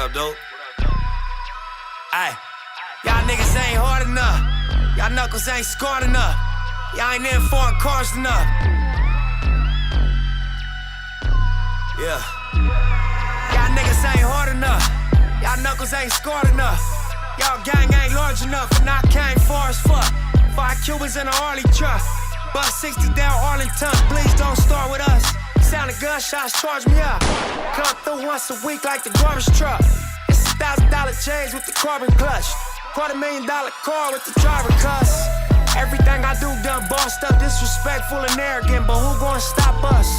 up, dude? Ay, y'all niggas ain't hard enough. Y'all knuckles ain't scored enough. Y'all ain't in foreign cars enough. Yeah. Y'all niggas ain't hard enough. Y'all knuckles ain't scored enough. Y'all gang ain't large enough, and I came far as fuck. 5 Cubans in a Harley truck. Buck 60 down Arlington, please don't start with us. Sounding gunshots, charge me up. Come through once a week like the garbage truck. It's $1,000 change with the carbon clutch. $250,000 car with the driver cuss. Everything I do done bossed up, disrespectful and arrogant, but who gonna stop us?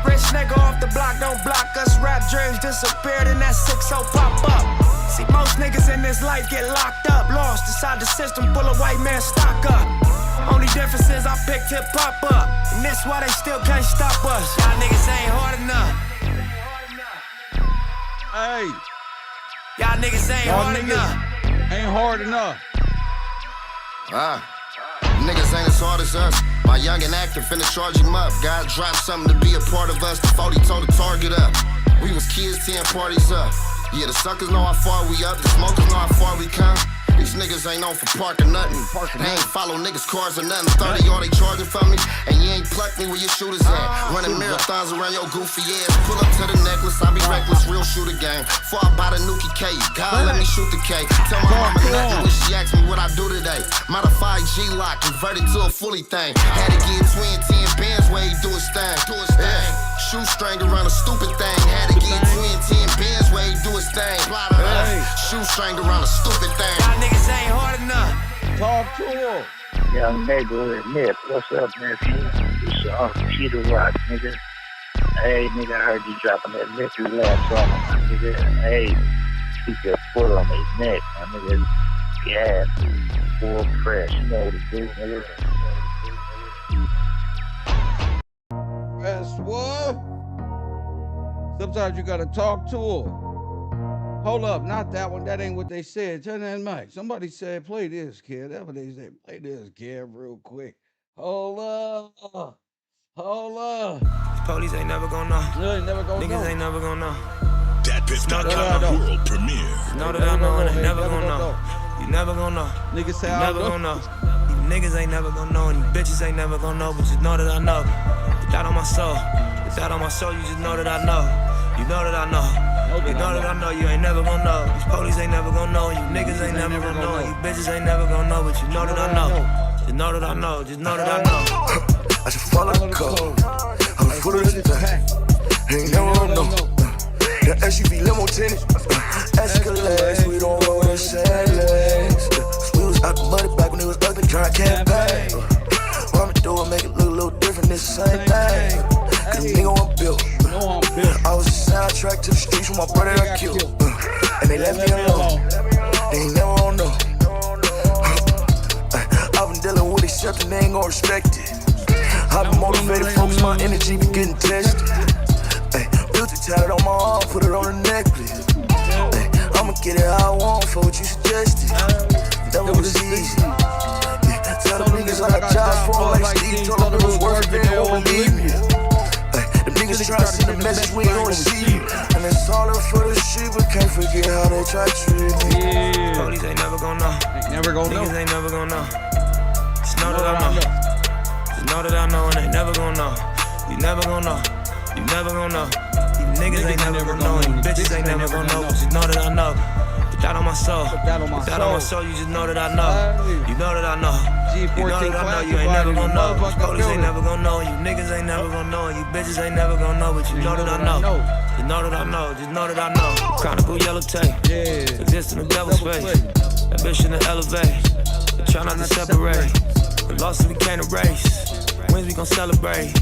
Rich nigga off the block, don't block us. Rap dreams disappeared and that 6-0 pop up. See, most niggas in this life get locked up, lost inside the system, full of white man stock up. Only difference is I picked hip-hop up, and that's why they still can't stop us. Y'all niggas ain't hard enough. Hey. Y'all niggas ain't hard enough. Ain't hard enough. Niggas ain't as hard as us. My young and active finna charge him up. God dropped something to be a part of us. The 40 told the target up. We was kids, 10 parties up. Yeah, the suckers know how far we up. The smokers know how far we come. These niggas ain't known for parking nothing. They ain't follow niggas' cars or nothing. 30 all they charging for me, and you ain't plucked me where your shooters at. Running marathons around your goofy ass. Pull up to the necklace, I be reckless, real shooter game. Before I buy the Nuki K, God let me shoot the K. Tell my mama nothing when she asked me what I do today. Modified G-Lock, converted to a fully thing. Had to get twin 10 bands where he do his thing. Shoestring around a stupid thing. Had to get twin 10 bands where he do his thing. Shoestring around a stupid thing. Y'all niggas ain't hard enough. Talk to him. Young neighborhood Nip, what's up, nephew? It's your Uncle Peter Rock, nigga. Hey, nigga, I heard you dropping that victory lap song, my nigga. Hey, keep your foot on his neck, my nigga. Gas, full fresh, you know what to do, nigga. That's what? Sometimes you gotta talk to him. Hold up, not that one. That ain't what they said. Turn that mic. Somebody said, play this, kid. That's what they said. Play this, kid, real quick. Hold up. Hold up. Police ain't never gonna know. Really never gonna Niggas know. ain't never gonna know. DatPiff.com world premiere. Know that I know and they never gonna know. You never gonna know. Niggas say You I never know. gonna know. You niggas ain't never gonna know and you bitches ain't never gonna know, but just know that I know. Put that on my soul. Put that on my soul, you just know that I know. You know that I know. You know that I know, you ain't never gonna know. These police ain't never gonna know, you niggas ain't never gonna know, you bitches ain't never gonna know, but you know that I know. Just know that I know, just know that I know. I just follow the code. I'm full of this thing. Ain't never gonna know. The SUV limo tinted. Escalades, we don't roll in sand legs. We was out the muddy back when it was ugly, trying to campaign. What I'ma do is make it look a little different, it's the same thing. Cause the nigga wasn't built. I was a soundtrack to the streets with my brother I killed. And they left me alone. They ain't never gonna know. I've been dealing with accepting, they ain't gonna respect it. I've been motivated, focus my energy, be getting tested. Built it, tatted on my arm, put it on a necklace. I'ma get it how I want for what you suggested. That was easy. Tell the niggas I got jobs for them like Steve. Told them it was worth it, they won't believe me. The niggas try to send a message we ain't gonna receive. And it's all up for the shit, but can't forget how they try to treat me. Police ain't never gonna know. Never gonna know. Niggas ain't never gonna know. Just know that I know. Just know that I know and they never gonna know. You never gonna know. You never gonna know. You niggas ain't never gonna know and you bitches ain't never gonna know. But just know that I know. Put that on my soul. Put that on my soul. You just know that I know. You know that I know. You know that I know. You ain't never gonna know. Police ain't never gonna know. You niggas ain't never gonna know. You bitches ain't never gonna know. But you know that I know. Just know that I know. Just know that I know. Chronicle yellow tape. Exist in the devil's face. Ambition to elevate. Try not to separate. The losses became a race. Wins we gon' celebrate.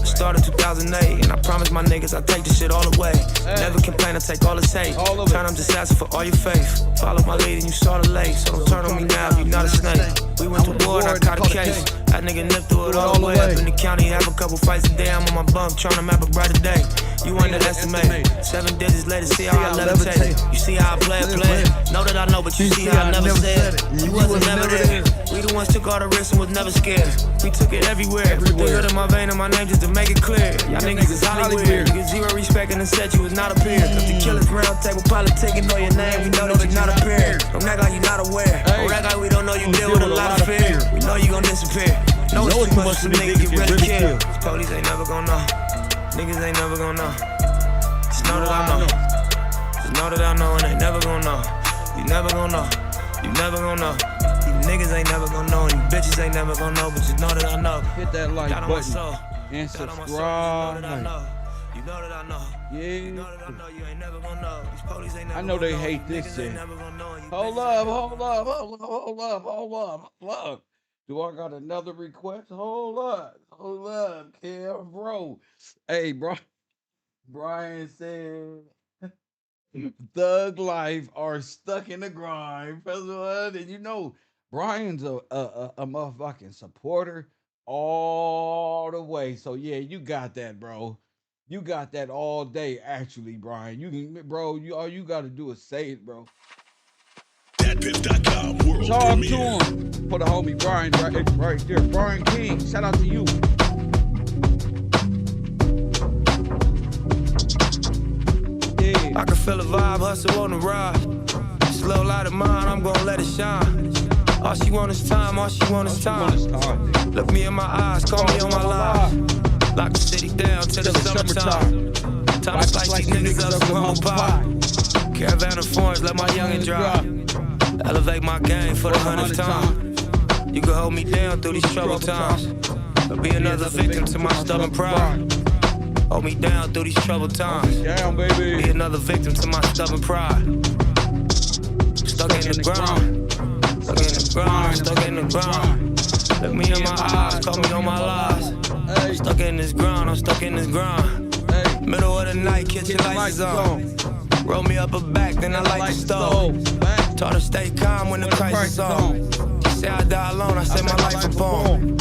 I started 2008, and I promised my niggas I'd take this shit all away. Never complain, I take all the hate. Turn, I'm just asking for all your faith. Follow my lead and you started late, so don't turn on me now if you're not a snake. We went to war and I caught a case. That nigga nipped through it all the way up in the county. Have a couple fights a day. I'm on my bunk trying to map a brighter day. You underestimate. 7 digits later, see how I levitate. You see how I play it. Know that I know, but you see how I never said it. You wasn't never there. We the ones took all the risks and was never scared. We took it everywhere. Put the hood in my vein and my name just to make it clear. Y'all niggas is Hollywood. You get zero respect and said you was not a peer. If the killers round table politicking, know your name. We know that you're not a peer. Don't act like you're not aware. Don't act like we don't know you deal with a lot of fear. We know you gon' disappear. Know it's too much for niggas get really killed. These police ain't never gon' know. Niggas ain't never gon' know. Just know that I know. Just know that I know and they never gon' know. You never gon' know. You never gon' know. These niggas ain't never gon' know and these bitches ain't never gon' know. But just know that I know. Hit that like button and subscribe. You know that I know. Yeah. You know that I know. You ain't never gon' know. These police ain't never I know they gon' hate this shit. Hold up. Do I got another request? Hold up, KevRow. Hey, bro. Brian said, Thug Life are stuck in the grind. And you know, Brian's a motherfucking supporter all the way. So yeah, you got that, bro. You got that all day, actually, Brian. You can, bro. All you got to do is say it, bro. Thatpiff.com world Talk premiere. to him for the homie Brian right there. Brian King, shout out to you. Yeah. I can feel the vibe, hustle on the ride. Slow light of mine, I'm gonna let it shine. All she want is time, all she want is time. Look me in my eyes, call me on my live. Lock the city down till the summertime. Time to slice these niggas up some humble pie. Caravan of foreigns, let my youngin' drive. Elevate my game for the 100th time. You can hold me down through these troubled times. I'll be another victim to my stubborn pride. Hold me down through these troubled times. Down, baby. Be another victim to my stubborn pride. Stuck in the ground. Stuck in the ground. Stuck in the ground. Look me in my eyes, call me on my lies. I'm stuck in this ground. I'm stuck in this ground. Middle of the night, kitchen lights is on. Roll me up a back, then I light the stove. Taught her stay calm when the crisis on. She say I die alone, I set my life upon.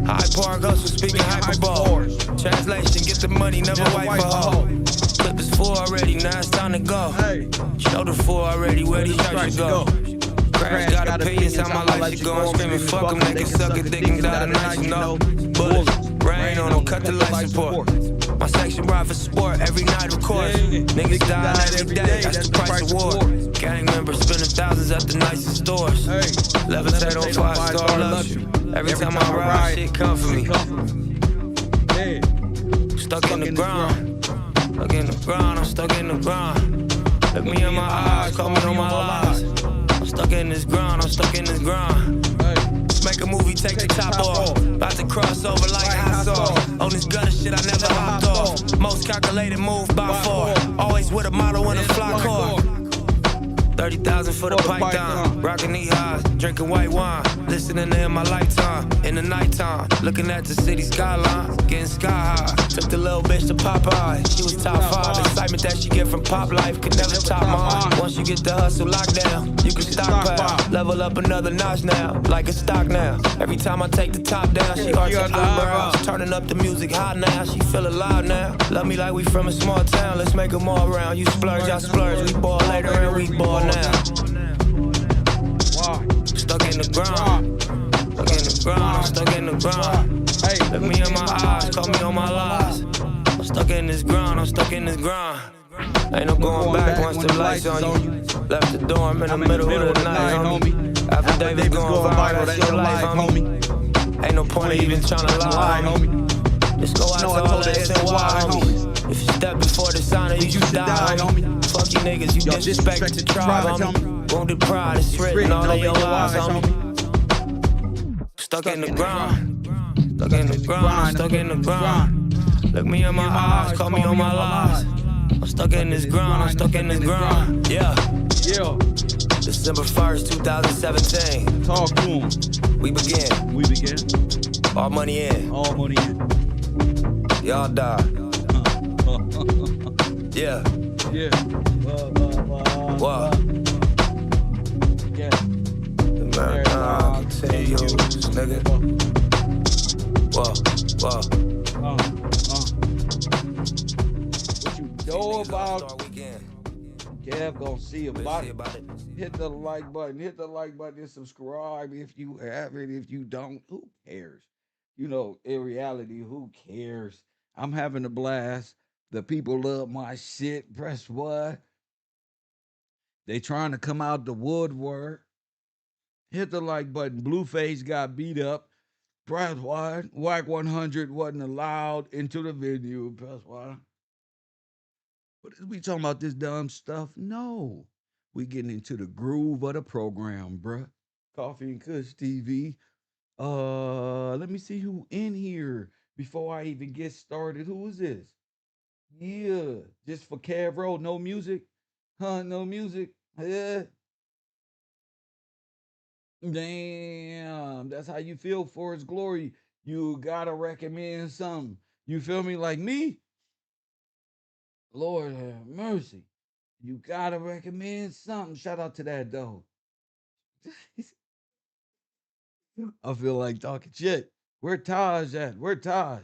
High power ghost was speaking hyperbole. Translation, get the money, never wipe a hoe. Clip is full already, now it's time to go. Shoulder full already, where these stripes should go. Crash got opinions, how my life should go. I'm screaming, fuck them, they can suck a dick and die tonight, you know. Bullets, rain on them, cut the life support. My section ride for sport, every night of course. Niggas dying every day, that's the price of war. Gang members spending thousands at the nicest stores. Levitate on 5-star luxury. Every time I ride, shit come for me. Stuck in the ground. Stuck in the ground, I'm stuck in the ground. Look me in my eyes, call me on my lies. I'm stuck in this ground, I'm stuck in this ground. Make a movie, take the top off. About to cross over like hot sauce. On this gutter shit, I never hopped off. Most calculated move by far. Always with a model in a fly car. 30,000 for the python. Rockin' knee highs, drinking white wine. Listening to In My Lifetime. In the nighttime, looking at the city skyline. Getting sky high. Took the little bitch to Popeye. She was top 5. Excitement that she get from pop life could never top mine. Once you get the hustle locked down, you can stockpile. Level up another notch now, like a stock now. Every time I take the top down, she arches eyebrows. Turning up the music hot now, she feel alive now. Love me like we from a small town, let's make them all around. You splurge, I splurge, we ball later and we ball now. Stuck in the ground. Stuck in the ground, I'm stuck in the ground. Look me in my eyes, call me on my lies. I'm stuck in this ground, I'm stuck in this ground. Ain't no going back once the lights on you. Left the dorm in the middle of the night, homie. After David going viral, that's your life, homie. Ain't no point of even tryna lie, homie. Just go out to all the X and Y, homie. If you step before the sign, you should die, homie. Fuck you niggas, you disrespect the tribe, homie. Wounded pride, it's written all in your eyes, homie. Stuck in the ground. Stuck in the ground, stuck in the ground. Look me in my eyes, call me on my lies. I'm stuck in this ground, I'm stuck in this ground. Yeah. December 1st, 2017. Talk to him. We begin. All money in. Y'all die. Yeah. What? Look I'll tell you, nigga. Whoa. What you know about? Kev gonna see about it. Hit the like button. Hit the like button and subscribe if you have it. If you don't, who cares? You know, in reality, who cares? I'm having a blast. The people love my shit. Press what? They trying to come out the woodwork. Hit the like button. Blueface got beat up. Press what? Whack 100 wasn't allowed into the venue. Press what? What is we talking about this dumb stuff? No. We getting into the groove of the program, bruh. Coffee and Kush TV. Let me see who in here before I even get started. Who is this? Yeah, just for KevRow, no music? Huh, no music? Yeah. Damn, that's how you feel for His glory. You gotta recommend something. You feel me? Like me? Lord have mercy. You gotta recommend something. Shout out to that though. I feel like talking shit. Where Taj at? Where Taj?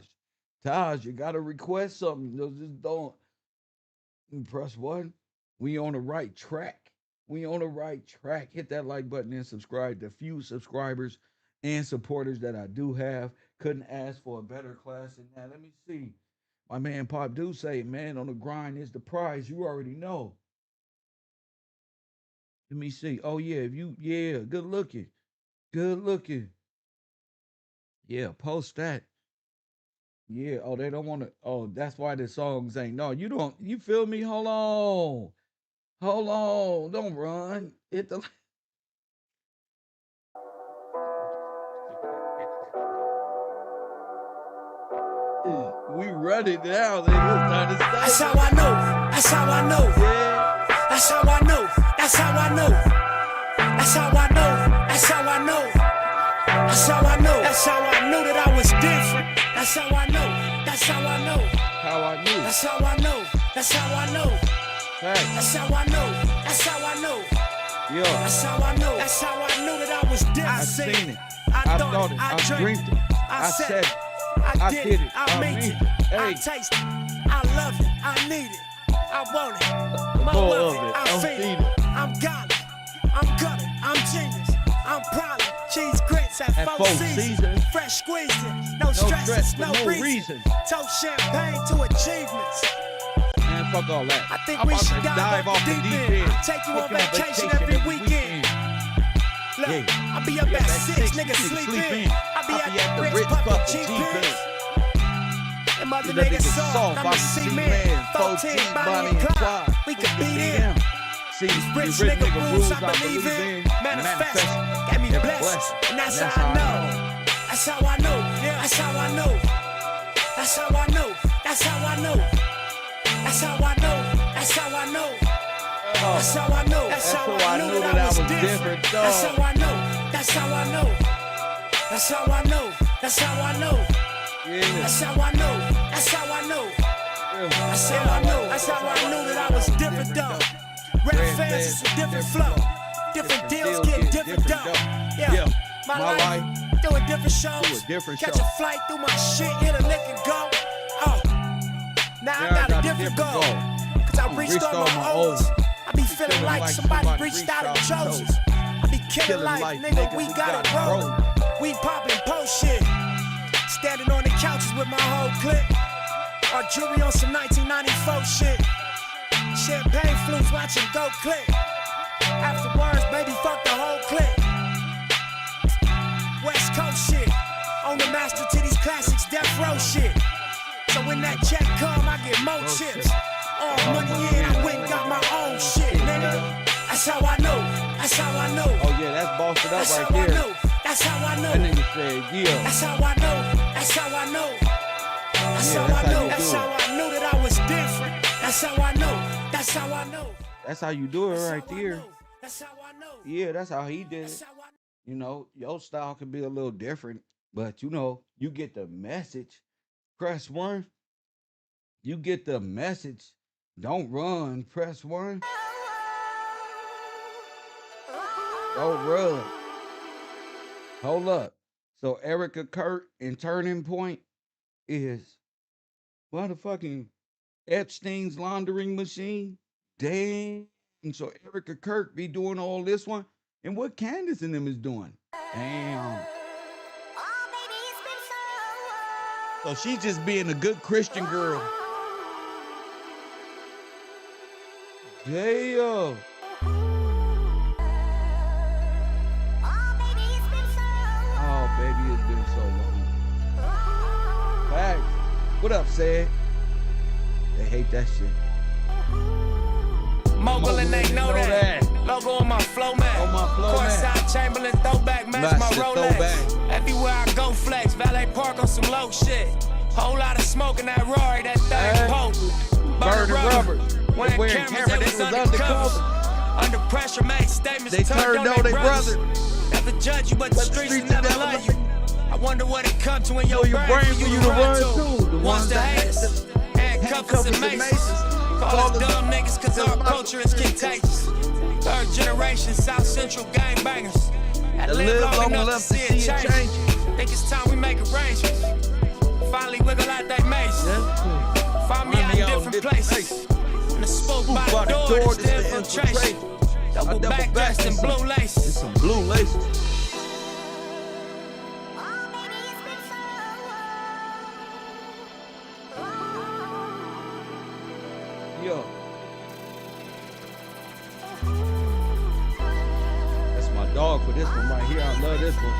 Taj, you gotta request something. Just don't press one. We on the right track. We on the right track. Hit that like button and subscribe. The few subscribers and supporters that I do have. Couldn't ask for a better class than that. Let me see. My man Pop do say, man, on the grind is the prize. You already know. Let me see. Oh yeah, good looking. Good looking. Yeah, post that. Yeah. Oh, they don't want to. Oh, that's why the songs ain't. No, you don't. You feel me? Hold on. Hold on. Don't run. Hit the. We run it now. They just trying to stop. That's how I know. That's how I know. Yeah. That's how I know. That's how I know. That's how I know. That's how I know. That's how I know. That's how I knew that I was different. That's how I know. That's how I know. How I knew. That's how I know. That's how I know. Hey. That's how I know. That's how I know. Yeah. That's how I know. That's how I knew that I was different. I seen it. I thought it. I dreamed it. I said it. I did it. I made it. Hey. I taste it. I love it. I need it. I want it. More of of it. I feel it. I'm godly. I'm gutter. I'm genius. I'm proud. Cheese grits at four seasons. Fresh squeezing. No stresses. No reason. Toast champagne to achievements. Man, fuck all that. I think I'm we about should to dive off the deep end. Take you on vacation every weekend. Look, I be up at 6, niggas sleep in. I be at the Ritz puffin' G-Pins. And mother niggas soft, I'm a C-man. 14, Bonnie and Clyde, we could beat in. See, Rich nigga rules I believe in. Manifest, got me blessed, and that's how I know. That's how I know, yeah, that's how I know. That's how I know, that's how I know. That's how I know, that's how I know. That's how I know, that's how I knew that I was different. That's how I know, that's how I know. That's how I know, that's how I know. That's how I know, that's how I know. That's how I know, that's how I knew that I was different though. Rap fans, it's a different flow. Different deals get different dough. Yeah, my life, doing different shows. Catch a flight through my shit, hit a lick and go. Oh, now I got a different goal. Cause I reached all my Owens. I be feeling like somebody reached out and chose us. I be killing life, nigga, we got it rolling. We poppin' post shit. Standing on the couches with my whole clique. Our jewelry on some 1994 shit. Champagne flutes watching go click. Afterwards, baby, fuck the whole clique. West Coast shit. On the master to these classics, death row shit. So when that check come, I get more chips. All money in, I went and got my own shit, nigga. That's how I know. That's how I know. Oh yeah, that's bossed it up That's right how I there. know. That's how I know. That nigga said, yeah. That's how I know. That's how I know. That's how I know. That's how I knew that I was different. That's how I know. That's how I know. That's how you do it right there. That's how I know. Yeah, that's how he did That's it. how I know. You know, your style can be a little different, but you know, you get the message. Press one. You get the message. Don't run. Press one. Don't run. Hold up. So Erika Kurt in Turning Point is motherfucking Epstein's laundering machine. Damn. So Erika Kurt be doing all this one. And what Candace and them is doing. Damn. So she's just being a good Christian girl. Damn. Oh, baby, it's been so long. Facts. What up, Sad? They hate that shit. Mogul and they know that. Logo on my flow mat. On my flow mat. Courtside Chamberlain throwback match my Rolex. Everywhere I go flex. Valet park on some low shit. Whole lot of smoke in that Rory, that thing poke. Burning rubber. When that Wearing cameras, they was undercover. Under pressure, made statements. They turned on their brothers. Never judge you, but the streets never love you. I wonder what it come to in your brain for you to run to. The ones that hate us. Handcuffers and maces. Call us dumb niggas cause our culture is contagious. Third generation South Central gangbangers. That live long enough to see it change. Think it's time we make arrangements. Finally wiggle out that maze. Find me out in different places. And the spoke by the door, this the infiltration. Double back dressed in blue laces. Some blue laces. Yo. That's my dog for this one right here. I love this one.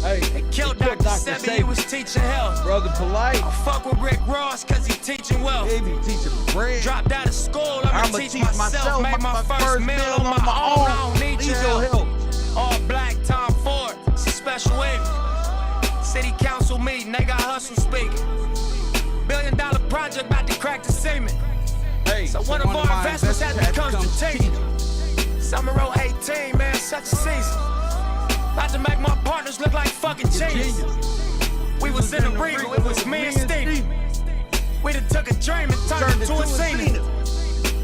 Hey, they killed Dr. Sebi, he was teaching health. Brother Polite. I fuck with Rick Ross cause he teaching well. He be teaching bread. Dropped out of school, I'ma teach myself. Made my first meal on my own. I don't need your help. All black, Tom Ford, it's a special wave. City council meeting, they got hustle speaking. $1 billion project about to crack the cement. Hey, so one of our investments had to come to team. Summer 18, man, such a season. About to make my partners look like fucking genius. We was in the Regal, it was me and Steve. We done took a dream and turned it to a scene.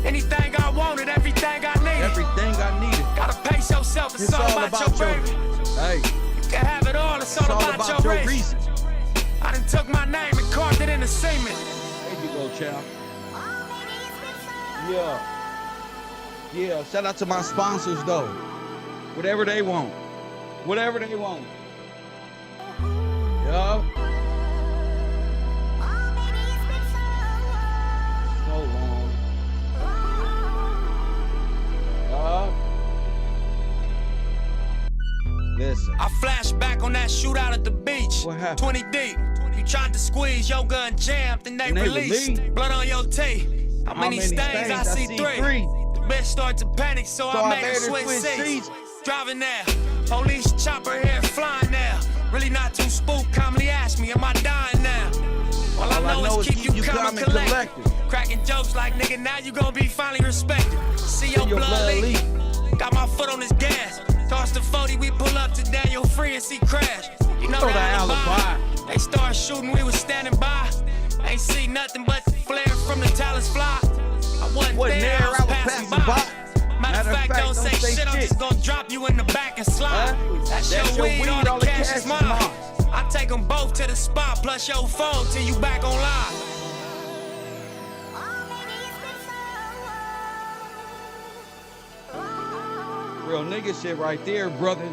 Anything I wanted, everything I needed. Everything I needed. Gotta pace yourself, it's all about your baby. Hey. You can have it all, it's all about your reason. I done took my name and carved it in the cement. There you go, child. Yeah, shout out to my sponsors, though. Whatever they want. Whatever they want. Yeah. So long. Listen. I flash back on that shootout at the beach. What happened? 20 deep. You tried to squeeze, your gun jammed, and they released. Blood on your teeth. How many stains? I see three. The bitch started to panic, so I made her switch seats. Driving now. Police chopper here flying now. Really not too spooked, commonly ask me, am I dying now? All I know is keep you calm and collected. Cracking jokes like, nigga, now you gon' be finally respected. See your blood leak. Got my foot on his gas. Toss the 40, we pull up to Daniel Free and see crash. You know that alibi. They start shooting, we was standing by. Ain't see nothing but flare from the talents fly. I wasn't there, I was passing by. Matter of fact, don't say shit, I'm just gonna drop you in the back and slide. That's your weed, all the cash is mine. I take them both to the spot, plus your phone till you back online. Real nigga shit right there, brother.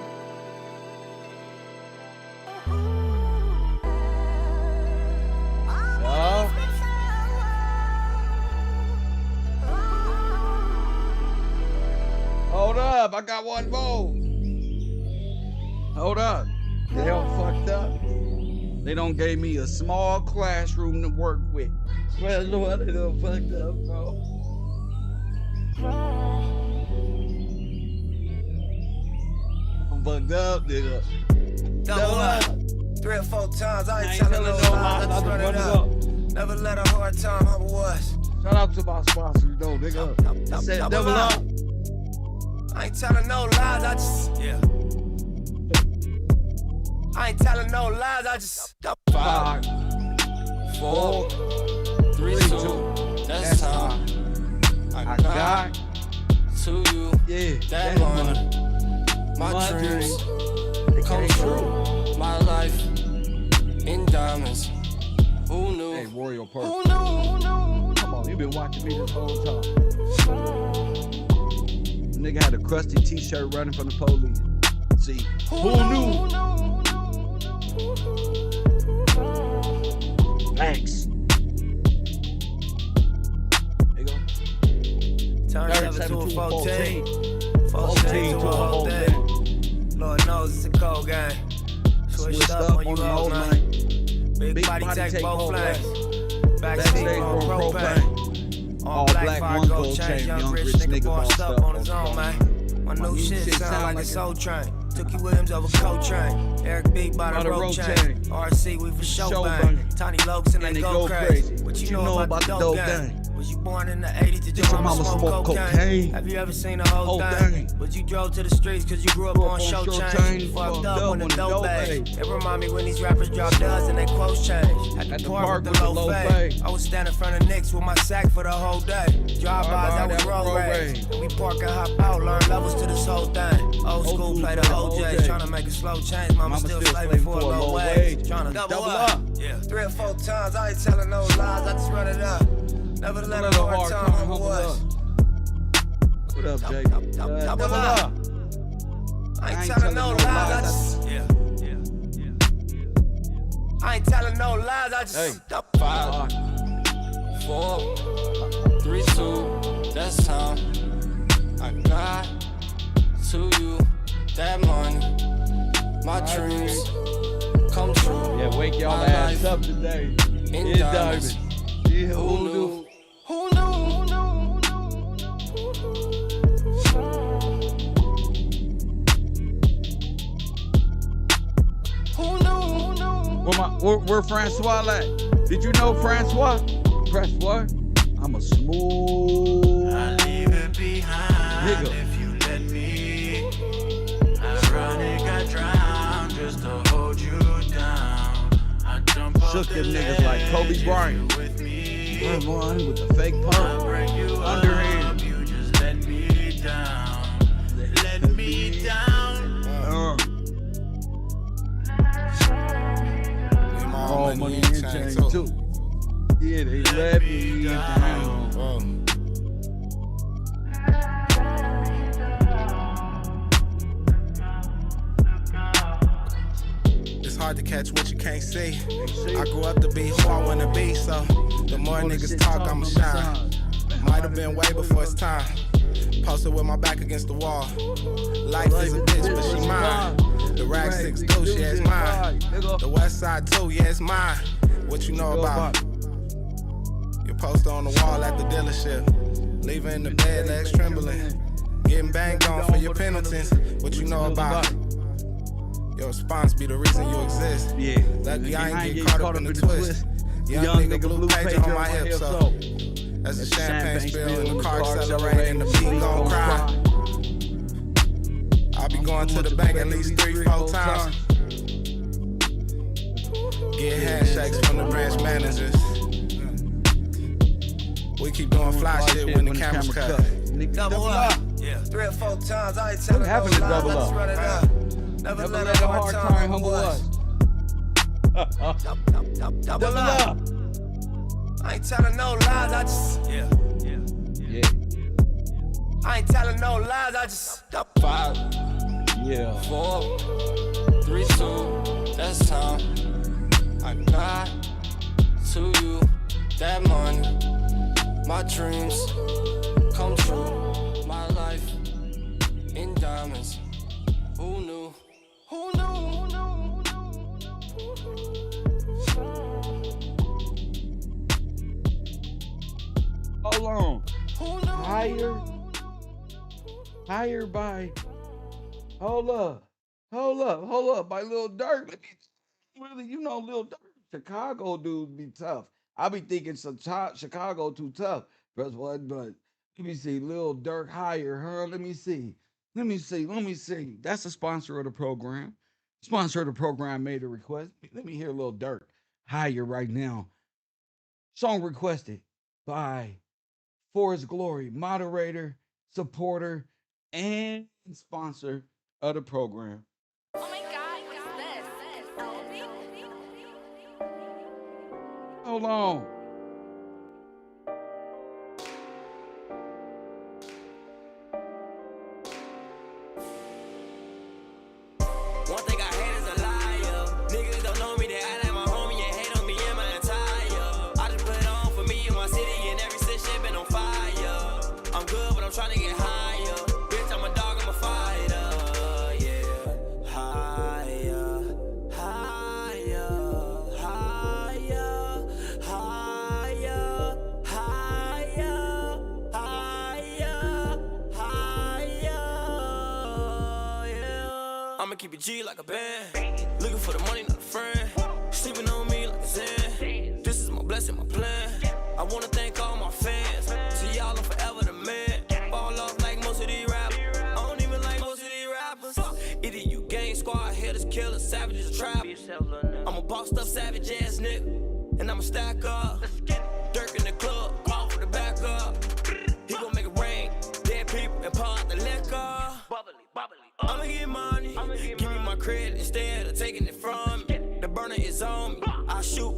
Hold up, I got one more. Hold up. They all fucked up. They don't gave me a small classroom to work with. Well, what they done fucked up, bro. I'm fucked up, nigga. Double up. 3 or 4 times, I ain't telling no lies. I run it up. Never let a hard time humble us. Shout out to my sponsors, though, nigga. I said double up. I ain't telling no lies, I just, I ain't telling no lies, I just 5, 4, 3, 3, 2, that's time. I got to you. Yeah, That money. My dreams come true. My life in diamonds. Who knew? Hey, Royal Purple. Who knew? Come on, you been watching me this whole time. The nigga had a crusty t-shirt running from the police. See, who knew? Thanks. There you go. Turn 7 to a 14. 14 to a whole thing. Lord knows it's a cold game. Switched up on you all night. Big body take both lanes. Backstage on propane. All black, one gold chain. Young rich nigga bossed up on his own, man. My new shit sound like a soul train. Tookie Williams over Coltrane. Eric B by the road chain. RC, we for show bang. Tiny Lokes and they go crazy. What you know about the dope gang? Was you born in the 80s? Did your mama smoke cocaine? Have you ever seen the whole thing? But you drove to the streets cause you grew up on show chains. You fucked up when the dope babe. It remind me when these rappers drop duds and they quotes change. At the park with the low fade. I was standing in front of Knicks with my sack for the whole day. Drive-bys, I was road rage. And we park and hop out, learn levels to this whole thing. Old school play the OJ, trying to make a slow change. Mama still slaving for a low wage. Trying to double up. Yeah. 3 or 4 times, I ain't telling no lies, I just run it up. Never let a hard time humble us. What up, Jay? Double up. I ain't telling no lies, I ain't telling no lies, I just 5, 4, 3, 2, that's time. I got to you that money. My dreams come true. Yeah, wake y'all ass up today. In diamonds. Yeah, who knew? Who knew? Where Francois at? Did you know Francois? Press what? I'm a smooth I leave it behind nigga. if you let me. Ironic, I drown just to hold you down. I jump off Shook the them niggas like Kobe ledge if Bryant. you with me. Run one with the fake I pump. bring you Underhand. up, you just let me down. Let me down. All money in chain too. Yeah, they let me down. It's hard to catch what you can't see. I grew up to be who I wanna be, so the more niggas talk, I'ma shine. Might have been way before it's time. Posted with my back against the wall. Life is a bitch, but she mine. The rack 6 too, yeah, it's mine. The west side too, yeah, it's mine. What you know about? Your poster on the wall at the dealership. Leaving the bed, legs trembling. Getting banged on for your penalties. What you know about? Your response be the reason you exist. Yeah. Lucky I ain't get caught up in the twist. Young nigga blue pager on my hip, so that's a champagne spill in the car accelerating, the beat gon' cry. I'll be going to the bank at least 3, 4 times. Get handshakes from the branch managers. We keep doing fly shit when the cameras cut. double up. Yeah. 3 or 4 times, I ain't telling no happened to lies, double I just up? run it up. Never let a hard time humble us. Double up. I ain't telling no lies, I just Yeah. I ain't telling no lies, I just 5, Yeah. 4, 3, 2, that's time. I got to you that money. My dreams come true. My life in diamonds. Who knew? Who knew? Hold on. Higher by. Hold up. By Lil Durk. Let me really, Lil Durk. Chicago dudes be tough. I be thinking some Chicago too tough. But let me see. Lil Durk higher, huh? Let me see. That's the sponsor of the program. Sponsor of the program made a request. Let me hear Lil Durk higher right now. Song requested by For His Glory, moderator, supporter, and sponsor of the program. Oh my God, what is this? Hold on. One thing I hate is a liar. Niggas don't know me, they act like my homie and hate on me and my attire. I just put it on for me and my city and every city shit been on fire. I'm good, but I'm trying to get higher. Bitch, I'm a dog, I'm a fighter. Yeah, higher, higher, higher, higher, higher, higher, yeah. I'ma keep it G like a band. Looking for the money, not a friend. Sleeping on me like a Zen. This is my blessing, my plan. I wanna thank all my fans. See y'all, I'm forever the man. Fall off like most of these rappers. I don't even like most of these rappers. Either you gang squad, hitters, killers, savages, trappers. I'm a bossed up savage ass nigga. And I'ma stack up. Dirk in the club, call for the back up. He gon' make it rain. Dead people and pour out the liquor. I'ma get money. Give me my credit instead of taking it from me. The burner is on me. I shoot,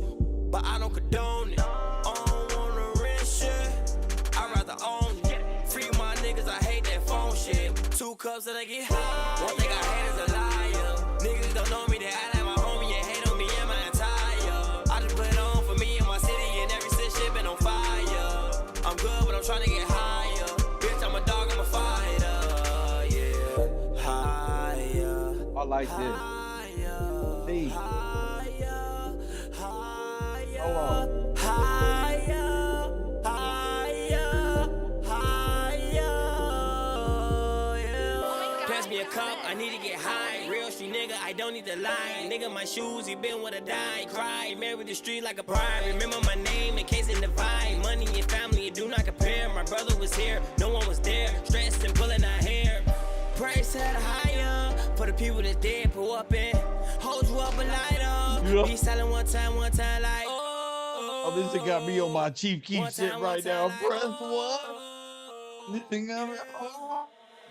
but I don't condone it. I don't wanna risk shit. I'd rather own it. Free my niggas, I hate that phone shit. 2 cups and I get high. One thing I hate is a liar. Niggas don't know me, they act like my homie and hate on me and my attire. I just put it on for me and my city and every city shit been on fire. I'm good, but I'm trying to get higher. Bitch, I'm a dog, I'm a fighter. Yeah, higher. I like this. See. Hold on. Pass me a cup, I need to get high. Real street nigga, I don't need to lie. Nigga, my shoes, he been with a die. Cry, married the street like a bride. Remember my name in case it divide. Money and family, do not compare. My brother was here, no one was there. Stressed and pulling our hair. Price had higher for the people that's dead, pull up in. Hold you up a lighter. Yeah. Be silent one time like. Oh, this thing got me on my Chief Keef shit right now. Press what? This thing got me.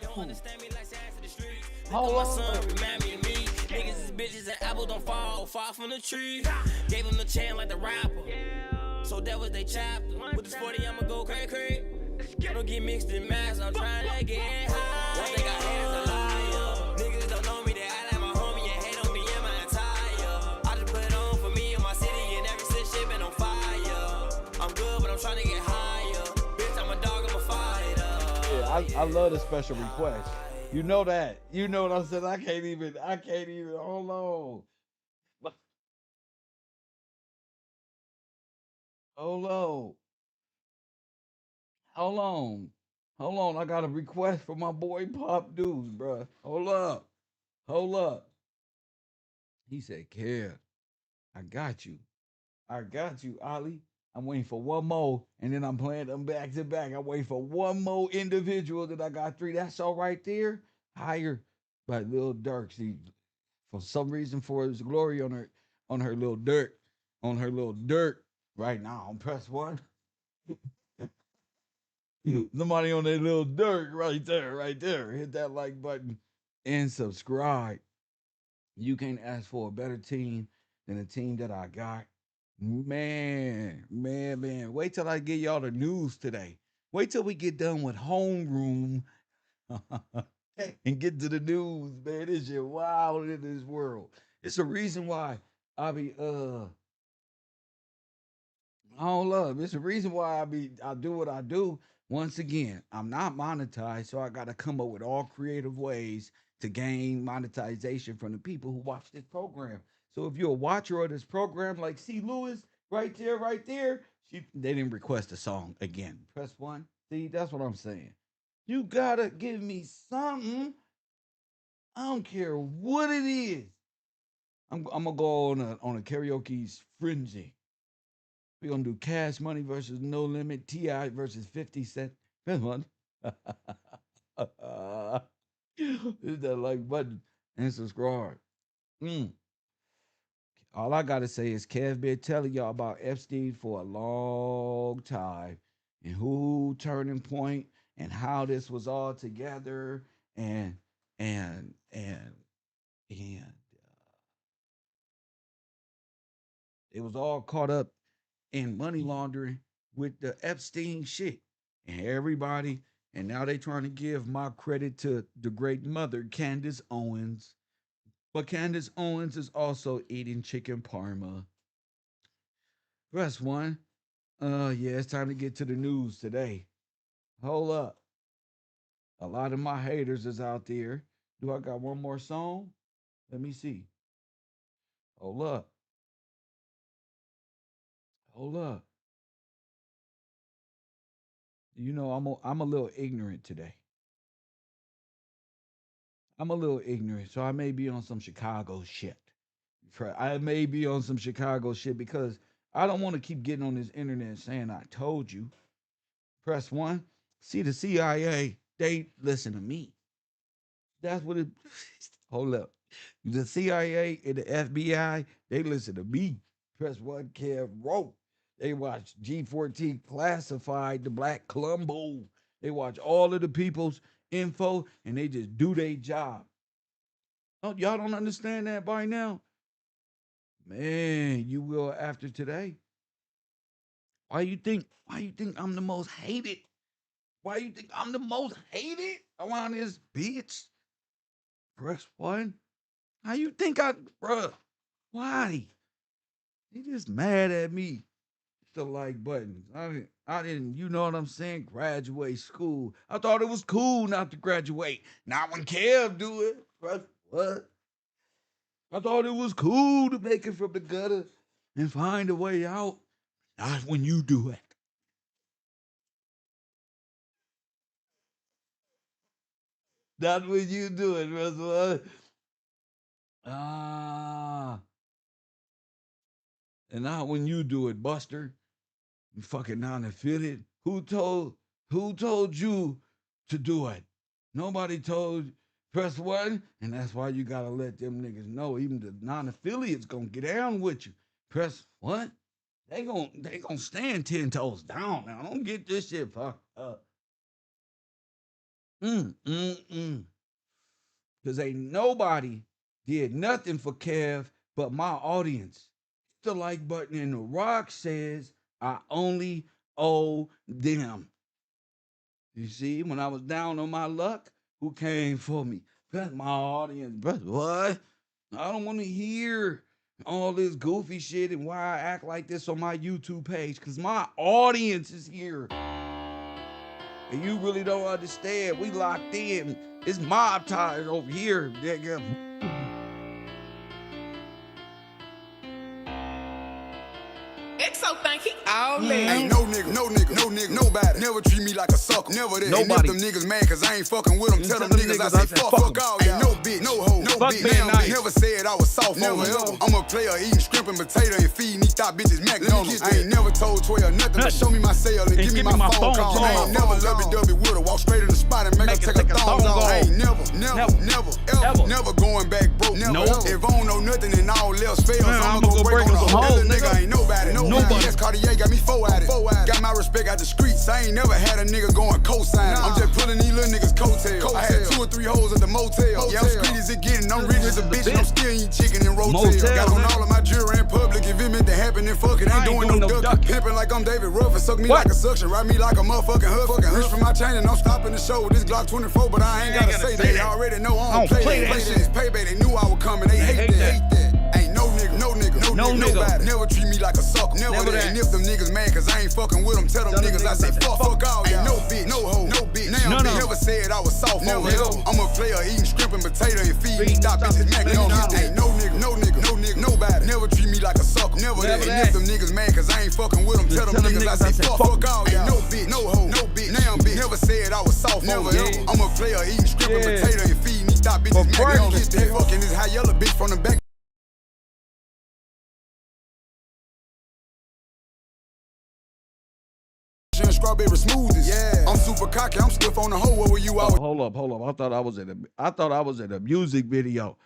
Don't understand me like ass in the streets. Hold My on. son remind me of me. Niggas is bitches and apples don't fall far from the tree. Gave him the chant like the rapper. So that was they chapter. With this 40, I'ma go crazy. Don't get mixed in mass, I'm trying to get high. One thing I hate is a liar. Niggas don't know me, they act like my homie and hate on me and my attire. I just put it on for me and my city and every city shit been on fire. I'm good, but I'm trying to get higher. Bitch, I'm a dog, I'm a fighter. Yeah, I love the special request. You know that. You know what I'm saying? I can't even, hold on. Hold on. Hold on. Hold on. I got a request for my boy Pop Deuce, bruh. Hold up. Hold up. He said, Kev, I got you. I got you, Ali. I'm waiting for one more, and then I'm playing them back to back. I'm waiting for one more individual that I got 3. That's all right there. Higher by Lil Durk. See, for some reason, for His Glory on her little dirt, right now. On press 1. Somebody on that little dirt right there. Hit that like button and subscribe. You can't ask for a better team than the team that I got. Man. Wait till I get y'all the news today. Wait till we get done with homeroom and get to the news, man. This shit wild in this world. It's a reason why I be Hold up. It's the reason why I do what I do. Once again, I'm not monetized, so I gotta come up with all creative ways to gain monetization from the people who watch this program. So if you're a watcher of this program, like C. Lewis, right there, they didn't request a song again. Press 1. See, that's what I'm saying. You gotta give me something. I don't care what it is. I'm gonna go on a karaoke's frenzy. We're gonna do Cash Money versus No Limit, T.I. versus 50 Cent. This one. Hit that like button and subscribe. All I gotta say is Kev been telling y'all about Epstein for a long time, and who turning point, and how this was all together, and and and and it was all caught up in money laundering with the Epstein shit, and everybody. And now they trying to give my credit to the great mother, Candace Owens. But Candace Owens is also eating chicken parma. Press one. Yeah, it's time to get to the news today. Hold up. A lot of my haters is out there. Do I got one more song? Let me see. Hold up. Hold up. You know, I'm a little ignorant today. I'm a little ignorant, so I may be on some Chicago shit. I may be on some Chicago shit because I don't want to keep getting on this internet saying I told you. Press one. See, the CIA, they listen to me. That's what it. Hold up. The CIA and the FBI, they listen to me. Press one, KevRow. They watch G14 Classified, the Black Columbo. They watch all of the people's info and they just do their job. Oh, y'all don't understand that by now? Man, you will after today. Why you think I'm the most hated? Why you think I'm the most hated around this bitch? Press one. How you think bruh? Why? He just mad at me. The like button. I didn't, you know what I'm saying? Graduate school. I thought it was cool not to graduate. Not when Kev do it. Press what? I thought it was cool to make it from the gutter and find a way out. Not when you do it. Not when you do it, Russell. And not when you do it, Buster. You fucking non-affiliate. Who told you to do it? Nobody told. Press one, and that's why you gotta let them niggas know. Even the non-affiliates gonna get down with you. Press what? They gonna stand 10 toes down now. Don't get this shit fucked up. Because ain't nobody did nothing for Kev but my audience. The like button in the rock says I only owe them. You see, when I was down on my luck, who came for me? That's my audience, brother. What? I don't want to hear all this goofy shit and why I act like this on my YouTube page, because my audience is here. And you really don't understand. We locked in. It's mob ties over here, nigga. XO think he all in. Ain't no nigga, nobody. Never treat me like a sucker. Never did. Nobody. And if them niggas mad cause I ain't fucking with them, tell them niggas I say fuck all y'all. Ain't no bitch, no hoe, no bitch. Nice. Never said I was soft, never ever. I'm a player eating shrimp and potato and feeding these top bitches McDonald's. I ain't never told 12 nothing but show me my cell and give me my phone call. I ain't never lovey-dovey with her, walk straight in the spot and make her take her thongs off. I ain't never, ever going back broke. Never. If I don't know nothing and all else fails, I'ma go break on a whole nigga. Ain't nobody. Yes, Cartier got me four at it. Got my respect out the streets. I ain't never had a nigga going co-sign. I'm just pulling these little niggas coattails. I had 2 or 3 hoes at the motel. Yeah, I'm street as it getting. I'm rich as a bitch and I'm still eating chicken and rotel. Got on all of my jewelry in public. If it meant to happen, then fuck it. Ain't doing no ducking. Pimping like I'm David Ruff and suck me like a suction. Ride me like a motherfucking huff. Reach for my chain and I'm stopping the show. This Glock 24, but I ain't gotta say that. They already know I don't play that. This payback, they knew I was coming. They hate that. Ain't no nigga, nobody. Never treat me like a sucker. Never that. And if them niggas mad cause I ain't fucking with them, tell them niggas I say fuck all y'all. Ain't no bitch, no hoe, no bitch. Now never said I was soft, never ever. I'm a player eating shrimp and potato and feeding top bitches McDonald's. Ain't no nigga, nobody. Never treat me like a sucker. Never that. And if them niggas mad cause I ain't fucking with them, tell them niggas I say fuck all y'all. Ain't no bitch, no hoe, no bitch. Now bitch. Never said I was soft, never ever. I'm a player eating shrimp and potato and feeding these top bitches McDonald's. They fucking this high yellow bitch from the back. Strawberry smoothies. Yeah, I'm super cocky. I'm stiff on the hoe. Where were you out? Hold up. I thought I was at a music video.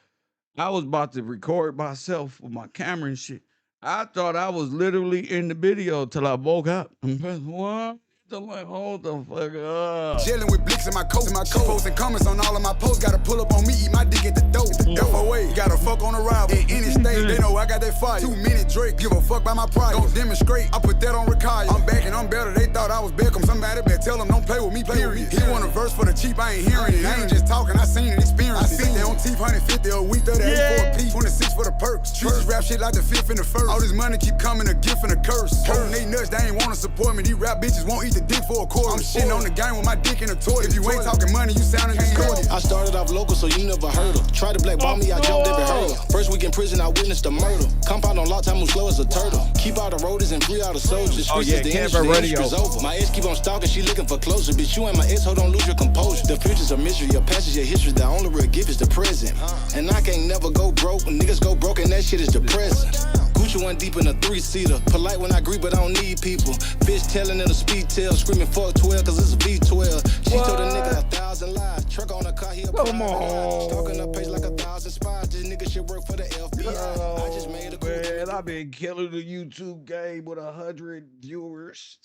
I was about to record myself with my camera and shit. I thought I was literally in the video till I woke up. And pressed one. I'm like, hold the fuck up. Chilling with blicks in my coat. Posting comments on all of my posts. Gotta pull up on me, eat my dick at the dope. FOA, gotta fuck on the ride. In any state, they know I got that fire. 2-minute Drake, give a fuck by my pride. Don't demonstrate, I put that on retire. I'm back and I'm better, they thought I was Beckham. Somebody better tell them, don't play with me, period. He want a verse for the cheap, I ain't hearing it. I ain't just talking, I seen it, experience. I seen it on teeth, 150 a week, 38 for a piece, 26 for the perks. Trees rap shit like the 5th and the 1st. All this money keep coming, a gift and a curse. Holding they nuts, they ain't wanna support me. These rap bitches won't eat the dick for a quarter. I'm shitting on the game with my dick in a toy. If you ain't talking money, you sounding distorted. I started off local, so you never heard of. Try to blackball me, I jumped every hurdle. First week in prison, I witnessed a murder. Compound on lock time, move slow as a turtle. Keep all the roaders and free all the soldiers. Oh yeah, KevRow radio. Over. My ex keep on stalking, she looking for closure. Bitch, you ain't my ex, hold on, lose your composure. The future's a mystery, your past is your history. The only real gift is the present. And I can't never go broke. When niggas go broke and that shit is depressing. Gucci one deep in a 3-seater. Polite when I agree, but I don't need people. Bitch telling in a speed tail, screaming fuck 12, cause it's a V12. She told a nigga 1,000 lies. Truck on a car, he a come on. Stalking a page like 1,000 spies. This nigga should work for the FBI. I just made a cool man, I've been killing the YouTube game with 100 viewers.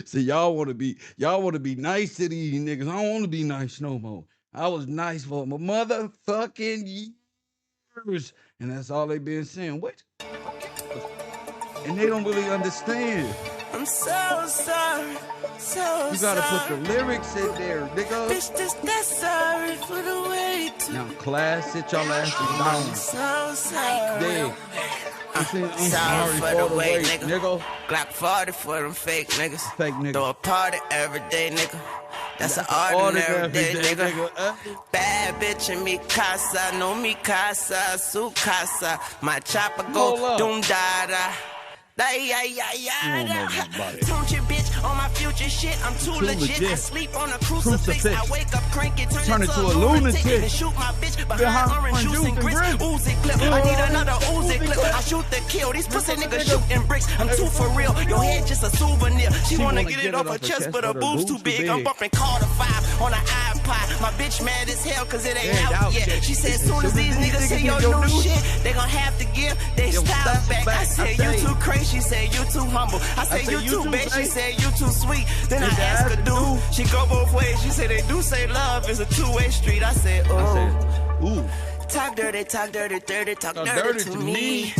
See, y'all want to be nice to these niggas. I don't want to be nice no more. I was nice for my motherfucking years, and that's all they been saying. What? And they don't really understand. I'm so sorry, so you gotta put the lyrics in there, nigga. Bitch, that sorry for the way to. Now, class, sit y'all asses down. I'm so sorry. I'm sorry for the way, nigga. Glock 40 for them fake niggas. Fake niggas. Throw a party every day, nigga. That's an ordinary day, nigga. Bad bitch in me casa, no me casa, su casa. My chopper go doom da da. Don't you bitch on my future shit. I'm too legit. I sleep on a crucifix. I wake up cranky, turn into a lunatic and shoot my bitch behind orange juice and grits. Uzi clip. I need another Uzi clip. I shoot the kill. These pussy niggas shooting bricks. I'm too for real. Your head just a souvenir. She wanna get it off her chest, but her boobs too big. I'm bumping Carter 5 on an iPod. My bitch mad as hell cause it ain't out yet. She said as soon as these niggas see your new shit, they gon' have to give they style back. I said you too crazy. She said you too humble. I said you too bad. She said you too sweet. Then I asked her dude. She go both ways. She said they do say love is a two-way street. I said ooh. Talk dirty, talk dirty, dirty, talk dirty to me.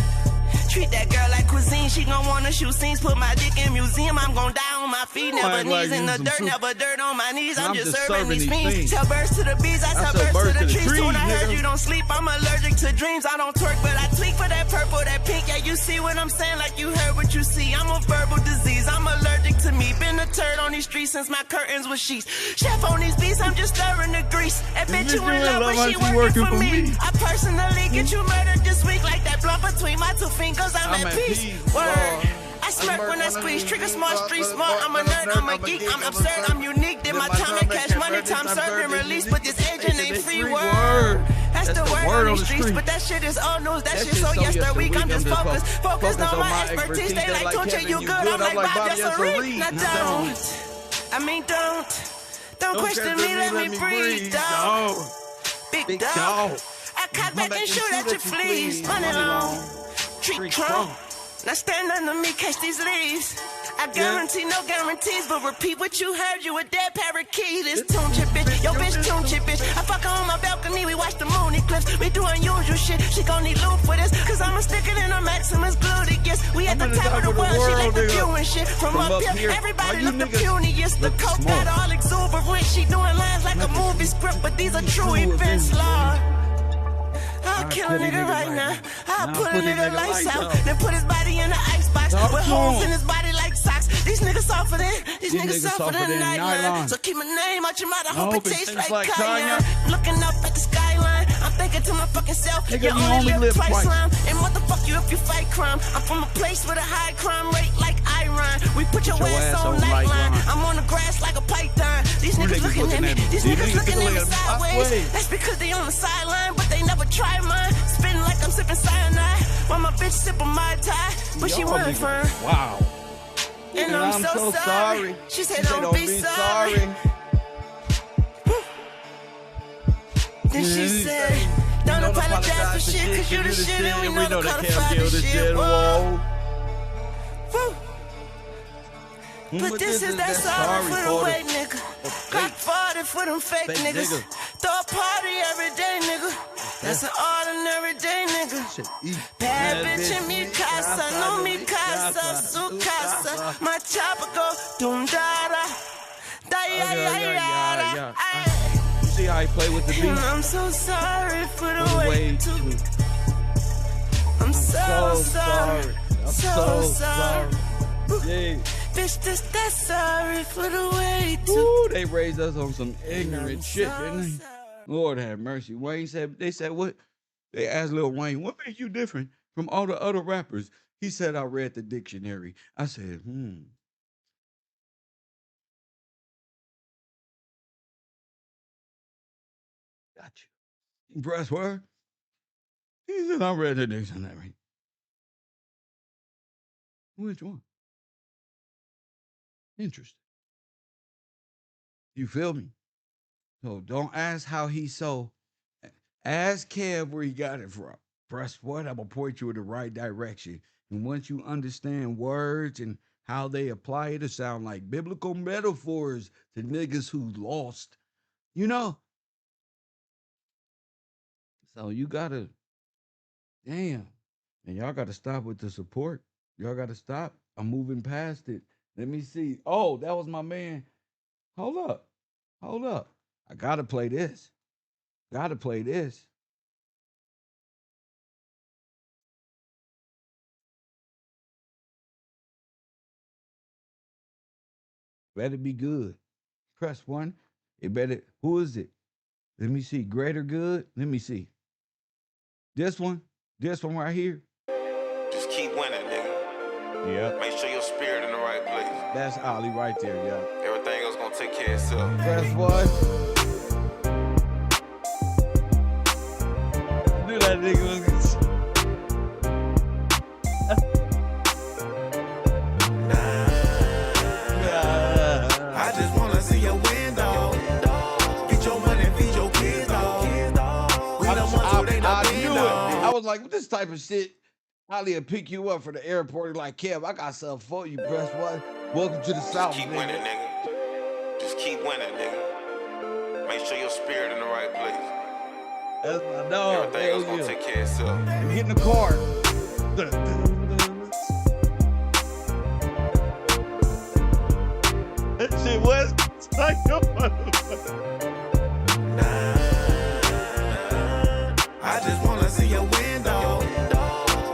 Treat that girl like cuisine. She gon' wanna shoot scenes. Put my dick in museum. I'm gon' die on my feet. Never knees in the dirt. Never dirt on my knees. I'm just serving these fiends. Tell birds to the bees. I tell birds to the trees. Soon I heard you don't sleep. I'm allergic to dreams. I don't twerk, but I tweak for that purple, that pink. Yeah, you see what I'm saying? Like you heard what you see. I'm a verbal disease. I'm allergic to me. Been a turd on these streets since my curtains was sheets. Chef on these beats. I'm just stirring the grease. And bitch, you in love, but she working for me. I personally get you murdered this week like that blunt between my two fingers. I'm at peace. Word. I smirk when I squeeze. Trigger smart, street smart. I'm a nerd, I'm a geek. I'm absurd, I'm unique. Did my time and cash money. Time served and released. But this agent ain't free word. That's the word on the streets. But that shit is old news. That shit so yesterday week. I'm just focused. Focused on my expertise. They like, don't you good? I'm like, Bob, just a read. Now don't. I mean, don't question me. Let me breathe, dog. Big dog. I cut back and shoot at your fleas. Money long. Treat Trump. Now stand under me, catch these leaves. I guarantee no guarantees, but repeat what you heard. You a dead parakeet. This tune chip bitch, yo bitch tune chip bitch. I fuck her on my balcony, we watch the moon eclipse. We do unusual shit, she gon' need loot for this. Cause I'ma stick it in her Maximus gluteus. We at the top of the world, she like the view and shit. From up here, everybody look the puniest. The coke got all exuberant. She doing lines like a movie script, but these are true events, Lord. I'll kill a nigga right now. I'll put a nigga lights out. Then put his body in the icebox with holes in his body like socks. These niggas softer than softer than nylon. So keep my name out your mouth. I hope it tastes like cayenne. Looking up at the skyline, I'm thinking to my fucking self. You only live twice, slime. And motherfuck you if you fight crime. I'm from a place with a high crime rate like Iran. We put your ass on nightline. I'm on the grass like a python. These niggas looking at me. These niggas looking at me sideways. That's because they on the sideline, but they never try mine. Spitting like I'm sipping cyanide. While my bitch sipping my tie, but she running fine. Wow. And I'm so sorry. She said don't be sorry. Then she said, don't apologize for shit, cause you the shit, and we know that Kev killed the shit. Whoa. But this is that sorry for the way, nigga. Clock 40 for them fake niggas. Throw a party every day, nigga. That's an ordinary day, nigga. Bad bitch in mi casa, no mi casa, su casa. My chopper go doom da da, da ya ya ya. You see how he play with the beat? I'm so sorry for the way too. I'm so sorry. I'm so sorry. Yeah. Bitch, just that sorry for the way too. Ooh, they raised us on some ignorant shit, didn't they? Lord have mercy. Wayne said, they said what? They asked Lil Wayne, what makes you different from all the other rappers? He said, I read the dictionary. I said, Got you. Press word? He said, I read the dictionary. Which one? Interesting. You feel me? So don't ask how he so. Ask Kev where he got it from. Press what? I'm going to point you in the right direction. And once you understand words and how they apply it, it sound like biblical metaphors to niggas who lost. You know? So you got to, damn. And y'all got to stop with the support. Y'all got to stop. I'm moving past it. Let me see. Oh, that was my man. Hold up. Hold up. I got to play this. Got to play this. Better be good. Press one. It better. Who is it? Let me see. Greater good. Let me see. This one. This one right here. Just keep winning, nigga. Yeah. Make sure your spirit in the right place. That's Ollie right there, yo. Everything else gonna take care of itself. Press one. Do that nigga. I just wanna see your window. Get your money, feed your kids, dog. I knew it. I was like, this type of shit, Ollie will pick you up for the airport. Like, Kev, I got something for you. Press one. Welcome to the South, Keep nigga. winning, nigga. Just keep winning, nigga. Make sure your spirit in the right place. That's my dog. Everything else gonna take care of itself. And get in the car. That shit was like a I just wanna see your window.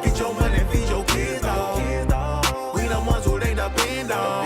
Get your money, feed your kids, dog. We the ones who they depend on.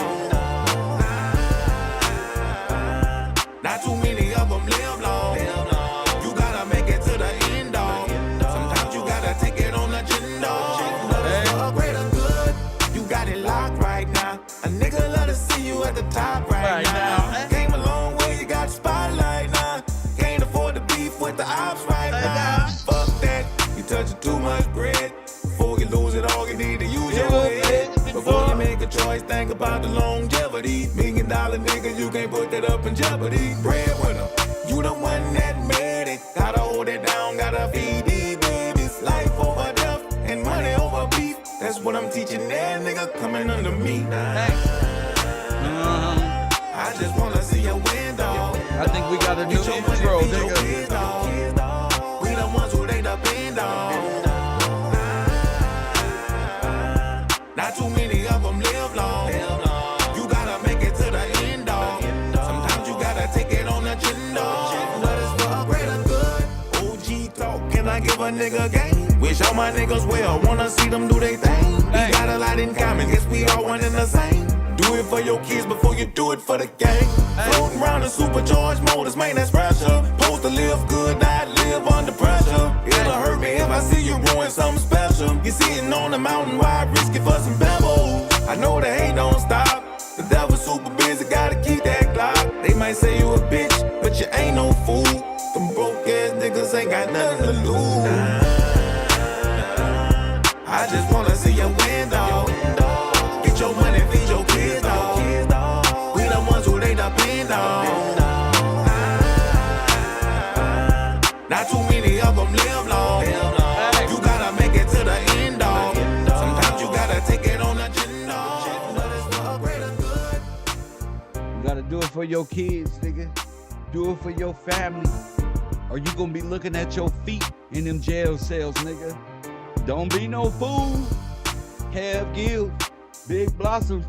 Not too many of them live long. You gotta make it to the end, dog. Sometimes you gotta take it on the chin, dog. But it's for a greater good. You got it locked right now. A nigga love to see you at the top right now. Came a long way, you got the spotlight now. Can't afford to beef with the ops right now. Fuck that, you touching too much bread. Before you lose it all, you need to use your head. Before you make a choice, think about the longevity. $1 million nigga, you can't put that up in jeopardy. Breadwinner, you the one that made it. Gotta hold it down, gotta feed these babies. Life over death and money over beef. That's what I'm teaching that nigga coming under me. I just wanna see your window. I think we got a new intro, nigga. We the ones who they depend on. Not too many of them live long. You gotta make it to the end, dog. Sometimes you gotta take it on the chin, dog. But it's for a greater good. OG talk, can I give a nigga game? Wish all my niggas well, wanna see them do they thing. We got a lot in common, guess we all one and the same. Do it for your kids before you do it for the gang. Floating around in supercharged motors, man, that's pressure. Supposed to live good, not live under pressure. It'll hurt me if I see you ruin something special. You're sitting on the mountain, why risk it for some pebbles? I know the hate don't stop. The devil's super busy, gotta keep that clock. They might say you a bitch, but you ain't no fool. Them broke ass niggas ain't got nothing to lose. I just wanna see your window. Get your money, feed your kids, dog. We the ones who they depend on. Not too many of them live long. You gotta make it to the end, dog. Sometimes you gotta take it on a chin, dog. But it's for a greater good. You gotta do it for your kids, nigga. Do it for your family. Or you gonna be looking at your feet in them jail cells, nigga. Don't be no fool. Have Gill, Big Blossom,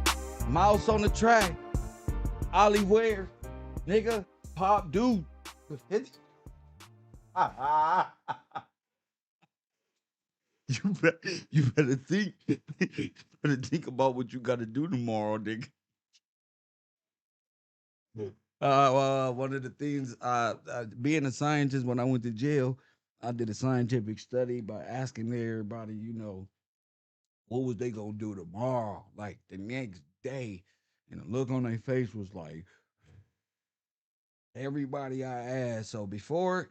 Mouse on the Track, Ollie Ware, nigga, Pop Dude. You better think. You better think about what you gotta do tomorrow, nigga. One of the things, being a scientist, when I went to jail, I did a scientific study by asking everybody, what was they gonna do tomorrow, like the next day, and the look on their face was like, everybody I asked. So before,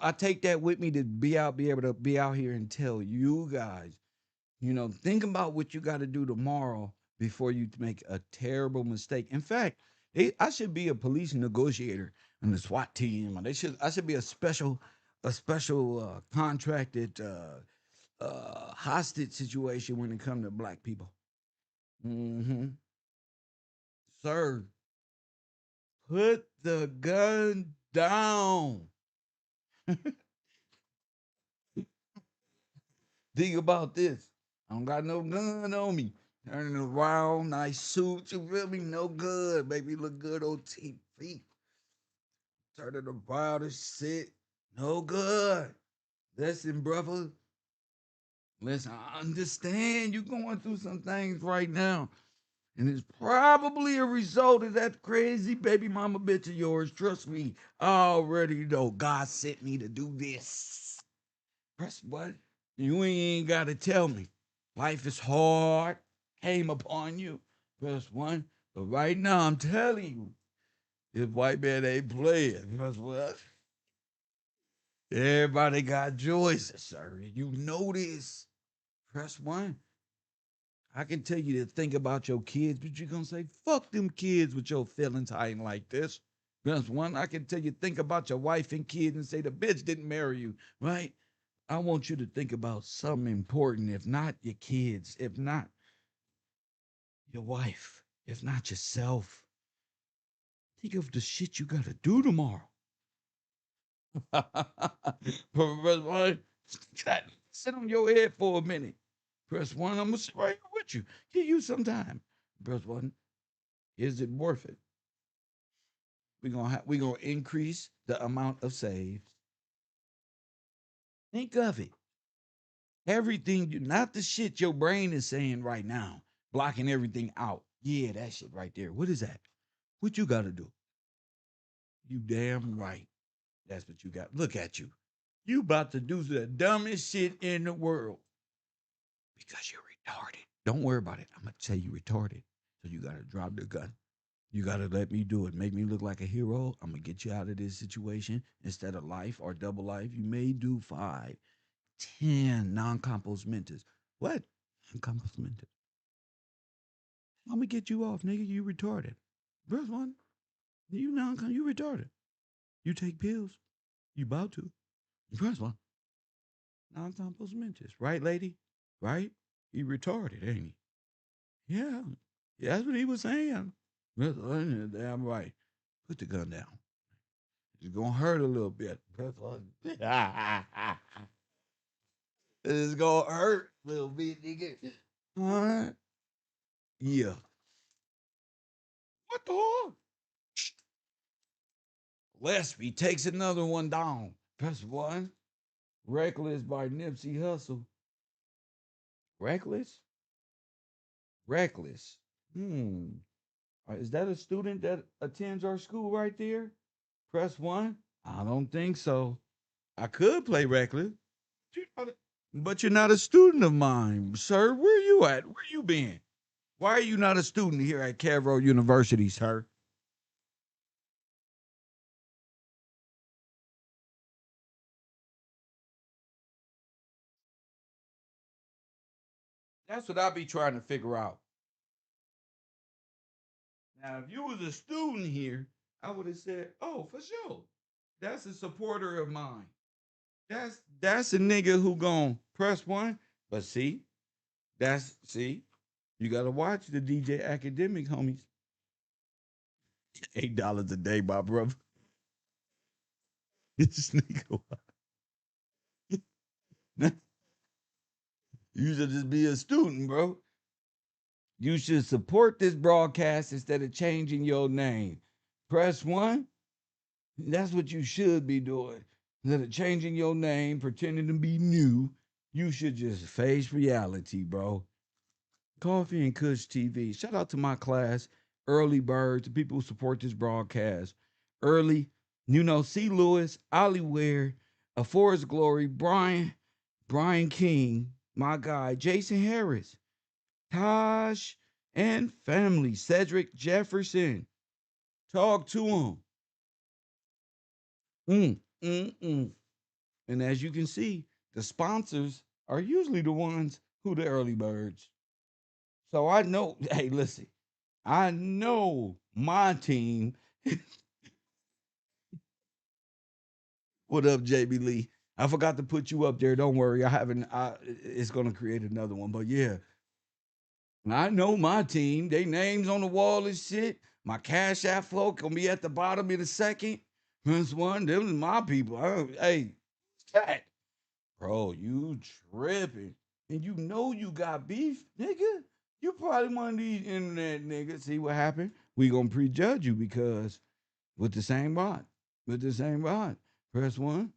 I take that with me to be able to be out here and tell you guys, think about what you got to do tomorrow before you make a terrible mistake. In fact, I should be a police negotiator in the SWAT team. I should be a special contracted hostage situation when it comes to black people. Mm-hmm. Sir, put the gun down. Think about this. I don't got no gun on me. Turning around, nice suit, you feel me? No good, baby. Look good on TV. Turning around and shit. No good. Listen, brother. Listen, I understand you going through some things right now. And it's probably a result of that crazy baby mama bitch of yours. Trust me, I already know God sent me to do this. Press what? You ain't got to tell me. Life is hard, came upon you. Press one. But right now, I'm telling you, this white man ain't playing. Press what? Everybody got choices, sir. You know this. Press one. I can tell you to think about your kids, but you're going to say, fuck them kids with your feelings hiding like this. Press one. I can tell you, think about your wife and kids and say, the bitch didn't marry you, right? I want you to think about something important. If not your kids, if not your wife, if not yourself, think of the shit you got to do tomorrow. Press one. Sit on your head for a minute. Press one. I'm gonna sit right here with you. Give you some time. Press one. Is it worth it? We're gonna increase the amount of saves. Think of it. Everything not the shit your brain is saying right now, blocking everything out. Yeah, that shit right there. What is that? What you gotta do? You damn right. That's what you got. Look at you. You about to do the dumbest shit in the world. Because you're retarded. Don't worry about it. I'm gonna tell you retarded. So you gotta drop the gun. You gotta let me do it. Make me look like a hero. I'm gonna get you out of this situation. Instead of life or double life, you may do 5, 10 non-compos mentis. What? Non-compos mentis. I'm gonna get you off, nigga. You retarded. First one, you retarded. You take pills. You about to. First one, non-compos mentis. Right, lady? Right? He retarded, ain't he? Yeah. That's what he was saying. Damn right. Put the gun down. It's gonna hurt a little bit. It's gonna hurt a little bit, nigga. All right. Yeah. What the hell? Lesby takes another one down. Press one. Reckless by Nipsey Hussle. Reckless? Reckless. Is that a student that attends our school right there? Press one. I don't think so. I could play Reckless. But you're not a student of mine, sir. Where you at? Where you been? Why are you not a student here at KevRow University, sir? That's what I be trying to figure out. Now, if you was a student here, I would have said, oh, for sure. That's a supporter of mine. That's a nigga who gon' press one. But see, you gotta watch the DJ Academic homies. $8 a day, my brother. This nigga. You should just be a student, bro. You should support this broadcast instead of changing your name. Press one. That's what you should be doing. Instead of changing your name, pretending to be new, you should just face reality, bro. Coffee and Kush TV. Shout out to my class, Early Birds, the people who support this broadcast. Early, C. Lewis, Ollie Ware, A Forest Glory, Brian King, my guy, Jason Harris, Tosh, and family, Cedric Jefferson. Talk to him. And as you can see, the sponsors are usually the ones who the early birds. So I know, hey, listen, I know my team. What up, JB Lee? I forgot to put you up there. Don't worry. It's gonna create another one. But yeah, I know my team. They names on the wall and shit. My cash app flow gonna be at the bottom in a second. This one, them is my people. Hey, chat. Bro, you tripping. And you know you got beef, nigga. You probably one of these internet niggas. See what happened? We gonna prejudge you because with the same bot. With the same bot. Press one.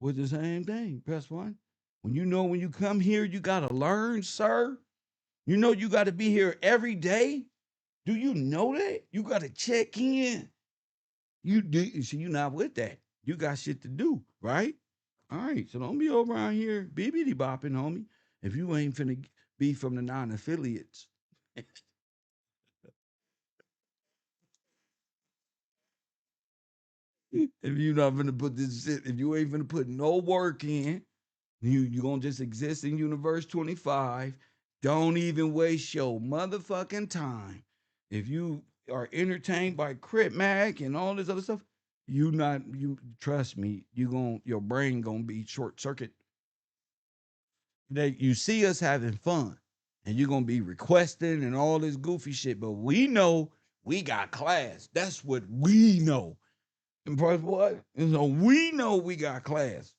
With the same thing. Press one. When you come here, you gotta learn, sir. You know you gotta be here every day. Do you know that? You gotta check in. You do see you not with that. You got shit to do, right? All right. So don't be over around here bibbity bopping, homie. If you ain't finna be from the non-affiliates. If you not finna put this shit, if you ain't finna put no work in, you gonna just exist in universe 25. Don't even waste your motherfucking time. If you are entertained by Crit Mag and all this other stuff, you trust me, your brain gonna be short circuit. You see us having fun and you're gonna be requesting and all this goofy shit, but we know we got class. That's what we know. And what? And so we know we got class.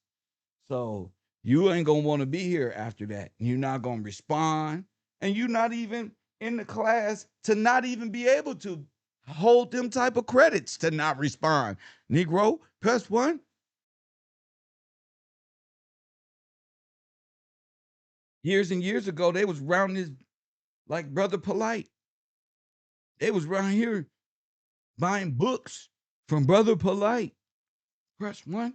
So you ain't gonna want to be here after that. You're not gonna respond, and you're not even in the class to not even be able to hold them type of credits to not respond. Negro, press one. Years and years ago, they was around this like Brother Polite. They was around here buying books from Brother Polite. Press one.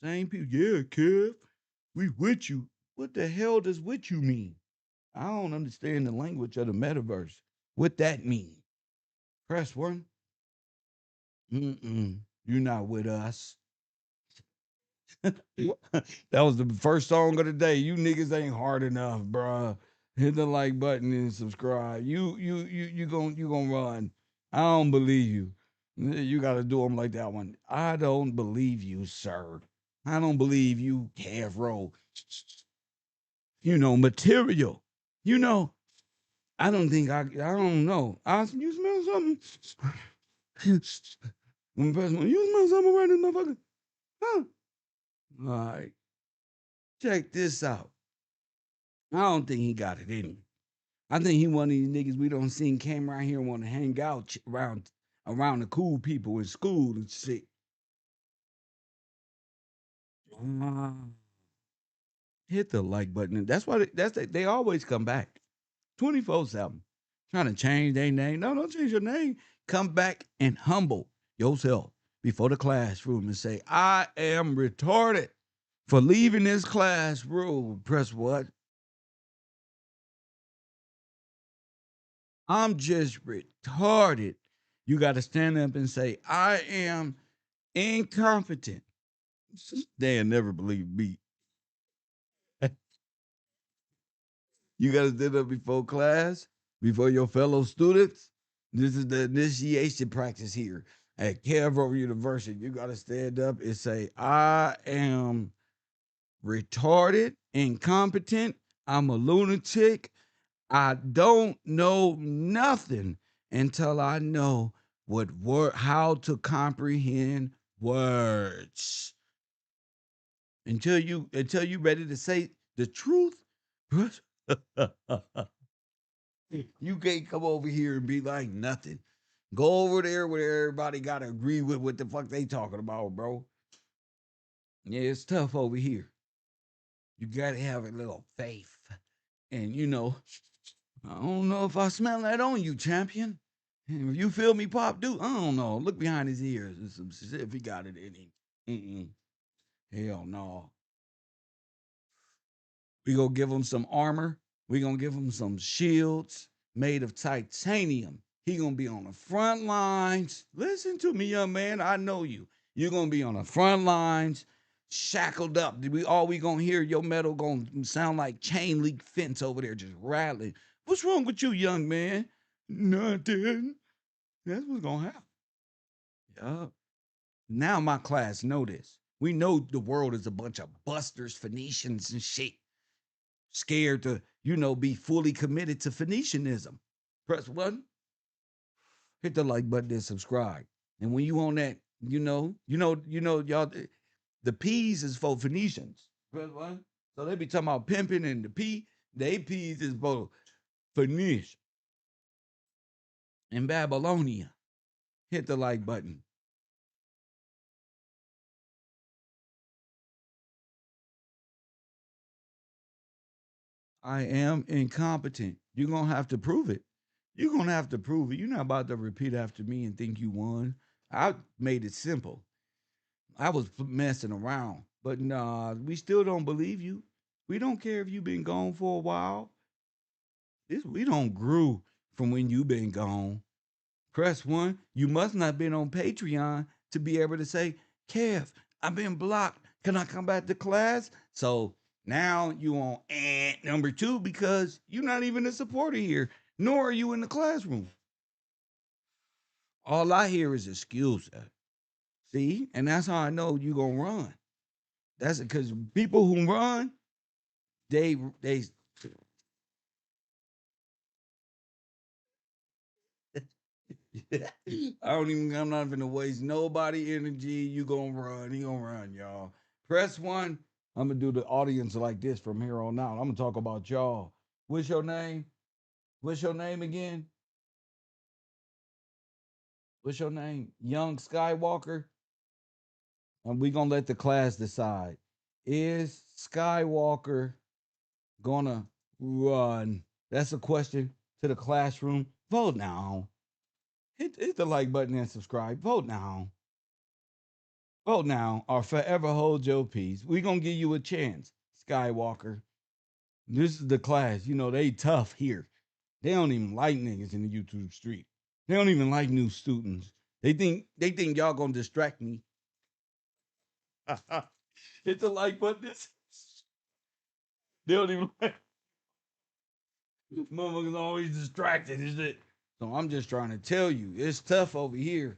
Same people. Yeah, Kev, we with you. What the hell does with you mean? I don't understand the language of the metaverse. What that mean? Press one. You're not with us. That was the first song of the day. You niggas ain't hard enough, bruh. Hit the like button and subscribe. You gonna run. I don't believe you. You gotta do them like that one. I don't believe you, sir. I don't believe you, KevRow. Material. I don't think I don't know. You smell something? You smell something right in the motherfucker? Huh? All right. Check this out. I don't think he got it in him. I think he one of these niggas we don't see came around here and want to hang out around the cool people in school and shit. Hit the like button. That's why they always come back. 24/7. Trying to change their name. No, don't change your name. Come back and humble yourself before the classroom and say, I am retarded for leaving this classroom. Press what? I'm just retarded. You got to stand up and say, I am incompetent. They'll never believe me. You got to stand up before class, before your fellow students, This is the initiation practice here at KevRow University. You got to stand up and say, I am retarded, incompetent, I'm a lunatic. I don't know nothing until I know how to comprehend words. Until you ready to say the truth, you can't come over here and be like nothing. Go over there where everybody gotta agree with what the fuck they talking about, bro. Yeah, it's tough over here. You gotta have a little faith. And I don't know if I smell that on you, champion. If you feel me, Pop, do I don't know. Look behind his ears and some shit if he got it in him. Hell no. We gonna give him some armor. We gonna give him some shields made of titanium. He gonna be on the front lines. Listen to me, young man. I know you. You're gonna be on the front lines, shackled up. All we gonna hear, your metal gonna sound like chain link fence over there, just rattling. What's wrong with you, young man? Nothing. That's what's gonna happen. Yup. Now my class know this. We know the world is a bunch of busters, Phoenicians, and shit. Scared to, be fully committed to Phoenicianism. Press one, hit the like button and subscribe. And when you on that, y'all, the P's is for Phoenicians. Press one. So they be talking about pimping and the P's is for Phoenicia and Babylonia. Hit the like button. I am incompetent. You're going to have to prove it. You're going to have to prove it. You're not about to repeat after me and think you won. I made it simple. I was messing around, but nah, we still don't believe you. We don't care if you've been gone for a while. We don't grew from when you been gone. Press one. You must not been on Patreon to be able to say, Kev, I've been blocked. Can I come back to class? So now you on number two because you're not even a supporter here, nor are you in the classroom. All I hear is excuses. See? And that's how I know you gonna run. That's because people who run, they I'm not gonna waste nobody energy. You gonna run. He gonna run, y'all. Press one. I'm gonna do the audience like this from here on out. I'm gonna talk about y'all. What's your name? What's your name again? What's your name? Young Skywalker. And we gonna let the class decide. Is Skywalker gonna run? That's a question to the classroom. Vote now. Hit the like button and subscribe. Vote now. Vote now or forever hold your peace. We're going to give you a chance, Skywalker. This is the class. They tough here. They don't even like niggas in the YouTube street. They don't even like new students. They think y'all going to distract me. Hit the like button. They don't even like. Motherfuckers always distracted, is it? So I'm just trying to tell you, it's tough over here.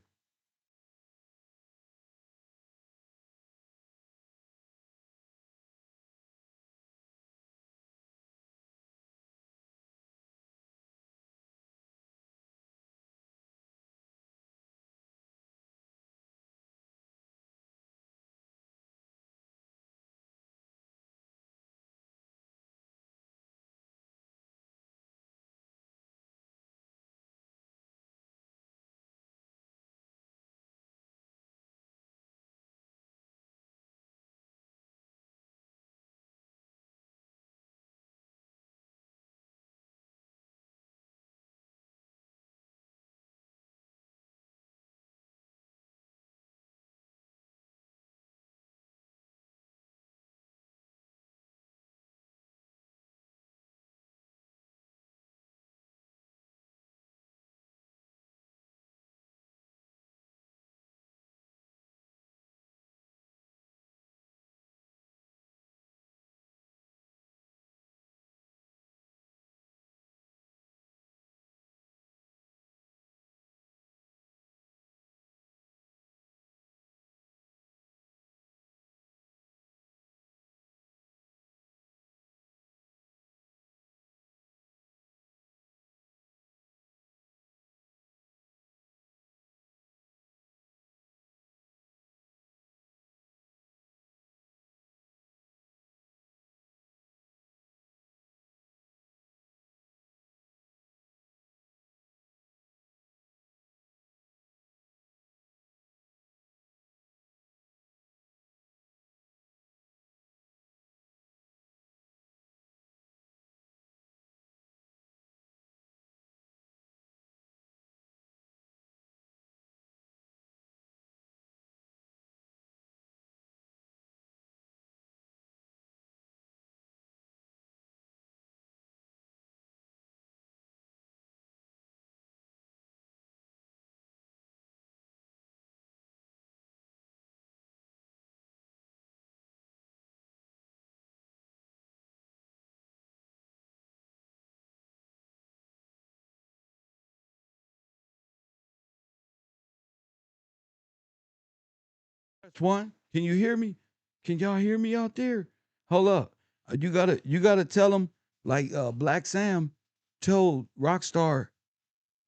That's one. Can you hear me? Can y'all hear me out there? Hold up. You gotta tell them like Black Sam told Rockstar.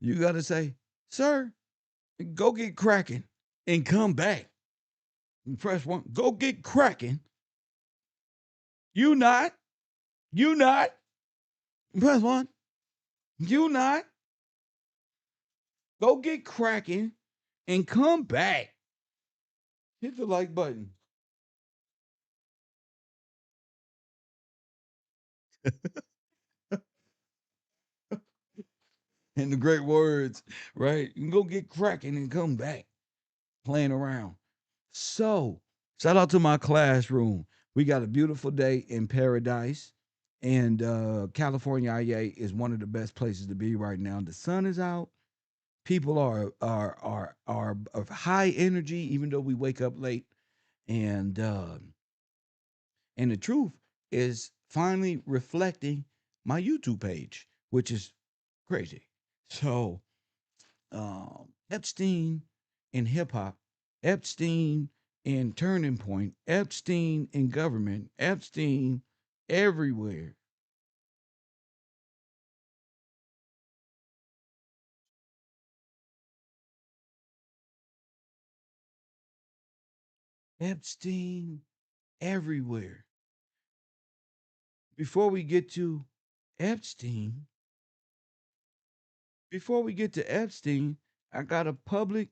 You gotta say, sir, go get cracking and come back. And press one. Go get cracking. You not. You not. Press one. You not. Go get cracking and come back. Hit the like button. And the great words, right? You can go get cracking and come back playing around. So, shout out to my classroom. We got a beautiful day in paradise. And California IA is one of the best places to be right now. The sun is out. People are of high energy, even though we wake up late. And the truth is finally reflecting my YouTube page, which is crazy. So Epstein in hip hop, Epstein in Turning Point, Epstein in government, Epstein everywhere. Epstein everywhere. Before we get to Epstein, before we get to Epstein, I got a public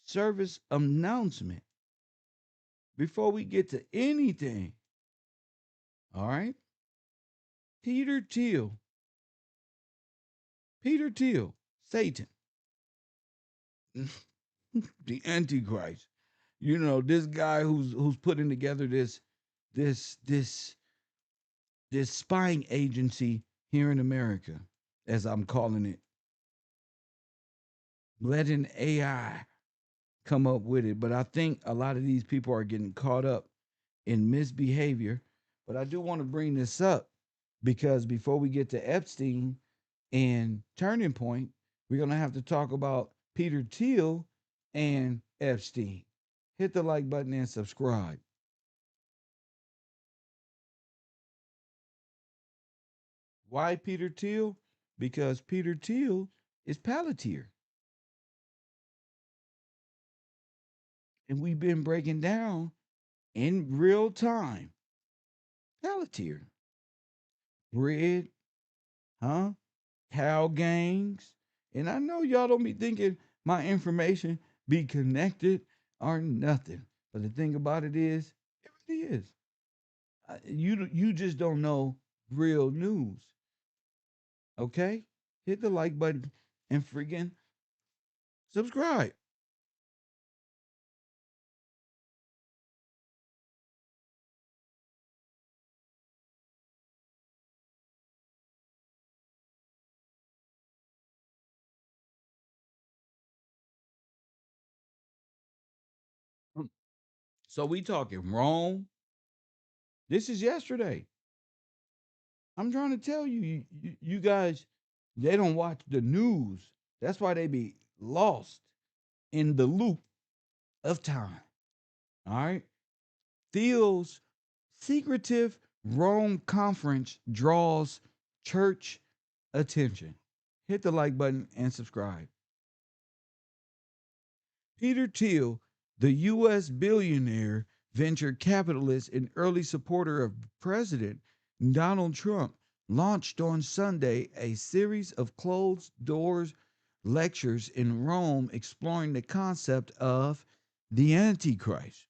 service announcement before we get to anything. All right? Peter Thiel, Satan, the Antichrist. You know, this guy who's putting together this this this spying agency here in America, as I'm calling it, letting AI come up with it. But I think a lot of these people are getting caught up in misbehavior. But I do want to bring this up because before we get to Epstein and Turning Point, we're going to have to talk about Peter Thiel and Epstein. Hit the like button and subscribe. Why Peter Thiel? Because Peter Thiel is Palantir. And we've been breaking down in real time Palantir. Bread, huh? Cow gangs. And I know y'all don't be thinking my information be connected or nothing. But the thing about it is, it really is. You just don't know real news. Okay? Hit the like button and freaking subscribe. So we talking Rome. This is yesterday. I'm trying to tell you guys, they don't watch the news. That's why they be lost in the loop of time. All right. Theil's secretive Rome conference draws church attention. Hit the like button and subscribe. Peter Thiel, the U.S. billionaire, venture capitalist, and early supporter of President Donald Trump, launched on Sunday a series of closed doors lectures in Rome exploring the concept of the Antichrist,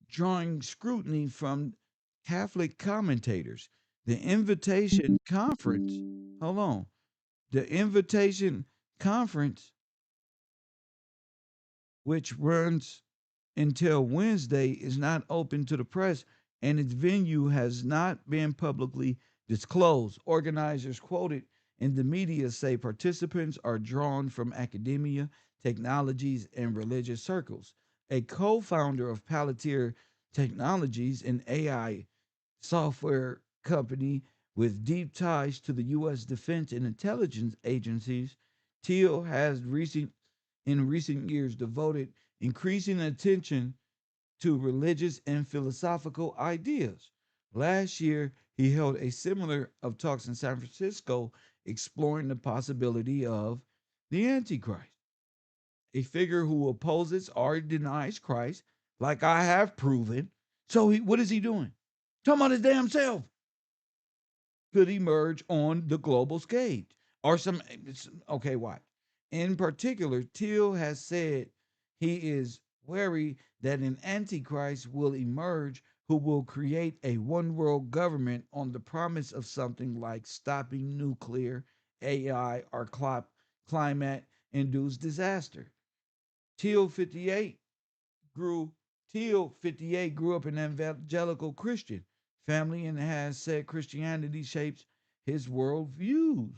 drawing scrutiny from Catholic commentators. The invitation conference, hold on, the invitation conference, which runs until Wednesday, is not open to the press and its venue has not been publicly disclosed. Organizers quoted in the media say participants are drawn from academia, technologies, and religious circles. A co founder of Palantir Technologies, an AI software company with deep ties to the U.S. defense and intelligence agencies, Thiel has recent in recent years devoted increasing attention to religious and philosophical ideas. Last year, he held a similar of talks in San Francisco exploring the possibility of the Antichrist, a figure who opposes or denies Christ, like I have proven. So what is he doing? Talking about his damn self. Could emerge on the global stage. Or okay, watch. In particular, Theil has said he is wary that an antichrist will emerge who will create a one world government on the promise of something like stopping nuclear, AI, or climate induced disaster. Teal 58 Teal 58 grew up an evangelical Christian family and has said Christianity shapes his world views.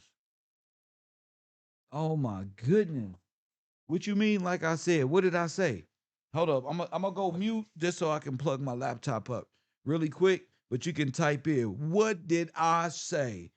Oh my goodness. What you mean, like I said? What did I say? Hold up. I'm gonna go mute just so I can plug my laptop up really quick, but you can type in, what did I say?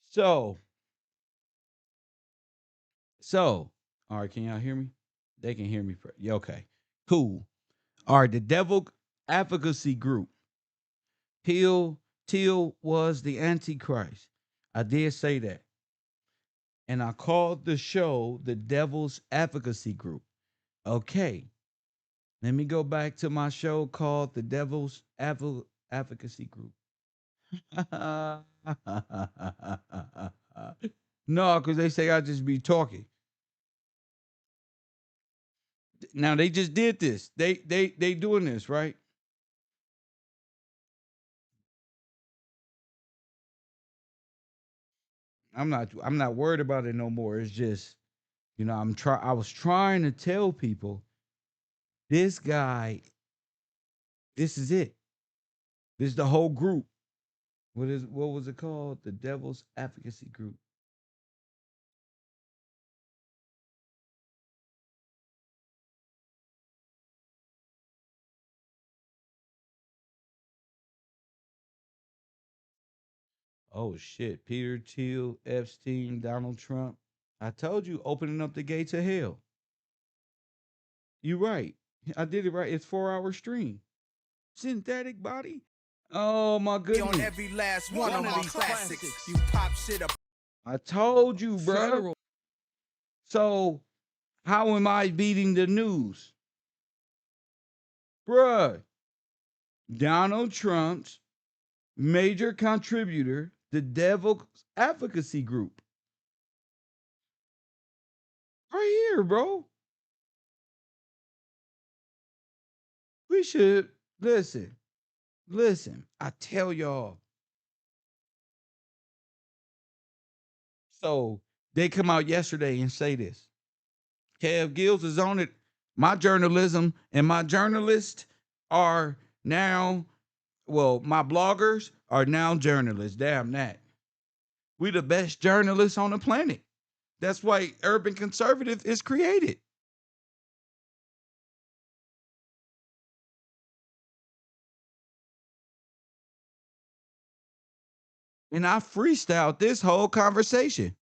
So, all right, can y'all hear me? They can hear me. Yeah, okay, cool. All right, the Devil Advocacy Group. Teal was the Antichrist. I did say that. And I called the show the Devil's Advocacy Group. Okay. Let me go back to my show called the Devil's Advocacy Group. No, because they say I just be talking. Now they just did this. They doing this, right? I'm not worried about it no more. It's just, I was trying to tell people this guy, this is it. This is the whole group. What was it called? The Devil's Advocacy Group. Oh shit. Peter Thiel, Epstein, Donald Trump. I told you, opening up the gates of hell. You right. I did it right. It's 4-hour stream. Synthetic body. Oh my goodness. On every last one of my classics. You pop shit up. I told you, bro. So, how am I beating the news? Bruh, Donald Trump's major contributor, the Devil's Advocacy Group. Right here, bro. We should listen. I tell y'all. So they come out yesterday and say this. Kev Gills is on it. My journalism and my journalists are now, well, my bloggers are now journalists. Damn that. We the best journalists on the planet. That's why Urban Conservative is created. And I freestyled this whole conversation.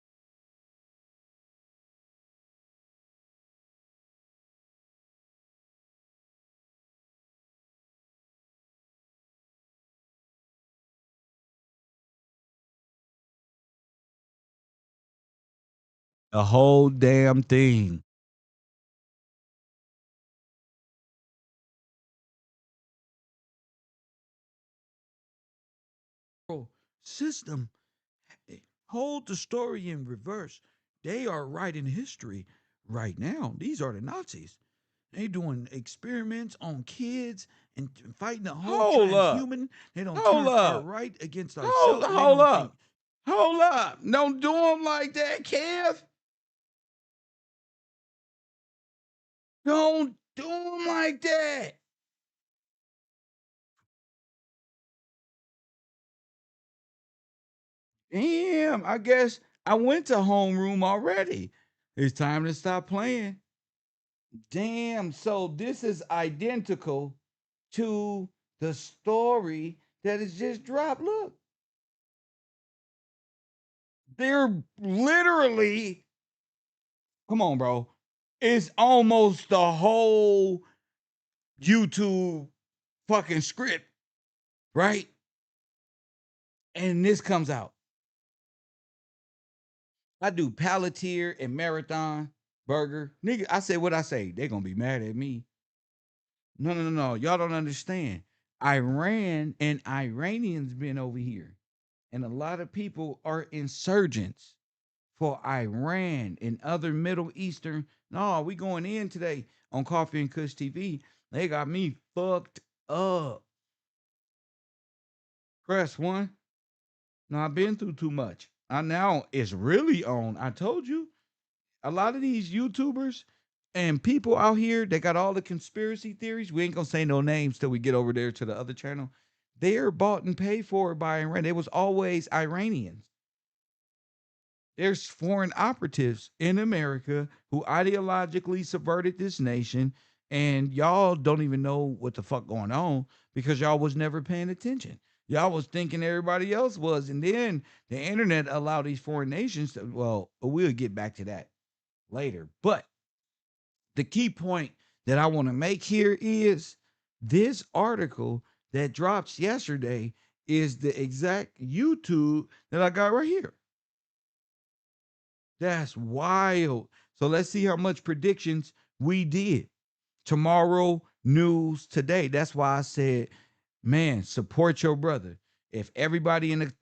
The whole damn thing. System, hold the story in reverse. They are writing history right now. These are the Nazis. They doing experiments on kids and fighting the whole transhuman. They don't turn our right against ourselves. Hold up. Hold up. Don't do them like that, Kev. Don't do them like that. Damn, I guess I went to homeroom already. It's time to stop playing. Damn, so this is identical to the story that is just dropped. Look, they're literally, come on, bro. It's almost the whole YouTube fucking script, right? And this comes out. I do Palantir and Marathon Burger. Nigga, I say what I say. They're going to be mad at me. No. Y'all don't understand. Iran and Iranians been over here. And a lot of people are insurgents for Iran and other Middle Eastern. No, we going in today on Coffee and Kush TV. They got me fucked up. Press one. No, I've been through too much. I now it's really on. I told you. A lot of these YouTubers and people out here, they got all the conspiracy theories. We ain't gonna say no names till we get over there to the other channel. They're bought and paid for by Iran. It was always Iranians. There's foreign operatives in America who ideologically subverted this nation, and y'all don't even know what the fuck going on because y'all was never paying attention. Y'all was thinking everybody else was, and then the internet allowed these foreign nations to, well, we'll get back to that later. But the key point that I want to make here is this article that drops yesterday is the exact YouTube that I got right here. That's wild. So let's see how much predictions we did. Tomorrow, news today. That's why I said, man, support your brother. If everybody in the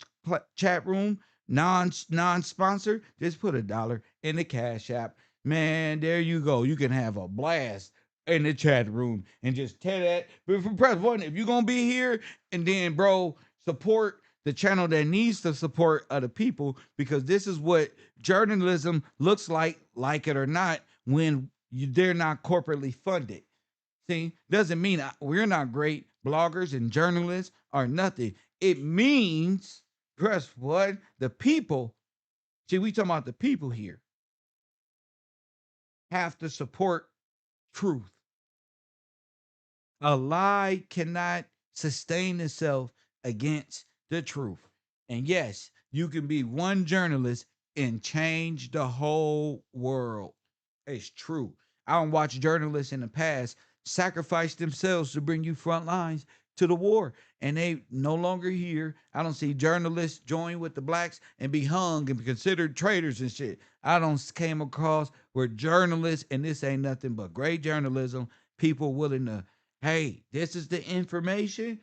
chat room, non-sponsor, just put $1 in the Cash App. Man, there you go. You can have a blast in the chat room and just tell that. But for press one, if you're gonna be here, and then bro, support the channel that needs the support of the people, because this is what journalism looks like it or not, when they're not corporately funded. See, doesn't mean we're not great bloggers and journalists or nothing. It means, press what? The people, see, we talking about the people here, have to support truth. A lie cannot sustain itself against the truth. And yes, you can be one journalist and change the whole world. It's true. I don't watch journalists in the past sacrifice themselves to bring you front lines to the war, and they no longer here. I don't see journalists join with the blacks and be hung and be considered traitors and shit. I don't came across where journalists, and this ain't nothing but great journalism, people willing to, hey, this is the information.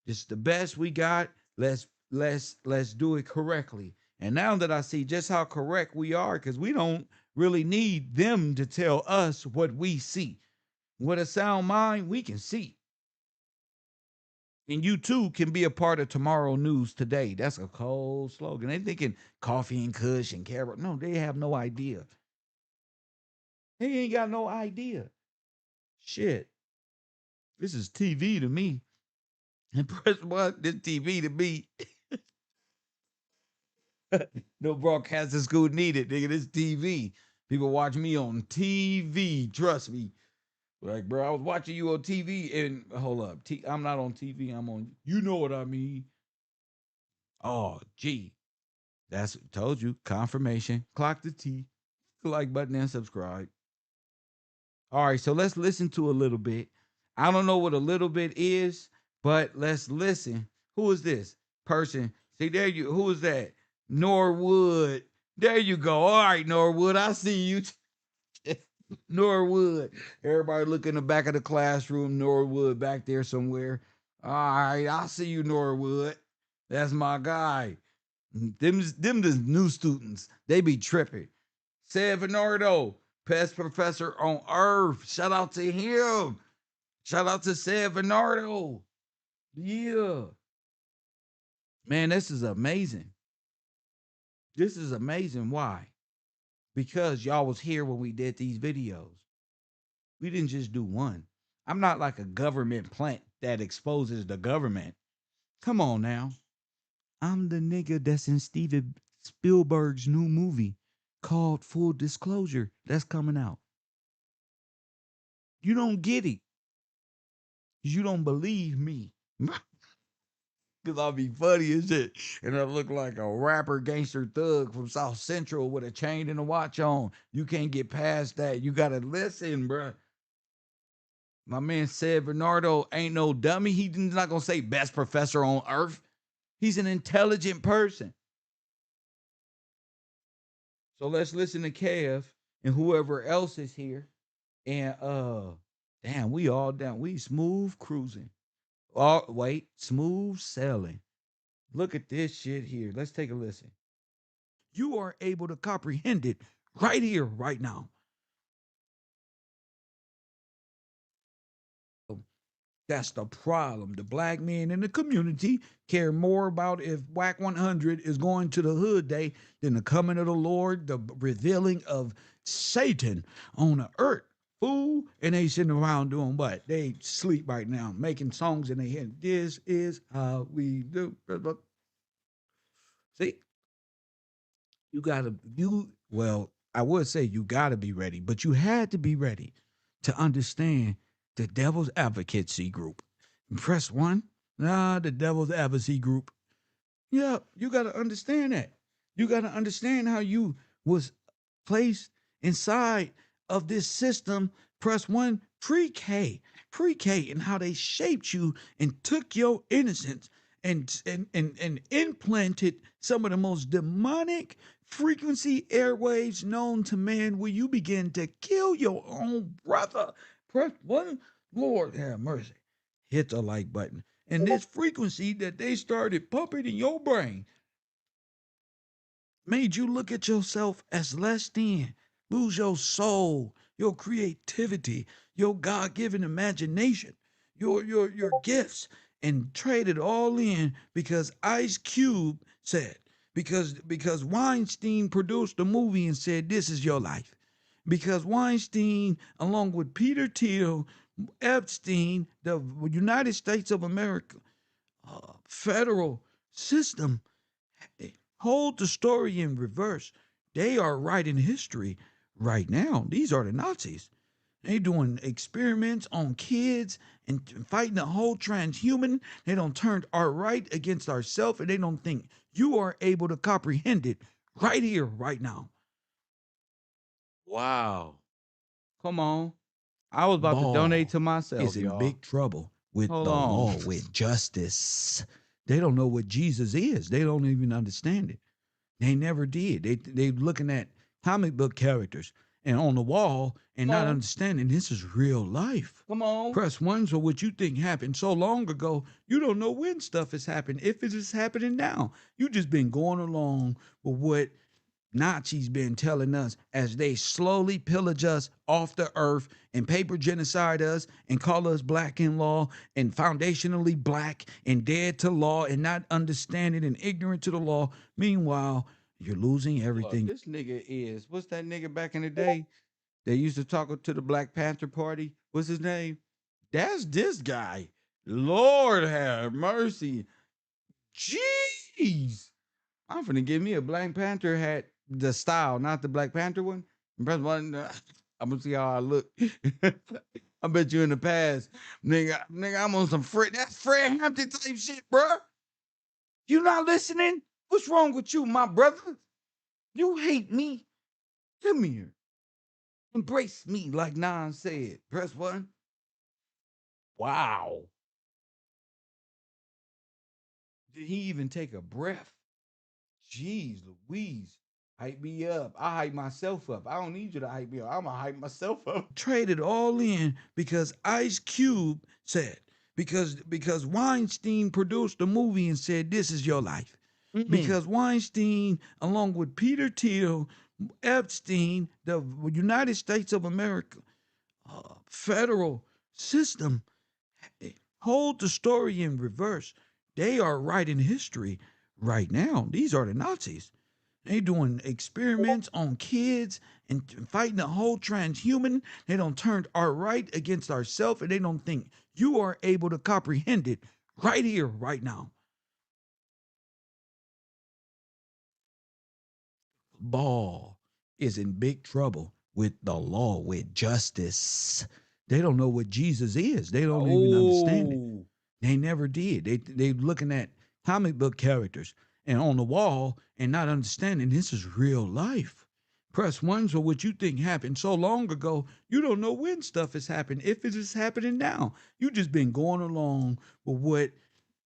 This is the best we got. Let's do it correctly. And now that I see just how correct we are, because we don't really need them to tell us what we see. With a sound mind, we can see. And you too can be a part of tomorrow news today. That's a cold slogan. They thinking coffee and kush and carrot. No, they have no idea. They ain't got no idea. Shit. This is TV to me. And press one, this TV to me. No broadcasting school needed, nigga. This TV. People watch me on TV. Trust me. Like, bro, I was watching you on TV and hold up. I'm not on TV. I'm on, you know what I mean. Oh, gee. That's told you. Confirmation. Clock the T. Like button and subscribe. All right, so let's listen to a little bit. I don't know what a little bit is, but let's listen. Who is this person? See, there you, who is that? Norwood. There you go. All right, Norwood, I see you. Norwood. Everybody look in the back of the classroom. Norwood back there somewhere. All right, I see you, Norwood. That's my guy. Them the new students. They be tripping. San Bernardo, best professor on earth. Shout out to him. Shout out to San Bernardo. Yeah. Man, this is amazing. This is amazing. Why? Because y'all was here when we did these videos. We didn't just do one. I'm not like a government plant that exposes the government. Come on now. I'm the nigga that's in Steven Spielberg's new movie called Full Disclosure that's coming out. You don't get it. You don't believe me. Because I'll be funny as shit. And I look like a rapper gangster thug from South Central with a chain and a watch on. You can't get past that. You got to listen, bruh. My man said Bernardo ain't no dummy. He's not going to say best professor on earth. He's an intelligent person. So let's listen to Kev and whoever else is here. And damn, we all down. We smooth cruising. Oh, wait, smooth sailing. Look at this shit here. Let's take a listen. You are able to comprehend it right here, right now. That's the problem. The black men in the community care more about if WAC 100 is going to the hood day than the coming of the Lord, the revealing of Satan on the earth. Fool, and they sitting around doing what? They sleep right now, making songs in their head. This is how we do. See, well, I would say you gotta be ready, but you had to be ready to understand the devil's advocacy group. Press one. The devil's advocacy group. Yeah, you gotta understand that. You gotta understand how you was placed inside of this system. Press one, pre-K, and how they shaped you and took your innocence and implanted some of the most demonic frequency airwaves known to man, where you begin to kill your own brother. Press one, Lord have mercy. Hit the like button. And this frequency that they started pumping in your brain made you look at yourself as less than, lose your soul, your creativity, your God-given imagination, your gifts, and trade it all in because Ice Cube said, because Weinstein produced a movie and said, this is your life. Because Weinstein, along with Peter Thiel, Epstein, the United States of America federal system, hold the story in reverse. They are writing history right now. These are the Nazis. They doing experiments on kids and fighting the whole transhuman. They don't turn our right against ourselves, and they don't think you are able to comprehend it right here, right now. Wow. Come on. I was about to donate to myself. Is in big trouble with the law, with justice. They don't know what Jesus is. They don't even understand it. They never did. They looking at comic book characters and on the wall and not understanding this is real life. Come on. Press one for what you think happened so long ago. You don't know when stuff has happened. If it is happening now, you just been going along with what Nazis been telling us as they slowly pillage us off the earth and paper genocide us and call us black in law and foundationally black and dead to law and not understanding and ignorant to the law. Meanwhile, you're losing everything. This nigga is, what's that nigga back in the day? They used to talk to the Black Panther Party. What's his name? That's this guy. Lord have mercy. Jeez. I'm finna give me a Black Panther hat, the style, not the Black Panther one. Press one. I'm gonna see how I look. I bet you in the past, nigga, I'm on some that's Fred Hampton type shit, bruh. You not listening? What's wrong with you, my brother? You hate me? Come here. Embrace me, like Nan said. Press one. Wow. Did he even take a breath? Jeez Louise. Hype me up. I hype myself up. I don't need you to hype me up. I'm gonna hype myself up. Traded all in because Ice Cube said, because Weinstein produced a movie and said, this is your life. Mm-hmm. Because Weinstein, along with Peter Thiel, Epstein, the United States of America federal system hold the story in reverse. They are writing history right now. These are the Nazis. They doing experiments on kids and fighting the whole transhuman. They don't turn our right against ourselves, and they don't think you are able to comprehend it right here, right now. Ball is in big trouble with the law, with justice. They don't know what Jesus is. They don't even understand it. They never did. They looking at comic book characters and on the wall and not understanding this is real life. Press one, so what you think happened so long ago, you don't know when stuff has happened, if it is happening now. You just been going along with what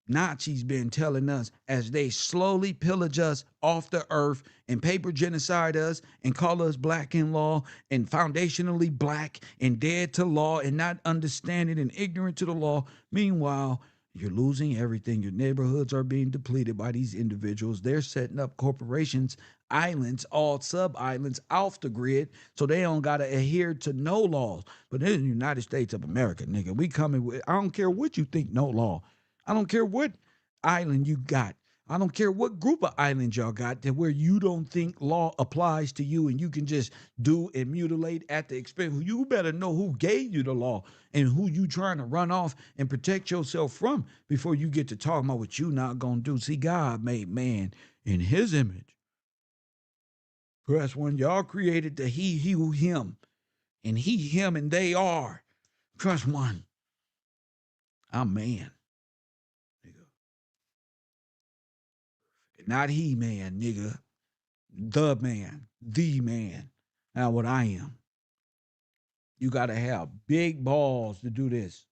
Nazis been telling us as they slowly pillage us off the earth and paper genocide us and call us black in law and foundationally black and dead to law and not understanding and ignorant to the law. Meanwhile, you're losing everything. Your neighborhoods are being depleted by these individuals. They're setting up corporations, islands, all sub-islands off the grid, so they don't got to adhere to no laws. But in the United States of America, nigga, we coming with, I don't care what you think, no law. I don't care what island you got. I don't care what group of islands y'all got that where you don't think law applies to you and you can just do and mutilate at the expense. You better know who gave you the law and who you trying to run off and protect yourself from before you get to talking about what you not going to do. See, God made man in his image. Press one, y'all created the he, him, and he, him, and they are. Press one. I'm man. Not he man, nigga. The man. Now what I am. You got to have big balls to do this.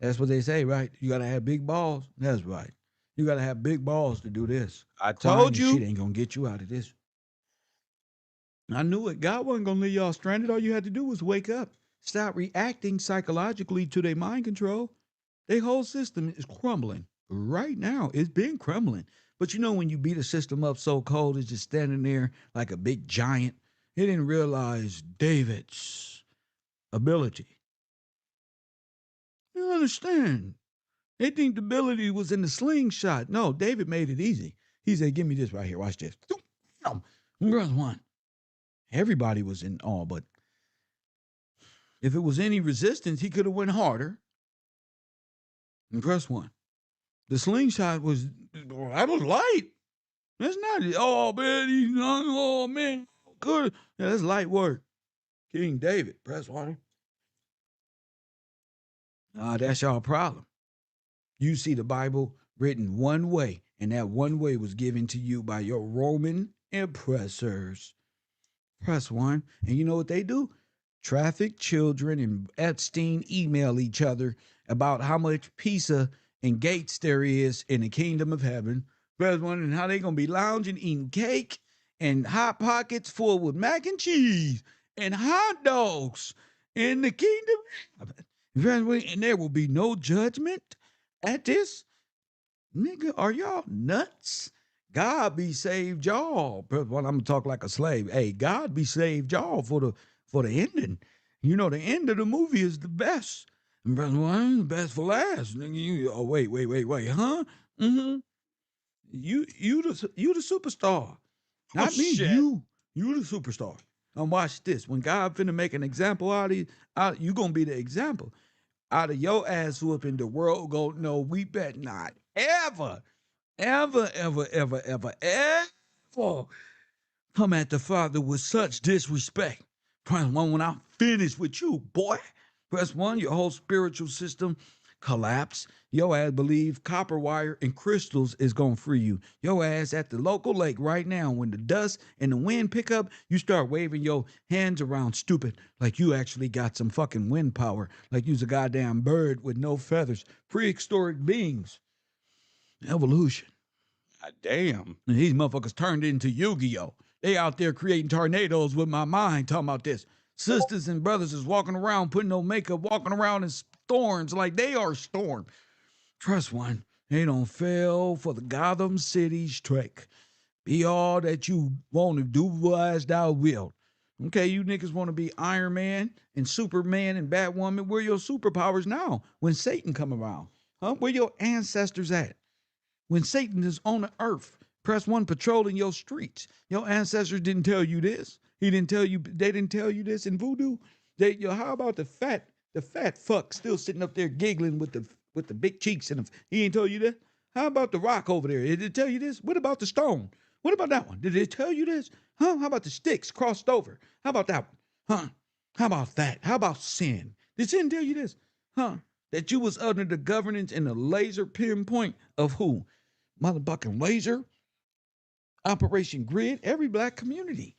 That's what they say, right? You got to have big balls. That's right. You got to have big balls to do this. I told you. Shit ain't going to get you out of this. I knew it. God wasn't going to leave y'all stranded. All you had to do was wake up. Stop reacting psychologically to their mind control. Their whole system is crumbling. Right now, it's been crumbling. But you know when you beat a system up so cold, it's just standing there like a big giant. They didn't realize David's ability. You understand? They think the ability was in the slingshot. No, David made it easy. He said, give me this right here. Watch this. Press one. Everybody was in awe, but if it was any resistance, he could have went harder. And press one. The slingshot was, that was light. That's not, oh man, he's not, oh man, good. Yeah, that's light work. King David, press one. That's y'all problem. You see the Bible written one way, and that one way was given to you by your Roman oppressors. Press one. And you know what they do? Traffic children and Epstein email each other about how much pizza and gates there is in the kingdom of heaven. Press one, and how they going to be lounging, eating cake and hot pockets full with mac and cheese and hot dogs in the kingdom of heaven. And there will be no judgment at this. Nigga, are y'all nuts? God be saved y'all. Well, I'm gonna talk like a slave. Hey, God be saved y'all for the ending. You know, the end of the movie is the best. And brother, one, the best for last. Oh, wait, huh? Mm-hmm. You the superstar. Not me. shit. You the superstar. Now watch this. When God finna make an example out of you, you gonna be the example. Out of your ass whooping, the world go, no, we bet not ever, ever, ever, ever, ever, ever come at the Father with such disrespect. Press one, when I'm finished with you, boy. Press one, your whole spiritual system collapse. Your ass believe copper wire and crystals is gonna free you. Your ass at the local lake right now, when the dust and the wind pick up, you start waving your hands around stupid, like you actually got some fucking wind power, like you's a goddamn bird with no feathers. Prehistoric beings. Evolution. God damn. And these motherfuckers turned into Yu-Gi-Oh! They out there creating tornadoes with my mind talking about this. Sisters and brothers is walking around putting no makeup, walking around in storms like they are storm. Trust one, they don't fail for the Gotham City's trick. Be all that you want to do as thou wilt. Okay, you niggas want to be Iron Man and Superman and Batwoman. Where your superpowers now when Satan come around? Huh? Where your ancestors at? When Satan is on the earth, press one, patrolling your streets. Your ancestors didn't tell you this. He didn't tell you. They didn't tell you this in voodoo. How about the fat fuck still sitting up there giggling with the big cheeks and he ain't told you that? How about the rock over there? Did it tell you this? What about the stone? What about that one? Did it tell you this? Huh? How about the sticks crossed over? How about that one? Huh? How about that? How about sin? Did sin tell you this? Huh? That you was under the governance and the laser pinpoint of who? Motherfucking laser, Operation Grid, every black community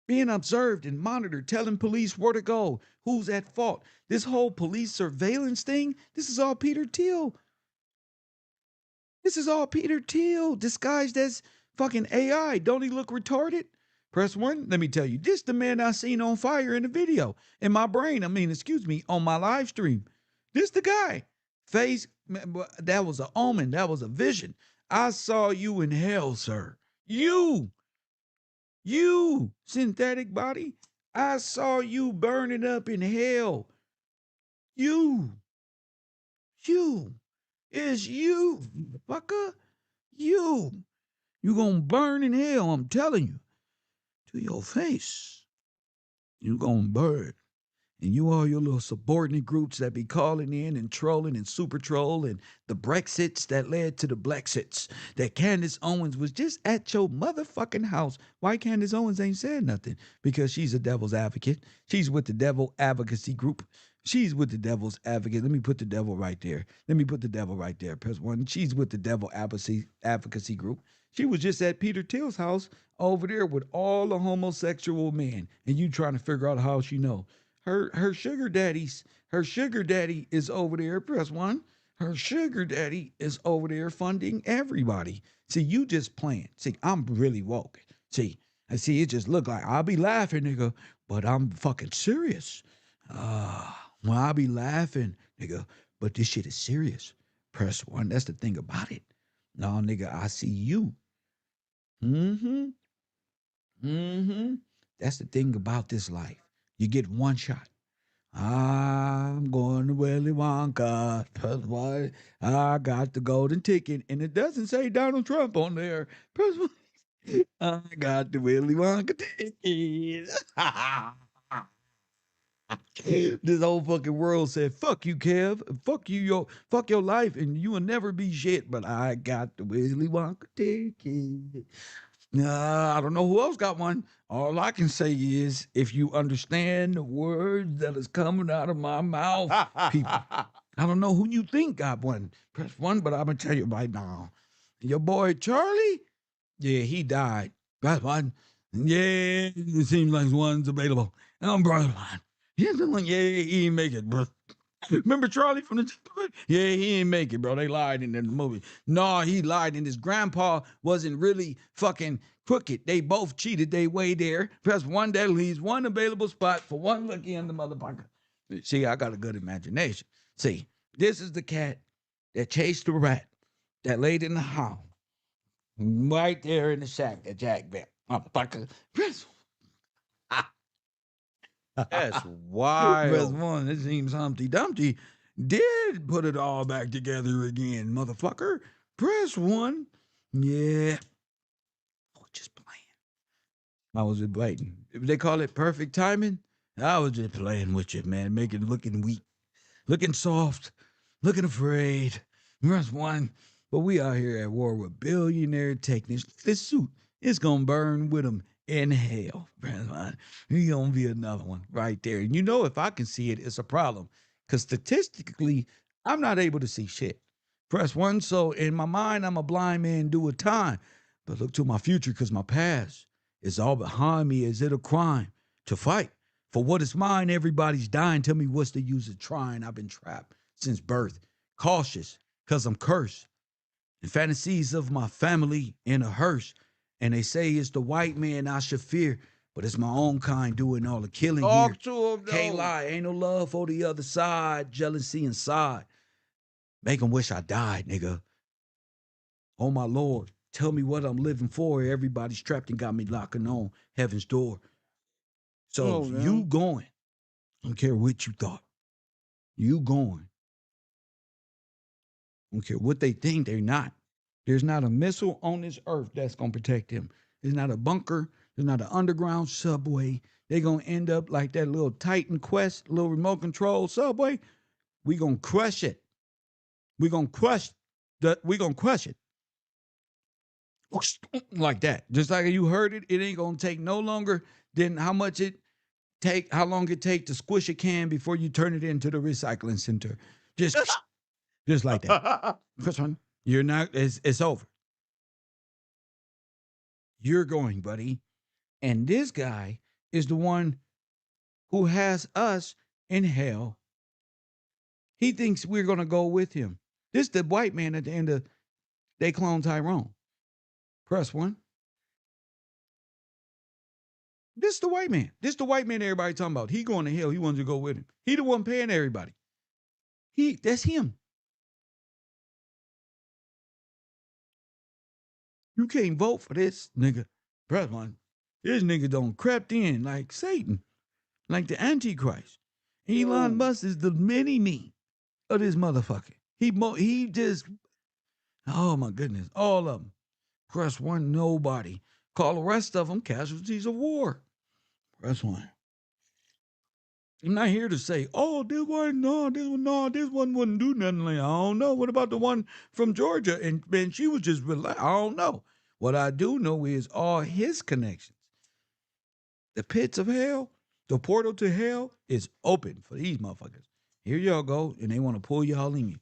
being observed and monitored, telling police where to go, who's at fault. This whole police surveillance thing, this is all Peter Thiel. This is all Peter Thiel disguised as fucking AI. Don't he look retarded? Press one. Let me tell you, this the man I seen on fire in the video. In my brain, on my live stream. This the guy. Face, that was an omen. That was a vision. I saw you in hell, sir. You, synthetic body. I saw you burning up in hell. You. It's you, fucker. You gonna burn in hell, I'm telling you. To your face. You gonna burn. And you all your little subordinate groups that be calling in and trolling and super troll and the Brexits that led to the Blexits. That Candace Owens was just at your motherfucking house. Why Candace Owens ain't said nothing? Because she's a devil's advocate. She's with the devil advocacy group. She's with the devil's advocate. Let me put the devil right there. Press one. She's with the devil advocacy group. She was just at Peter Thiel's house over there with all the homosexual men. And you trying to figure out how she know. Her sugar daddy is over there. Press one. Her sugar daddy is over there funding everybody. See, you just playing. See, I'm really woke. See, it just look like I'll be laughing, nigga, but I'm fucking serious. Well, I'll be laughing, nigga, but this shit is serious. Press one. That's the thing about it. No, nigga, I see you. That's the thing about this life. You get one shot. I'm going to Willy Wonka. That's why I got the golden ticket. And it doesn't say Donald Trump on there. I got the Willy Wonka ticket. This whole fucking world said, fuck you, Kev. Fuck you, fuck your life, and you will never be shit. But I got the Willy Wonka ticket. I don't know who else got one. All I can say is, if you understand the words that is coming out of my mouth, people, I don't know who you think got one. Press one, but I'm going to tell you right now. Your boy Charlie, yeah, he died. Press one. Yeah, it seems like one's available. Brother one. Here's the one, yeah, he ain't make it, bro. Remember Charlie from the Yeah, he ain't make it, bro. They lied in the movie. No, he lied, and his grandpa wasn't really fucking crooked. They both cheated their way there. Press one, that leaves one available spot for one lucky in the motherfucker. See, I got a good imagination. See, this is the cat that chased the rat that laid in the house. Right there in the shack that Jack built. Motherfucker. That's Press wild. one. It seems Humpty Dumpty did put it all back together again, motherfucker. Press one. Yeah. I was just playing. I was just waiting. If they call it perfect timing, I was just playing with you, man. Making looking weak, looking soft, looking afraid. Press one. But we out here at war with billionaire technicians. This suit is gonna burn with them in hell. Press one. He's gonna be another one right there. And you know, if I can see it, it's a problem. Because statistically, I'm not able to see shit. Press one. So in my mind, I'm a blind man do a time. But look to my future because my past is all behind me. Is it a crime to fight for what is mine? Everybody's dying. Tell me what's the use of trying? I've been trapped since birth. Cautious because I'm cursed. And fantasies of my family in a hearse. And they say it's the white man I should fear. But it's my own kind doing all the killing here. Talk to him, Can't though. lie. Ain't no love for the other side. Jealousy inside. Make them wish I died, nigga. Oh, my Lord. Tell me what I'm living for. Everybody's trapped and got me knocking on heaven's door. So you going. I don't care what you thought. You going. I don't care what they think, they're not. There's not a missile on this earth that's going to protect them. There's not a bunker. There's not an underground subway. They're going to end up like that little Titan Quest, little remote control subway. We're going to crush it. We're going to crush it. Like that. Just like you heard it, it ain't going to take no longer than how long it take to squish a can before you turn it into the recycling center. Just like that. First one, you're not, it's over. You're going, buddy. And this guy is the one who has us in hell. He thinks we're going to go with him. This the white man at the end of They Clone Tyrone. Press one. This the white man. This the white man everybody talking about. He going to hell. He wants to go with him. He the one paying everybody. That's him. You can't vote for this nigga. Press one. This nigga don't crept in like Satan, like the Antichrist. Elon Musk is the mini-me of this motherfucker. He just, oh my goodness, all of them. Press one, nobody. Call the rest of them casualties of war. Press one. I'm not here to say, oh, this one wouldn't do nothing. Like, I don't know. What about the one from Georgia? And she was just, I don't know. What I do know is all his connections. The pits of hell, the portal to hell is open for these motherfuckers. Here y'all go, and they want to pull y'all in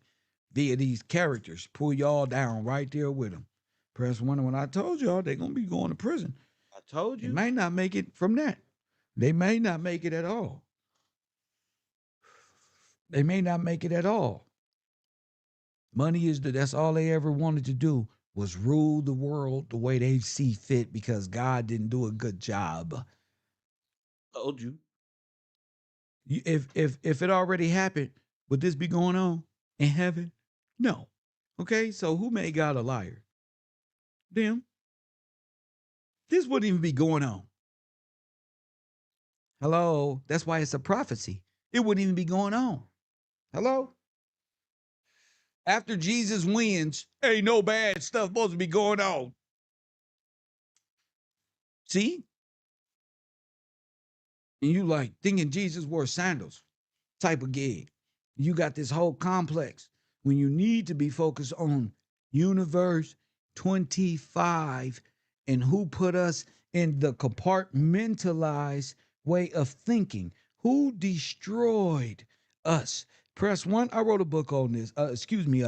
via these characters, pull y'all down right there with them. Press one, and when I told y'all they're going to be going to prison. I told you. They may not make it from that. They may not make it at all. They may not make it at all. Money that's all they ever wanted to do was rule the world the way they see fit because God didn't do a good job. Told you. If it already happened, would this be going on in heaven? No. Okay, so who made God a liar? Them. This wouldn't even be going on. Hello? That's why it's a prophecy. It wouldn't even be going on. Hello? After Jesus wins, ain't no bad stuff supposed to be going on. See? And you like thinking Jesus wore sandals type of gig. You got this whole complex when you need to be focused on universe 25 and who put us in the compartmentalized way of thinking. Who destroyed us? Press one. I wrote a book on this. A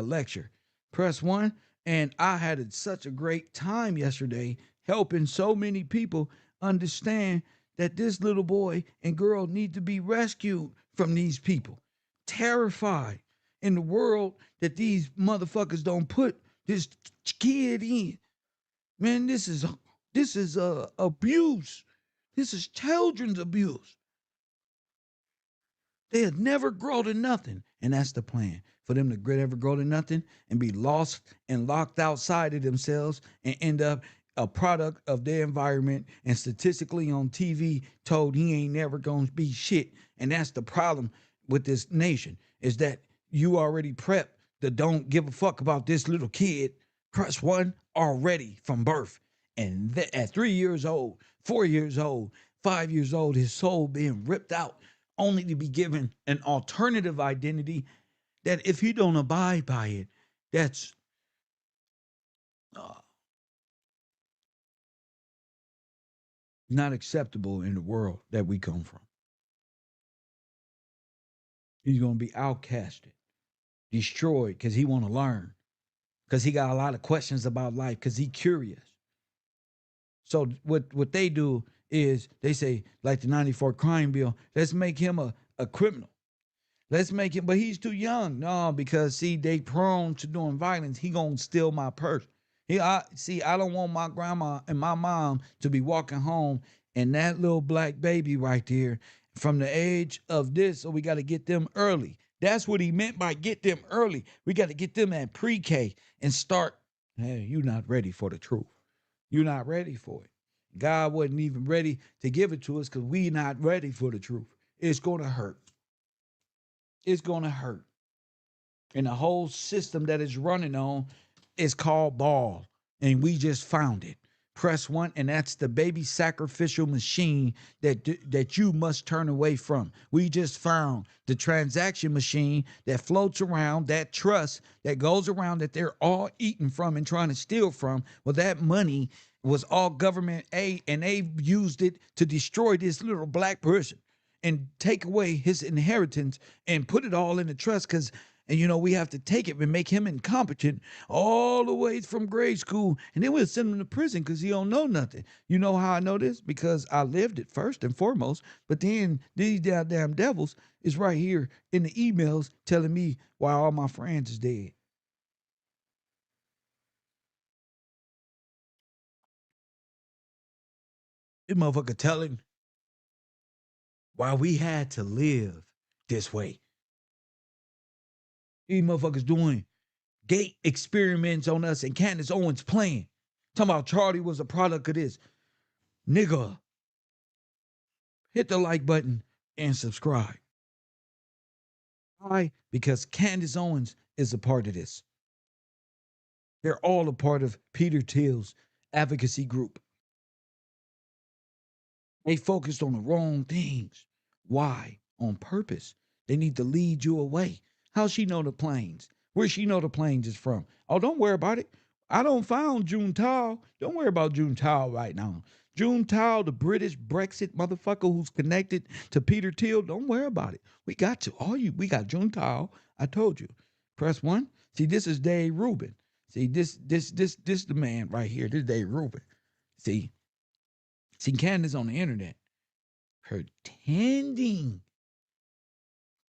lecture. Press one. And I had such a great time yesterday helping so many people understand that this little boy and girl need to be rescued from these people. Terrified in the world that these motherfuckers don't put this kid in. Man, this is abuse. This is children's abuse. They'll never grow to nothing. And that's the plan, for them to ever grow to nothing and be lost and locked outside of themselves and end up a product of their environment and statistically on TV told he ain't never going to be shit. And that's the problem with this nation, is that you already prepped the don't give a fuck about this little kid, press one, already from birth. And at 3 years old, 4 years old, 5 years old, his soul being ripped out only to be given an alternative identity that if he don't abide by it, that's not acceptable in the world that we come from. He's going to be outcasted, destroyed, because he want to learn, because he got a lot of questions about life, because he curious. So what they do is they say, like the 94 crime bill, let's make him a criminal. Let's make him, but he's too young. No, because see, they prone to doing violence. He gonna steal my purse. I don't want my grandma and my mom to be walking home and that little black baby right there from the age of this. So we got to get them early. That's what he meant by get them early. We got to get them at pre-K and start. Hey, you're not ready for the truth. You're not ready for it. God wasn't even ready to give it to us because we not ready for the truth. It's gonna hurt. It's gonna hurt. And the whole system that is running on is called ball. And we just found it. Press one, and that's the baby sacrificial machine that you must turn away from. We just found the transaction machine that floats around, that trust that goes around that they're all eating from and trying to steal from. Well, that money was all government aid, and they used it to destroy this little black person and take away his inheritance and put it all in the trust because, and we have to take it and make him incompetent all the way from grade school. And then we'll send him to prison because he don't know nothing. You know how I know this? Because I lived it first and foremost. But then these damn devils is right here in the emails telling me why all my friends is dead. This motherfucker telling why we had to live this way. These motherfuckers doing gate experiments on us and Candace Owens playing. Talking about Charlie was a product of this. Nigga, hit the like button and subscribe. Why? Because Candace Owens is a part of this. They're all a part of Peter Thiel's advocacy group. They focused on the wrong things. Why? On purpose. They need to lead you away. How she know the planes? Where she know the planes is from? Oh, don't worry about it. I don't found June Theil. Don't worry about June Theil right now. June Theil, the British Brexit motherfucker who's connected to Peter Thiel. Don't worry about it. We got you. We got June Theil. I told you. Press one. See, this is Dave Rubin. See, this the man right here. This is Dave Rubin. See, Candace on the internet pretending.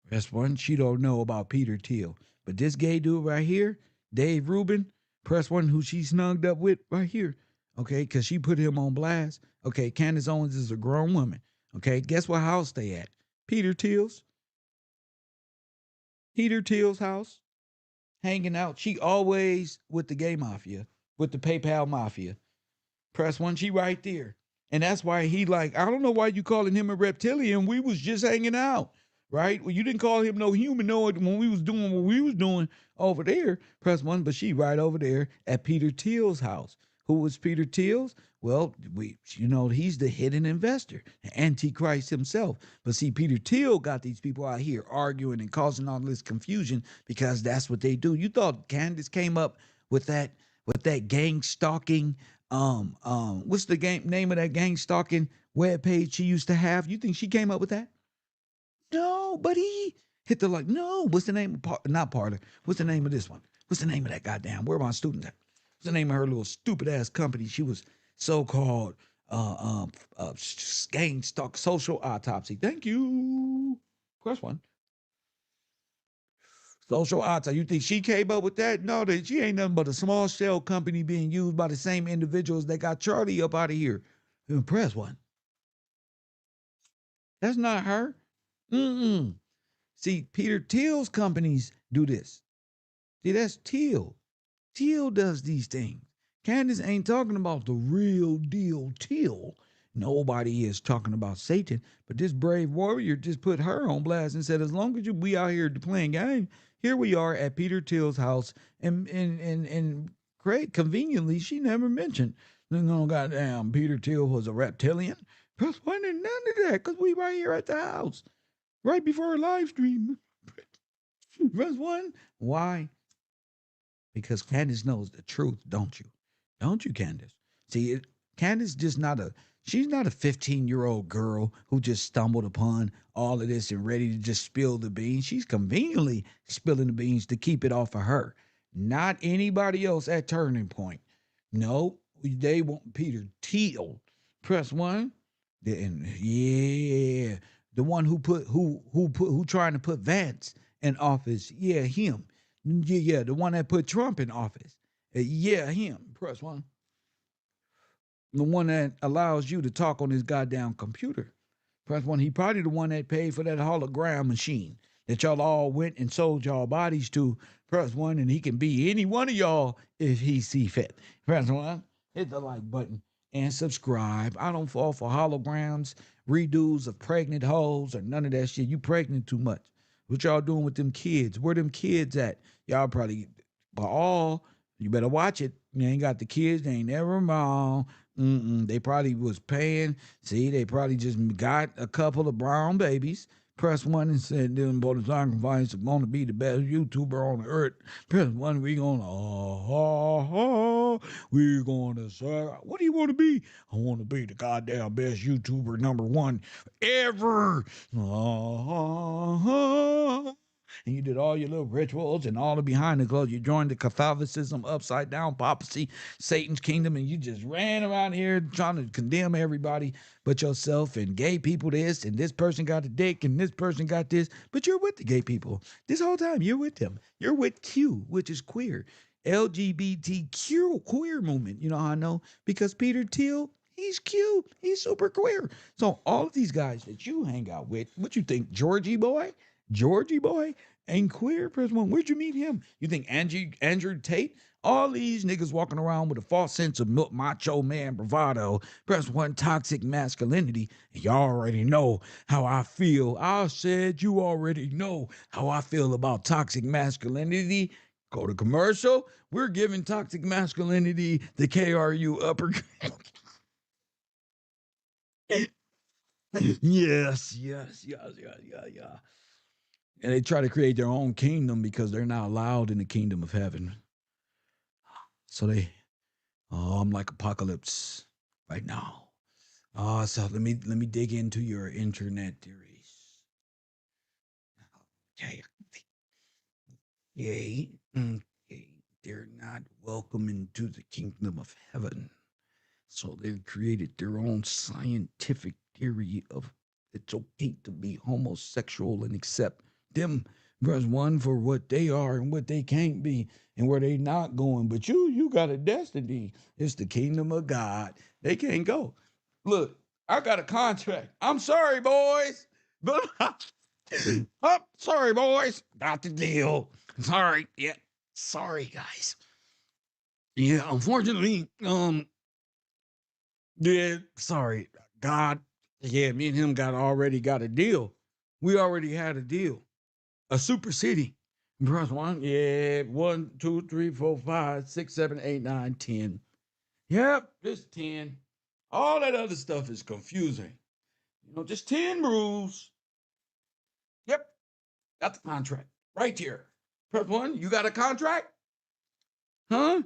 Press one. She don't know about Peter Thiel. But this gay dude right here, Dave Rubin, press one, who she snugged up with right here. Okay, because she put him on blast. Okay, Candace Owens is a grown woman. Okay, guess what house they at? Peter Thiel's. Peter Thiel's house. Hanging out. She always with the gay mafia, with the PayPal mafia. Press one, she right there. And that's why he like, I don't know why you calling him a reptilian. We was just hanging out, right? Well, you didn't call him no humanoid when we was doing what we was doing over there. Press one, but she right over there at Peter Thiel's house. Who was Peter Thiel's? Well, he's the hidden investor, the Antichrist himself. But see, Peter Thiel got these people out here arguing and causing all this confusion because that's what they do. You thought Candace came up with that gang stalking, what's the name of that gang stalking webpage she used to have? You think she came up with that? No, but he hit the like, no, what's the name of, not Parler, what's the name of this one? What's the name of that goddamn, where are my students at? What's the name of her little stupid ass company? She was so-called gang stalk social autopsy. Thank you. Press one. Social autopsy. You think she came up with that? No, she ain't nothing but a small shell company being used by the same individuals that got Charlie up out of here. Press one. That's not her. See, Peter Thiel's companies do this. See, that's Theil. Theil does these things. Candace ain't talking about the real deal Theil. Nobody is talking about Satan, but this brave warrior just put her on blast and said, as long as we out here playing games, here we are at Peter Thiel's house, and great conveniently, she never mentioned, goddamn, Peter Thiel was a reptilian. Plus, why did none of that? Because we right here at the house, right before our live stream. Press one. Why? Because Candace knows the truth, don't you? Don't you, Candace? See, Candace just she's not a 15-year-old girl who just stumbled upon all of this and ready to just spill the beans. She's conveniently spilling the beans to keep it off of her, not anybody else at Turning Point. No, they want Peter Thiel. Press one. And yeah, the one who trying to put Vance in office. Yeah, him. Yeah, the one that put Trump in office. Yeah, him. Press one. The one that allows you to talk on his goddamn computer. Press one. He probably the one that paid for that hologram machine that y'all all went and sold y'all bodies to. Press one, and he can be any one of y'all if he see fit. Press one. Hit the like button and subscribe. I don't fall for holograms, redos of pregnant hoes, or none of that shit. You pregnant too much. What y'all doing with them kids? Where them kids at? Y'all probably, you better watch it. You ain't got the kids. They ain't never wrong. They probably was paying. See, they probably just got a couple of brown babies. Press one and said, them boy the sacrifice want to be the best YouTuber on the earth. Press one, we gonna, say, what do you want to be? I want to be the goddamn best YouTuber #1 ever. And you did all your little rituals and all the behind the clothes. You joined the Catholicism, upside down papacy, Satan's kingdom, and you just ran around here trying to condemn everybody but yourself, and gay people this, and this person got a dick, and this person got this. But you're with the gay people. This whole time, you're with them. You're with Q, which is queer. LGBTQ queer movement. You know how I know? Because Peter Thiel, he's cute. He's super queer. So all of these guys that you hang out with, what you think, Georgie boy ain't queer? Press one. Where'd you meet him? You think Andrew Tate? All these niggas walking around with a false sense of macho man bravado. Press one. Toxic masculinity. Y'all already know how I feel. I said you already know how I feel about toxic masculinity. Go to commercial. We're giving toxic masculinity the KRU upper. Yes. And they try to create their own kingdom because they're not allowed in the kingdom of heaven. So I'm like Apocalypse right now. So let me dig into your internet theories. Okay. They're not welcome into the kingdom of heaven. So they've created their own scientific theory of it's okay to be homosexual and accept them, verse one, for what they are and what they can't be and where they not going. But you got a destiny. It's the kingdom of God. They can't go. Look, I got a contract. I'm sorry, boys. But I'm sorry, boys. Got the deal. Sorry. Yeah. Sorry, guys. Yeah, unfortunately, yeah, sorry. God, yeah, me and him already got a deal. We already had a deal. A super city. Press one. Yeah, 1, 2, 3, 4, 5, 6, 7, 8, 9, 10. Yep, just 10. All that other stuff is confusing. Just 10 rules. Yep, got the contract right here. Press one. You got a contract? Huh?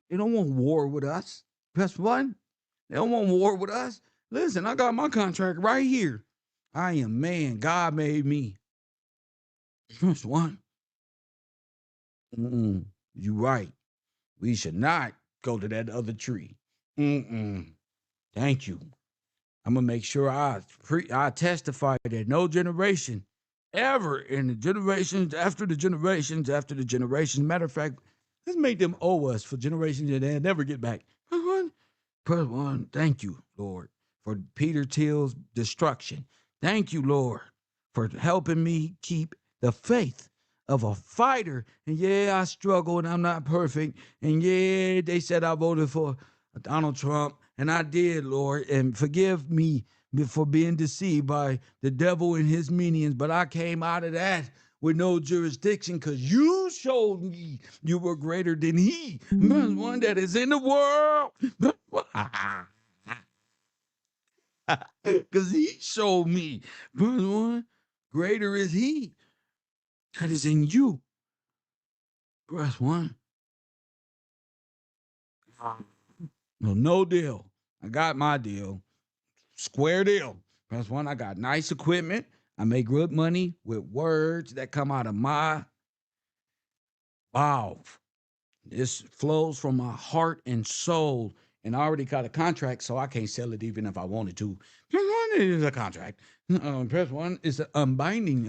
They don't want war with us. Press one. They don't want war with us. Listen, I got my contract right here. I am man. God made me. Press one. You right. We should not go to that other tree. Thank you. I'm gonna make sure I testify that no generation ever in the generations after the generations after the generations. Matter of fact, let's make them owe us for generations that they'll never get back. Press one. Thank you, Lord, for Peter Thiel's destruction. Thank you, Lord, for helping me keep the faith of a fighter. And yeah, I struggle and I'm not perfect. And yeah, they said I voted for Donald Trump, and I did, Lord. And forgive me for being deceived by the devil and his minions. But I came out of that with no jurisdiction because you showed me you were greater than he, one that is in the world. Because he showed me, one, greater is he that is in you. Press one. No deal. I got my deal. Square deal. Press one. I got nice equipment. I make good money with words that come out of my mouth. This flows from my heart and soul. And I already got a contract, so I can't sell it even if I wanted to. Press one is a contract. Press one is unbinding.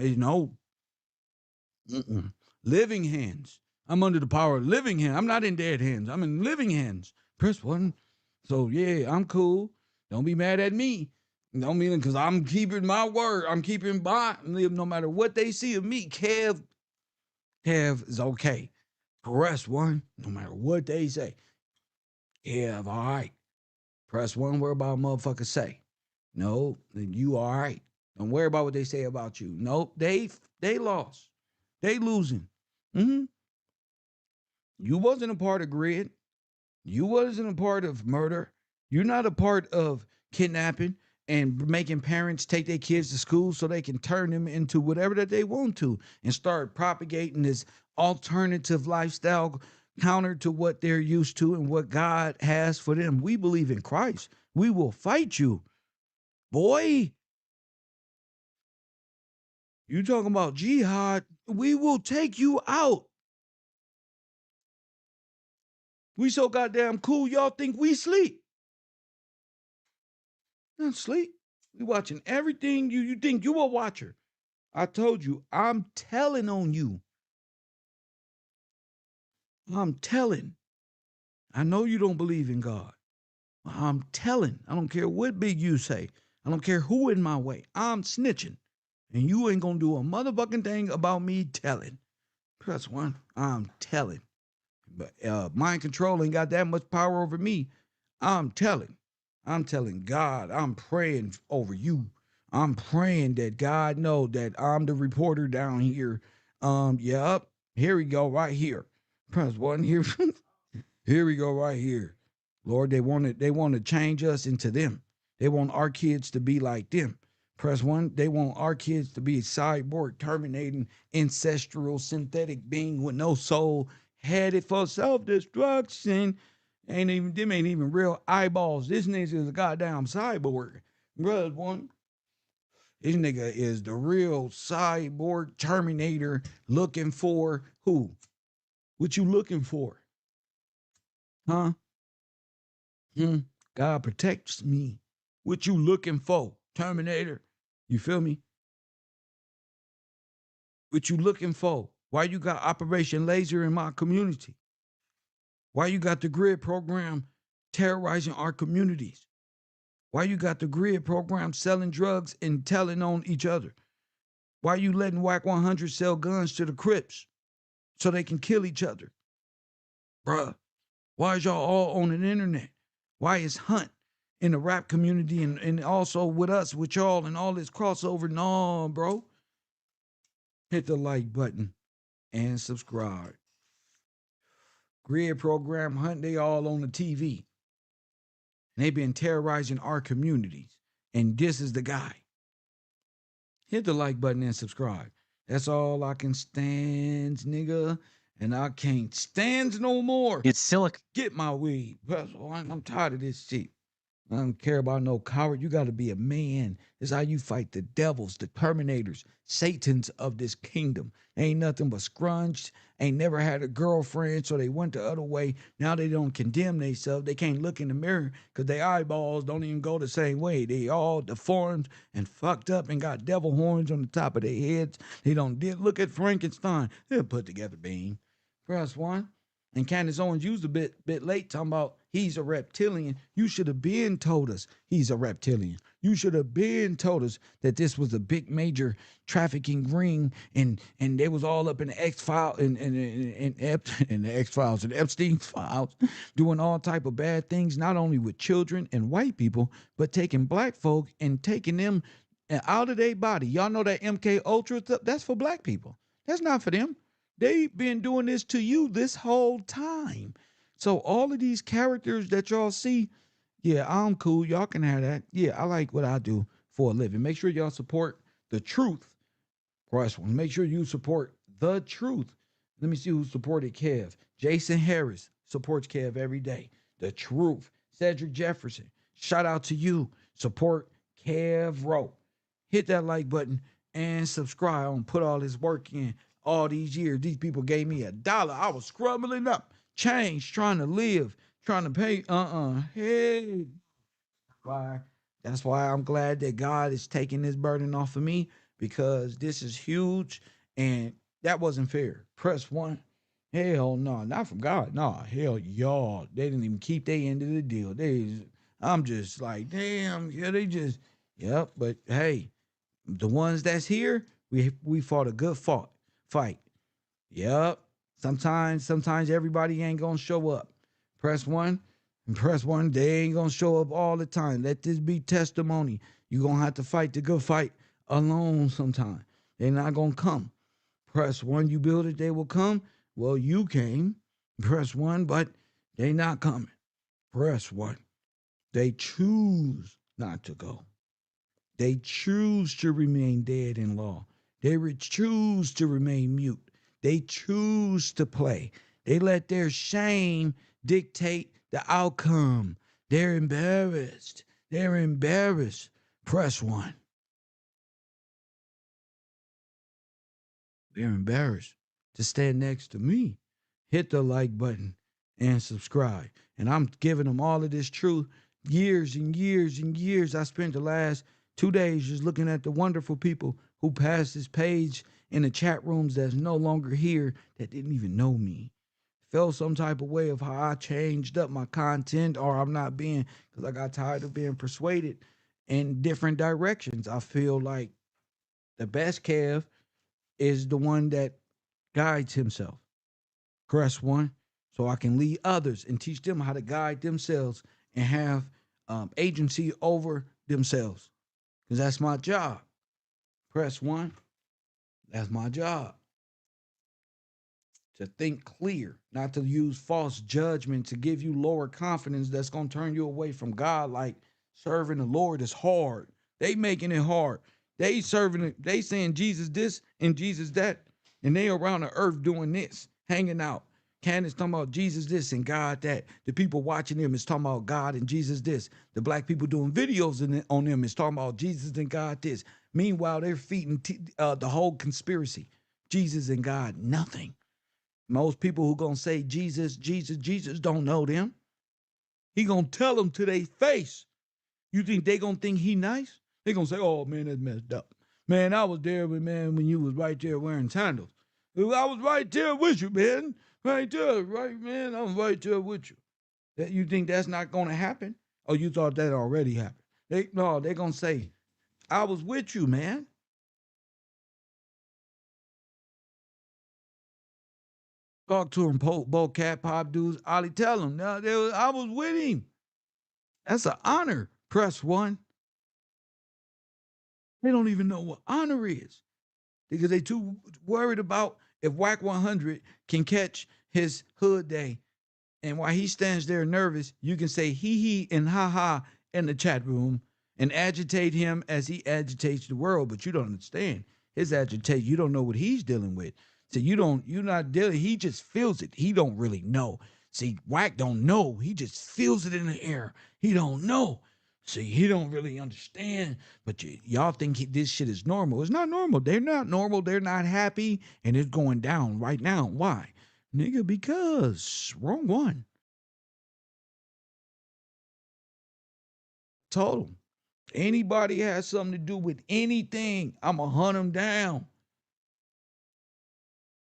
Living hands. I'm under the power of living hands. I'm not in dead hands. I'm in living hands. Press one. So yeah, I'm cool. Don't be mad at me. Don't mean because I'm keeping my word. I'm keeping by. No matter what they see of me, Kev is okay. Press one. No matter what they say. Kev, all right. Press one. Worry about what motherfuckers say. No, you all right. Don't worry about what they say about you. Nope, they lost. They losing. You wasn't a part of grid. You wasn't a part of murder. You're not a part of kidnapping and making parents take their kids to school so they can turn them into whatever that they want to and start propagating this alternative lifestyle counter to what they're used to and what God has for them. We believe in Christ. We will fight you. Boy, you talking about jihad, we will take you out. We so goddamn cool, y'all think we sleep. Not sleep. We watching everything. You think you a watcher. I told you, I'm telling on you. I'm telling. I know you don't believe in God. I'm telling. I don't care what big you say. I don't care who in my way. I'm snitching. And you ain't gonna do a motherfucking thing about me telling. Press one. I'm telling. But mind control ain't got that much power over me. I'm telling God, I'm praying over you. I'm praying that God know that I'm the reporter down here. Yep. Here we go, right here. Press one here. Here we go, right here. Lord, they want to change us into them. They want our kids to be like them. Press one. They want our kids to be a cyborg, terminating, ancestral, synthetic being with no soul, headed for self-destruction. Them ain't even real eyeballs. This nigga is a goddamn cyborg. Press one. This nigga is the real cyborg terminator looking for who? What you looking for? Huh? God protects me. What you looking for? Terminator. You feel me? What you looking for? Why you got Operation Laser in my community? Why you got the grid program terrorizing our communities? Why you got the grid program selling drugs and telling on each other? Why you letting Whack 100 sell guns to the Crips so they can kill each other? Bruh, why is y'all all on the internet? Why is Hunt in the rap community and also with us, with y'all and all this crossover? No, bro. Hit the like button and subscribe. Grid program Hunt, they all on the TV. And they been terrorizing our communities. And this is the guy. Hit the like button and subscribe. That's all I can stand, nigga. And I can't stand no more. It's silicon. Get my weed. I'm tired of this shit. I don't care about no coward. You got to be a man. It's how you fight the devils, the terminators, Satans of this kingdom. Ain't nothing but scrunched. Ain't never had a girlfriend, so they went the other way. Now they don't condemn themselves. They can't look in the mirror because their eyeballs don't even go the same way. They all deformed and fucked up and got devil horns on the top of their heads. They don't look at Frankenstein. They're put together being. Press one. And Candace Owens used a bit late talking about he's a reptilian. You should have been told us he's a reptilian. You should have been told us that this was a big major trafficking ring, and they was all up in the X-File in the X-Files and Epstein's files, doing all type of bad things, not only with children and white people, but taking black folk and taking them out of their body. Y'all know that MK Ultra stuff? That's for black people. That's not for them. They've been doing this to you this whole time. So all of these characters that y'all see, yeah, I'm cool. Y'all can have that. Yeah, I like what I do for a living. Make sure y'all support the truth. Press one. Make sure you support the truth. Let me see who supported Kev. Jason Harris supports Kev every day. The truth. Cedric Jefferson. Shout out to you. Support KevRow. Hit that like button and subscribe. I'm put all this work in all these years. These people gave me $1. I was scrubbling up change, trying to live, trying to pay. Hey, why? That's why I'm glad that God is taking this burden off of me, because this is huge and that wasn't fair. Press one. Hell no, not from God. No, hell y'all. They didn't even keep their end of the deal. I'm just like, damn, yeah, they just, yep. But hey, the ones that's here, we fought a good fight. Yep. Sometimes everybody ain't gonna show up. Press one. They ain't gonna show up all the time. Let this be testimony. You're gonna have to fight the good fight alone sometime. They're not gonna come. Press one, you build it, they will come. Well, you came. Press one, but they not coming. Press one. They choose not to go. They choose to remain dead in law. They choose to remain mute. They choose to play. They let their shame dictate the outcome. They're embarrassed. They're embarrassed. Press one. They're embarrassed to stand next to me. Hit the like button and subscribe. And I'm giving them all of this truth. Years and years and years. I spent the last 2 days just looking at the wonderful people who passed this page in the chat rooms that's no longer here, that didn't even know me. Felt some type of way of how I changed up my content, or I'm not being, because I got tired of being persuaded in different directions. I feel like the best Kev is the one that guides himself. Press one, so I can lead others and teach them how to guide themselves and have agency over themselves, because that's my job. Press one. That's my job. To think clear, not to use false judgment to give you lower confidence that's going to turn you away from God. Like, serving the Lord is hard. They making it hard. They serving it. They saying Jesus this and Jesus that. And they around the earth doing this, hanging out. Candace talking about Jesus this and God that. The people watching them is talking about God and Jesus this. The black people doing videos on them is talking about Jesus and God this. Meanwhile, they're feeding the whole conspiracy. Jesus and God, nothing. Most people who gonna say Jesus don't know them. He gonna tell them to their face. You think they gonna think he nice? They gonna say, oh man, that's messed up. Man, I was there when you was right there wearing sandals. I was right there with you, man. Right there, right, man. I'm right there with you. That you think that's not gonna happen? Oh, you thought that already happened. They gonna say, I was with you, man. Talk to him, both cat pop dudes. Ollie, tell him. Now, I was with him. That's an honor. Press one. They don't even know what honor is, because they too worried about if Whack 100 can catch his hood day. And while he stands there nervous, you can say hee and ha ha in the chat room and agitate him as he agitates the world. But you don't understand his agitation. You don't know what he's dealing with. So you're not dealing. He just feels it. He don't really know. See, Whack don't know. He just feels it in the air. He don't know. See, he don't really understand. But y'all think this shit is normal. It's not normal. They're not normal. They're not happy. And it's going down right now. Why? Nigga, because wrong one. Told him. Anybody has something to do with anything, I'ma hunt them down.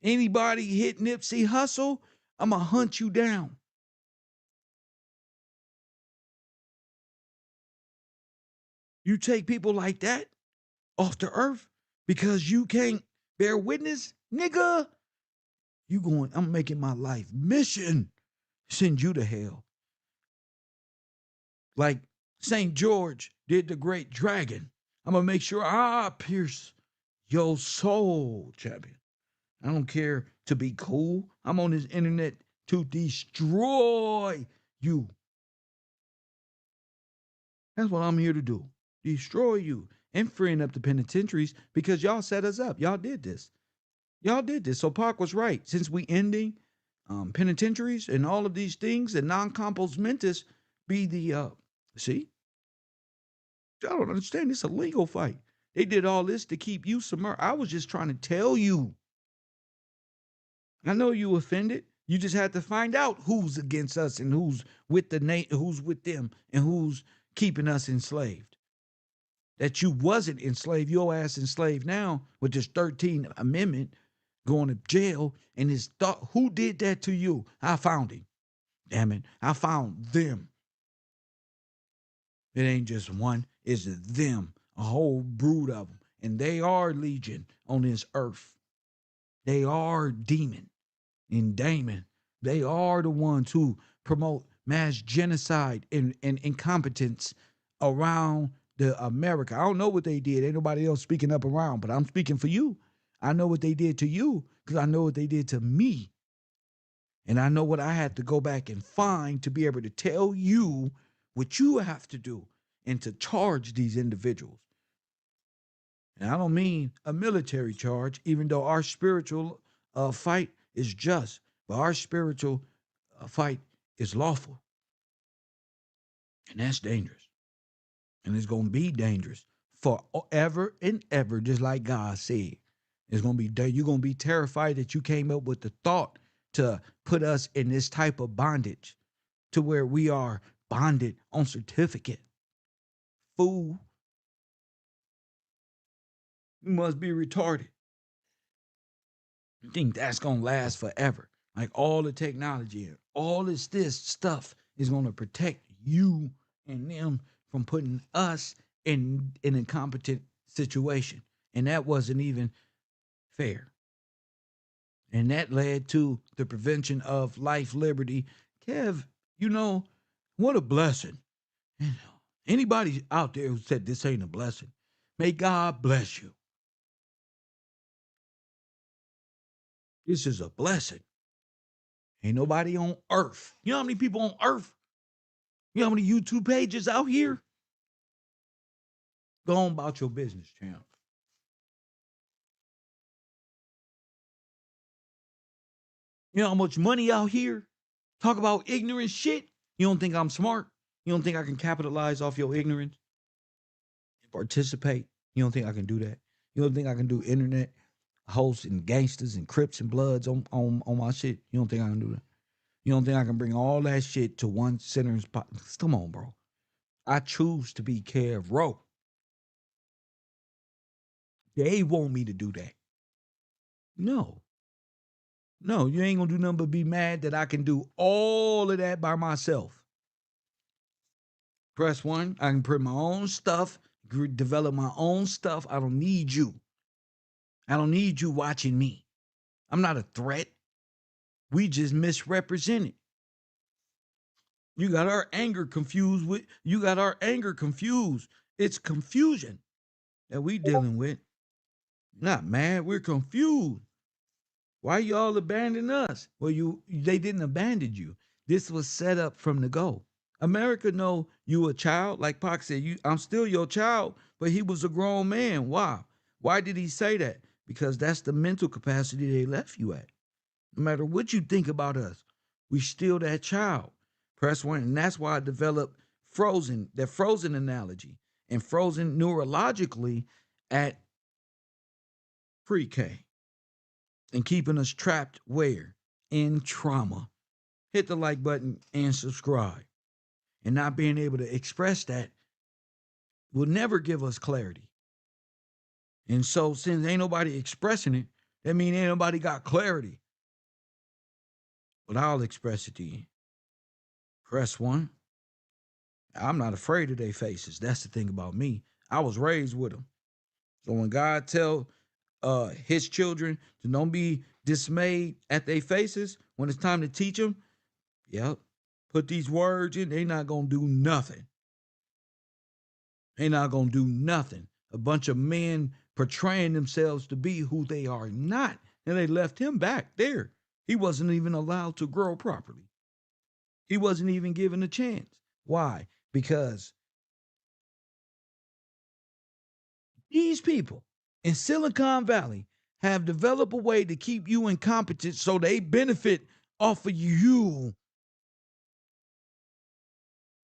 Anybody hit Nipsey Hussle, I'ma hunt you down. You take people like that off the earth because you can't bear witness, nigga. I'm making my life mission send you to hell. Like St. George did the great dragon. I'm going to make sure I pierce your soul, champion. I don't care to be cool. I'm on this internet to destroy you. That's what I'm here to do. Destroy you and freeing up the penitentiaries because y'all set us up. Y'all did this. So Pac was right. Since we ending penitentiaries and all of these things and non-compos mentis be the, see? Y'all don't understand. It's a legal fight. They did all this to keep you submerged. I was just trying to tell you. I know you offended. You just had to find out who's against us and who's with who's with them and who's keeping us enslaved. That you wasn't enslaved, your ass enslaved now with this 13th Amendment, going to jail, and his thought, who did that to you? I found him. Damn it. I found them. It ain't just one, it's them, a whole brood of them. And they are legion on this earth. They are demon and Damon. They are the ones who promote mass genocide and incompetence around the America. I don't know what they did. Ain't nobody else speaking up around, but I'm speaking for you. I know what they did to you because I know what they did to me. And I know what I had to go back and find to be able to tell you what you have to do and to charge these individuals. And I don't mean a military charge, even though our spiritual fight is just, but our spiritual fight is lawful. And that's dangerous. And it's going to be dangerous forever and ever, just like God said. It's going to be, you're going to be terrified that you came up with the thought to put us in this type of bondage to where we are bonded on certificate. Fool. You must be retarded. You think that's going to last forever. Like all the technology and all this stuff is going to protect you and them from putting us in an incompetent situation. And that wasn't even fair. And that led to the prevention of life, liberty. Kev, what a blessing. Anybody out there who said this ain't a blessing, may God bless you. This is a blessing. Ain't nobody on earth. You know how many people on earth? You know how many YouTube pages out here? Go on about your business, champ. You know how much money out here? Talk about ignorant shit. You don't think I'm smart? You don't think I can capitalize off your ignorance? Participate? You don't think I can do that? You don't think I can do internet hosts and gangsters and Crips and Bloods on my shit? You don't think I can do that? You don't think I can bring all that shit to one center's pot? Come on, bro. I choose to be KevRow. They want me to do that. No, you ain't gonna do nothing but be mad that I can do all of that by myself. Press 1, I can print my own stuff, develop my own stuff. I don't need you. I don't need you watching me. I'm not a threat. We just misrepresented. You got our anger confused. It's confusion that we dealing with. Not mad, we're confused. Why y'all abandon us? Well, they didn't abandon you. This was set up from the go. America know you a child. Like Pac said, I'm still your child, but he was a grown man. Why? Why did he say that? Because that's the mental capacity they left you at. No matter what you think about us, we still that child. Press 1, and that's why I developed that frozen analogy, and frozen neurologically at pre-K. And keeping us trapped where? In trauma. Hit the like button and subscribe. And not being able to express that will never give us clarity. And so since ain't nobody expressing it, that means ain't nobody got clarity. But I'll express it to you. Press 1. I'm not afraid of their faces. That's the thing about me. I was raised with them. So when God tell his children to don't be dismayed at their faces when it's time to teach them, yep, put these words in, they not going to do nothing. They not going to do nothing. A bunch of men portraying themselves to be who they are not. And they left him back there. He wasn't even allowed to grow properly. He wasn't even given a chance. Why? Because these people in Silicon Valley have developed a way to keep you incompetent so they benefit off of you.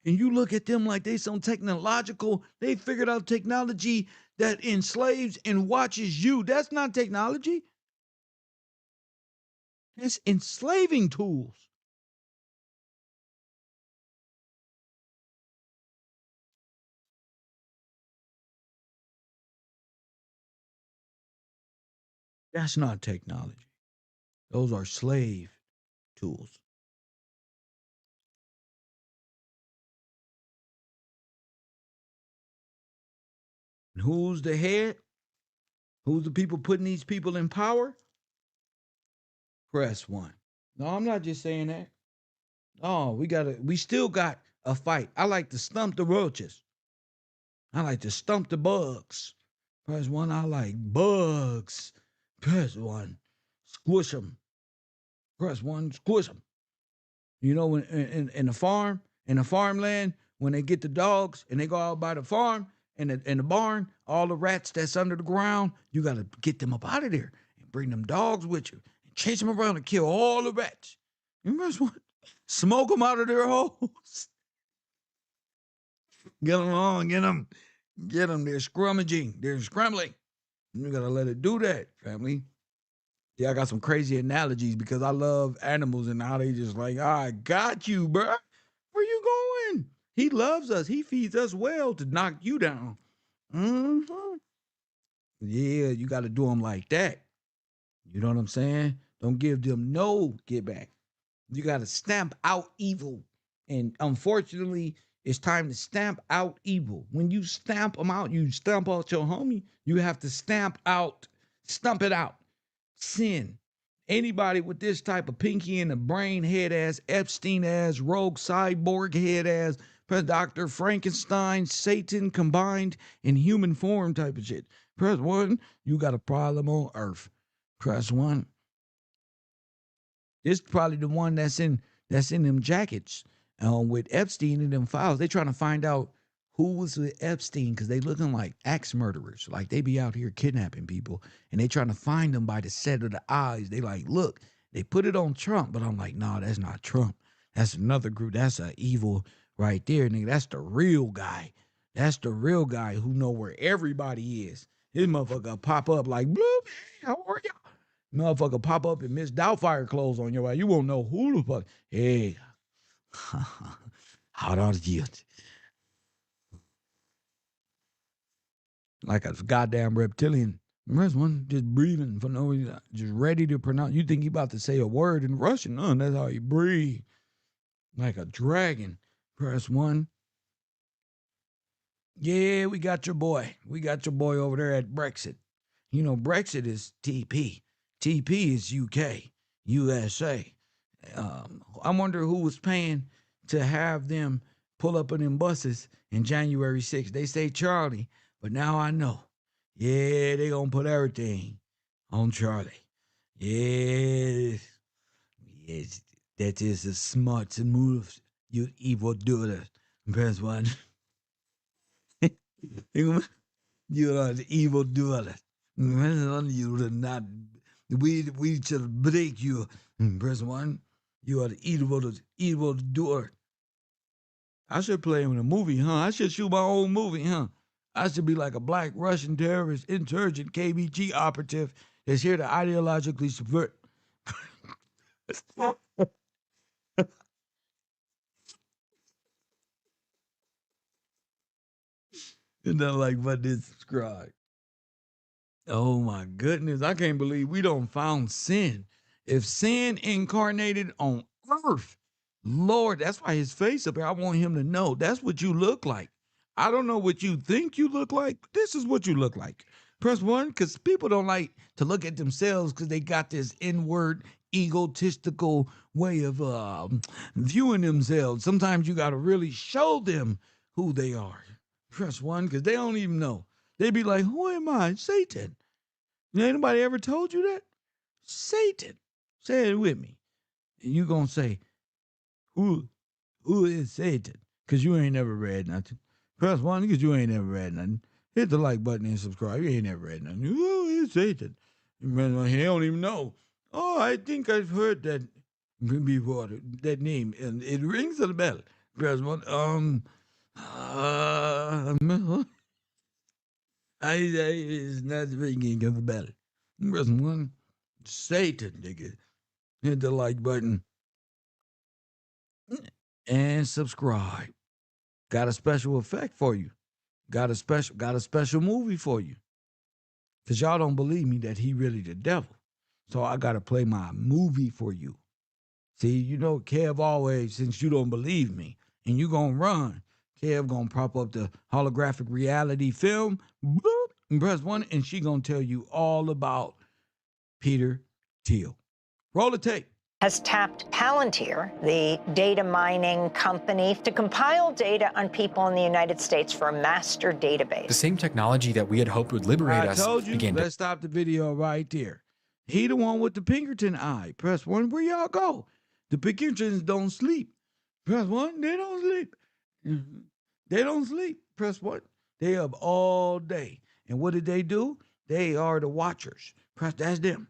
And you look at them like they some technological, they figured out technology that enslaves and watches you. That's not technology. That's enslaving tools. That's not technology. Those are slave tools. And who's the head? Who's the people putting these people in power? Press one. No, I'm not just saying that. Oh, we still got a fight. I like to stump the roaches. I like to stump the bugs. Press one, I like bugs. Press one, squish them. Press one, squish them. You know, when in the farm, in the farmland, when they get the dogs and they go out by the farm and in the barn, all the rats that's under the ground, you got to get them up out of there and bring them dogs with you and chase them around and kill all the rats. You press one, smoke them out of their holes. Get them on, get them. They're scrummaging, they're scrambling. You got to let it do that, family. Yeah, I got some crazy analogies because I love animals and how they just like, I got you, bro. Where you going? He loves us. He feeds us well to knock you down. Mm-hmm. Yeah, you got to do them like that. You know what I'm saying? Don't give them no get back. You got to stamp out evil. And unfortunately, it's time to stamp out evil. When you stamp them out, you stamp out your homie, you have to stamp it out. Sin. Anybody with this type of pinky in the brain head ass, Epstein ass, rogue cyborg head ass, Dr. Frankenstein, Satan combined in human form type of shit. Press one, you got a problem on earth. Press one. This is probably the one that's in them jackets with Epstein in them files. They trying to find out who was with Epstein because they looking like axe murderers. Like they be out here kidnapping people and they trying to find them by the set of the eyes. They like, look, they put it on Trump, but I'm like, nah, that's not Trump. That's another group. That's an evil right there, nigga. That's the real guy. That's the real guy who know where everybody is. His motherfucker pop up like, bloop, hey, how are y'all? Motherfucker pop up in Miss Doubtfire clothes on your ass. You won't know who the fuck. Hey, how are you? Like a goddamn reptilian. There's one just breathing for no reason, just ready to pronounce. You think he about to say a word in Russian? No, that's how he breathe. Like a dragon. Press one. Yeah, we got your boy. We got your boy over there at Brexit. You know, Brexit is TP. TP is UK, USA. I wonder who was paying to have them pull up in them buses in January 6th. They say Charlie, but now I know. Yeah, they gonna put everything on Charlie. Yes, yes, that is a smart move, you evil doer. Press one. You are the evil doer. You are not. We shall break you. Press one. You are the evil doer. I should play him in a movie, huh? I should shoot my own movie, huh? I should be like a black Russian terrorist, insurgent, KBG operative that's here to ideologically subvert. It's not like what this described. Oh my goodness. I can't believe we don't found sin. If sin incarnated on earth, Lord, that's why his face up here. I want him to know that's what you look like. I don't know what you think you look like. This is what you look like. Press 1, because people don't like to look at themselves because they got this inward, egotistical way of viewing themselves. Sometimes you got to really show them who they are. Press 1, because they don't even know. They be like, who am I? Satan. Anybody ever told you that? Satan. Say it with me. And you going to say, who is Satan? Because you ain't never read nothing. Press 1 because you ain't never read nothing. Hit the like button and subscribe. You ain't never read nothing. Who is Satan? He don't even know. Oh, I think I've heard that before, that name. And it rings a bell. Press 1. It's not ringing a bell. Press 1. Satan, nigga. Hit the like button and subscribe. Got a special effect for you. Got a special movie for you. Because y'all don't believe me that he really the devil. So I got to play my movie for you. See, you know, Kev always, since you don't believe me, and you going to run, Kev going to prop up the holographic reality film, boop, and press 1, and she going to tell you all about Peter Thiel. Roll the tape. Has tapped Palantir, the data mining company, to compile data on people in the United States for a master database. The same technology that we had hoped would liberate us I told you, began to... Let's stop the video right there. He the one with the Pinkerton eye. Press 1, where y'all go? The Pinkertons don't sleep. Press 1, they don't sleep. They don't sleep. Press 1, they up all day. And what did they do? They are the watchers. Press, that's them.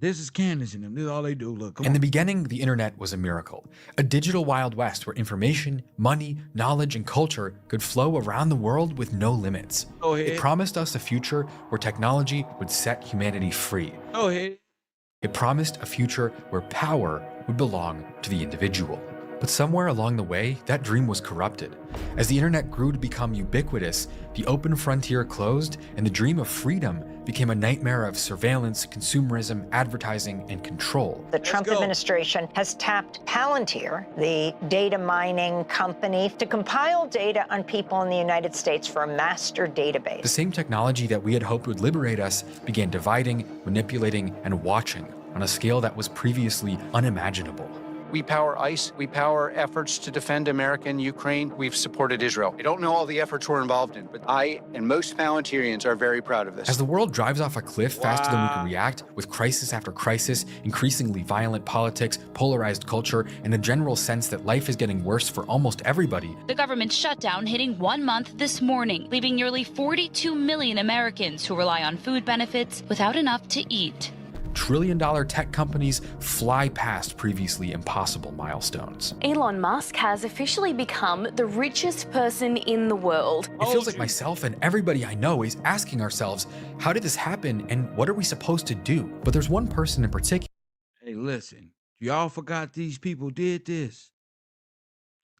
This is Candace and them. This is all they do. Look, In the beginning, the internet was a miracle. A digital Wild West where information, money, knowledge, and culture could flow around the world with no limits. Go ahead. It promised us a future where technology would set humanity free. Go ahead. It promised a future where power would belong to the individual. But somewhere along the way, that dream was corrupted. As the internet grew to become ubiquitous, the open frontier closed, and the dream of freedom became a nightmare of surveillance, consumerism, advertising, and control. The Trump administration has tapped Palantir, the data mining company, to compile data on people in the United States for a master database. The same technology that we had hoped would liberate us began dividing, manipulating, and watching on a scale that was previously unimaginable. We power ICE. We power efforts to defend America and Ukraine. We've supported Israel. I don't know all the efforts we're involved in, but I and most Palantirians are very proud of this. As the world drives off a cliff faster than we can react, with crisis after crisis, increasingly violent politics, polarized culture, and a general sense that life is getting worse for almost everybody, The government shutdown hitting 1 month this morning, leaving nearly 42 million Americans who rely on food benefits without enough to eat. trillion-dollar tech companies fly past previously impossible milestones. Elon Musk has officially become the richest person in the world. It feels like myself and everybody I know is asking ourselves, how did this happen and what are we supposed to do? But there's one person in particular. Hey, listen, y'all forgot these people did this.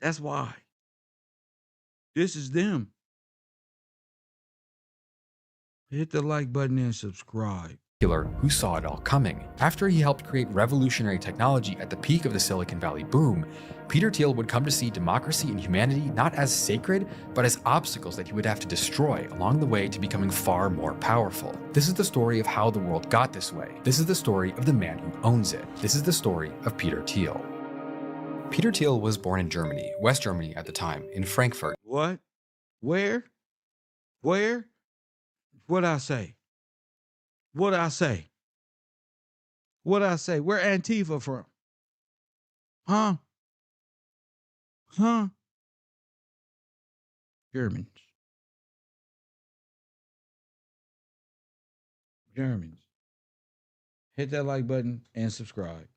That's why. This is them. Hit the like button and subscribe. Who saw it all coming. After he helped create revolutionary technology at the peak of the Silicon Valley boom, Peter Thiel would come to see democracy and humanity not as sacred, but as obstacles that he would have to destroy along the way to becoming far more powerful. This is the story of how the world got this way. This is the story of the man who owns it. This is the story of Peter Thiel. Peter Thiel was born in Germany, West Germany at the time, in Frankfurt. What? Where? Where? What'd I say? What'd I say? What'd I say? Where Antifa from? Huh? Huh? Germans. Germans. Hit that like button and subscribe.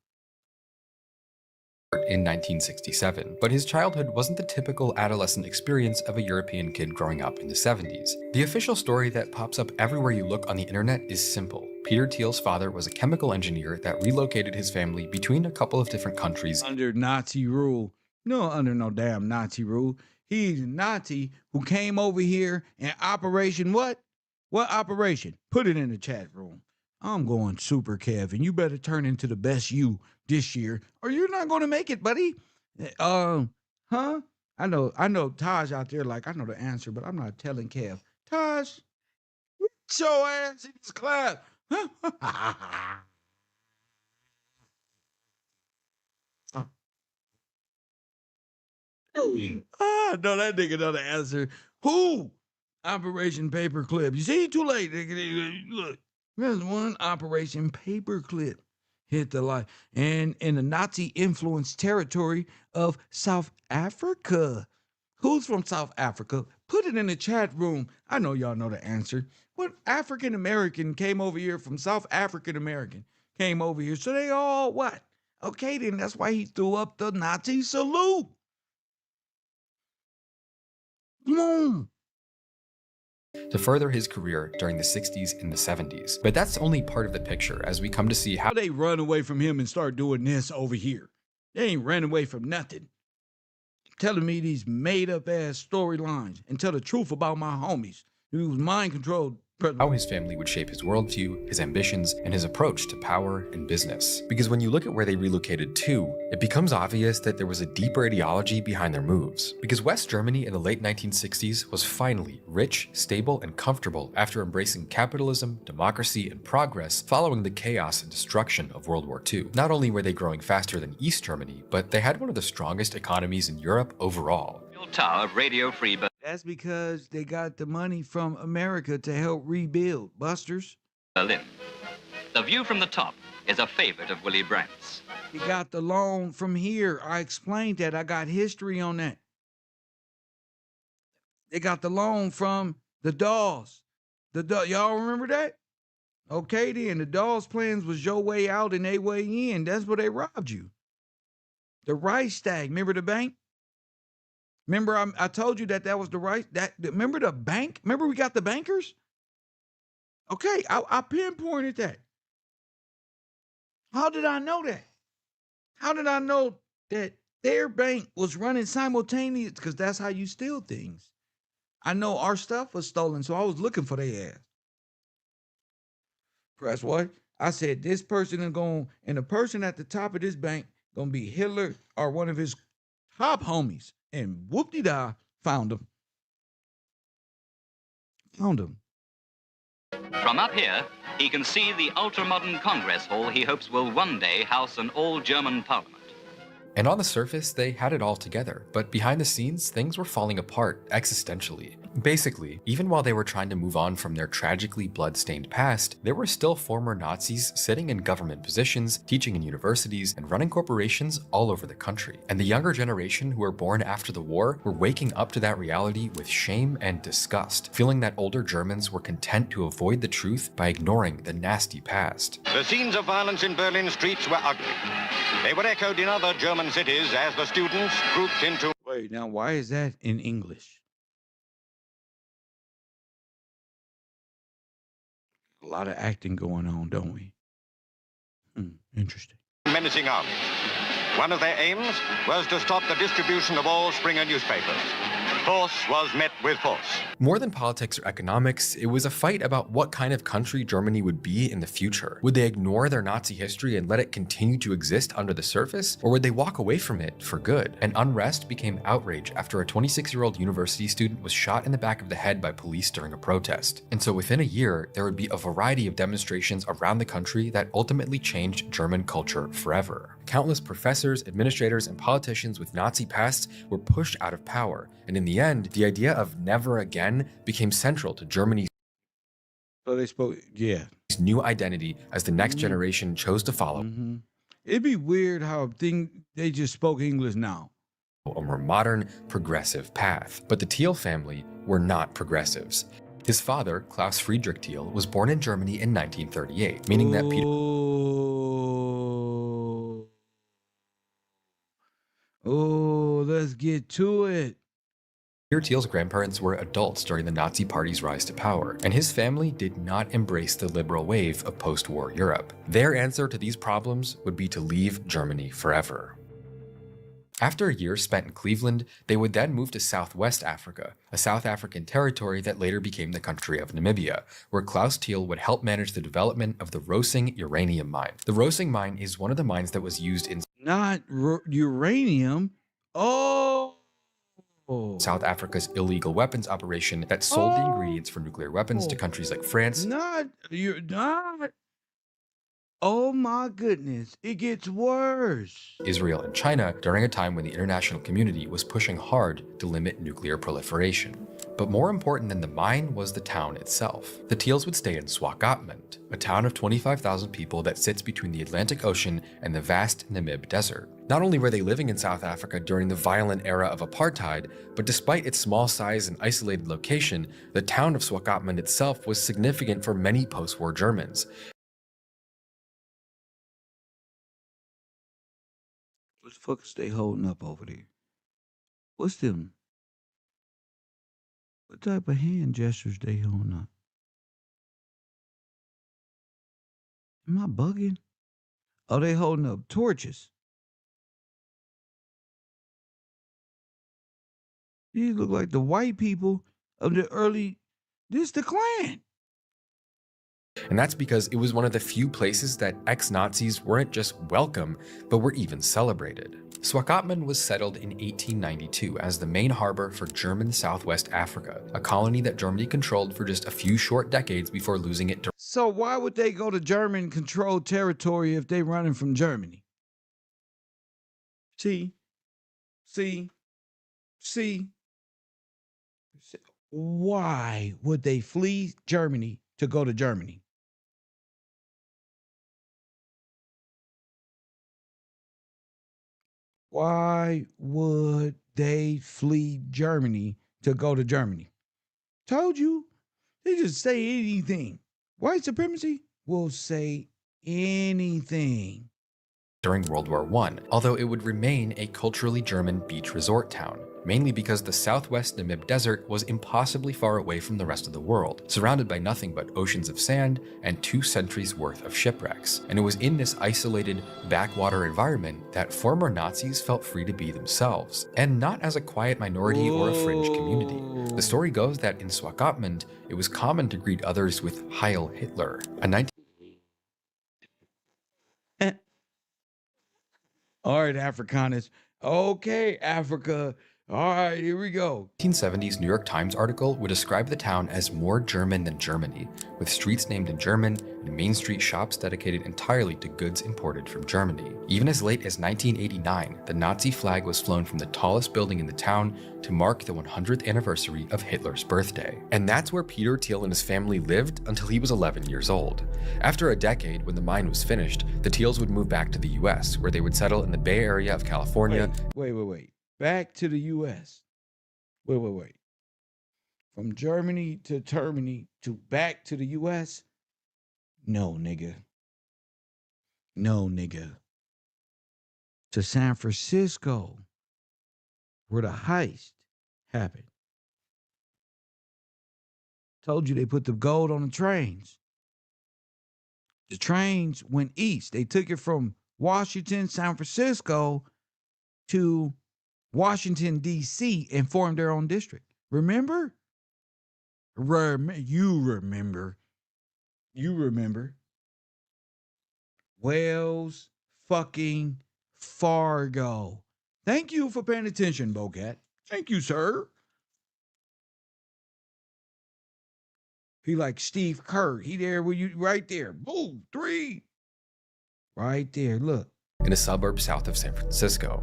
In 1967, but his childhood wasn't the typical adolescent experience of a European kid growing up in the 70s. The official story that pops up everywhere you look on the internet is simple. Peter Thiel's father was a chemical engineer that relocated his family between a couple of different countries. Under Nazi rule. No, under no damn Nazi rule. He's a Nazi who came over here and Operation what? What operation? Put it in the chat room. I'm going super Kev, and you better turn into the best you this year, or you're not going to make it, buddy. Huh? I know Taj out there like, I know the answer, but I'm not telling Kev. Taj, show ass in this clap. No, that nigga know the answer. Who? Operation Paperclip. You see, too late. Look, there's one Operation Paperclip hit the light. And in the Nazi-influenced territory of South Africa. Who's from South Africa? Put it in the chat room. I know y'all know the answer. What African-American came over here from South African-American came over here? So they all what? Okay, then that's why he threw up the Nazi salute. Boom. To further his career during the 60s and the 70s. But that's only part of the picture as we come to see how they run away from him and start doing this over here. They ain't ran away from nothing. Telling me these made up ass storylines and tell the truth about my homies who was mind controlled. How his family would shape his worldview, his ambitions, and his approach to power and business. Because when you look at where they relocated to, it becomes obvious that there was a deeper ideology behind their moves. Because West Germany in the late 1960s was finally rich, stable, and comfortable after embracing capitalism, democracy, and progress following the chaos and destruction of World War II. Not only were they growing faster than East Germany, but they had one of the strongest economies in Europe overall. Tower of Radio Free. That's because they got the money from America to help rebuild. Busters. Berlin. The view from the top is a favorite of Willy Brandt's. He got the loan from here. I explained that. I got history on that. They got the loan from the Dolls. Y'all remember that? Okay, then. The Dolls' plans was your way out and they way in. That's where they robbed you. The Reichstag. Remember the bank? Remember, I told you that was the right. Remember the bank? Remember we got the bankers? Okay, I pinpointed that. How did I know that? How did I know that their bank was running simultaneous? Because that's how you steal things. I know our stuff was stolen, so I was looking for their ass. Press what? I said this person is going, and the person at the top of this bank gonna be Hitler or one of his top homies. And whoop-de-da, found him. From up here, he can see the ultra-modern Congress Hall he hopes will one day house an all-German parliament. And on the surface, they had it all together, but behind the scenes, things were falling apart existentially. Basically, even while they were trying to move on from their tragically blood-stained past, there were still former Nazis sitting in government positions, teaching in universities, and running corporations all over the country. And the younger generation who were born after the war were waking up to that reality with shame and disgust, feeling that older Germans were content to avoid the truth by ignoring the nasty past. The scenes of violence in Berlin streets were ugly. They were echoed in other German cities as the students grouped into... Wait, now why is that in English? A lot of acting going on, don't we? Interesting. ...menacing armies. One of their aims was to stop the distribution of all Springer newspapers. Force was met with force. More than politics or economics, it was a fight about what kind of country Germany would be in the future. Would they ignore their Nazi history and let it continue to exist under the surface, or would they walk away from it for good? And unrest became outrage after a 26-year-old university student was shot in the back of the head by police during a protest. And so within a year, there would be a variety of demonstrations around the country that ultimately changed German culture forever. Countless professors, administrators, and politicians with Nazi pasts were pushed out of power, and in the end, the idea of never again became central to Germany's new identity as the next generation chose to follow. It'd be weird how they just spoke English now. A more modern, progressive path. But the Theil family were not progressives. His father, Klaus Friedrich Theil, was born in Germany in 1938, meaning that Peter... Oh, let's get to it. Peter Thiel's grandparents were adults during the Nazi Party's rise to power, and his family did not embrace the liberal wave of post-war Europe. Their answer to these problems would be to leave Germany forever. After a year spent in Cleveland, they would then move to Southwest Africa, a South African territory that later became the country of Namibia, where Klaus Theil would help manage the development of the Rosing uranium mine. The Rosing mine is one of the mines that was used in... Not uranium. Oh, South Africa's illegal weapons operation that sold the ingredients for nuclear weapons to countries like France. You're not. Oh my goodness, it gets worse. Israel and China during a time when the international community was pushing hard to limit nuclear proliferation. But more important than the mine was the town itself. The Theils would stay in Swakopmund, a town of 25,000 people that sits between the Atlantic Ocean and the vast Namib Desert. Not only were they living in South Africa during the violent era of apartheid, but despite its small size and isolated location, the town of Swakopmund itself was significant for many post-war Germans. What the fuck is they holding up over there? What's them? What type of hand gestures they holding up? Am I bugging? Oh, they holding up torches. These look like the white people of the early... This the Klan. And that's because it was one of the few places that ex-Nazis weren't just welcome, but were even celebrated. Swakopmund was settled in 1892 as the main harbor for German Southwest Africa, a colony that Germany controlled for just a few short decades before losing it. So why would they go to German-controlled territory if they running from Germany? See? Why would they flee Germany to go to Germany? Why would they flee Germany to go to Germany? Told you. They just say anything. White supremacy will say anything. During World War I, although it would remain a culturally German beach resort town, mainly because the southwest Namib Desert was impossibly far away from the rest of the world, surrounded by nothing but oceans of sand and 2 centuries worth of shipwrecks. And it was in this isolated, backwater environment that former Nazis felt free to be themselves, and not as a quiet minority or a fringe community. The story goes that in Swakopmund, it was common to greet others with Heil Hitler, a All right, Afrikaners. Okay, Africa. All right, here we go. 1970s New York Times article would describe the town as more German than Germany, with streets named in German and Main Street shops dedicated entirely to goods imported from Germany. Even as late as 1989, the Nazi flag was flown from the tallest building in the town to mark the 100th anniversary of Hitler's birthday. And that's where Peter Theil and his family lived until he was 11 years old. After a decade, when the mine was finished, the Theils would move back to the US, where they would settle in the Bay Area of California. Wait. Back to the U.S. Wait. From Germany to back to the U.S.? No, nigga. To San Francisco, where the heist happened. Told you they put the gold on the trains. The trains went east. They took it from Washington, San Francisco to Washington, D.C. and formed their own district. Remember? You remember. Wells fucking Fargo. Thank you for paying attention, Bocat. Thank you, sir. He like Steve Kerr. He there with you right there. Boom, 3. Right there, look. In a suburb south of San Francisco.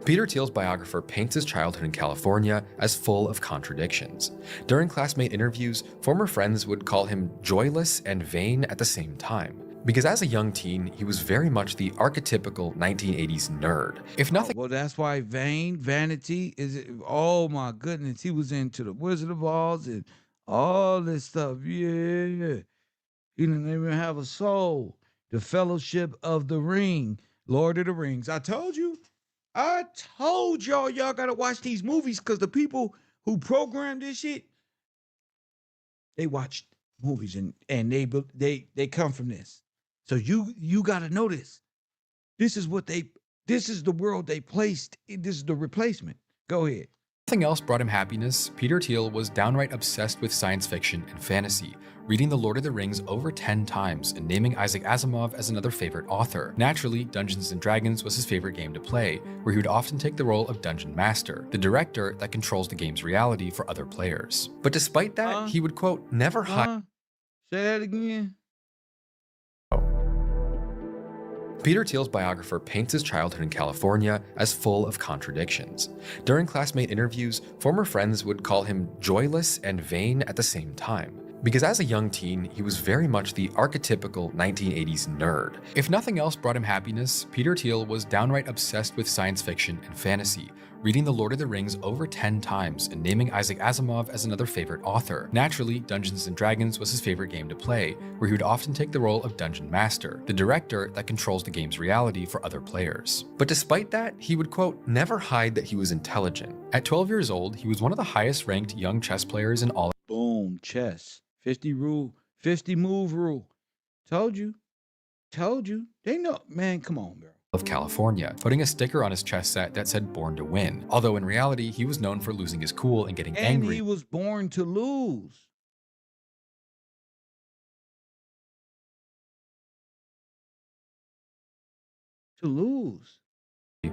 Peter Thiel's biographer paints his childhood in California as full of contradictions. During classmate interviews, former friends would call him joyless and vain at the same time. Because as a young teen, he was very much the archetypical 1980s nerd. If nothing— Well, that's why vanity is, oh my goodness, he was into the Wizard of Oz and all this stuff. Yeah. He didn't even have a soul. The Fellowship of the Ring, Lord of the Rings. I told y'all gotta watch these movies because the people who programmed this shit, they watched movies and they come from this. So you gotta know this. This is the world they placed. This is the replacement. Go ahead. Nothing else brought him happiness, Peter Thiel was downright obsessed with science fiction and fantasy, reading The Lord of the Rings over 10 times and naming Isaac Asimov as another favorite author. Naturally, Dungeons & Dragons was his favorite game to play, where he would often take the role of Dungeon Master, the director that controls the game's reality for other players. But despite that, he would, quote, never hide. Say that again. Peter Thiel's biographer paints his childhood in California as full of contradictions. During classmate interviews, former friends would call him joyless and vain at the same time, because as a young teen, he was very much the archetypical 1980s nerd. If nothing else brought him happiness, Peter Thiel was downright obsessed with science fiction and fantasy, reading The Lord of the Rings over 10 times and naming Isaac Asimov as another favorite author. Naturally, Dungeons & Dragons was his favorite game to play, where he would often take the role of Dungeon Master, the director that controls the game's reality for other players. But despite that, he would, quote, never hide that he was intelligent. At 12 years old, he was one of the highest ranked young chess players in all. Boom, chess. 50 rule, 50 move rule. Told you. They know, man, come on, bro. Of California, putting a sticker on his chess set that said "Born to Win." Although in reality, he was known for losing his cool and getting angry. And he was born to lose.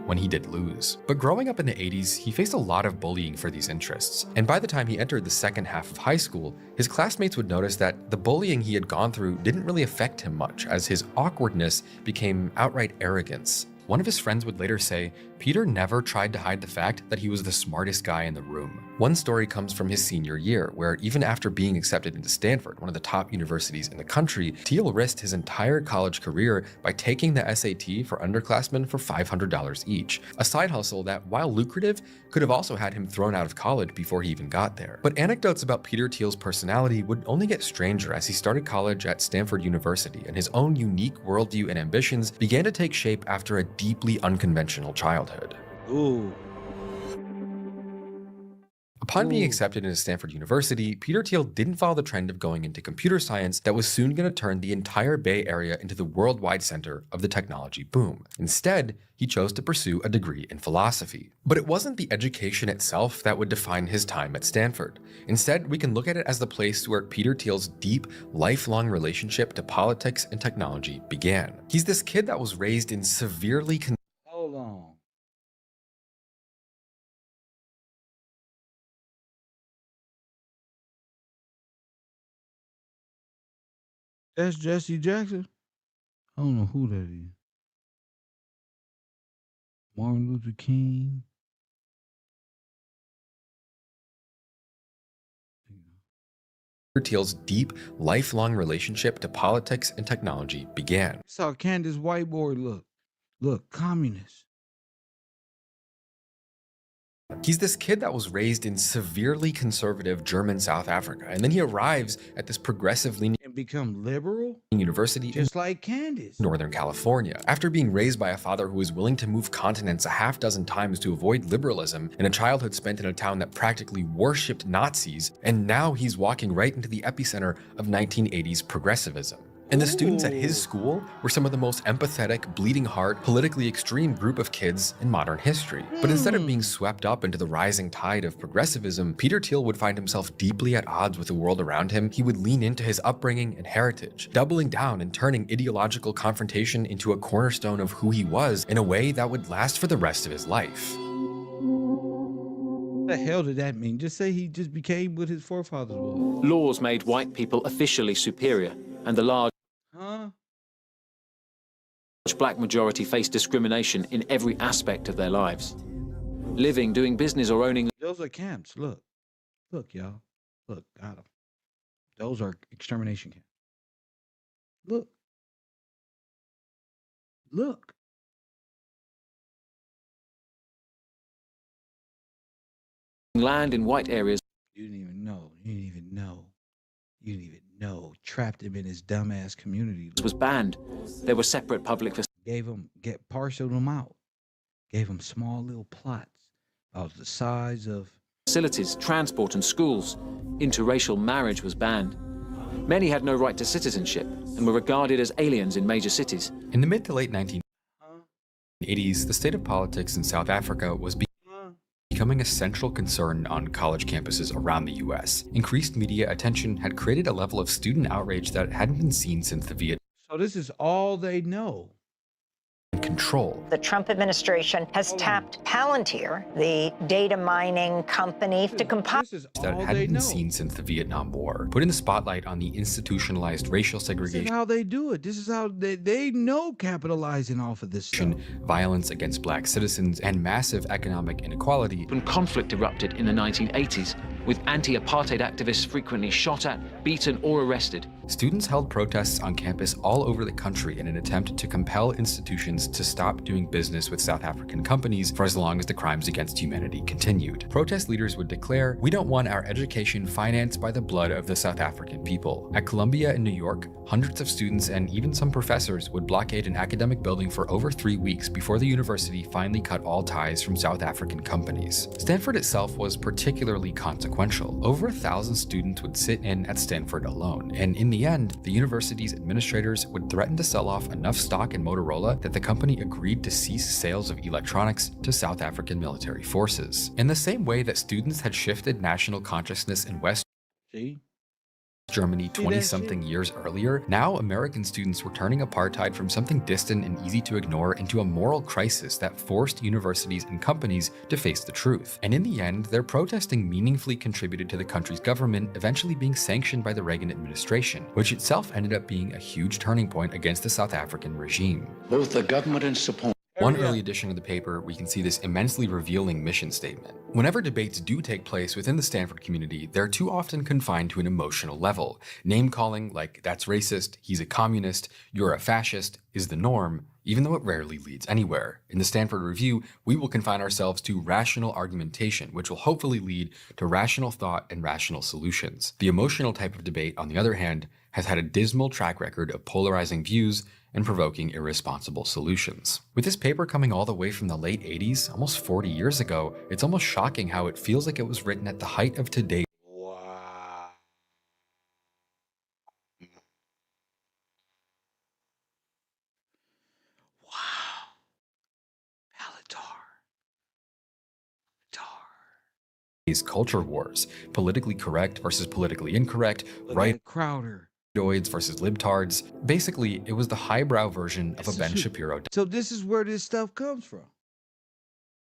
When he did lose. But growing up in the 80s, he faced a lot of bullying for these interests. And by the time he entered the second half of high school, his classmates would notice that the bullying he had gone through didn't really affect him much, as his awkwardness became outright arrogance. One of his friends would later say, Peter never tried to hide the fact that he was the smartest guy in the room. One story comes from his senior year, where even after being accepted into Stanford, one of the top universities in the country, Thiel risked his entire college career by taking the SAT for underclassmen for $500 each, a side hustle that, while lucrative, could have also had him thrown out of college before he even got there. But anecdotes about Peter Thiel's personality would only get stranger as he started college at Stanford University, and his own unique worldview and ambitions began to take shape after a deeply unconventional childhood. Ooh. Upon being accepted into Stanford University, Peter Thiel didn't follow the trend of going into computer science that was soon going to turn the entire Bay Area into the worldwide center of the technology boom. Instead, he chose to pursue a degree in philosophy. But it wasn't the education itself that would define his time at Stanford. Instead, we can look at it as the place where Peter Thiel's deep, lifelong relationship to politics and technology began. He's this kid that was raised in severely Hold on. That's Jesse Jackson? I don't know who that is. Martin Luther King. Peter Thiel's deep, lifelong relationship to politics and technology began. That's how Candace whiteboard look. Look, communist. He's this kid that was raised in severely conservative German South Africa, and then he arrives at this progressive leaning And become liberal? university Just like Candace. in Northern California. After being raised by a father who was willing to move continents a half dozen times to avoid liberalism, and a childhood spent in a town that practically worshipped Nazis, and now he's walking right into the epicenter of 1980s progressivism. And the students at his school were some of the most empathetic, bleeding heart, politically extreme group of kids in modern history. But instead of being swept up into the rising tide of progressivism, Peter Thiel would find himself deeply at odds with the world around him. He would lean into his upbringing and heritage, doubling down and turning ideological confrontation into a cornerstone of who he was in a way that would last for the rest of his life. What the hell did that mean? Just say he just became what his forefathers were. Laws made white people officially superior, and the large black majority faced discrimination in every aspect of their lives. Living, doing business, or owning. Those are camps. Look. Look, y'all. Look, got them. Those are extermination camps. Look. Look. Land in white areas. You didn't even know. Trapped him in his dumbass community. Was banned. There were separate public Parceled them out. Gave them small little plots about the size of facilities, transport, and schools. Interracial marriage was banned. Many had no right to citizenship and were regarded as aliens in major cities. In the mid to late 1980s, the state of politics in South Africa was becoming becoming a central concern on college campuses around the US. Increased media attention had created a level of student outrage that hadn't been seen since the Vietnam. So this is all they know. Control. The Trump administration has tapped Palantir, the data mining company, to compile that hadn't been seen since the Vietnam War, putting the spotlight on the institutionalized racial segregation. This is how they do it. This is how they know capitalizing off of this stuff. Violence against black citizens, and massive economic inequality. When conflict erupted in the 1980s, with anti-apartheid activists frequently shot at, beaten, or arrested. Students held protests on campus all over the country in an attempt to compel institutions to stop doing business with South African companies for as long as the crimes against humanity continued. Protest leaders would declare, "We don't want our education financed by the blood of the South African people." At Columbia in New York, hundreds of students and even some professors would blockade an academic building for over 3 weeks before the university finally cut all ties from South African companies. Stanford itself was particularly consequential. Over 1,000 students would sit in at Stanford alone, and in the end, the university's administrators would threaten to sell off enough stock in Motorola that the company agreed to cease sales of electronics to South African military forces. In the same way that students had shifted national consciousness in West Germany 20-something years earlier, now American students were turning apartheid from something distant and easy to ignore into a moral crisis that forced universities and companies to face the truth. And in the end, their protesting meaningfully contributed to the country's government eventually being sanctioned by the Reagan administration, which itself ended up being a huge turning point against the South African regime. Both the government and support. One early edition of the paper, we can see this immensely revealing mission statement. Whenever debates do take place within the Stanford community, they're too often confined to an emotional level. Name-calling, like "that's racist," "he's a communist," "you're a fascist," is the norm, even though it rarely leads anywhere. In the Stanford Review, we will confine ourselves to rational argumentation, which will hopefully lead to rational thought and rational solutions. The emotional type of debate, on the other hand, has had a dismal track record of polarizing views and provoking irresponsible solutions. With this paper coming all the way from the late 80s, almost 40 years ago, it's almost shocking how it feels like it was written at the height of today. Culture wars, politically correct versus politically incorrect, right Crowder versus libtards. Basically, it was the highbrow version of a Ben Shapiro. So this is where this stuff comes from.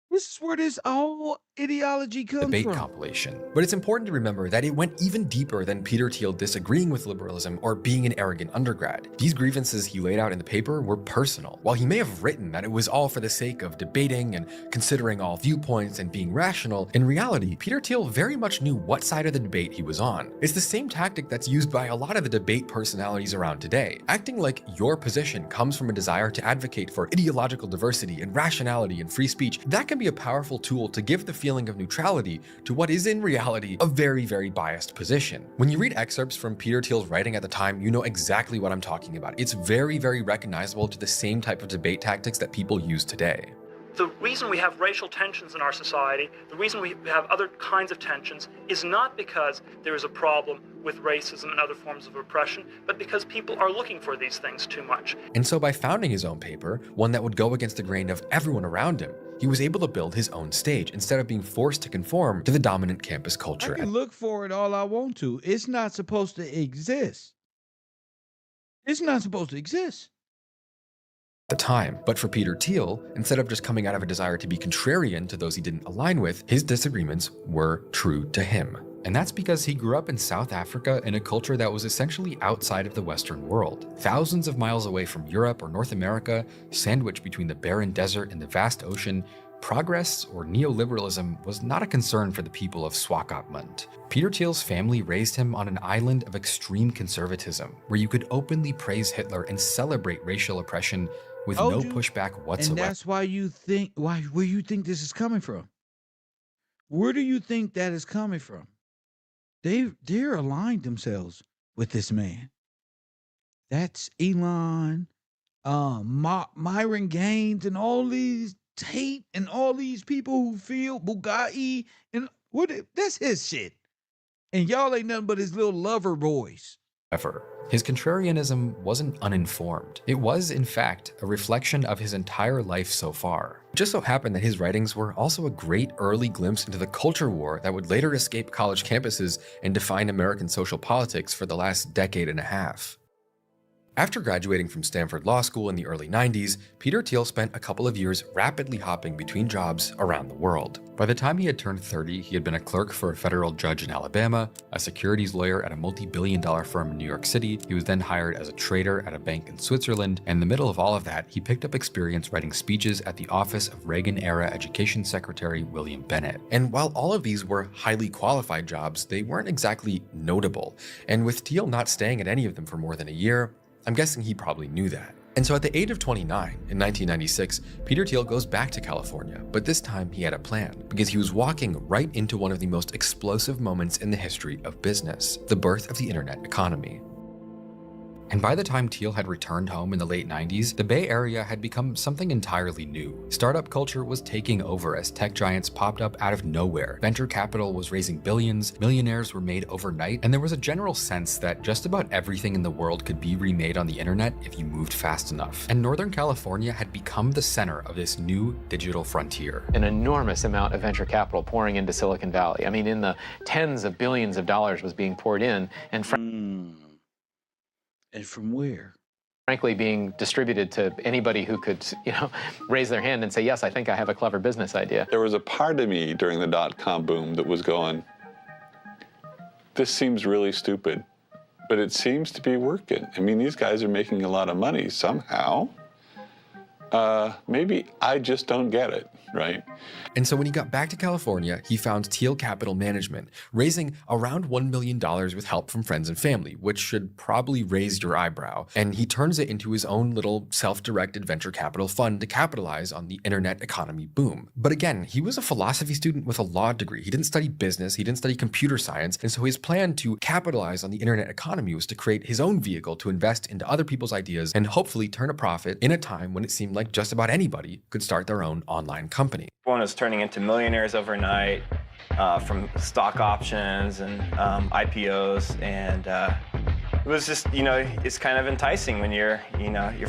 This is where this whole ideology comes debate from. Compilation. But it's important to remember that it went even deeper than Peter Thiel disagreeing with liberalism or being an arrogant undergrad. These grievances he laid out in the paper were personal. While he may have written that it was all for the sake of debating and considering all viewpoints and being rational, in reality, Peter Thiel very much knew what side of the debate he was on. It's the same tactic that's used by a lot of the debate personalities around today. Acting like your position comes from a desire to advocate for ideological diversity and rationality and free speech, that can be a powerful tool to give the feeling of neutrality to what is in reality a very, very biased position. When you read excerpts from Peter Thiel's writing at the time, you know exactly what I'm talking about. It's very, very recognizable to the same type of debate tactics that people use today. The reason we have racial tensions in our society, the reason we have other kinds of tensions, is not because there is a problem with racism and other forms of oppression, but because people are looking for these things too much. And so by founding his own paper, one that would go against the grain of everyone around him, he was able to build his own stage instead of being forced to conform to the dominant campus culture. I can look for it all I want to. It's not supposed to exist. It's not supposed to exist. The time. But for Peter Thiel, instead of just coming out of a desire to be contrarian to those he didn't align with, his disagreements were true to him. And that's because he grew up in South Africa in a culture that was essentially outside of the Western world. Thousands of miles away from Europe or North America, sandwiched between the barren desert and the vast ocean, progress or neoliberalism was not a concern for the people of Swakopmund. Peter Thiel's family raised him on an island of extreme conservatism, where you could openly praise Hitler and celebrate racial oppression with no pushback whatsoever. And that's why you think, where you think this is coming from? Where do you think that is coming from? They're aligned themselves with this man. That's Elon, Myron Gaines, and all these Tate, and all these people who feel Bugatti, and that's his shit. And y'all ain't nothing but his little lover boys. His contrarianism wasn't uninformed. It was, in fact, a reflection of his entire life so far. Just so happened that his writings were also a great early glimpse into the culture war that would later escape college campuses and define American social politics for the last decade and a half. After graduating from Stanford Law School in the early 90s, Peter Thiel spent a couple of years rapidly hopping between jobs around the world. By the time he had turned 30, he had been a clerk for a federal judge in Alabama, a securities lawyer at a multi-billion-dollar firm in New York City. He was then hired as a trader at a bank in Switzerland, and in the middle of all of that, he picked up experience writing speeches at the office of Reagan-era Education Secretary William Bennett. And while all of these were highly qualified jobs, they weren't exactly notable. And with Thiel not staying at any of them for more than a year, I'm guessing he probably knew that. And so at the age of 29, in 1996, Peter Thiel goes back to California, but this time he had a plan, because he was walking right into one of the most explosive moments in the history of business, the birth of the internet economy. And by the time Thiel had returned home in the late 90s, the Bay Area had become something entirely new. Startup culture was taking over as tech giants popped up out of nowhere. Venture capital was raising billions, millionaires were made overnight, and there was a general sense that just about everything in the world could be remade on the internet if you moved fast enough. And Northern California had become the center of this new digital frontier. An enormous amount of venture capital pouring into Silicon Valley. I mean, in the tens of billions of dollars was being poured in, and And from where? frankly being distributed to anybody who could, raise their hand and say, yes, I think I have a clever business idea. There was a part of me during the dot-com boom that was going, this seems really stupid, but it seems to be working. I mean, these guys are making a lot of money somehow. Maybe I just don't get it, right? And so when he got back to California, he found Thiel Capital Management, raising around $1 million with help from friends and family, which should probably raise your eyebrow. And he turns it into his own little self-directed venture capital fund to capitalize on the internet economy boom. But again, he was a philosophy student with a law degree. He didn't study business, he didn't study computer science, and so his plan to capitalize on the internet economy was to create his own vehicle to invest into other people's ideas and hopefully turn a profit in a time when it seemed like just about anybody could start their own online company. One was turning into millionaires overnight from stock options and IPOs, and it was just, it's kind of enticing when you're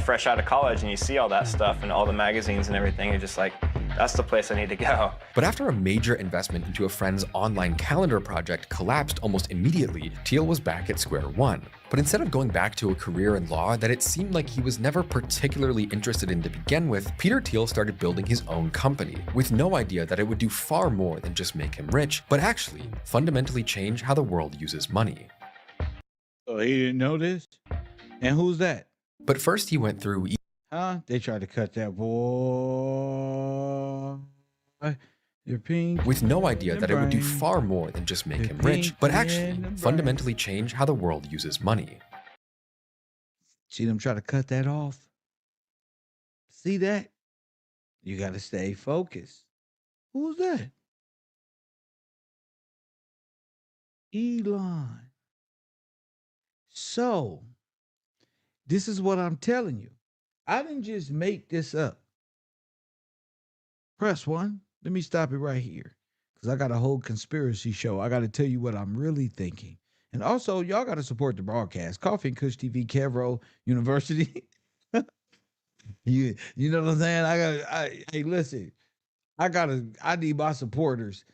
fresh out of college and you see all that stuff and all the magazines and everything. You're just like, that's the place I need to go. But after a major investment into a friend's online calendar project collapsed almost immediately, Thiel was back at square one. But instead of going back to a career in law that it seemed like he was never particularly interested in to begin with, Peter Thiel started building his own company, with no idea that it would do far more than just make him rich, but actually fundamentally change how the world uses money. Oh, he didn't know this? And who's that? But first he went through... Huh? They tried to cut that boy. Your pink. With no idea that it would do far more than just make him rich, but actually fundamentally change how the world uses money. See them try to cut that off? See that? You got to stay focused. Who's that? Elon. So, this is what I'm telling you. I didn't just make this up. Press one. Let me stop it right here, because I got a whole conspiracy show. I got to tell you what I'm really thinking. And also, y'all got to support the broadcast. Coffee and Kush TV, KevRow University. you know what I'm saying? Hey, listen. I need my supporters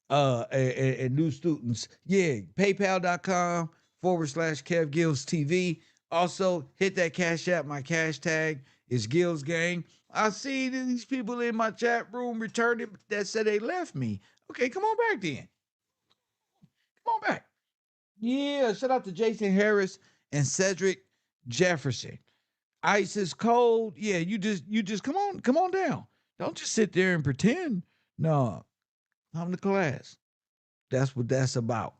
and new students. Yeah, paypal.com/KevGillsTV. Also, hit that Cash App. My cash tag is Gills Gang. I see these people in my chat room returning that said they left me. Okay, come on back then. Come on back. Yeah, shout out to Jason Harris and Cedric Jefferson. Ice is cold. Yeah, you just come on down. Don't just sit there and pretend. No, come to class. That's what that's about.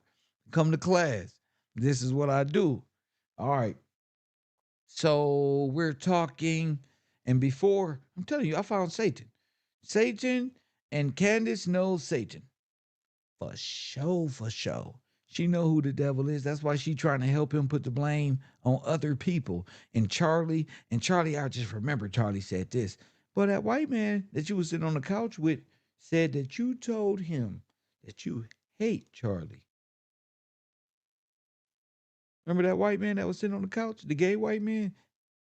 Come to class. This is what I do. All right. So we're talking, and before, I'm telling you, I found Satan. Satan and Candace knows Satan. For sure. She know who the devil is. That's why she trying to help him put the blame on other people. And Charlie, I just remember Charlie said this. But that white man that you was sitting on the couch with said that you told him that you hate Charlie. Remember that white man that was sitting on the couch, the gay white man?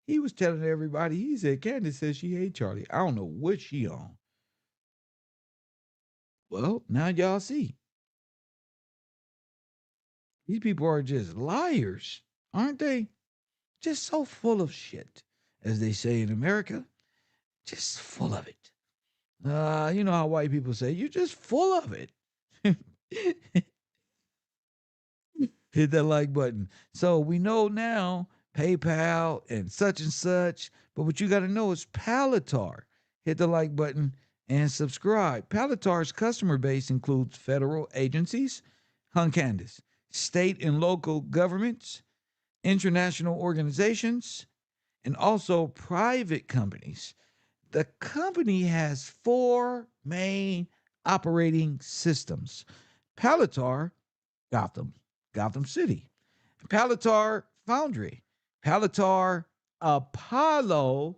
He was telling everybody, he said, Candace says she hates Charlie. I don't know what she on. Well, now y'all see. These people are just liars, aren't they? Just so full of shit, as they say in America. Just full of it. You know how white people say, you're just full of it. Hit that like button. So we know now PayPal and such, but what you got to know is Palatar. Hit the like button and subscribe. Palatar's customer base includes federal agencies, Candace, state and local governments, international organizations, and also private companies. The company has four main operating systems: Palatar, Gotham City; Palatar Foundry; Palatar Apollo;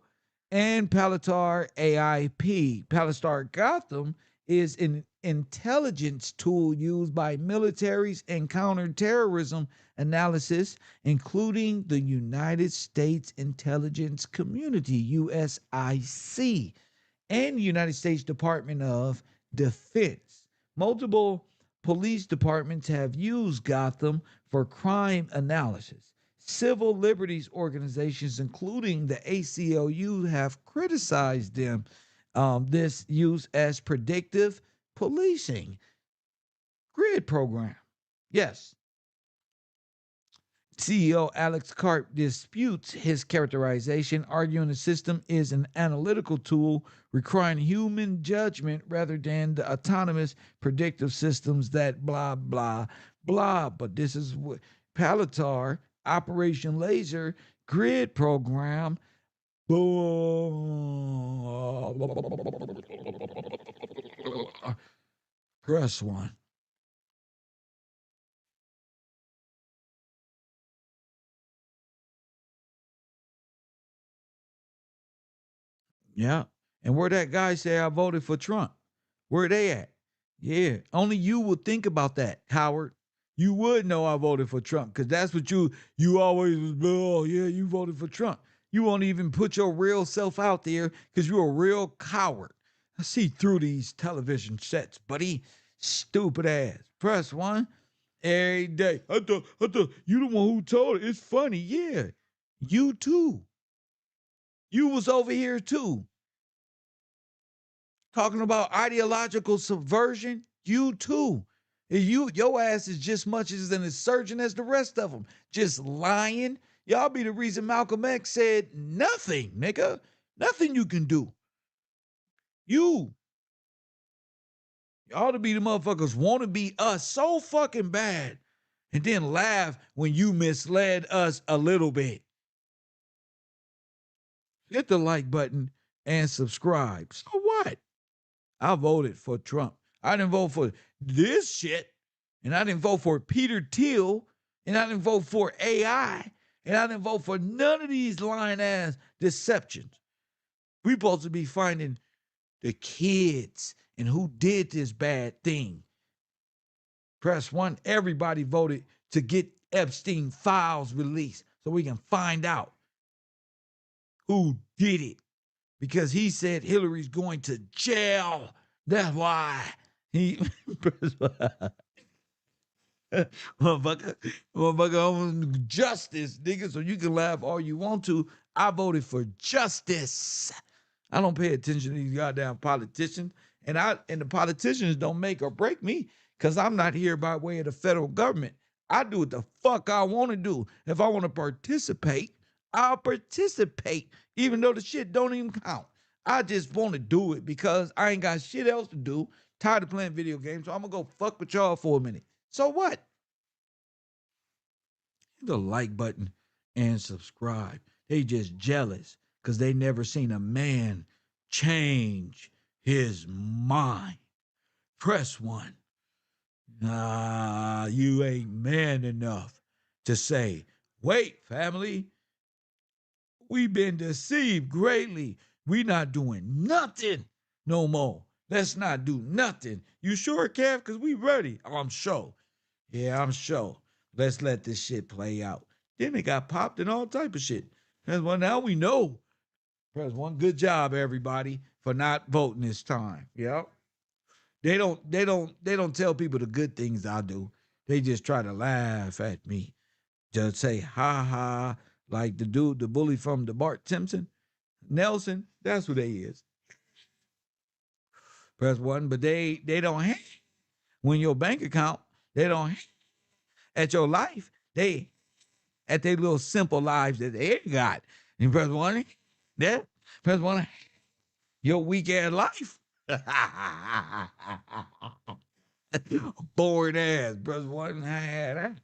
and Palatar AIP. Palatar Gotham is an intelligence tool used by militaries and counterterrorism analysis, including the United States Intelligence Community, USIC, and the United States Department of Defense. Multiple police departments have used Gotham for crime analysis. Civil liberties organizations, including the ACLU, have criticized this use as predictive policing. Grid program. Yes. CEO Alex Karp disputes his characterization, arguing the system is an analytical tool requiring human judgment rather than the autonomous predictive systems that blah, blah, blah. But this is what Palatar, Operation Laser, Grid Program. Press one. Yeah. And where that guy say I voted for Trump? Where they at? Yeah. Only you would think about that, Howard. You would know I voted for Trump because that's what you always was, oh yeah, you voted for Trump. You won't even put your real self out there because you're a real coward. I see through these television sets, buddy. Stupid ass. Press one every day. I thought you the one who told it. It's funny. Yeah. You too. You was over here too. Talking about ideological subversion, you too. Your ass is just much as an insurgent as the rest of them. Just lying. Y'all be the reason Malcolm X said nothing, nigga. Nothing you can do. You ought to be the motherfuckers want to be us so fucking bad and then laugh when you misled us a little bit. Hit the like button and subscribe. So what? I voted for Trump. I didn't vote for this shit. And I didn't vote for Peter Thiel. And I didn't vote for AI. And I didn't vote for none of these lying ass deceptions. We supposed to be finding the kids and who did this bad thing. Press one. Everybody voted to get Epstein files released so we can find out who did it. Because he said Hillary's going to jail. That's why he motherfucker, justice, nigga. So you can laugh all you want to. I voted for justice. I don't pay attention to these goddamn politicians, and the politicians don't make or break me because I'm not here by way of the federal government. I do what the fuck I want to do. If I want to participate, I'll participate, even though the shit don't even count. I just want to do it because I ain't got shit else to do. Tired of playing video games, so I'm going to go fuck with y'all for a minute. So what? Hit the like button and subscribe. They just jealous because they never seen a man change his mind. Press one. You ain't man enough to say, wait, family, we've been deceived greatly. We not doing nothing no more. Let's not do nothing. You sure, Kev? Because we ready. Oh, I'm sure. Yeah, I'm sure. Let's let this shit play out. Then they got popped and all type of shit. Well, now we know. Press one. Good job, everybody, for not voting this time. Yep. They don't tell people the good things I do. They just try to laugh at me. Just say ha ha, like the bully from the Bart Simpson, Nelson. That's who they is. Press 1, but they don't have. When your bank account, they don't have. At your life, they at their little simple lives that they got. And press 1, there. Press 1, your weak ass life. Boring ass. Press 1, that.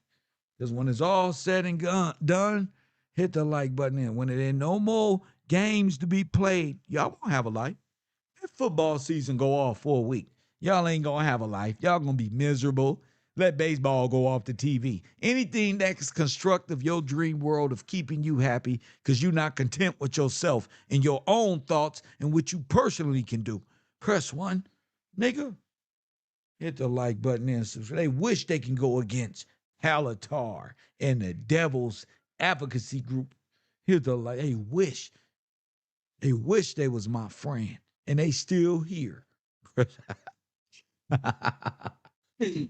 Because when it's all said and done, hit the like button in. When there ain't no more games to be played, y'all won't have a life. If football season go off for a week, y'all ain't gonna have a life. Y'all gonna be miserable. Let baseball go off the TV. Anything that's constructive, your dream world of keeping you happy because you're not content with yourself and your own thoughts and what you personally can do. Press 1, nigga. Hit the like button and subscribe. They wish they can go against Halatar and the Devil's Advocacy Group. Hit the like. They wish they was my friend. And they still here.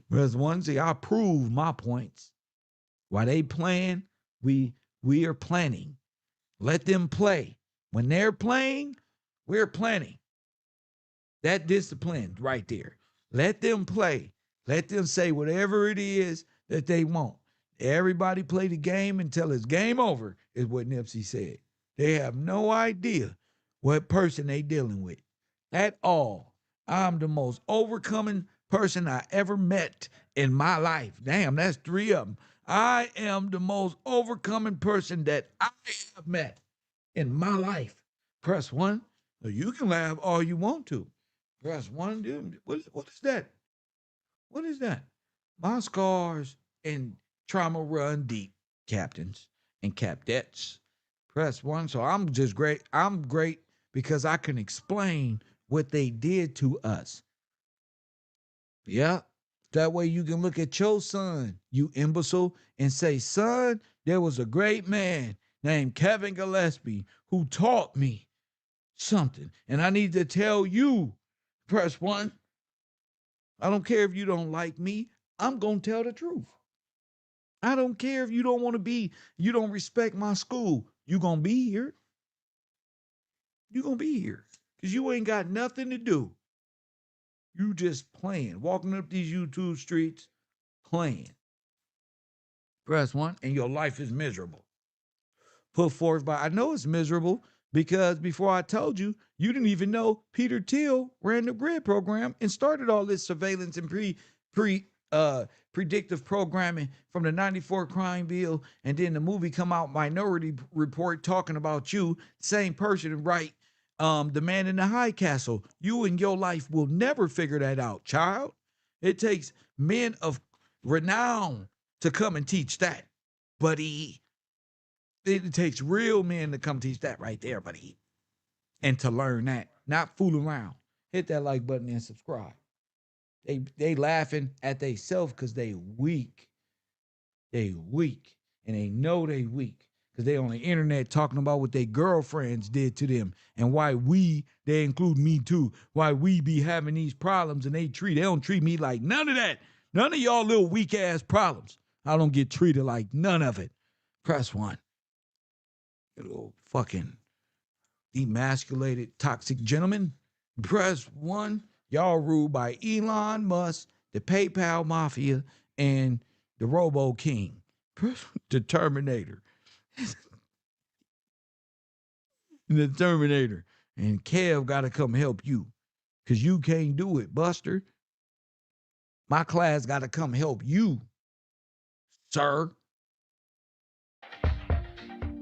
Press 1, see, I prove my points. While they playing, we are planning. Let them play. When they're playing, we're planning. That discipline right there. Let them play. Let them say whatever it is that they want. Everybody play the game until it's game over, is what Nipsey said. They have no idea what person they dealing with at all. I'm the most overcoming person I ever met in my life. Damn, that's 3 of them. I am the most overcoming person that I have met in my life. Press 1. You can laugh all you want to. Press 1. Dude, what is that? What is that? My scars and trauma run deep, captains and cadettes. Press 1. So I'm just great. I'm great because I can explain what they did to us. Yeah. That way you can look at your son, you imbecile, and say, son, there was a great man named Kevin Gillespie who taught me something. And I need to tell you, press 1. I don't care if you don't like me. I'm going to tell the truth. I don't care if you don't want to be, you don't respect my school. You're going to be here. You're going to be here because you ain't got nothing to do. You just playing, walking up these YouTube streets, playing. Press 1, and your life is miserable. Put forth by, I know it's miserable because before I told you, you didn't even know Peter Thiel ran the GRID program and started all this surveillance and predictive programming from the 94 crime bill. And then the movie come out, Minority Report, talking about you, same person, right? The Man in the High Castle. You in your life will never figure that out, child. It takes men of renown to come and teach that, buddy. It takes real men to come teach that right there, buddy. And to learn that, not fool around. Hit that like button and subscribe. They laughing at they self because they weak. They weak. And they know they weak. Because they on the internet talking about what their girlfriends did to them and why they include me too, why we be having these problems and they don't treat me like none of that. None of y'all little weak ass problems. I don't get treated like none of it. Press 1. You little fucking emasculated toxic gentleman. Press 1. Y'all ruled by Elon Musk, the PayPal Mafia, and the Robo King. The Terminator. The Terminator. And Kev got to come help you because you can't do it, Buster. My class got to come help you, sir.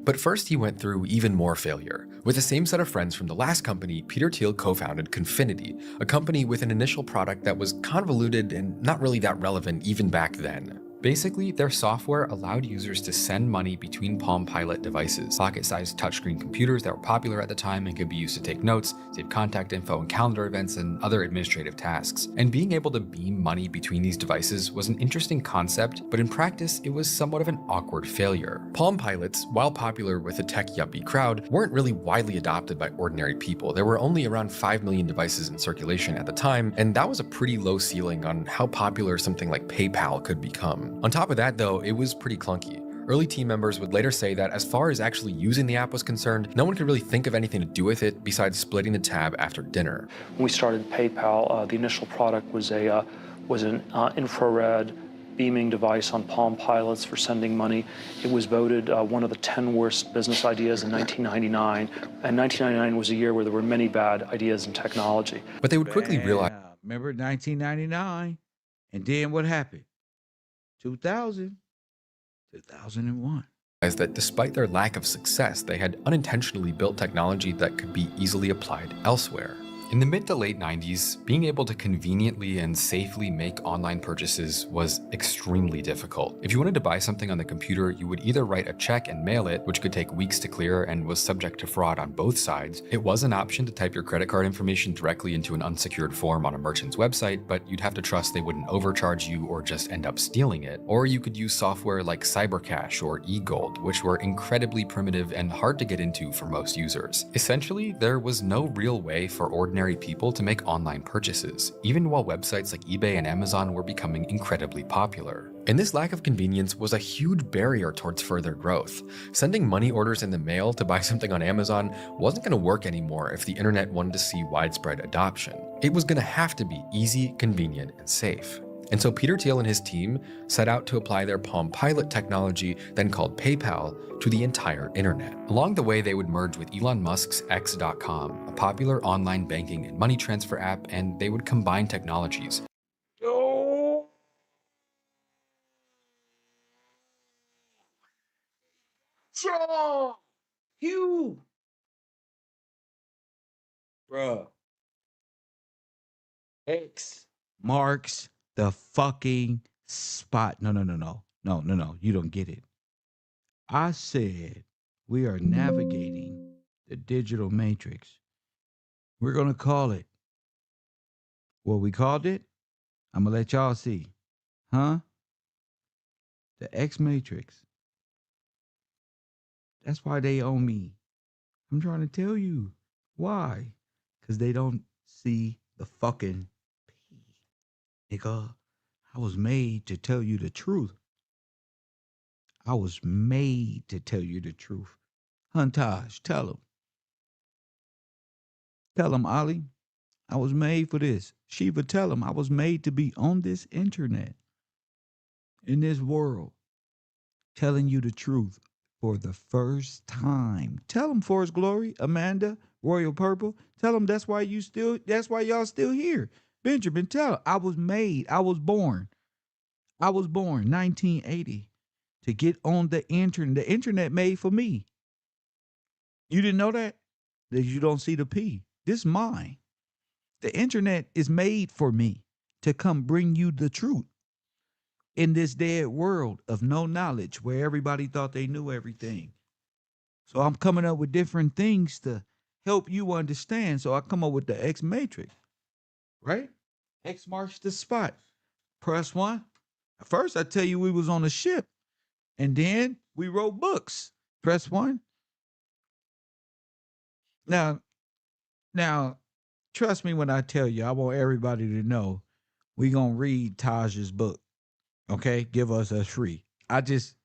But first he went through even more failure. With the same set of friends from the last company, Peter Thiel co-founded Confinity, a company with an initial product that was convoluted and not really that relevant even back then. Basically, their software allowed users to send money between Palm Pilot devices, pocket-sized touchscreen computers that were popular at the time and could be used to take notes, save contact info and calendar events, and other administrative tasks. And being able to beam money between these devices was an interesting concept, but in practice, it was somewhat of an awkward failure. Palm Pilots, while popular with the tech yuppie crowd, weren't really widely adopted by ordinary people. There were only around 5 million devices in circulation at the time, and that was a pretty low ceiling on how popular something like PayPal could become. On top of that though, it was pretty clunky. Early team members would later say that as far as actually using the app was concerned, no one could really think of anything to do with it besides splitting the tab after dinner. When we started PayPal, the initial product was an infrared beaming device on Palm Pilots for sending money. It was voted one of the 10 worst business ideas in 1999, and 1999 was a year where there were many bad ideas in technology. But they would quickly realize. Remember 1999, and then what happened? 2000, 2001. That despite their lack of success, they had unintentionally built technology that could be easily applied elsewhere. In the mid to late 90s, being able to conveniently and safely make online purchases was extremely difficult. If you wanted to buy something on the computer, you would either write a check and mail it, which could take weeks to clear and was subject to fraud on both sides. It was an option to type your credit card information directly into an unsecured form on a merchant's website, but you'd have to trust they wouldn't overcharge you or just end up stealing it. Or you could use software like CyberCash or eGold, which were incredibly primitive and hard to get into for most users. Essentially, there was no real way for ordinary people to make online purchases, even while websites like eBay and Amazon were becoming incredibly popular. And this lack of convenience was a huge barrier towards further growth. Sending money orders in the mail to buy something on Amazon wasn't going to work anymore if the internet wanted to see widespread adoption. It was going to have to be easy, convenient, and safe. And so Peter Thiel and his team set out to apply their Palm Pilot technology, then called PayPal, to the entire internet. Along the way, they would merge with Elon Musk's X.com, a popular online banking and money transfer app, and they would combine technologies. Hugh. Bruh. X marks the fucking spot. No. You don't get it. I said we are navigating the digital matrix. We're going to call it what we called it. I'm going to let y'all see. Huh? The X matrix. That's why they own me. I'm trying to tell you. Why? Because they don't see the fucking P. Nigga, I was made to tell you the truth. I was made to tell you the truth. Huntage, tell him. Tell him, Ali. I was made for this. Shiva, tell him I was made to be on this internet, in this world, telling you the truth for the first time. Tell him, for his glory, Amanda, Royal Purple. Tell him that's why y'all still here. Benjamin, tell him I was made. I was born 1980 to get on the internet. The internet made for me. You didn't know that? That you don't see the P. This is mine. The internet is made for me to come bring you the truth in this dead world of no knowledge where everybody thought they knew everything. So I'm coming up with different things to help you understand. So I come up with the X matrix, right? X marks the spot. Press 1. First, I tell you we was on a ship, and then we wrote books. Press 1. Now, trust me when I tell you, I want everybody to know we gonna read Taj's book. Okay, give us a free. I'm just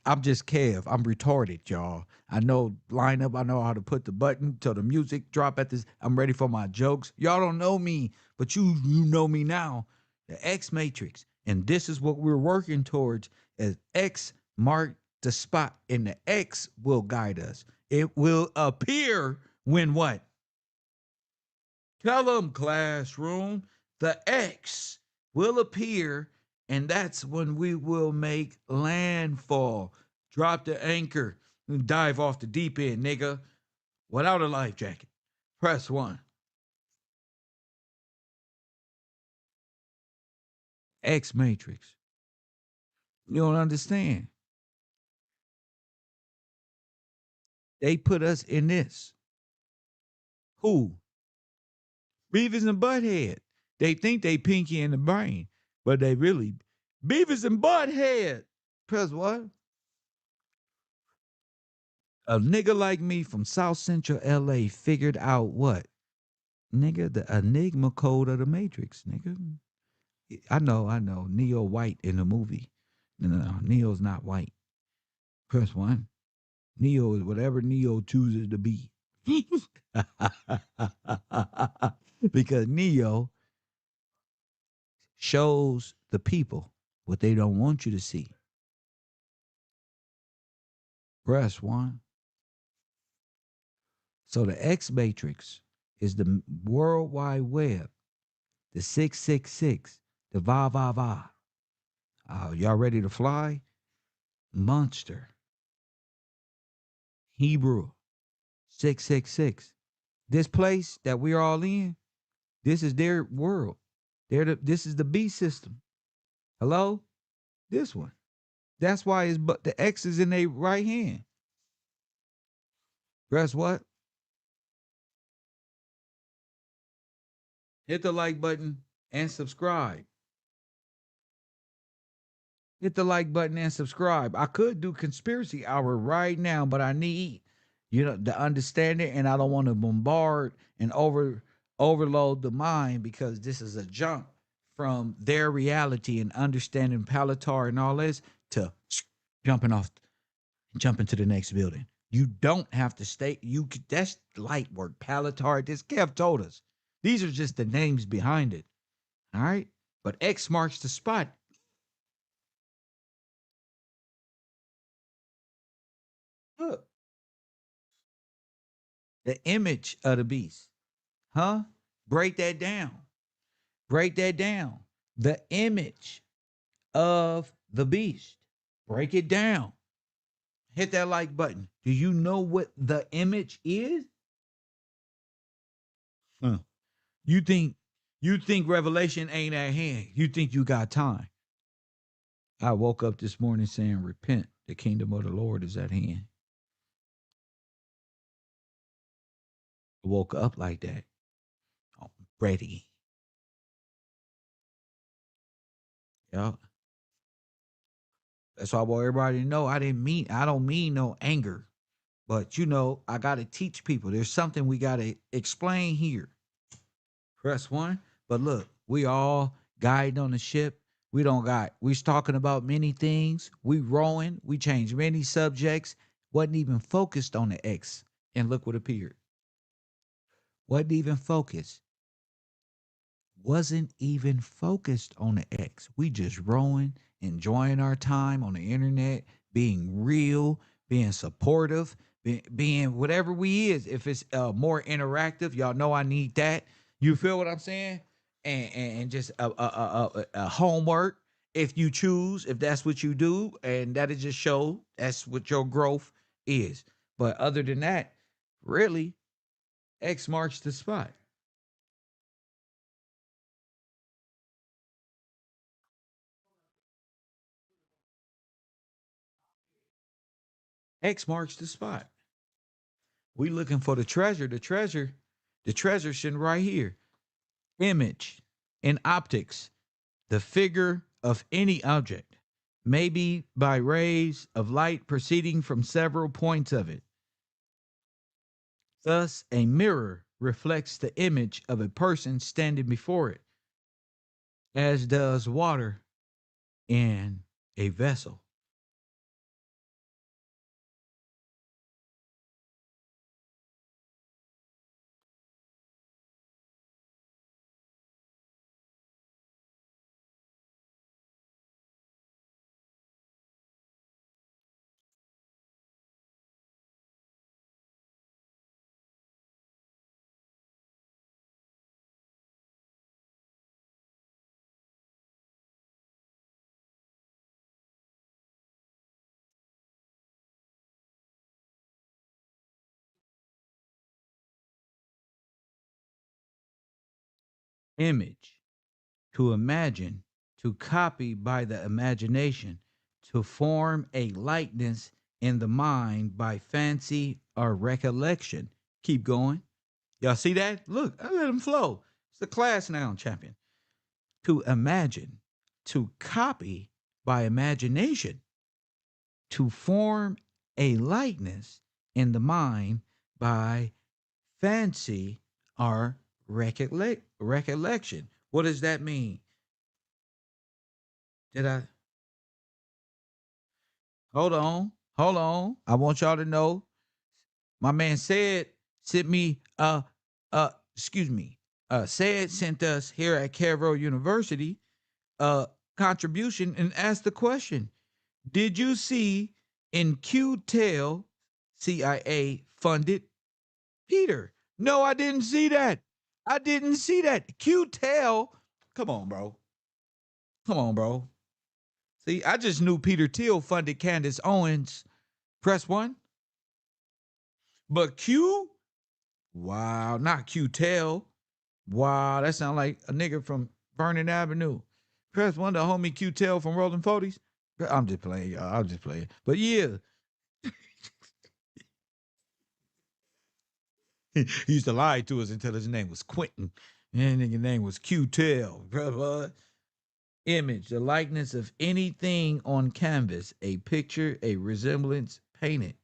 Kev. I'm retarded, y'all. I know lineup. I know how to put the button till the music drop at this. I'm ready for my jokes. Y'all don't know me, but you know me now. The X matrix, and this is what we're working towards. As X mark the spot, and the X will guide us. It will appear when what? Tell them, classroom. The X will appear. And that's when we will make landfall. Drop the anchor and dive off the deep end, nigga. Without a life jacket. Press 1. X matrix. You don't understand. They put us in this. Who? Beavis and Butthead. They think they Pinky in the Brain, but they really Beavis and Butthead. Because what? A nigga like me from South Central LA figured out what? Nigga, the Enigma code of the Matrix, nigga. I know. Neo white in the movie. No, Neo's not white. Press one. Neo is whatever Neo chooses to be. Because Neo shows the people what they don't want you to see. Press one. So the X Matrix is the World Wide Web, the 666, the va va va. Y'all ready to fly? Monster. Hebrew. 666. This place that we're all in, this is their world. This is the B system. Hello? This one. That's why the X is in their right hand. Press what? Hit the like button and subscribe. Hit the like button and subscribe. I could do conspiracy hour right now, but I need, the understanding, and I don't want to bombard and overload the mind, because this is a jump from their reality and understanding Palatar and all this to jumping to the next building. You don't have to stay. That's light work. Palatar. This Kev told us. These are just the names behind it. All right, but X marks the spot. Look, the image of the beast. Huh? Break that down. Break that down. The image of the beast. Break it down. Hit that like button. Do you know what the image is? Huh. You think Revelation ain't at hand. You think you got time. I woke up this morning saying, repent. The kingdom of the Lord is at hand. I woke up like that. I'm ready. Yeah. That's why I want everybody to know I don't mean no anger. But I gotta teach people. There's something we gotta explain here. Press one. But look, we all guiding on the ship. We's talking about many things. We rowing. We changed many subjects. Wasn't even focused on the X. And look what appeared. Wasn't even focused on the X. We just rowing, enjoying our time on the internet, being real, being supportive, being whatever we is. If it's more interactive, y'all know I need that. You feel what I'm saying? And just a homework, if you choose, if that's what you do, and that'll just show that's what your growth is. But other than that, really, X marks the spot. X marks the spot. We looking for the treasure. The treasure sitting right here. Image in optics, the figure of any object, maybe by rays of light proceeding from several points of it. Thus, a mirror reflects the image of a person standing before it, as does water in a vessel. Image, to imagine, to copy by the imagination, to form a likeness in the mind by fancy or recollection. Keep going. Y'all see that? Look, I let him flow. It's the class noun champion. To imagine, to copy by imagination, to form a likeness in the mind by fancy or recollection. What does that mean? Did I? Hold on. I want y'all to know. My man said sent me said sent us here at KevRow University a contribution and asked the question: did you see in Theil, CIA funded Peter? No, I didn't see that. Theil, come on, bro. See, I just knew Peter Thiel funded Candace Owens. Press 1. But Q? Wow, not Theil. Wow, that sounds like a nigga from Vernon Avenue. Press 1 to homie Theil from Rolling 40s. I'm just playing, y'all. I'm just playing. But yeah. He used to lie to us until his name was Quentin. And his name was Theil. Brother. Image, the likeness of anything on canvas, a picture, a resemblance painted.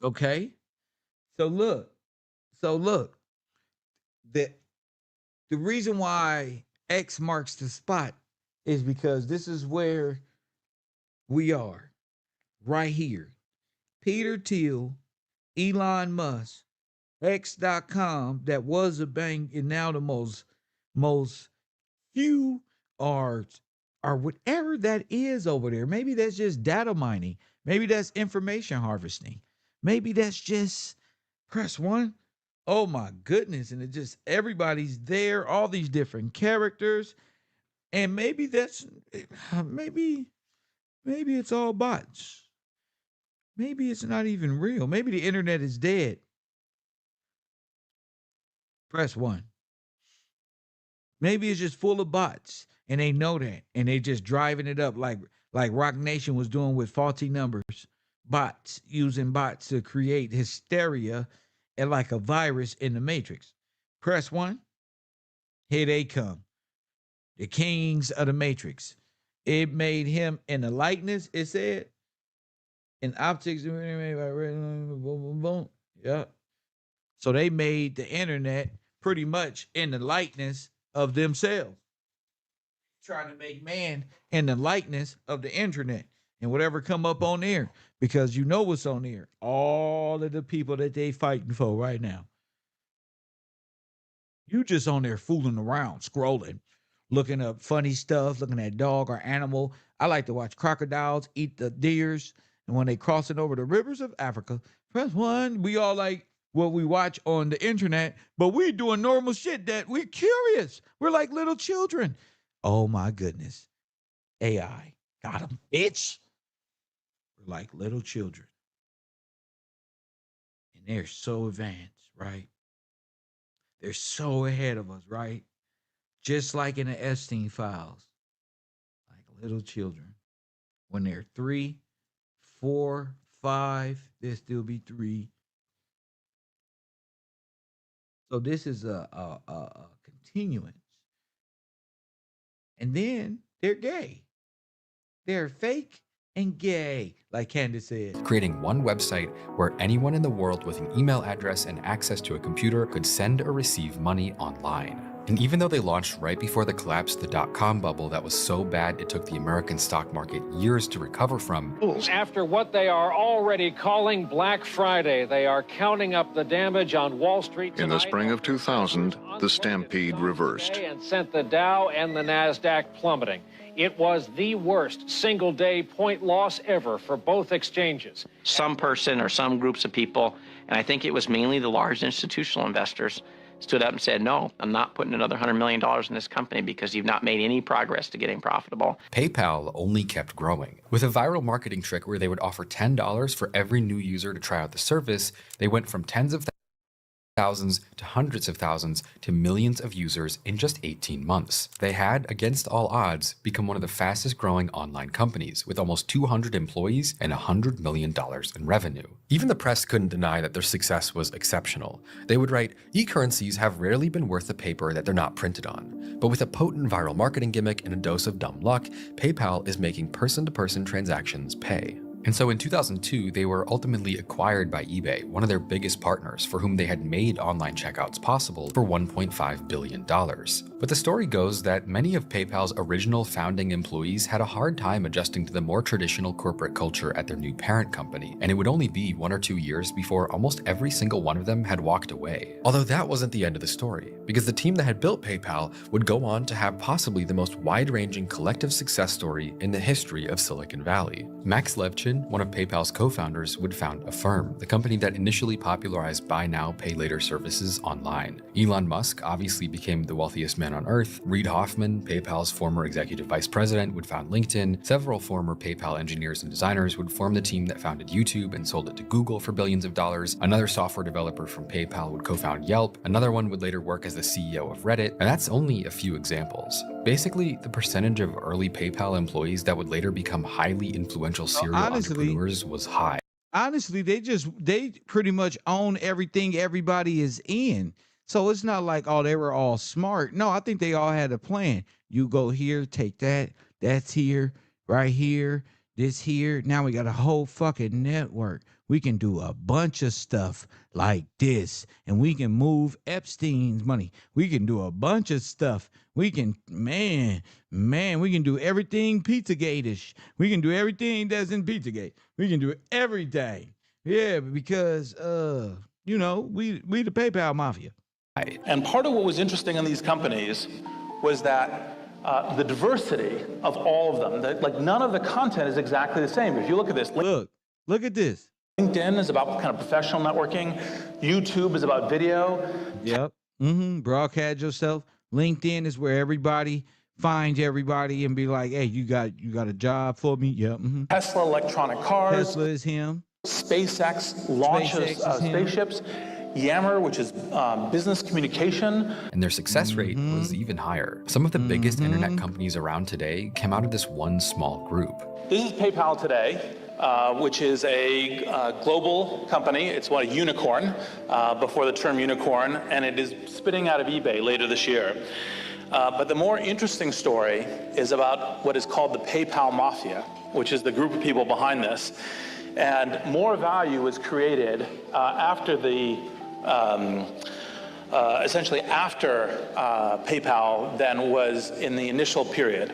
Okay? So look, the reason why X marks the spot is because this is where we are, right here. Peter Thiel, Elon Musk, X.com, that was a bank, and now the most few are whatever that is over there. Maybe that's just data mining. Maybe that's information harvesting. Maybe that's just press 1. Oh my goodness. And it just, everybody's there, all these different characters. And maybe that's, maybe it's all bots. Maybe it's not even real. Maybe the internet is dead. Press 1. Maybe it's just full of bots and they know that and they just driving it up like Rock Nation was doing with faulty numbers. Bots, using bots to create hysteria and like a virus in the Matrix. Press 1. Here they come. The kings of the Matrix. It made him in the likeness, it said, in optics. Boom, boom, boom. Yeah. So they made the internet pretty much in the likeness of themselves, trying to make man in the likeness of the internet and whatever come up on there, because you know what's on there. All of the people that they fighting for right now. You just on there fooling around, scrolling, looking up funny stuff, looking at dog or animal. I like to watch crocodiles eat the deers, and when they crossing over the rivers of Africa, press 1. We all like what we watch on the internet, but we doing normal shit that we're curious. We're like little children. Oh my goodness. AI. Got them, bitch. We're like little children. And they're so advanced, right? They're so ahead of us, right? Just like in the Epstein files. Like little children. When they're 3, 4, 5, they'll still be 3. So this is a continuance. And then they're gay. They're fake and gay, like Candace said. Creating one website where anyone in the world with an email address and access to a computer could send or receive money online. And even though they launched right before the collapse of the dot-com bubble that was so bad it took the American stock market years to recover from. After what they are already calling Black Friday, they are counting up the damage on Wall Street tonight. In the spring of 2000, the stampede reversed. And sent the Dow and the NASDAQ plummeting. It was the worst single-day point loss ever for both exchanges. Some person or some groups of people, and I think it was mainly the large institutional investors, stood up and said, no, I'm not putting another $100 million in this company because you've not made any progress to getting profitable. PayPal only kept growing. With a viral marketing trick where they would offer $10 for every new user to try out the service, they went from tens of thousands thousands to hundreds of thousands to millions of users in just 18 months. They had, against all odds, become one of the fastest growing online companies, with almost 200 employees and $100 million in revenue. Even the press couldn't deny that their success was exceptional. They would write, "E-currencies have rarely been worth the paper that they're not printed on. But with a potent viral marketing gimmick and a dose of dumb luck, PayPal is making person-to-person transactions pay." And so in 2002, they were ultimately acquired by eBay, one of their biggest partners, for whom they had made online checkouts possible for $1.5 billion. But the story goes that many of PayPal's original founding employees had a hard time adjusting to the more traditional corporate culture at their new parent company, and it would only be 1 or 2 years before almost every single one of them had walked away. Although that wasn't the end of the story, because the team that had built PayPal would go on to have possibly the most wide-ranging collective success story in the history of Silicon Valley. Max Levchin, one of PayPal's co-founders, would found Affirm, the company that initially popularized buy now, pay later services online. Elon Musk obviously became the wealthiest man on earth. Reid Hoffman, PayPal's former executive vice president, would found LinkedIn. Several former PayPal engineers and designers would form the team that founded YouTube and sold it to Google for billions of dollars. Another software developer from PayPal would co-found Yelp. Another one would later work as the CEO of Reddit. And that's only a few examples. Basically, the percentage of early PayPal employees that would later become highly influential serial entrepreneurs was high. Honestly, they pretty much own everything everybody is in. So it's not like, oh, they were all smart. No, I think they all had a plan. You go here, take that, that's here, right here, this here. Now we got a whole fucking network. We can do a bunch of stuff like this, and we can move Epstein's money. We can do a bunch of stuff. We can, man, we can do everything Pizzagate-ish. We can do everything that's in Pizzagate. We can do everything. Yeah, because, you know, we the PayPal mafia. And part of what was interesting in these companies was that the diversity of all of them, that, like, none of the content is exactly the same. If you look at this. Look at this. LinkedIn is about kind of professional networking. YouTube is about video. Yep. Broadcast yourself. LinkedIn is where everybody finds everybody and be like, hey, you got a job for me? Yep. Tesla electronic cars. Tesla is him. SpaceX launches spaceships. Yammer, which is business communication. And their success rate was even higher. Some of the biggest internet companies around today came out of this one small group. This is PayPal today, which is a global company. It's a unicorn, before the term unicorn, and it is spitting out of eBay later this year. But the more interesting story is about what is called the PayPal Mafia, which is the group of people behind this. And more value was created after the essentially after PayPal than was in the initial period.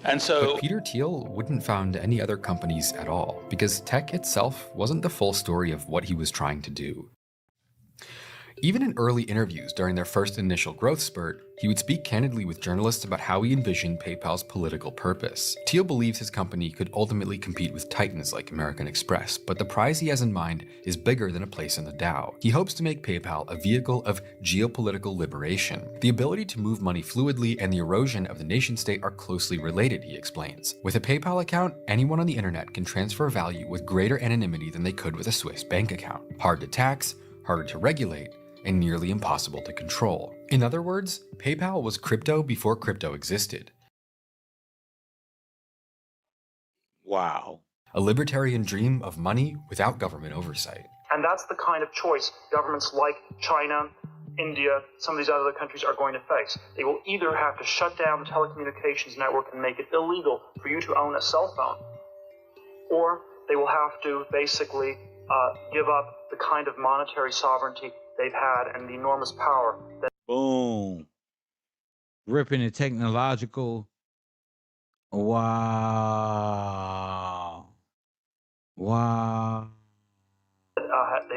And so but Peter Thiel wouldn't found any other companies at all, because tech itself wasn't the full story of what he was trying to do. Even in early interviews during their first initial growth spurt, he would speak candidly with journalists about how he envisioned PayPal's political purpose. Thiel believes his company could ultimately compete with titans like American Express, but the prize he has in mind is bigger than a place in the Dow. He hopes to make PayPal a vehicle of geopolitical liberation. The ability to move money fluidly and the erosion of the nation-state are closely related, he explains. With a PayPal account, anyone on the internet can transfer value with greater anonymity than they could with a Swiss bank account. Hard to tax, harder to regulate, and nearly impossible to control. In other words, PayPal was crypto before crypto existed. Wow. A libertarian dream of money without government oversight. And that's the kind of choice governments like China, India, some of these other countries are going to face. They will either have to shut down the telecommunications network and make it illegal for you to own a cell phone, or they will have to basically give up the kind of monetary sovereignty they've had and the enormous power that boom, ripping the technological. Wow.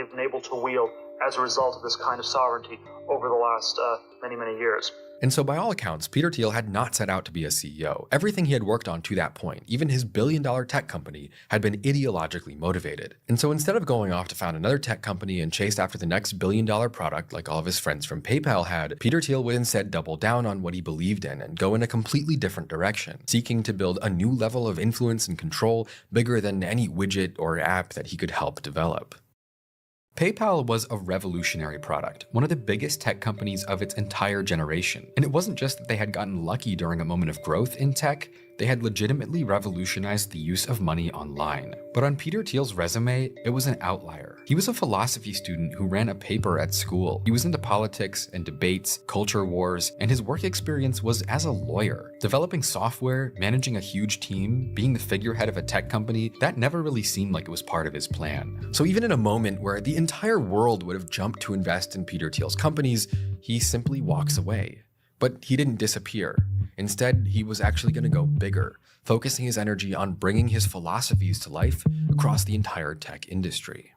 they've been able to wield as a result of this kind of sovereignty over the last many, many years. And so by all accounts, Peter Thiel had not set out to be a CEO. Everything he had worked on to that point, even his billion-dollar tech company, had been ideologically motivated. And so instead of going off to found another tech company and chase after the next billion-dollar product like all of his friends from PayPal had, Peter Thiel would instead double down on what he believed in and go in a completely different direction, seeking to build a new level of influence and control bigger than any widget or app that he could help develop. PayPal was a revolutionary product, one of the biggest tech companies of its entire generation. And it wasn't just that they had gotten lucky during a moment of growth in tech, they had legitimately revolutionized the use of money online. But on Peter Thiel's resume, it was an outlier. He was a philosophy student who ran a paper at school. He was into politics and debates, culture wars, and his work experience was as a lawyer. Developing software, managing a huge team, being the figurehead of a tech company, that never really seemed like it was part of his plan. So even in a moment where the entire world would have jumped to invest in Peter Thiel's companies, he simply walks away. But he didn't disappear. Instead, he was actually going to go bigger, focusing his energy on bringing his philosophies to life across the entire tech industry.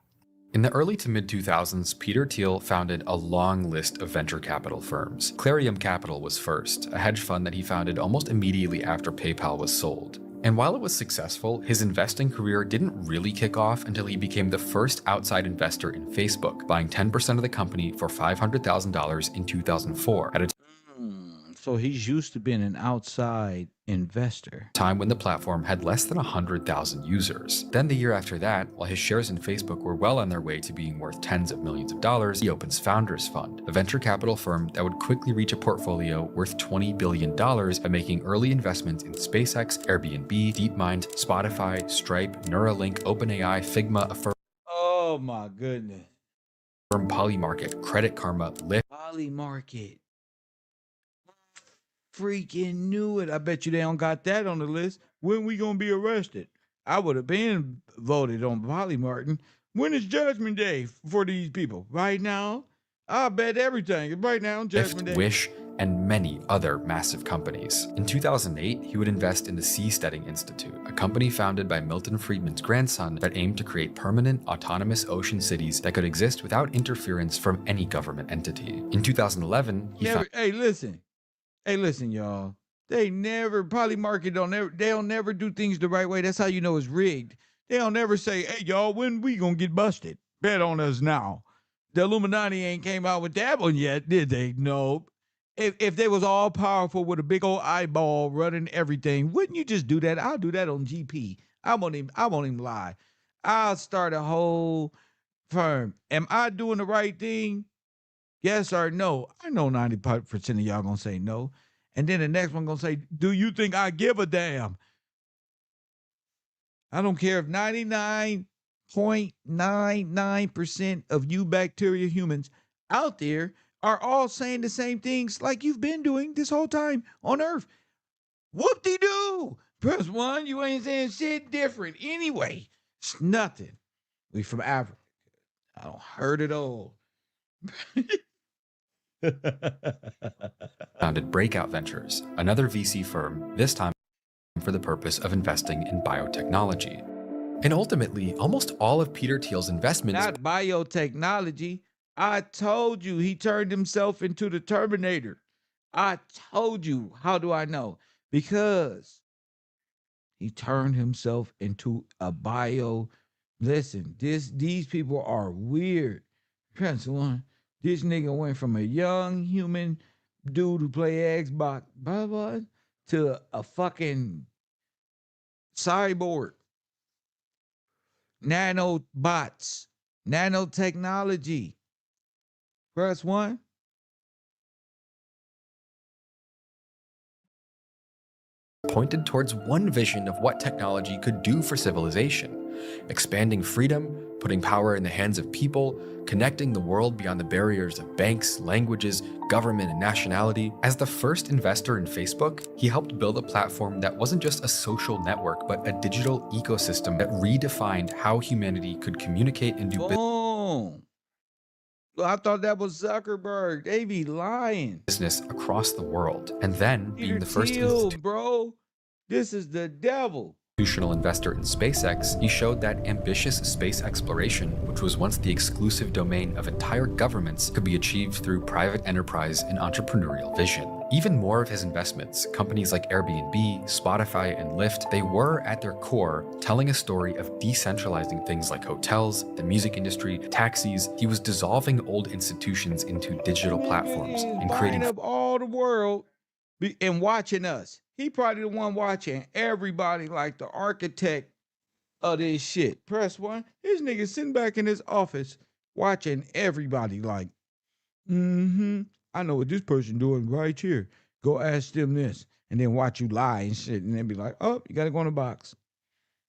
In the early to mid-2000s, Peter Thiel founded a long list of venture capital firms. Clarium Capital was first, a hedge fund that he founded almost immediately after PayPal was sold. And while it was successful, his investing career didn't really kick off until he became the first outside investor in Facebook, buying 10% of the company for $500,000 in 2004 at a So he's used to being an outside investor. time when the platform had less than 100,000 users. Then the year after that, while his shares in Facebook were well on their way to being worth tens of millions of dollars, he opens Founders Fund, a venture capital firm that would quickly reach a portfolio worth $20 billion by making early investments in SpaceX, Airbnb, DeepMind, Spotify, Stripe, Neuralink, OpenAI, Figma, Affirm, Oh my goodness. Polymarket, Credit Karma, Lyft. Polymarket. Freaking knew it. I bet you they don't got that on the list. When we gonna be arrested? I would have been voted on Polymarket. When is Judgment Day for these people? Right now? I bet everything. Right now, Judgment Day. Wish, and many other massive companies. In 2008, he would invest in the Seasteading Institute, a company founded by Milton Friedman's grandson that aimed to create permanent, autonomous ocean cities that could exist without interference from any government entity. In 2011, he found Hey, listen, y'all. They never, Polymarket they'll never do things the right way. That's how you know it's rigged. They'll never say, hey, y'all, when we gonna get busted? Bet on us now. The Illuminati ain't came out with that one yet, did they? Nope. If they was all powerful with a big old eyeball running everything, wouldn't you just do that? I'll do that on GP. I won't even lie. I'll start a whole firm. Am I doing the right thing? Yes or no? I know 90% of y'all gonna say no. And then the next one gonna say, do you think I give a damn? I don't care if 99.99% of you bacteria humans out there are all saying the same things like you've been doing this whole time on Earth. Whoop-de-doo. Press 1, you ain't saying shit different. Anyway, it's nothing. We from Africa. I don't heard it all. founded Breakout Ventures, another VC firm, this time for the purpose of investing in biotechnology. And ultimately, almost all of Peter Thiel's investments— Not biotechnology. I told you he turned himself into the Terminator. I told you. How do I know? Because he turned himself into a bio. Listen, these people are weird. Prince one. This nigga went from a young human dude who play Xbox, blah, blah, to a fucking cyborg. Nanobots, nanotechnology. Press 1. pointed towards one vision of what technology could do for civilization: expanding freedom, putting power in the hands of people, connecting the world beyond the barriers of banks, languages, government, and nationality. As the first investor in Facebook, he helped build a platform that wasn't just a social network, but a digital ecosystem that redefined how humanity could communicate and do business. Boom. Well, I thought that was Zuckerberg. They be lying. Business across the world, and then being the first Thiel, bro. This is the devil. Institutional investor in SpaceX, he showed that ambitious space exploration, which was once the exclusive domain of entire governments, could be achieved through private enterprise and entrepreneurial vision. Even more of his investments, companies like Airbnb, Spotify, and Lyft, they were at their core telling a story of decentralizing things like hotels, the music industry, taxis. He was dissolving old institutions into digital platforms and creating up all the world and watching us. He probably the one watching everybody like the architect of this shit. Press one. This nigga sitting back in his office watching everybody like, I know what this person doing right here. Go ask them this. And then watch you lie and shit. And then be like, oh, you got to go in the box.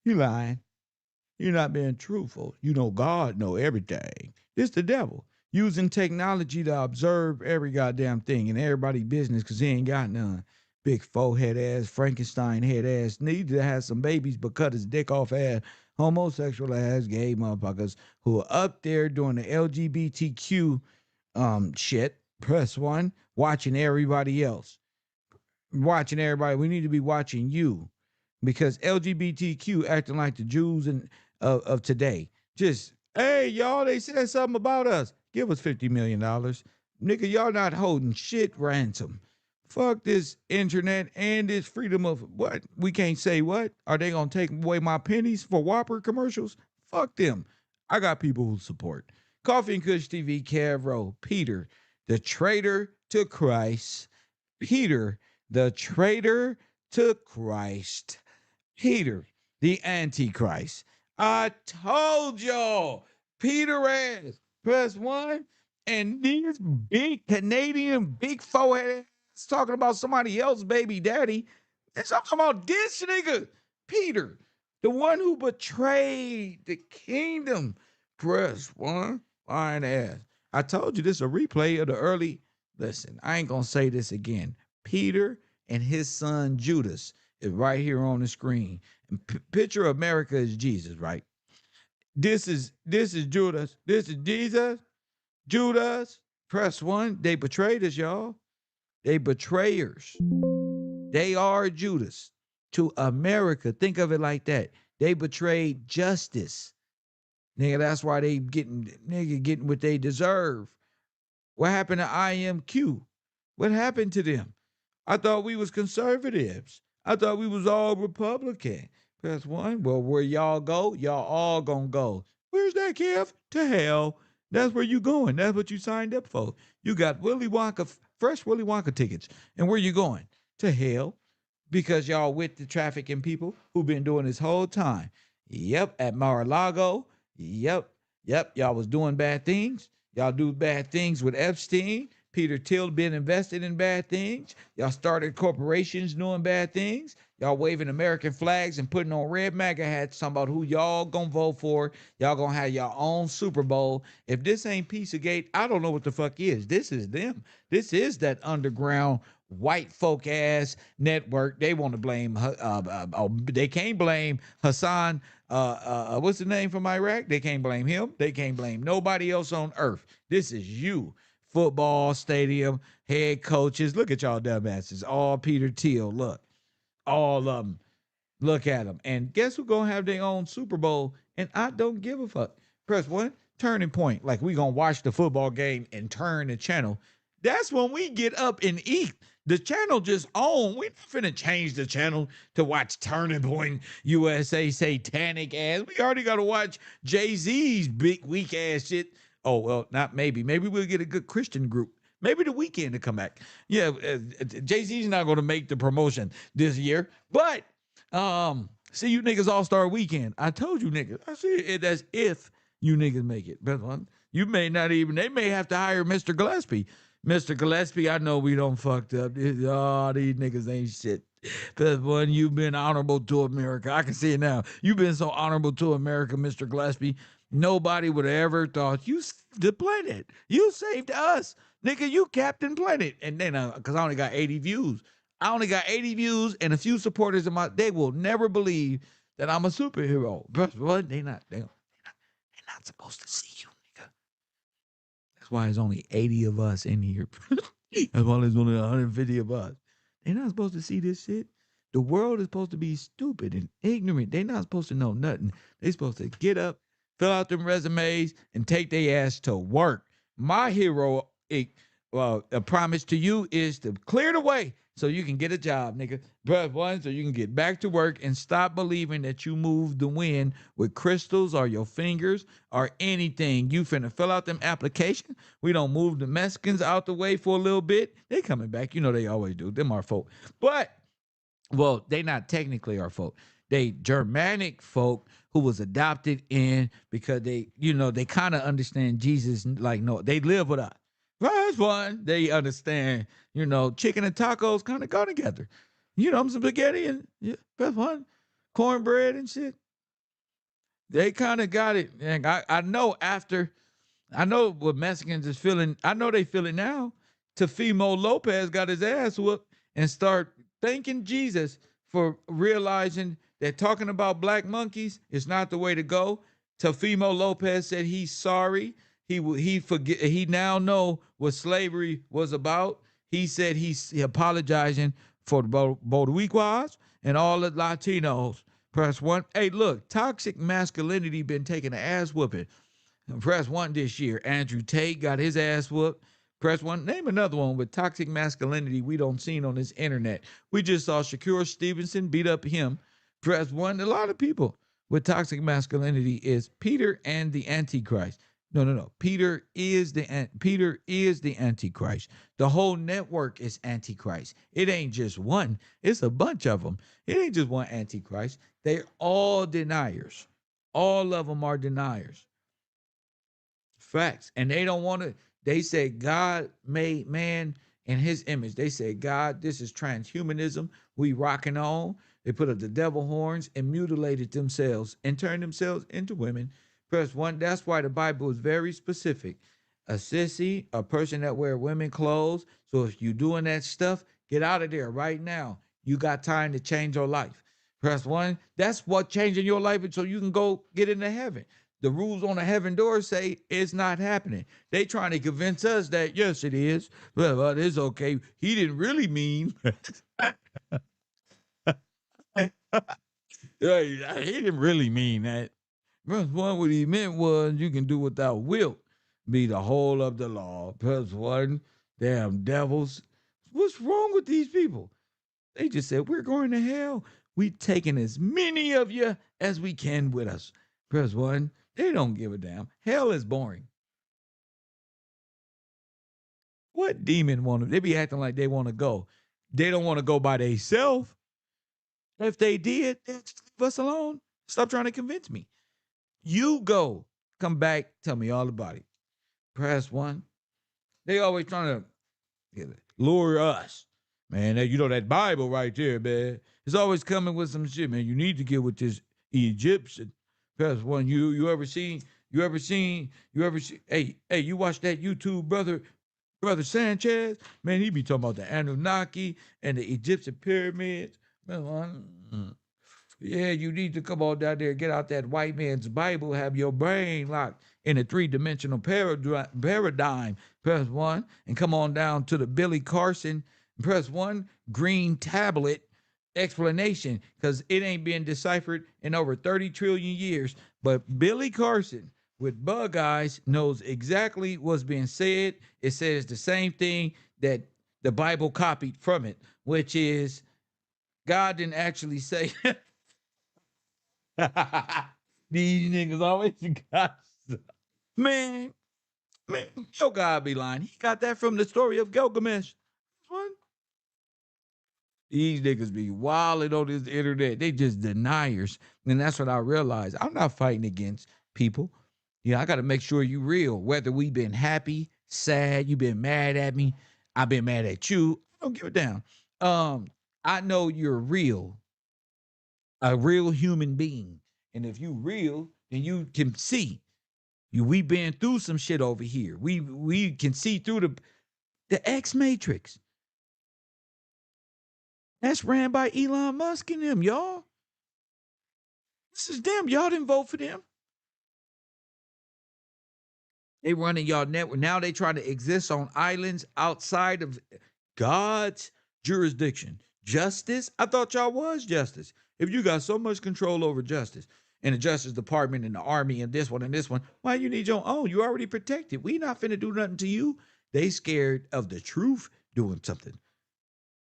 You lying. You're not being truthful. You know God know everything. This the devil. Using technology to observe every goddamn thing in everybody's business because he ain't got none. Big forehead ass, Frankenstein head ass, need to have some babies but cut his dick off ass, homosexual ass, gay motherfuckers who are up there doing the LGBTQ shit. Press 1, watching everybody else. Watching everybody. We need to be watching you because LGBTQ acting like the Jews of today. Just, hey, y'all, they said something about us. Give us $50 million. Nigga, y'all not holding shit ransom. Fuck this internet and this freedom of what? We can't say what? Are they going to take away my pennies for Whopper commercials? Fuck them. I got people who support. Coffee and Kush TV, KevRow, Peter, the traitor to Christ. Peter, the traitor to Christ. Peter, the Antichrist. I told y'all, Peter ass, press 1, and these big Canadian, big forehead ass talking about somebody else, baby daddy. And so I'm talking about this nigga, Peter, the one who betrayed the kingdom. Press 1, fine ass. I told you this is a replay of the early. Listen, I ain't gonna say this again. Peter and his son Judas is right here on the screen. And picture America is Jesus, right? This is Judas. This is Jesus. Judas. Press 1. They betrayed us, y'all. They betrayers. They are Judas to America. Think of it like that. They betrayed justice. Nigga, that's why they getting what they deserve. What happened to IMQ? What happened to them? I thought we was conservatives. I thought we was all Republican. Press 1. Well, where y'all go, y'all all gonna go. Where's that, Kev? To hell. That's where you going. That's what you signed up for. You got fresh Willy Wonka tickets. And where you going? To hell. Because y'all with the trafficking people who been doing this whole time. Yep, at Mar-a-Lago. Yep. Y'all was doing bad things. Y'all do bad things with Epstein. Peter Thiel been invested in bad things. Y'all started corporations doing bad things. Y'all waving American flags and putting on red MAGA hats talking about who y'all gonna vote for. Y'all gonna have your own Super Bowl. If this ain't Pizzagate, I don't know what the fuck is. This is them. This is that underground white folk ass network. They want to blame, they can't blame Hassan, what's the name from Iraq? They can't blame him. They can't blame nobody else on earth. This is you. Football stadium, head coaches. Look at y'all dumbasses. All Peter Thiel. Look. All of them. Look at them. And guess who's going to have their own Super Bowl? And I don't give a fuck. Press 1. Turning point. Like we going to watch the football game and turn the channel. That's when we get up and eat. The channel just on. We not finna change the channel to watch Turning Point USA satanic ass. We already got to watch Jay-Z's big weak ass shit. Oh, well, not maybe. Maybe we'll get a good Christian group. Maybe the weekend to come back. Yeah, Jay-Z's not going to make the promotion this year. But see you niggas All-Star Weekend. I told you niggas. I see it as if you niggas make it. But you may not even. They may have to hire Mr. Gillespie. Mr. Gillespie, I know we don't fucked up. Oh, these niggas ain't shit. But one, you've been honorable to America. I can see it now. You've been so honorable to America, Mr. Gillespie. Nobody would have ever thought you saved the planet. You saved us. Nigga, you Captain Planet. And then, because I only got 80 views. I only got 80 views and a few supporters they will never believe that I'm a superhero. But they're not supposed to see you, nigga. That's why there's only 80 of us in here. That's why there's only 150 of us. They're not supposed to see this shit. The world is supposed to be stupid and ignorant. They're not supposed to know nothing. They're supposed to get up, fill out them resumes, and take their ass to work. My hero, a promise to you is to clear the way so you can get a job, nigga. Press 1 so you can get back to work and stop believing that you moved the wind with crystals or your fingers or anything. You finna fill out them applications. We don't move the Mexicans out the way for a little bit. They coming back. You know they always do. Them our folk. But, well, they not technically our folk. they Germanic folk who was adopted in because they, they kind of understand Jesus. Like, no, they live with us. First one, they understand, chicken and tacos kind of go together. Some spaghetti and first one, cornbread and shit. They kind of got it. And I know what Mexicans is feeling. I know they feel it now. Tefimo Lopez got his ass whooped and start thanking Jesus for realizing that talking about black monkeys is not the way to go. Tefimo Lopez said he's sorry. He now know what slavery was about. He said he's apologizing for the Boricuas and all the Latinos. Press one. Hey, look, toxic masculinity been taking an ass whooping. Press one this year. Andrew Tate got his ass whooped. Press one. Name another one with toxic masculinity we don't seen on this internet. We just saw Shakur Stevenson beat up him. Press one. A lot of people with toxic masculinity is Peter and the Antichrist. No. Peter is the Antichrist. The whole network is Antichrist. It ain't just one. It's a bunch of them. It ain't just one Antichrist. They're all deniers. All of them are deniers. Facts. And they don't want to. They say God made man in his image. They say, God, this is transhumanism. We rocking on. They put up the devil horns and mutilated themselves and turned themselves into women. Press one. That's why the Bible is very specific. A sissy, a person that wear women clothes. So if you're doing that stuff, get out of there right now. You got time to change your life. Press one. That's what changing your life is so you can go get into heaven. The rules on the heaven door say it's not happening. They trying to convince us that, yes, it is. But it's okay. He didn't really mean. He didn't really mean that. Verse 1, what he meant was you can do without wilt, be the whole of the law. Verse 1, damn devils. What's wrong with these people? They just said, we're going to hell. We taking as many of you as we can with us. Verse 1, they don't give a damn. Hell is boring. What demon want to? They be acting like they want to go. They don't want to go by themselves. If they did, they'd leave us alone. Stop trying to convince me. You go. Come back. Tell me all about it. Press 1. They always trying to lure us. Man, that Bible right there, man. It's always coming with some shit, man. You need to get with this Egyptian. Press 1. You ever seen, hey, you watch that YouTube brother Sanchez? Man, he be talking about the Anunnaki and the Egyptian pyramids. Yeah, you need to come on down there, get out that white man's Bible, have your brain locked in a 3-dimensional paradigm. Press 1 and come on down to the Billy Carson. Press 1, green tablet explanation, because it ain't been deciphered in over 30 trillion years. But Billy Carson with bug eyes knows exactly what's being said. It says the same thing that the Bible copied from it, which is God didn't actually say. These niggas always got stuff. Man, your God be lying. He got that from the story of Gilgamesh. What? These niggas be wilding on this internet. They just deniers. And that's what I realized. I'm not fighting against people. I got to make sure you real. Whether we been happy, sad, you been mad at me, I've been mad at you. I don't give a damn. I know you're real. A real human being. And if you real, then you can see. We been through some shit over here. We can see through the X Matrix. That's ran by Elon Musk and them, y'all. This is them. Y'all didn't vote for them. They running y'all network. Now they trying to exist on islands outside of God's jurisdiction. Justice? I thought y'all was justice. If you got so much control over justice and the Justice Department and the Army and this one, why you need your own? You already protected. We not finna do nothing to you. They scared of the truth doing something.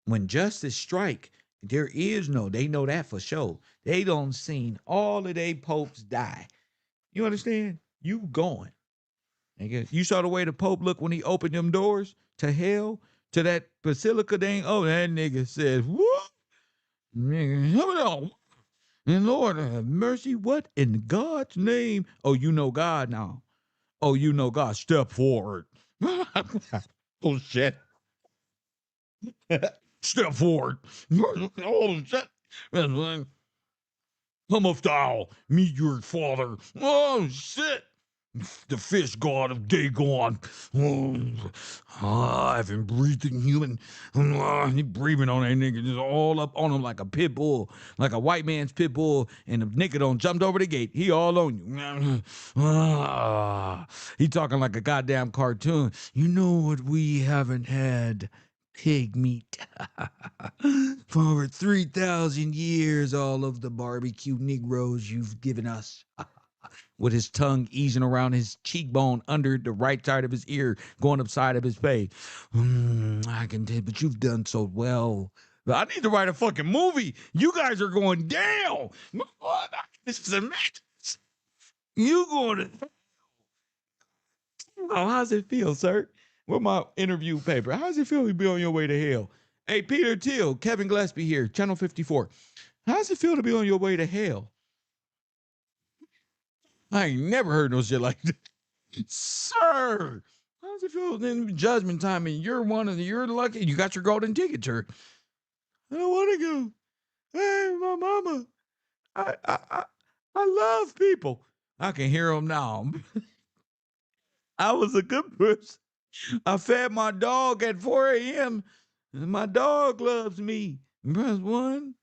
When justice strike, there is they know that for sure. They don't seen all of they popes die. You understand? You going. You saw the way the Pope looked when he opened them doors to hell, to that basilica thing. Oh, that nigga said, whoop. Nigga, And Lord have mercy, what in God's name? Oh, you know God now. Oh, you know God. Step forward. Oh, shit. Step forward. Oh, shit. Come of thou, meet your father. Oh, shit. The fish god of Dagon. I've been breathing human. He breathing on that nigga, just all up on him like a pit bull, like a white man's pit bull, and the nigga done jumped over the gate. He all on you. He talking like a goddamn cartoon. You know what we haven't had? Pig meat. For over 3,000 years, all of the barbecue Negroes you've given us. With his tongue easing around his cheekbone under the right side of his ear, going upside of his face. I can tell, but you've done so well. I need to write a fucking movie. You guys are going down. This is a madness. You going to... Oh, how's it feel, sir? With my interview paper. How's it feel to be on your way to hell? Hey, Peter Thiel, Kevin Gillespie here, Channel 54. How's it feel to be on your way to hell? I ain't never heard no shit like that. Sir, how does it feel in judgment time and you're lucky, you got your golden ticket, sir? I don't want to go. Hey, my mama, I love people. I can hear them now. I was a good person. I fed my dog at 4 a.m. and my dog loves me. Press 1.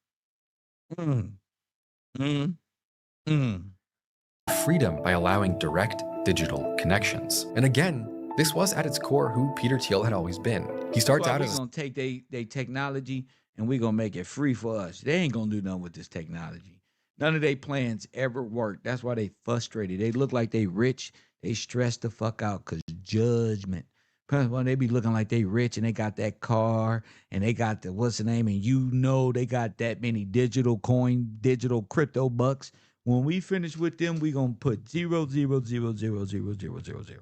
Freedom by allowing direct digital connections. And again, this was at its core who Peter Thiel had always been. He starts out as... We're going to take their technology and we're going to make it free for us. They ain't going to do nothing with this technology. None of their plans ever work. That's why they frustrated. They look like they rich. They stressed the fuck out because judgment. When they be looking like they rich and they got that car and they got the, what's the name? And you know they got that many digital crypto bucks. When we finish with them, we going to put 0, 0, 0, 0, 0, 0, 0, 0.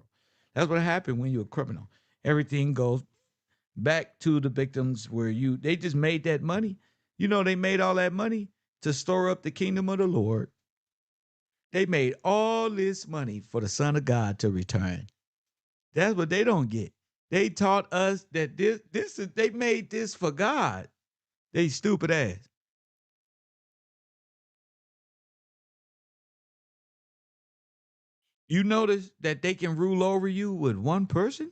That's what happened when you're a criminal. Everything goes back to the victims where they just made that money. You know, they made all that money to store up the kingdom of the Lord. They made all this money for the Son of God to return. That's what they don't get. They taught us that they made this for God. They stupid ass. You notice that they can rule over you with one person?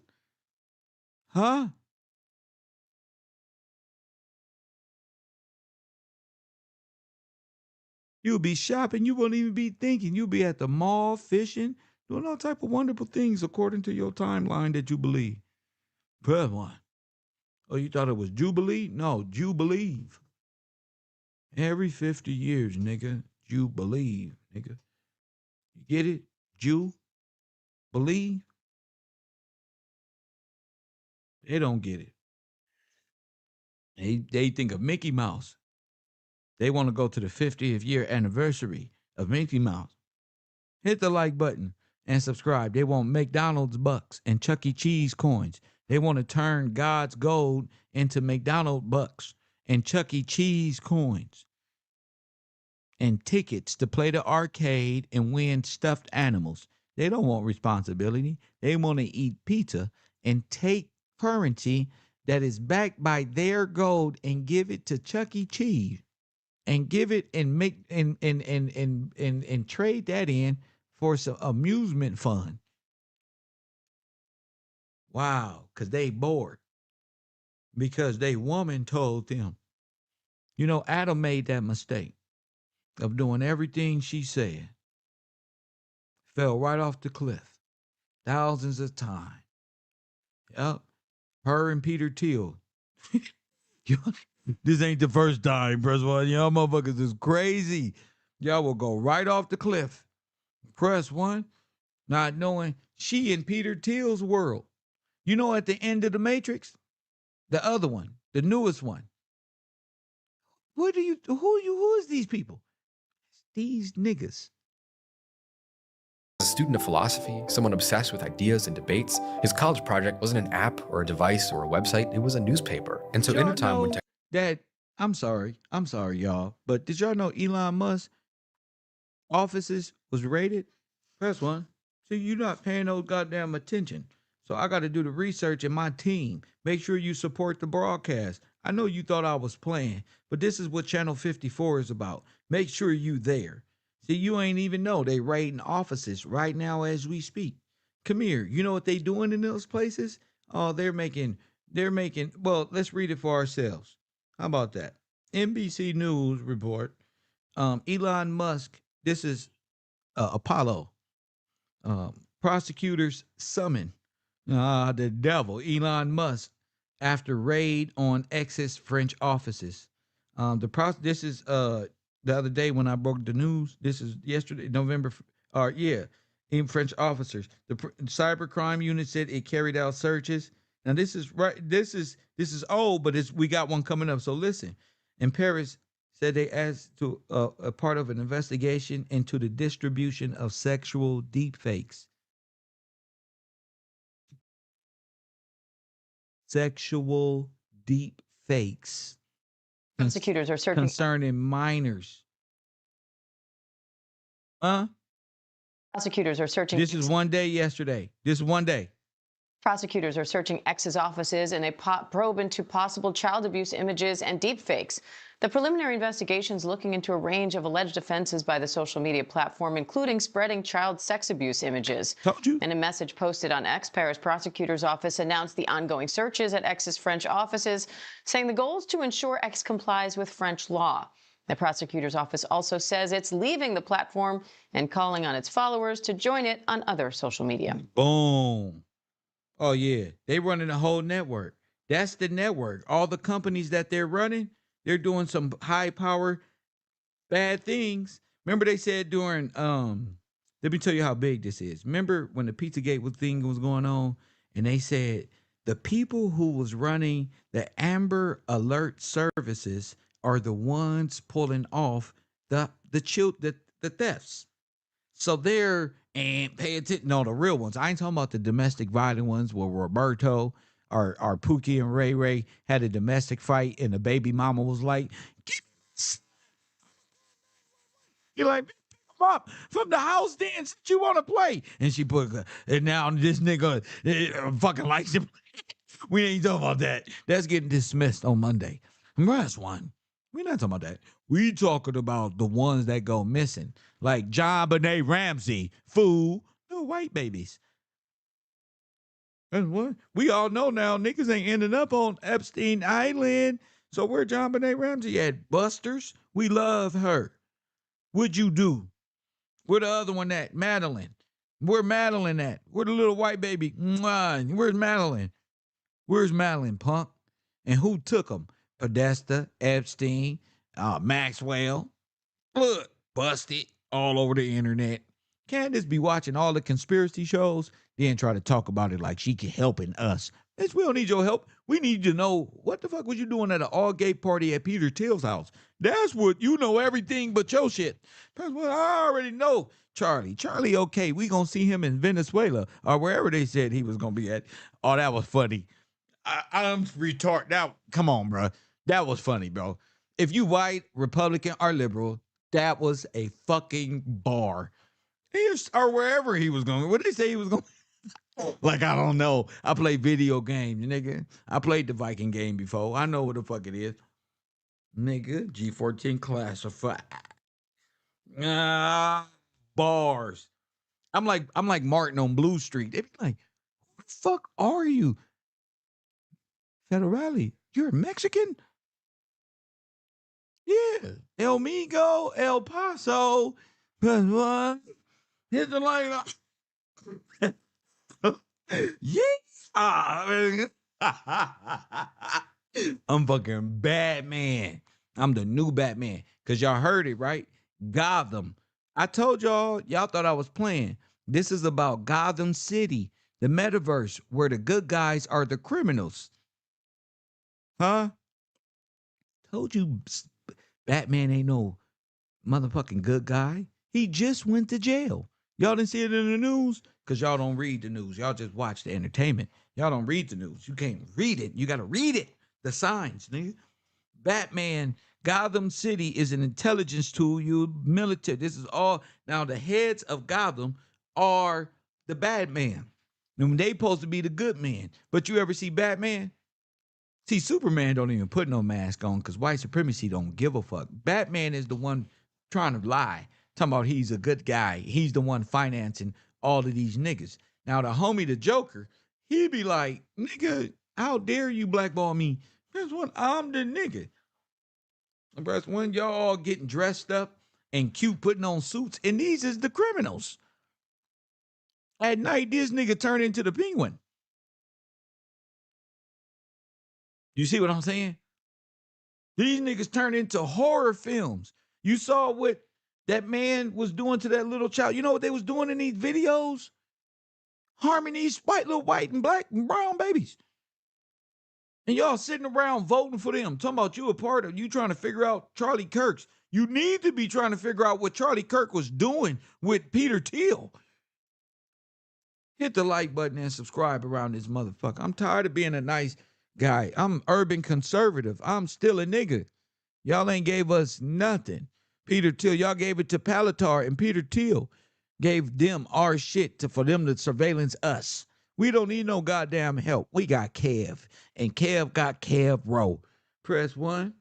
Huh? You'll be shopping. You won't even be thinking. You'll be at the mall, fishing, doing all type of wonderful things according to your timeline that you believe. Press 1. Oh, you thought it was Jubilee? No, Jubilee. Every 50 years, nigga, Jubilee, nigga. You get it? Believe? They don't get it. They think of Mickey Mouse. They want to go to the 50th year anniversary of Mickey Mouse. Hit the like button and subscribe. They want McDonald's bucks and Chuck E. Cheese coins. They want to turn God's gold into McDonald's bucks and Chuck E. Cheese coins. And tickets to play the arcade and win stuffed animals. They don't want responsibility. They want to eat pizza and take currency that is backed by their gold and give it to Chuck E. Cheese and give it and make and trade that in for some amusement fun. Wow, because they bored. Because they woman told them. You know, Adam made that mistake of doing everything she said. Fell right off the cliff. Thousands of times. Yep. Her and Peter Thiel. This ain't the first time, press 1. Y'all motherfuckers is crazy. Y'all will go right off the cliff. Press 1. Not knowing she in Peter Thiel's world. You know, at the end of the Matrix, the other one, the newest one. Who is these people? These niggas. As a student of philosophy, someone obsessed with ideas and debates, his college project wasn't an app or a device or a website, it was a newspaper. And so in a time when that, I'm sorry, y'all, but did y'all know Elon Musk offices was raided? Press 1. See, you're not paying no goddamn attention. So I got to do the research in my team. Make sure you support the broadcast. I know you thought I was playing, but this is what Channel 54 is about. Make sure you there. See, you ain't even know they raiding offices right now as we speak. Come here. You know what they doing in those places? Oh, they're making, well, let's read it for ourselves. How about that? NBC News report. Elon Musk, this is Apollo. Prosecutors summon the devil, Elon Musk, after raid on X's French offices. This is the other day when I broke the news. This is yesterday, November. In French officers, the cybercrime unit said it carried out searches. Now this is right. This is old, but we got one coming up. So listen. In Paris, said they asked to a part of an investigation into the distribution of sexual deepfakes. Sexual deepfakes. Prosecutors are searching concerning minors. Prosecutors are searching. This is one day yesterday. This is one day. Prosecutors are searching X's offices in a probe into possible child abuse images and deepfakes. The preliminary investigation is looking into a range of alleged offenses by the social media platform, including spreading child sex abuse images. Told you. In a message posted on X, Paris prosecutor's office announced the ongoing searches at X's French offices, saying the goal is to ensure X complies with French law. The prosecutor's office also says it's leaving the platform and calling on its followers to join it on other social media. Boom. Oh, yeah. They running a whole network. That's the network. All the companies that they're running, they're doing some high power bad things. Remember they said during, let me tell you how big this is. Remember when the Pizzagate thing was going on and they said the people who was running the Amber Alert services are the ones pulling off the thefts. So they're, and pay attention, no, the real ones. I ain't talking about the domestic violent ones where Roberto or Pookie and Ray Ray had a domestic fight and the baby mama was like, you're like, pick him up from the house dance that you want to play. And she put, and now this nigga fucking likes him. We ain't talking about that. That's getting dismissed on Monday. That's one. We're not talking about that. We talking about the ones that go missing. Like John Benet Ramsey, fool. No white babies. And what? We all know now niggas ain't ending up on Epstein Island. So where John Benet Ramsey at? Busters? We love her. What'd you do? Where the other one at? Madeline. Where Madeline at? Where the little white baby? Mwah. Where's Madeline? Where's Madeline, punk? And who took them? Podesta, Epstein, Maxwell. Look, busted all over the internet. Candace be watching all the conspiracy shows, then try to talk about it like she can helping us. Bitch, we don't need your help. We need to know what the fuck was you doing at an all-gay party at Peter Thiel's house. That's what you know everything but your shit. That's what I already know. Charlie, okay, we gonna see him in Venezuela or wherever they said he was gonna be at. Oh, that was funny. I'm retarded. Now, come on, bro. That was funny, bro. If you white, Republican, or liberal, that was a fucking bar. Or wherever he was going. What did they say he was going? Like, I don't know. I play video games, nigga. I played the Viking game before. I know what the fuck it is. Nigga, G14 classified. Bars. I'm like Martin on Blue Street. They be like, what the fuck are you? Federale, you're a Mexican? Yeah. El Migo, El Paso. Plus one. Hit the light up. Yeah. I'm fucking Batman. I'm the new Batman. Because y'all heard it, right? Gotham. I told y'all thought I was playing. This is about Gotham City, the metaverse, where the good guys are the criminals. Huh? Told you Batman ain't no motherfucking good guy. He just went to jail. Y'all didn't see it in the news? Because y'all don't read the news. Y'all just watch the entertainment. Y'all don't read the news. You can't read it. You got to read it. The signs, nigga. Batman, Gotham City is an intelligence tool. You military. This is all. Now the heads of Gotham are the bad man. And they supposed to be the good man. But you ever see Batman? See, Superman don't even put no mask on because white supremacy don't give a fuck. Batman is the one trying to lie, talking about he's a good guy. He's the one financing all of these niggas. Now the homie, the Joker, he be like, nigga, how dare you blackball me? That's what I'm the nigga. That's when y'all all getting dressed up and cute putting on suits, and these is the criminals. At night, this nigga turned into the Penguin. You see what I'm saying? These niggas turn into horror films. You saw what that man was doing to that little child. You know what they was doing in these videos? Harming these little white and black and brown babies. And y'all sitting around voting for them. Talking about you a part of, you trying to figure out Charlie Kirk's. You need to be trying to figure out what Charlie Kirk was doing with Peter Thiel. Hit the like button and subscribe around this motherfucker. I'm tired of being a nice guy. I'm urban conservative. I'm still a nigga. Y'all ain't gave us nothing. Peter Thiel, y'all gave it to Palatar, and Peter Thiel gave them our shit for them to surveillance us. We don't need no goddamn help. We got Kev, and Kev got KevRow. Press 1.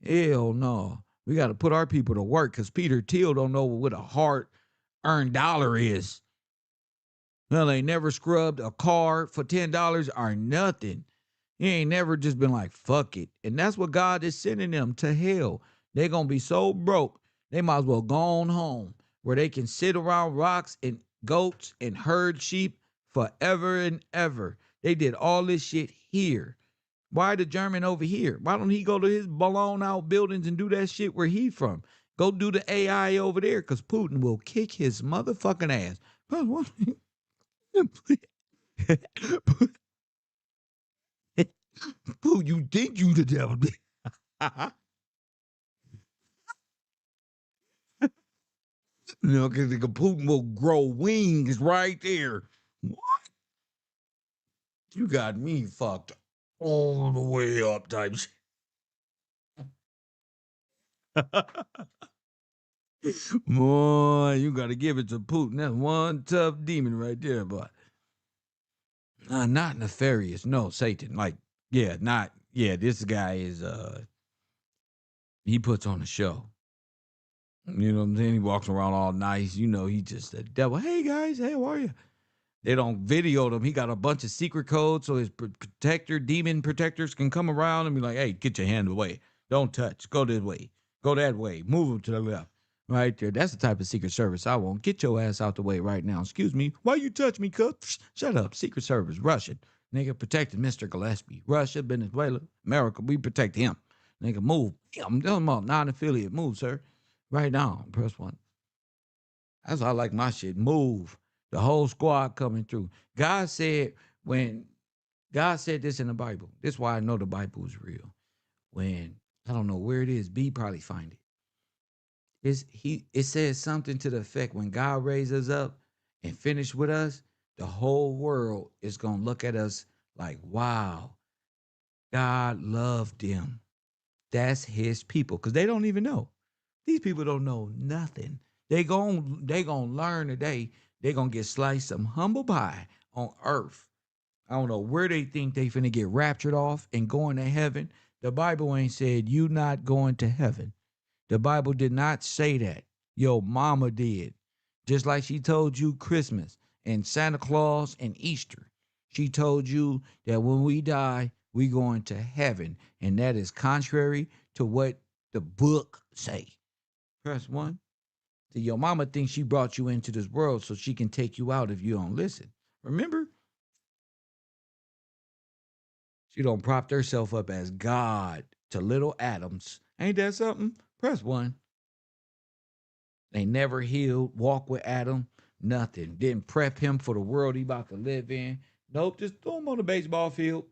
Hell no. We got to put our people to work because Peter Thiel don't know what a hard-earned dollar is. Well, they never scrubbed a car for $10 or nothing. He ain't never just been like, fuck it. And that's what God is sending them to hell. They're going to be so broke, they might as well go on home where they can sit around rocks and goats and herd sheep forever and ever. They did all this shit here. Why the German over here? Why don't he go to his blown out buildings and do that shit where he from? Go do the AI over there because Putin will kick his motherfucking ass. Pooh, you think you the devil. You know, because Putin will grow wings right there. What? You got me fucked all the way up type shit. Boy, you got to give it to Putin. That's one tough demon right there, boy. Not nefarious. No, Satan. Like, this guy is, he puts on a show. You know what I'm saying? He walks around all nice. You know, he just the devil. Hey, guys. Hey, how are you? They don't video them. He got a bunch of secret codes so his demon protectors can come around and be like, hey, get your hand away. Don't touch. Go this way. Go that way. Move them to the left. Right there. That's the type of Secret Service I want. Get your ass out the way right now. Excuse me. Why you touch me, cuz? Shut up. Secret Service. Russian. Nigga protected Mr. Gillespie. Russia, Venezuela, America. We protect him. Nigga, move. I'm talking about non-affiliate. Move, sir. Right now. Press 1. That's how I like my shit. Move. The whole squad coming through. God said this in the Bible. This is why I know the Bible is real. When, I don't know where it is. B probably find it. It says something to the effect when God raises us up and finish with us, the whole world is going to look at us like, wow, God loved them. That's his people. Because they don't even know. These people don't know nothing. They gon' learn today. They going to get sliced some humble pie on earth. I don't know where they think they finna get raptured off and going to heaven. The Bible ain't said you not going to heaven. The Bible did not say that. Your mama did. Just like she told you Christmas and Santa Claus and Easter. She told you that when we die, we going to heaven. And that is contrary to what the book say. Press 1. So your mama thinks she brought you into this world so she can take you out if you don't listen. Remember? She don't prop herself up as God to little atoms. Ain't that something? Press 1. They never healed, walk with Adam, nothing. Didn't prep him for the world he about to live in. Nope, just throw him on the baseball field,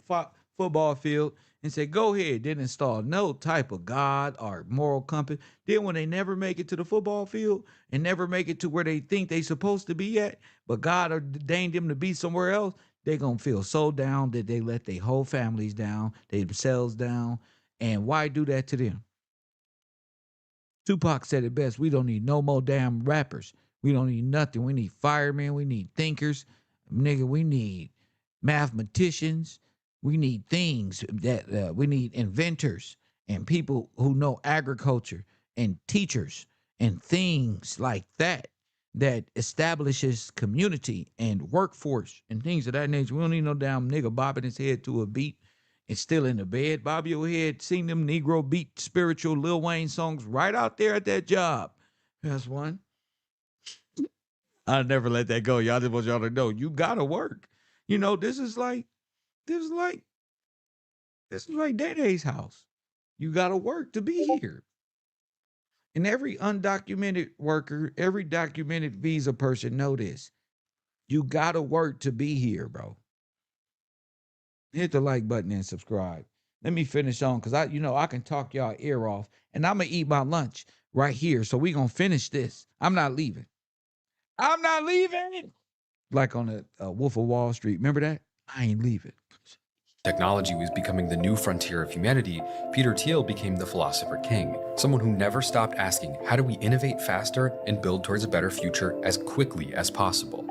football field, and say, go ahead. Didn't install no type of God or moral compass. Then when they never make it to the football field and never make it to where they think they supposed to be at, but God ordained them to be somewhere else, they going to feel so down that they let their whole families down, themselves down, And why do that to them? Tupac said it best. We don't need no more damn rappers. We don't need nothing. We need firemen. We need thinkers. Nigga, we need mathematicians. We need things that we need inventors and people who know agriculture and teachers and things like that establishes community and workforce and things of that nature. We don't need no damn nigga bobbing his head to a beat and still in the bed. Bob your head, sing them Negro beat spiritual Lil Wayne songs right out there at that job. That's one. I'll never let that go. Y'all just want y'all to know you gotta work. You know, this is like Day-Day's house. You gotta work to be here. And every undocumented worker, every documented visa person know this. You gotta work to be here, bro. Hit the like button and subscribe. Let me finish on because I can talk y'all ear off and I'm gonna eat my lunch right here. So we gonna finish this. I'm not leaving. I'm not leaving. Like on the Wolf of Wall Street. Remember that? I ain't leaving. Technology was becoming the new frontier of humanity. Peter Thiel became the philosopher king, someone who never stopped asking, how do we innovate faster and build towards a better future as quickly as possible?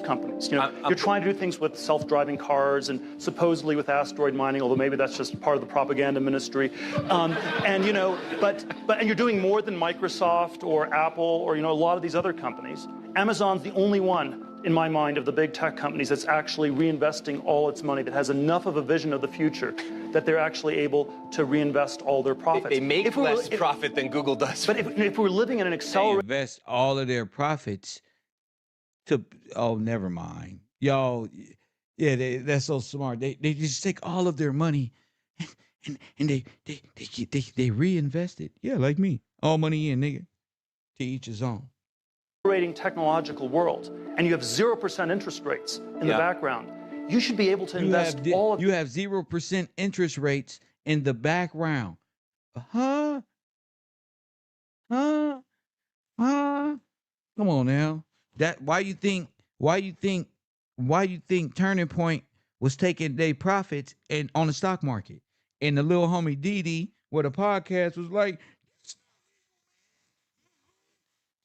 Companies. You're trying to do things with self-driving cars and supposedly with asteroid mining, although maybe that's just part of the propaganda ministry. And you're doing more than Microsoft or Apple or a lot of these other companies. Amazon's the only one, in my mind, of the big tech companies that's actually reinvesting all its money, that has enough of a vision of the future that they're actually able to reinvest all their profits. They make less profit than Google does. But if we're living in an accelerated... They invest all of their profits to, never mind. Y'all, yeah, that's so smart. They just take all of their money and they reinvest it. Yeah, like me. All money in, nigga. To each his own. Technological world, and you have 0% interest rates in the background. You should be able to invest all of... You have 0% interest rates in the background. Huh? Come on now. Why you think Turning Point was taking their profits and on the stock market? And the little homie Didnt, where the podcast was like,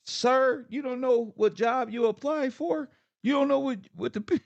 sir, you don't know what job you apply for. You don't know what the...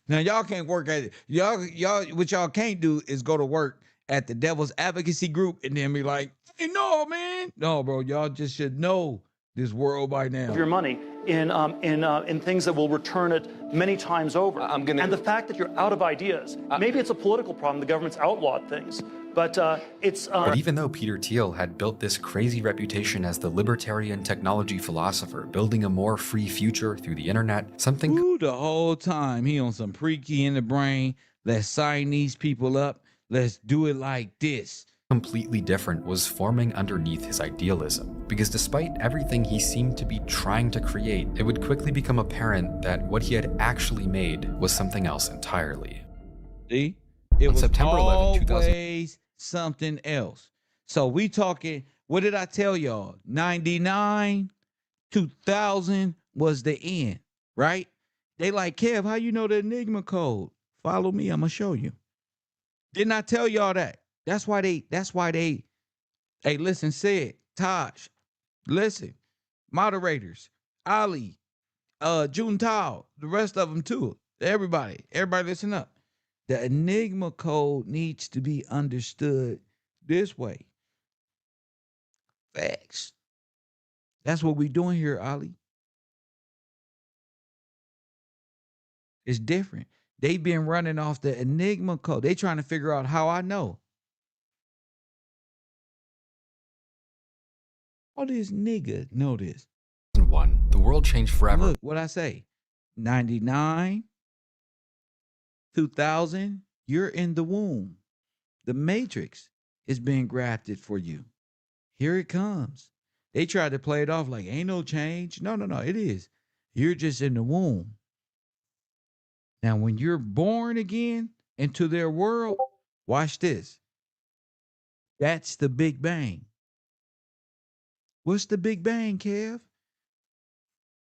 Now y'all can't work at it. Y'all what y'all can't do is go to work at the Devil's Advocacy Group and then be like, hey, no, man. No, bro, y'all just should know this world by now. Your money in things that will return it many times over. And the fact that you're out of ideas, maybe it's a political problem. The government's outlawed things, but it's. But even though Peter Thiel had built this crazy reputation as the libertarian technology philosopher, building a more free future through the internet, something. Ooh, the whole time he on some pre-key in the brain. Let's sign these people up. Let's do it like this. Completely different was forming underneath his idealism, because despite everything he seemed to be trying to create, it would quickly become apparent that what he had actually made was something else entirely. See? It was September 11, 2000. Always something else. So we talking, what did I tell y'all? 99, 2000 was the end, right? They like, Kev, how you know the Enigma code? Follow me, I'm gonna show you. Didn't I tell y'all that? That's why they, hey, listen, said, Taj, listen, moderators, Ali, Juntao, the rest of them too. Everybody listen up. The Enigma code needs to be understood this way. Facts. That's what we're doing here, Ali. It's different. They've been running off the Enigma code. They trying to figure out how I know. All this nigga know this. The world changed forever. Look what I say. 99, 2000, you're in the womb. The matrix is being grafted for you. Here it comes. They tried to play it off like ain't no change. No, it is. You're just in the womb. Now, when you're born again into their world, watch this. That's the Big Bang. What's the Big Bang, Kev?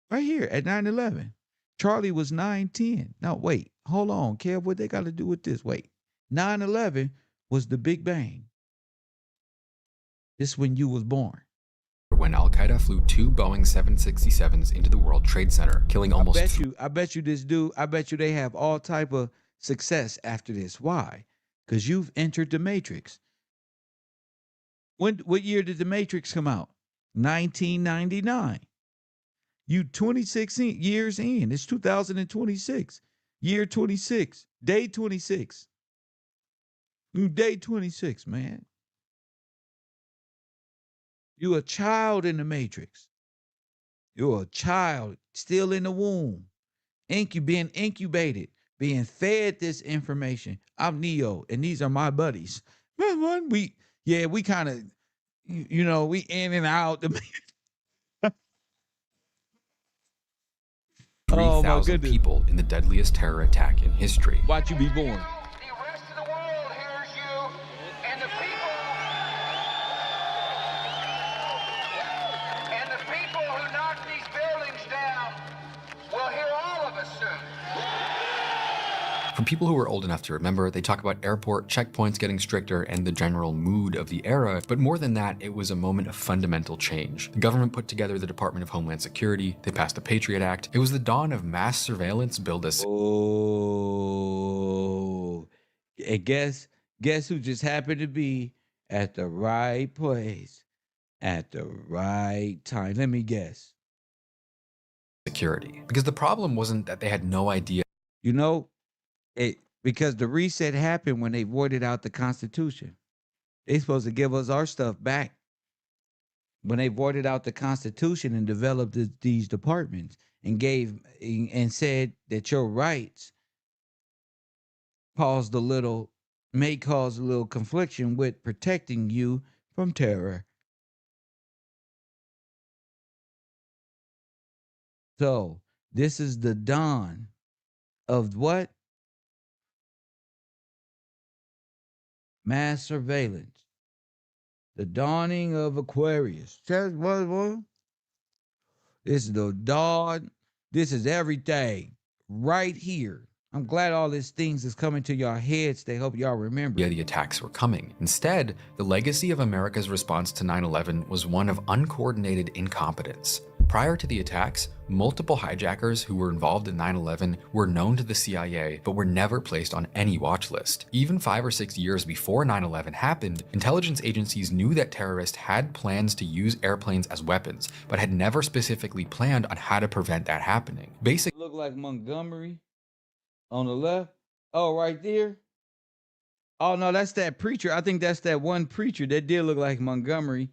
Right here at 9/11. Charlie was 9/10. No, wait. Hold on, Kev. What they got to do with this? Wait. 9/11 was the Big Bang. This when you was born. When Al-Qaeda flew 2 Boeing 767s into the World Trade Center, killing almost... I bet you this dude, I bet you they have all type of success after this. Why? Because you've entered the Matrix. What year did the Matrix come out? 1999. You 26 years in. It's 2026. Year 26. Day 26. Day 26, man. You a child in the Matrix. You're a child still in the womb. Being incubated, being fed this information. I'm Neo, and these are my buddies. We kind of, we in and out. 3,000 people in the deadliest terror attack in history. Watch you be born. For people who are old enough to remember, they talk about airport checkpoints getting stricter and the general mood of the era, but more than that, it was a moment of fundamental change. The government put together the Department of Homeland Security, they passed the Patriot Act. It was the dawn of mass surveillance build a... Oh, and guess who just happened to be at the right place at the right time? Let me guess. Security. Because the problem wasn't that they had no idea. Because the reset happened when they voided out the Constitution. They supposed to give us our stuff back. When they voided out the Constitution and developed these departments and said that your rights may cause a little confliction with protecting you from terror. So this is the dawn of what? Mass surveillance. The dawning of Aquarius. This is the dawn. This is everything right here. I'm glad all these things is coming to your heads. They hope y'all remember. Yeah, the attacks were coming. Instead, the legacy of America's response to 9/11 was one of uncoordinated incompetence. Prior to the attacks, multiple hijackers who were involved in 9/11 were known to the CIA, but were never placed on any watch list. Even 5 or 6 years before 9/11 happened, intelligence agencies knew that terrorists had plans to use airplanes as weapons, but had never specifically planned on how to prevent that happening. Basically, look like Montgomery on the left. Oh, right there. Oh no, that's that preacher. I think that's that one preacher that did look like Montgomery.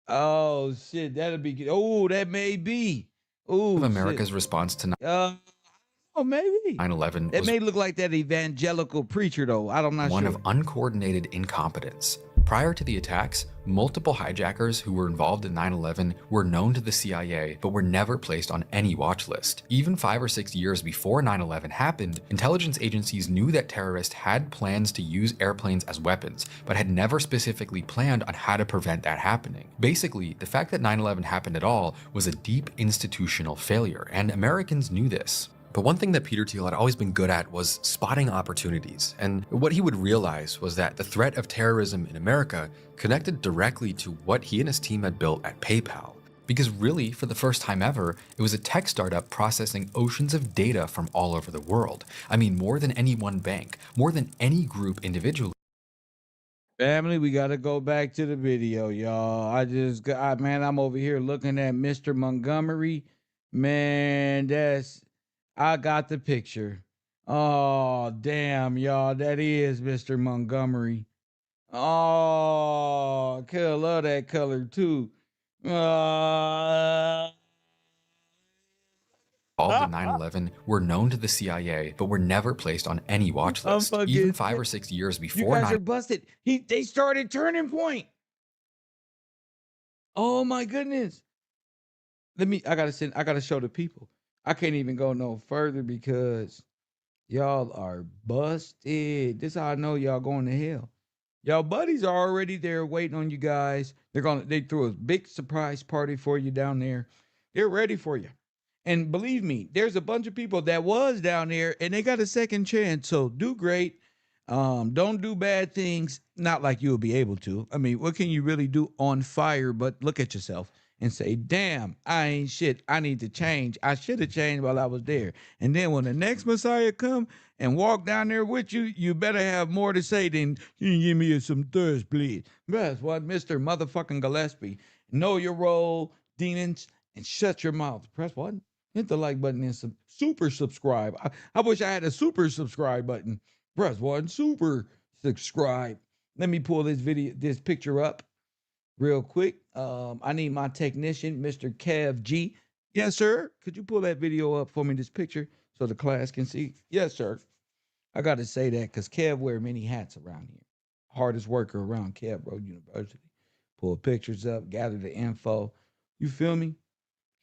Oh shit, that'll be. Oh, that may be. Oh, America's response to maybe 9/11. It may look like that evangelical preacher though. I'm not sure. One of uncoordinated incompetence. Prior to the attacks, multiple hijackers who were involved in 9/11 were known to the CIA, but were never placed on any watch list. Even 5 or 6 years before 9/11 happened, intelligence agencies knew that terrorists had plans to use airplanes as weapons, but had never specifically planned on how to prevent that happening. Basically, the fact that 9/11 happened at all was a deep institutional failure, and Americans knew this. But one thing that Peter Thiel had always been good at was spotting opportunities. And what he would realize was that the threat of terrorism in America connected directly to what he and his team had built at PayPal. Because really, for the first time ever, it was a tech startup processing oceans of data from all over the world. I mean, more than any one bank, more than any group individually. Family, we got to go back to the video, y'all. I'm over here looking at Mr. Montgomery. Man, I got the picture. Oh, damn, y'all. That is Mr. Montgomery. Oh, I love that color, too. All the 9/11 were known to the CIA, but were never placed on any watch list. Even 5 or 6 years before. You guys are busted. They started Turning Point. Oh, my goodness. I gotta show the people. I can't even go no further because y'all are busted. This is how I know y'all going to hell. Y'all buddies are already there waiting on you guys. They threw a big surprise party for you down there. They're ready for you. And believe me, there's a bunch of people that was down there and they got a second chance. So do great. Don't do bad things, not like you'll be able to. I mean, what can you really do on fire but look at yourself and say, damn, I ain't shit. I need to change. I should have changed while I was there. And then when the next Messiah come and walk down there with you, you better have more to say than, you can give me some thirst, please. That's what Mr. Motherfucking Gillespie. Know your role, Didnt, and shut your mouth. Press what? Hit the like button and super subscribe. I wish I had a super subscribe button. Press one, super subscribe. Let me pull this picture up real quick. I need my technician, Mr. Kev G. Yes, sir. Could you pull that video up for me, this picture, so the class can see? Yes, sir. I got to say that because Kev wear many hats around here. Hardest worker around KevRow University. Pull pictures up, gather the info. You feel me?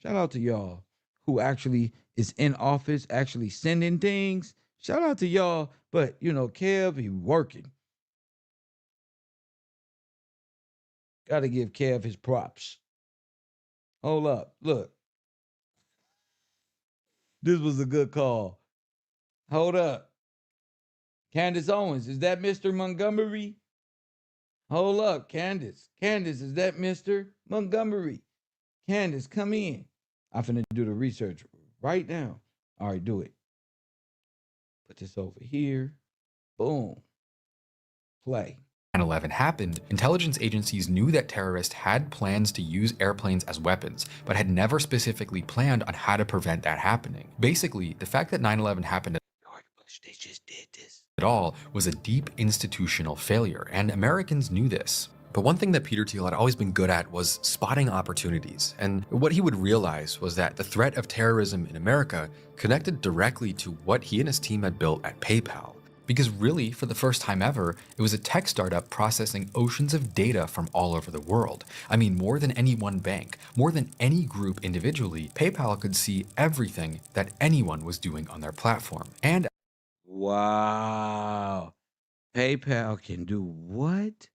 Shout out to y'all who actually is in office, actually sending things. Shout out to y'all. But, you know, Kev, he working. Got to give Kev his props. Hold up. Look. This was a good call. Hold up. Candace Owens, is that Mr. Montgomery? Hold up, Candace. Candace, is that Mr. Montgomery? Candace, come in. I'm finna do the research right now. All right, do it. Put this over here. Boom. Play. 9/11 happened, intelligence agencies knew that terrorists had plans to use airplanes as weapons, but had never specifically planned on how to prevent that happening. Basically, the fact that 9/11 happened They just did this. at all was a deep institutional failure, and Americans knew this. But one thing that Peter Thiel had always been good at was spotting opportunities, and what he would realize was that the threat of terrorism in America connected directly to what he and his team had built at PayPal. Because really, for the first time ever, it was a tech startup processing oceans of data from all over the world. I mean, more than any one bank, more than any group individually, PayPal could see everything that anyone was doing on their platform. And wow. PayPal can do what?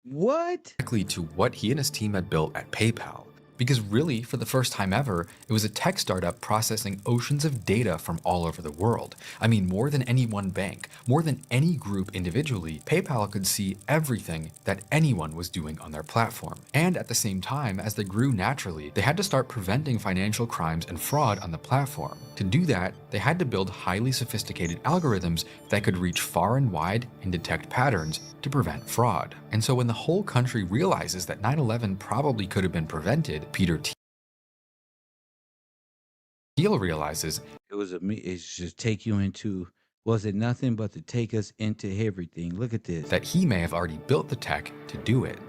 What? Directly to what he and his team had built at PayPal. Because really, for the first time ever, it was a tech startup processing oceans of data from all over the world. I mean, more than any one bank, more than any group individually, PayPal could see everything that anyone was doing on their platform. And at the same time, as they grew naturally, they had to start preventing financial crimes and fraud on the platform. To do that, they had to build highly sophisticated algorithms that could reach far and wide and detect patterns to prevent fraud. And so when the whole country realizes that 9/11 probably could have been prevented, Peter Thiel realizes it should take you into, was it nothing but to take us into everything? Look at this. That he may have already built the tech to do it.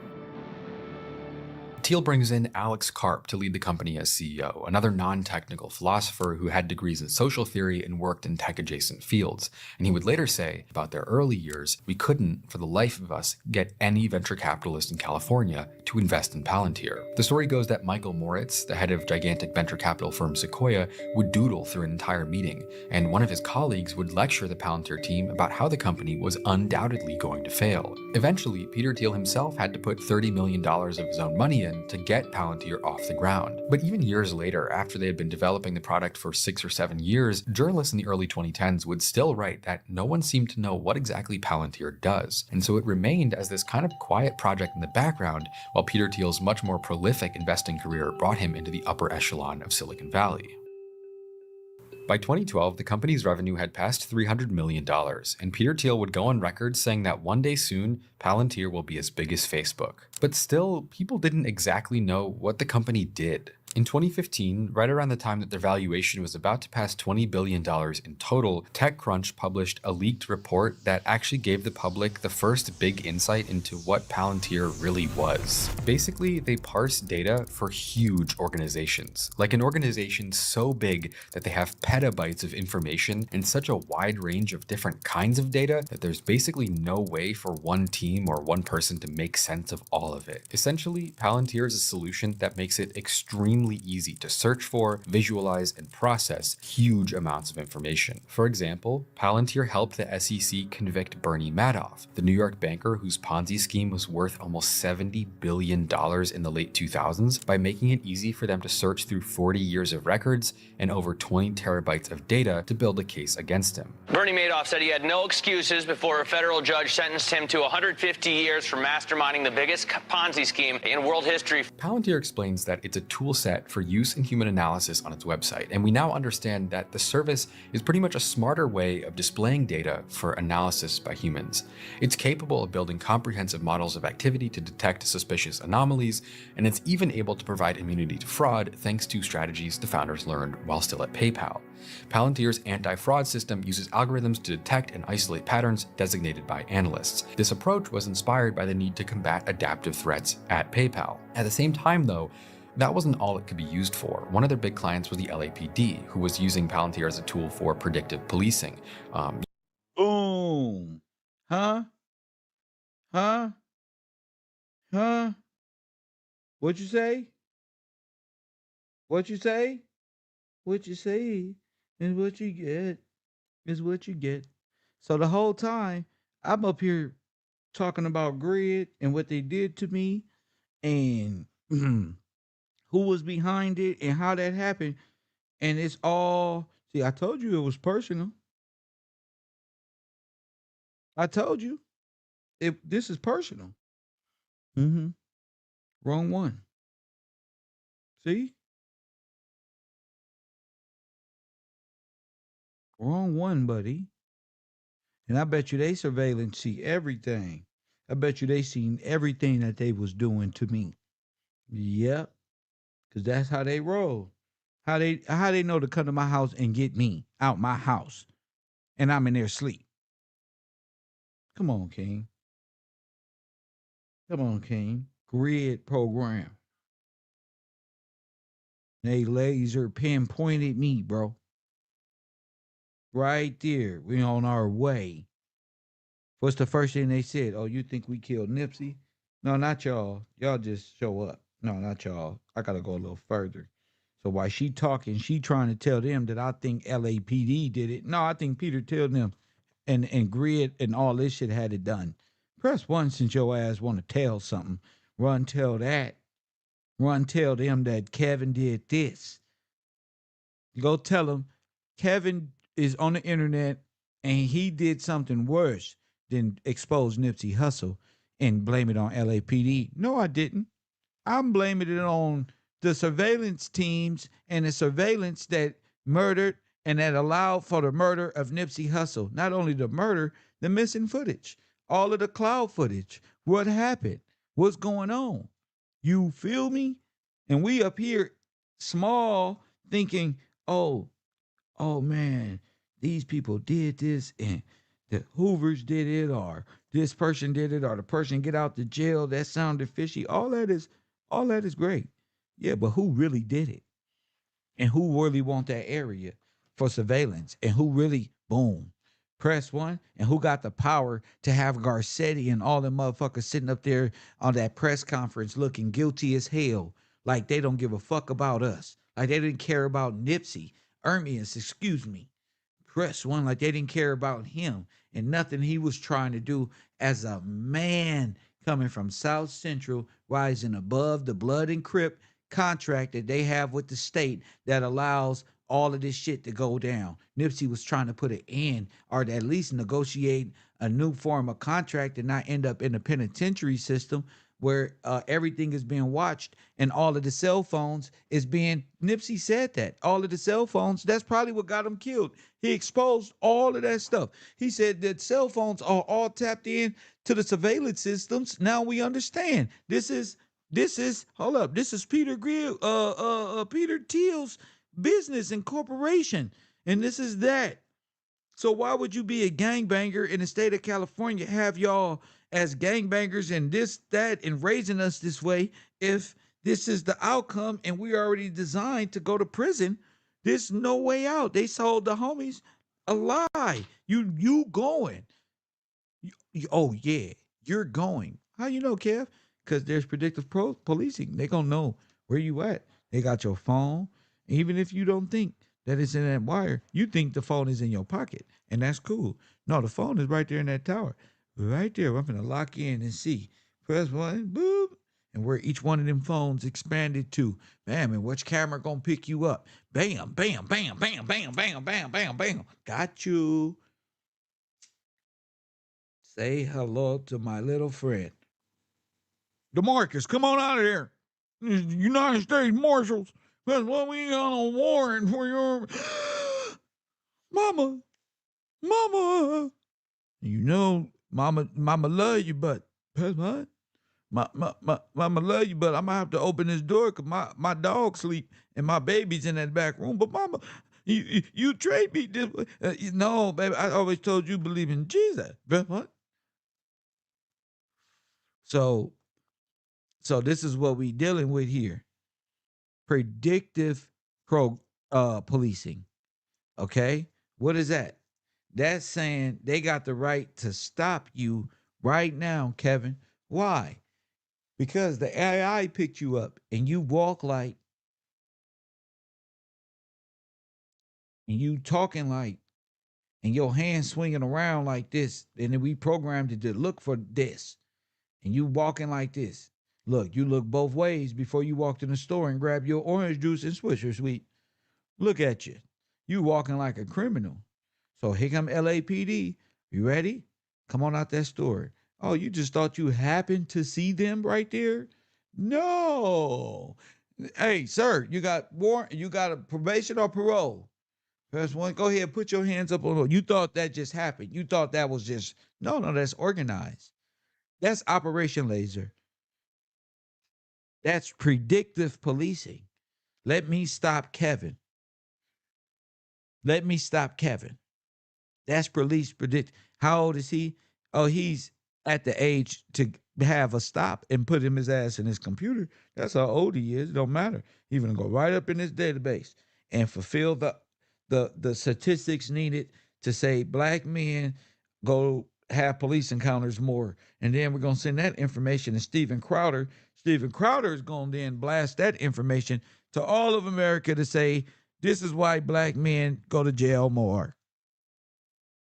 Thiel brings in Alex Karp to lead the company as CEO, another non-technical philosopher who had degrees in social theory and worked in tech-adjacent fields. And he would later say, about their early years, we couldn't, for the life of us, get any venture capitalist in California to invest in Palantir. The story goes that Michael Moritz, the head of gigantic venture capital firm Sequoia, would doodle through an entire meeting, and one of his colleagues would lecture the Palantir team about how the company was undoubtedly going to fail. Eventually, Peter Thiel himself had to put $30 million of his own money in to get Palantir off the ground. But even years later, after they had been developing the product for 6 or 7 years, journalists in the early 2010s would still write that no one seemed to know what exactly Palantir does. And so it remained as this kind of quiet project in the background, while Peter Thiel's much more prolific investing career brought him into the upper echelon of Silicon Valley. By 2012, the company's revenue had passed $300 million, and Peter Thiel would go on record saying that one day soon, Palantir will be as big as Facebook. But still, people didn't exactly know what the company did. In 2015, right around the time that their valuation was about to pass $20 billion in total, TechCrunch published a leaked report that actually gave the public the first big insight into what Palantir really was. Basically, they parse data for huge organizations, like an organization so big that they have petabytes of information and such a wide range of different kinds of data that there's basically no way for one team or one person to make sense of all of it. Essentially, Palantir is a solution that makes it extremely extremely easy to search for, visualize, and process huge amounts of information. For example, Palantir helped the SEC convict Bernie Madoff, the New York banker whose Ponzi scheme was worth almost $70 billion in the late 2000s, by making it easy for them to search through 40 years of records and over 20 terabytes of data to build a case against him. Bernie Madoff said he had no excuses before a federal judge sentenced him to 150 years for masterminding the biggest Ponzi scheme in world history. Palantir explains that it's a tool set for use in human analysis on its website, and we now understand that the service is pretty much a smarter way of displaying data for analysis by humans. It's capable of building comprehensive models of activity to detect suspicious anomalies, and it's even able to provide immunity to fraud thanks to strategies the founders learned while still at PayPal. Palantir's anti-fraud system uses algorithms to detect and isolate patterns designated by analysts. This approach was inspired by the need to combat adaptive threats at PayPal. At the same time, though, that wasn't all it could be used for. One of their big clients was the LAPD, who was using Palantir as a tool for predictive policing. Boom. Huh? Huh? Huh? What'd you say? What you say? What you say is what you get. Is what you get. So the whole time I'm up here talking about Grid and what they did to me and who was behind it and how that happened. And it's all, see, I told you it was personal. I told you this is personal. Wrong one. See? Wrong one, buddy. And I bet you they surveillance see everything. I bet you they seen everything that they was doing to me. Yep. Because that's how they roll. How they know to come to my house and get me out my house. And I'm in there sleep. Come on, King. Come on, King. Grid program. They laser pinpointed me, bro. Right there. We on our way. What's the first thing they said? Oh, you think we killed Nipsey? No, not y'all. Y'all just show up. No, not y'all. I gotta go a little further. So while she talking, she trying to tell them that I think LAPD did it. No, I think Peter told them and Grid and all this shit had it done. Press 1 since your ass want to tell something. Run tell that. Run tell them that Kevin did this. Go tell them Kevin is on the internet and he did something worse than expose Nipsey Hussle and blame it on LAPD. No, I didn't. I'm blaming it on the surveillance teams and the surveillance that murdered and that allowed for the murder of Nipsey Hussle. Not only the murder, the missing footage, all of the cloud footage, what happened, what's going on. You feel me? And we up here small thinking, oh man, these people did this and the Hoovers did it or this person did it or the person get out the jail, that sounded fishy. All that is great. Yeah, but who really did it? And who really want that area for surveillance? And who really, boom, press 1? And who got the power to have Garcetti and all the motherfuckers sitting up there on that press conference looking guilty as hell, like they don't give a fuck about us, like they didn't care about Nipsey, Ermias, excuse me. Press 1, like they didn't care about him and nothing he was trying to do as a man coming from South Central, rising above the blood and crip contract that they have with the state that allows all of this shit to go down. Nipsey was trying to put an end or to at least negotiate a new form of contract and not end up in the penitentiary system where everything is being watched and all of the cell phones is being, Nipsey said that, all of the cell phones, that's probably what got him killed. He exposed all of that stuff. He said that cell phones are all tapped in to the surveillance systems. Now we understand. This is, hold up, this is Peter Thiel's business and corporation. And this is that. So why would you be a gangbanger in the state of California, have y'all as gangbangers and this, that, and raising us this way if this is the outcome and we already designed to go to prison? There's no way out. They sold the homies a lie. You going. Oh, yeah, you're going. How you know, Kev? Because there's predictive policing. They going to know where you at. They got your phone. Even if you don't think that it's in that wire, you think the phone is in your pocket, and that's cool. No, the phone is right there in that tower. Right there. I'm going to lock in and see. Press one, boop. And where each one of them phones expanded to. Bam, and which camera going to pick you up? Bam, bam, bam, bam, bam, bam, bam, bam, bam. Got you. Say hello to my little friend. DeMarcus, come on out of there. United States Marshals. That's what we got a warrant for your mama. Mama. You know, mama love you, but what? Mama love you, but I'm gonna have to open this door because my dog sleep and my baby's in that back room. But mama, you trade me this way. No, baby, I always told you believe in Jesus. But what? So this is what we dealing with here. Predictive policing. Okay? What is that? That's saying they got the right to stop you right now, Kevin. Why? Because the AI picked you up and you walk like, and you talking like, and your hands swinging around like this, and then we programmed it to look for this, and you walking like this. Look, you look both ways before you walked in the store and grab your orange juice and Swisher Sweet. Look at you. You walking like a criminal. So here come LAPD. You ready? Come on out that store. Oh, you just thought you happened to see them right there? No. Hey, sir, you got warrant? You got a probation or parole? Press one. Go ahead, put your hands up on. You thought that just happened. You thought that was just no. That's organized. That's Operation Laser. That's predictive policing. Let me stop Kevin. Let me stop Kevin. That's police predict. How old is he? Oh, he's at the age to have a stop and put his ass in his computer. That's how old he is. It don't matter. He's gonna go right up in his database and fulfill the statistics needed to say black men go have police encounters more. And then we're gonna send that information to Steven Crowder. Steven Crowder is gonna then blast that information to all of America to say this is why black men go to jail more.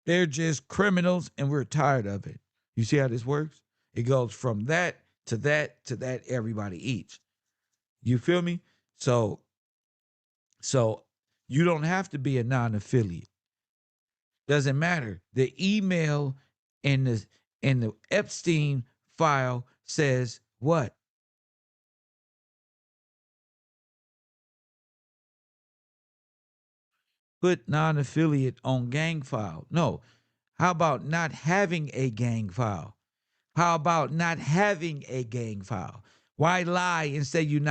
They're just criminals and we're tired of it. You see how this works? It goes from that to that to that, everybody eats. You feel me? So you don't have to be a non-affiliate. Doesn't matter. The email in the Epstein file says what? Put non-affiliate on gang file. No. How about not having a gang file? How about not having a gang file? Why lie and say you're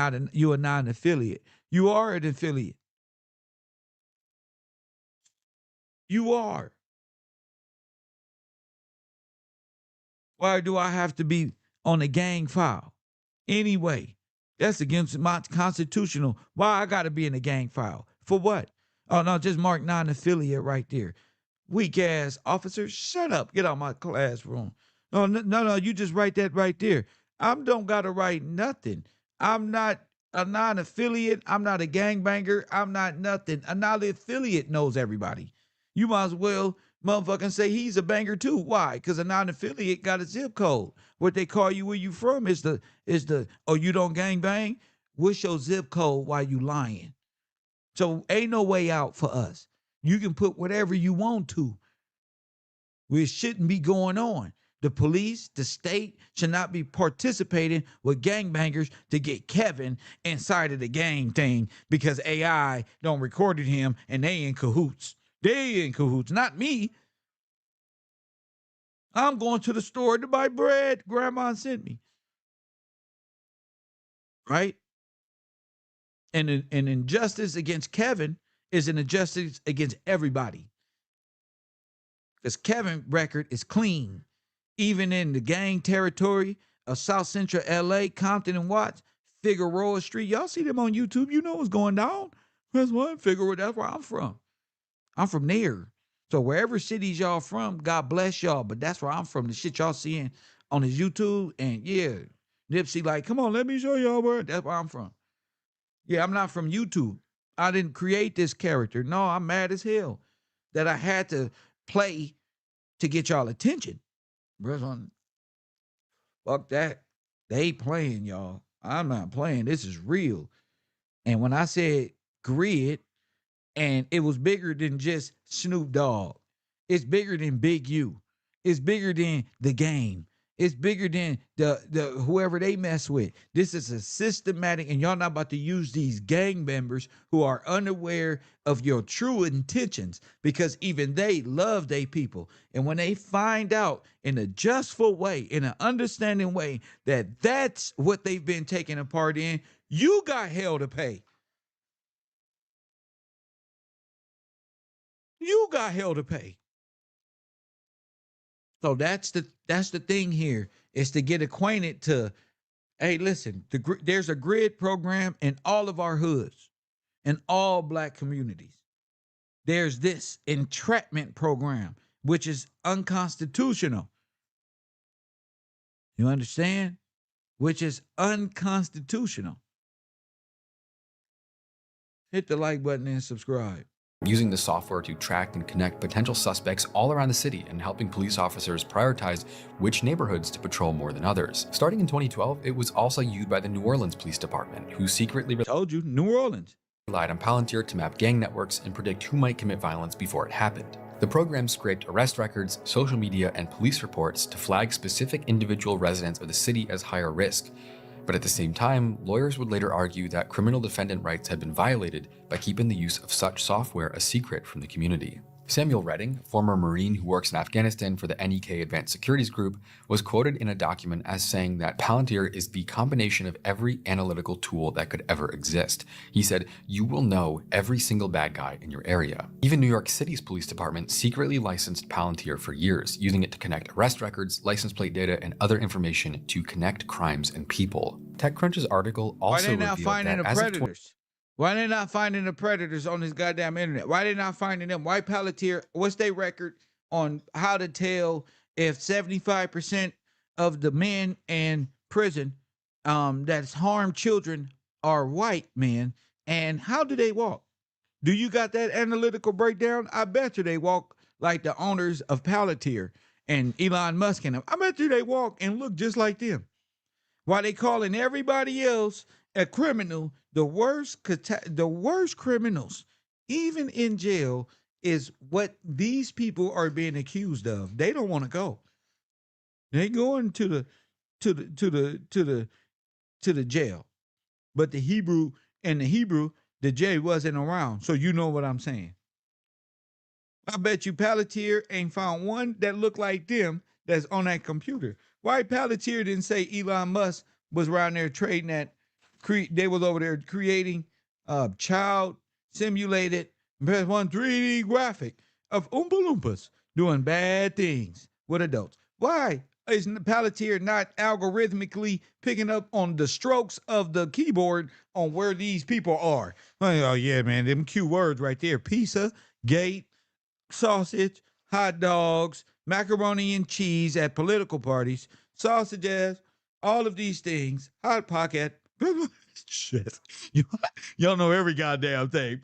a non-affiliate? You are an affiliate. You are. Why do I have to be on a gang file? Anyway, that's against my constitutional. Why I got to be in a gang file? For what? Oh, no, just mark non-affiliate right there. Weak ass officer, shut up. Get out my classroom. No, you just write that right there. I don't got to write nothing. I'm not a non-affiliate. I'm not a gangbanger. I'm not nothing. A non-affiliate knows everybody. You might as well motherfucking say he's a banger too. Why? Because a non-affiliate got a zip code. What they call you where you from is the oh, you don't gangbang? What's your zip code while you lying? So ain't no way out for us. You can put whatever you want to. It shouldn't be going on. The police, the state should not be participating with gangbangers to get Kevin inside of the gang thing because AI don't recorded him and they in cahoots. They in cahoots, not me. I'm going to the store to buy bread Grandma sent me. Right? And an injustice against Kevin is an injustice against everybody. Because Kevin's record is clean. Even in the gang territory of South Central LA, Compton and Watts, Figueroa Street. Y'all see them on YouTube. You know what's going down. That's what Figueroa, that's where I'm from. I'm from there. So wherever cities y'all from, God bless y'all. But that's where I'm from. The shit y'all seeing on his YouTube. And yeah, Nipsey like, come on, let me show y'all where. That's where I'm from. Yeah, I'm not from YouTube. I didn't create this character. No, I'm mad as hell that I had to play to get y'all attention. Brethren, fuck that. They ain't playing, y'all. I'm not playing. This is real. And when I said grid, and it was bigger than just Snoop Dogg. It's bigger than Big U. It's bigger than the game. It's bigger than the whoever they mess with. This is a systematic, and y'all not about to use these gang members who are unaware of your true intentions, because even they love their people. And when they find out in a justful way, in an understanding way, that that's what they've been taking apart in, you got hell to pay. You got hell to pay. So that's the thing here, is to get acquainted to, hey, listen, there's a grid program in all of our hoods, in all black communities. There's this entrapment program, which is unconstitutional. You understand? Which is unconstitutional. Hit the like button and subscribe. Using the software to track and connect potential suspects all around the city and helping police officers prioritize which neighborhoods to patrol more than others. Starting in 2012, it was also used by the New Orleans Police Department, who secretly New Orleans relied on Palantir to map gang networks and predict who might commit violence before it happened. The program scraped arrest records, social media, and police reports to flag specific individual residents of the city as higher risk. But at the same time, lawyers would later argue that criminal defendant rights had been violated by keeping the use of such software a secret from the community. Samuel Redding, former Marine who works in Afghanistan for the NEK Advanced Securities Group, was quoted in a document as saying that Palantir is the combination of every analytical tool that could ever exist. He said, "You will know every single bad guy in your area." Even New York City's police department secretly licensed Palantir for years, using it to connect arrest records, license plate data, and other information to connect crimes and people. TechCrunch's article also revealed that as of why they not finding the predators on this goddamn internet? Why they not finding them? Why Palantir? What's their record on how to tell if 75% of the men in prison that's harmed children are white men? And how do they walk? Do you got that analytical breakdown? I bet you they walk like the owners of Palantir and Elon Musk and them. I bet you they walk and look just like them. Why they calling everybody else a criminal? The worst criminals, even in jail, is what these people are being accused of. They don't want to go. They going to the jail. But the Hebrew, the J wasn't around. So you know what I'm saying. I bet you Palantir ain't found one that looked like them that's on that computer. Why Palantir didn't say Elon Musk was around there trading that? They was over there creating child simulated 3D graphic of Oompa Loompas doing bad things with adults. Why is Palantir not algorithmically picking up on the strokes of the keyboard on where these people are? Oh yeah, man, them Q words right there: pizza, gate, sausage, hot dogs, macaroni and cheese at political parties, sausages, all of these things, hot pocket. Shit, y'all know every goddamn thing.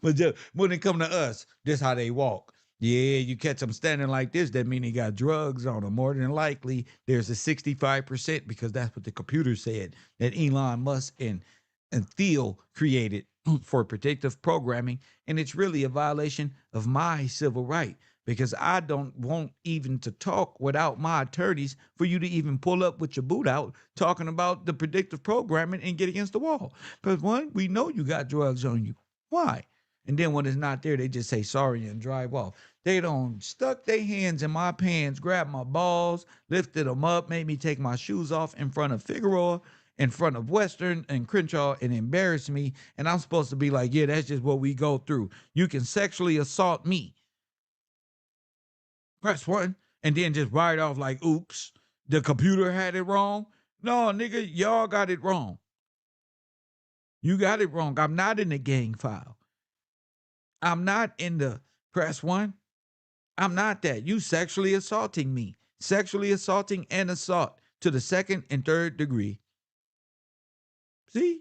But just when it come to us, this how they walk. Yeah, you catch them standing like this, that mean they got drugs on them. More than likely, there's a 65%, because that's what the computer said, that Elon Musk and Theil created for predictive programming. And it's really a violation of my civil right, because I don't want even to talk without my attorneys for you to even pull up with your boot out talking about the predictive programming and get against the wall. Because one, we know you got drugs on you. Why? And then when it's not there, they just say sorry and drive off. They don't stuck their hands in my pants, grabbed my balls, lifted them up, made me take my shoes off in front of Figueroa, in front of Western and Crenshaw, and embarrass me. And I'm supposed to be like, yeah, that's just what we go through. You can sexually assault me. Press one, and then just write off like, oops, the computer had it wrong. No, nigga, y'all got it wrong. You got it wrong. I'm not in the gang file. I'm not in the press one. I'm not that. You sexually assaulting me. Sexually assaulting and assault to the second and third degree. See?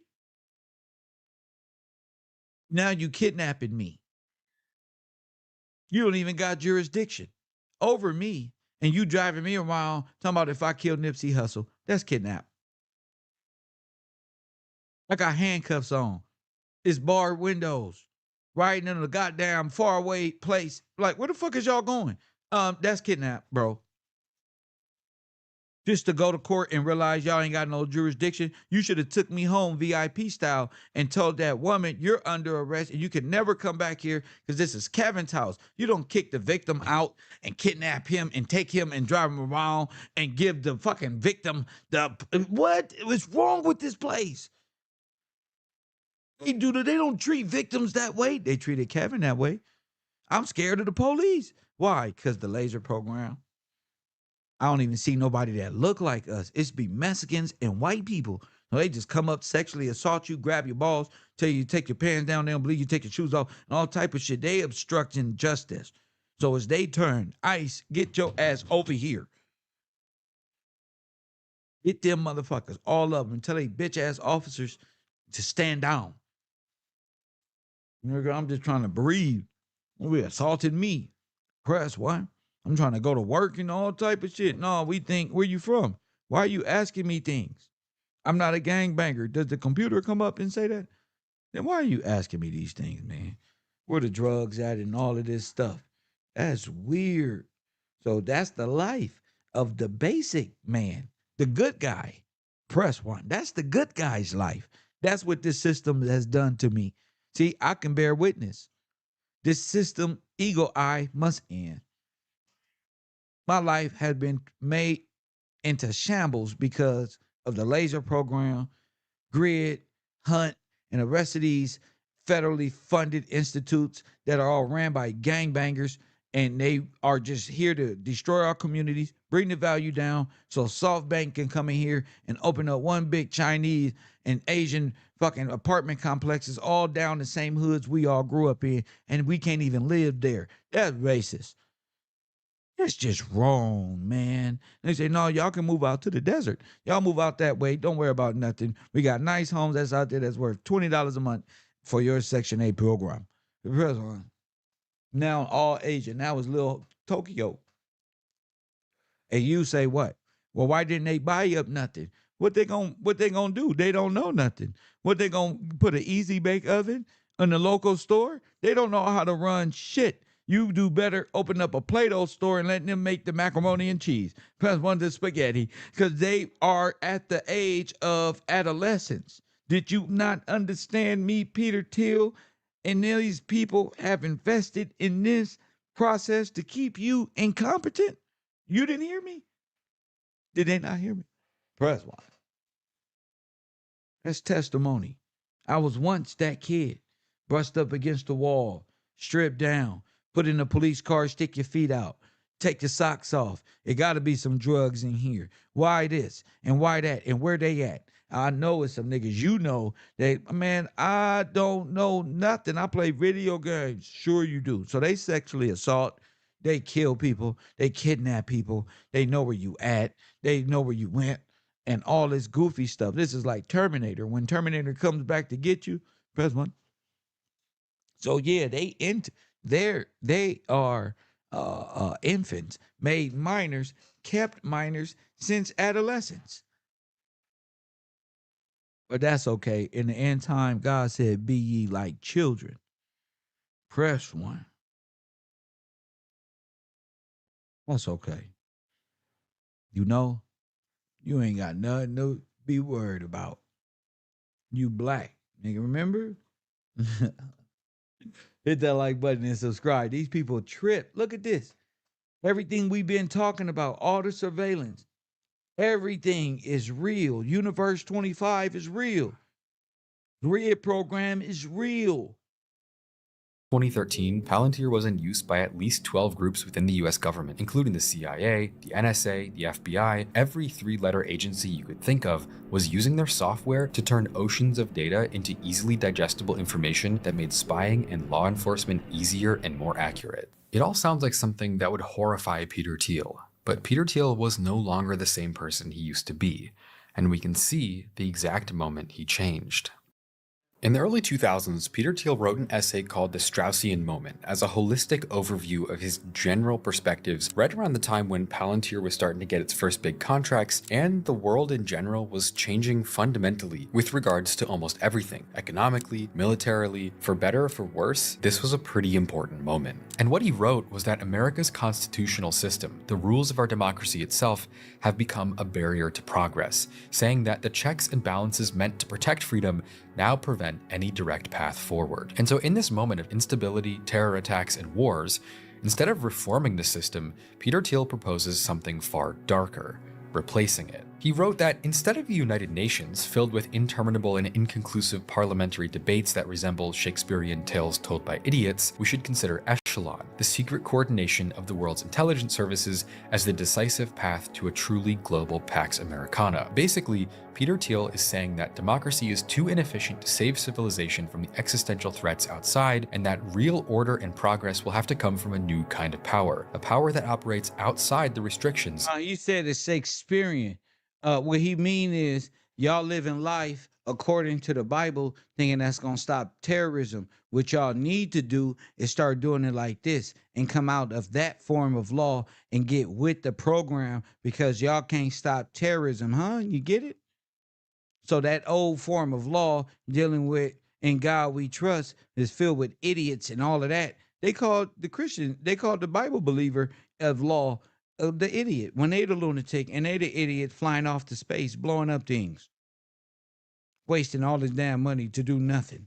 Now you kidnapping me. You don't even got jurisdiction over me, and you driving me around talking about if I kill Nipsey Hussle. That's kidnap. I got handcuffs on. It's barred windows. Riding in a goddamn faraway place. Like, where the fuck is y'all going? That's kidnap, bro. Just to go to court and realize y'all ain't got no jurisdiction. You should have took me home VIP style and told that woman, you're under arrest and you can never come back here because this is Kevin's house. You don't kick the victim out and kidnap him and take him and drive him around and give the fucking victim the... What is wrong with this place? They don't treat victims that way. They treated Kevin that way. I'm scared of the police. Why? Because the laser program. I don't even see nobody that look like us. It's be Mexicans and white people. They just come up, sexually assault you, grab your balls, tell you to take your pants down, they don't believe you, take your shoes off, and all type of shit. They obstructing justice. So as they turn, ICE, get your ass over here. Get them motherfuckers, all of them, tell they bitch ass officers to stand down. I'm just trying to breathe. We assaulted me. Press what? I'm trying to go to work and all type of shit. No, we think, where you from? Why are you asking me things? I'm not a gangbanger. Does the computer come up and say that? Then why are you asking me these things, man? Where the drugs at and all of this stuff? That's weird. So that's the life of the basic man, the good guy. Press one. That's the good guy's life. That's what this system has done to me. See, I can bear witness. This system, eagle eye, must end. My life has been made into shambles because of the laser program, grid, hunt, and the rest of these federally funded institutes that are all ran by gangbangers, and they are just here to destroy our communities, bring the value down so SoftBank can come in here and open up one big Chinese and Asian fucking apartment complexes all down the same hoods we all grew up in, and we can't even live there. That's racist. That's just wrong, man. They say, no, y'all can move out to the desert. Y'all move out that way. Don't worry about nothing. We got nice homes that's out there that's worth $20 a month for your Section 8 program. Now all Asia. Now it's little Tokyo. And you say what? Well, why didn't they buy up nothing? What they gonna do? They don't know nothing. What they gonna put an easy bake oven in the local store? They don't know how to run shit. You do better open up a Play-Doh store and let them make the macaroni and cheese. Plus one the spaghetti. Because they are at the age of adolescence. Did you not understand me, Peter Thiel? And these people have invested in this process to keep you incompetent? You didn't hear me? Did they not hear me? Press one. That's testimony. I was once that kid. Brushed up against the wall. Stripped down. Put in a police car, stick your feet out. Take your socks off. It got to be some drugs in here. Why this? And why that? And where they at? I know it's some niggas. You know that, man, I don't know nothing. I play video games. Sure you do. So they sexually assault. They kill people. They kidnap people. They know where you at. They know where you went. And all this goofy stuff. This is like Terminator. When Terminator comes back to get you, press one. So yeah, they are infants, made minors, kept minors since adolescence. But that's okay. In the end time, God said, be ye like children. Press one. That's okay. You know, you ain't got nothing to be worried about. You black. Nigga, remember? Hit that like button and subscribe. These people trip. Look at this. Everything we've been talking about, all the surveillance, everything is real. Universe 25 is real. Grid program is real. 2013, Palantir was in use by at least 12 groups within the US government, including the CIA, the NSA, the FBI. Every three-letter agency you could think of was using their software to turn oceans of data into easily digestible information that made spying and law enforcement easier and more accurate. It all sounds like something that would horrify Peter Thiel, but Peter Thiel was no longer the same person he used to be. And we can see the exact moment he changed. In the early 2000s, Peter Thiel wrote an essay called The Straussian Moment as a holistic overview of his general perspectives right around the time when Palantir was starting to get its first big contracts, and the world in general was changing fundamentally with regards to almost everything. Economically, militarily, for better or for worse, this was a pretty important moment. And what he wrote was that America's constitutional system, the rules of our democracy itself, have become a barrier to progress, saying that the checks and balances meant to protect freedom now prevent any direct path forward. And so in this moment of instability, terror attacks, and wars, instead of reforming the system, Peter Thiel proposes something far darker, replacing it. He wrote that instead of a United Nations filled with interminable and inconclusive parliamentary debates that resemble Shakespearean tales told by idiots, we should consider Echelon, the secret coordination of the world's intelligence services, as the decisive path to a truly global Pax Americana. Basically, Peter Thiel is saying that democracy is too inefficient to save civilization from the existential threats outside, and that real order and progress will have to come from a new kind of power, a power that operates outside the restrictions. You said it's Shakespearean. What he mean is y'all living life according to the Bible, thinking that's gonna stop terrorism. What y'all need to do is start doing it like this and come out of that form of law and get with the program, because y'all can't stop terrorism, huh? You get it? So that old form of law dealing with "in God we trust" is filled with idiots and all of that. They called the Christian, they called the Bible believer of law the idiot, when they the lunatic and they the idiot flying off to space, blowing up things, wasting all this damn money to do nothing.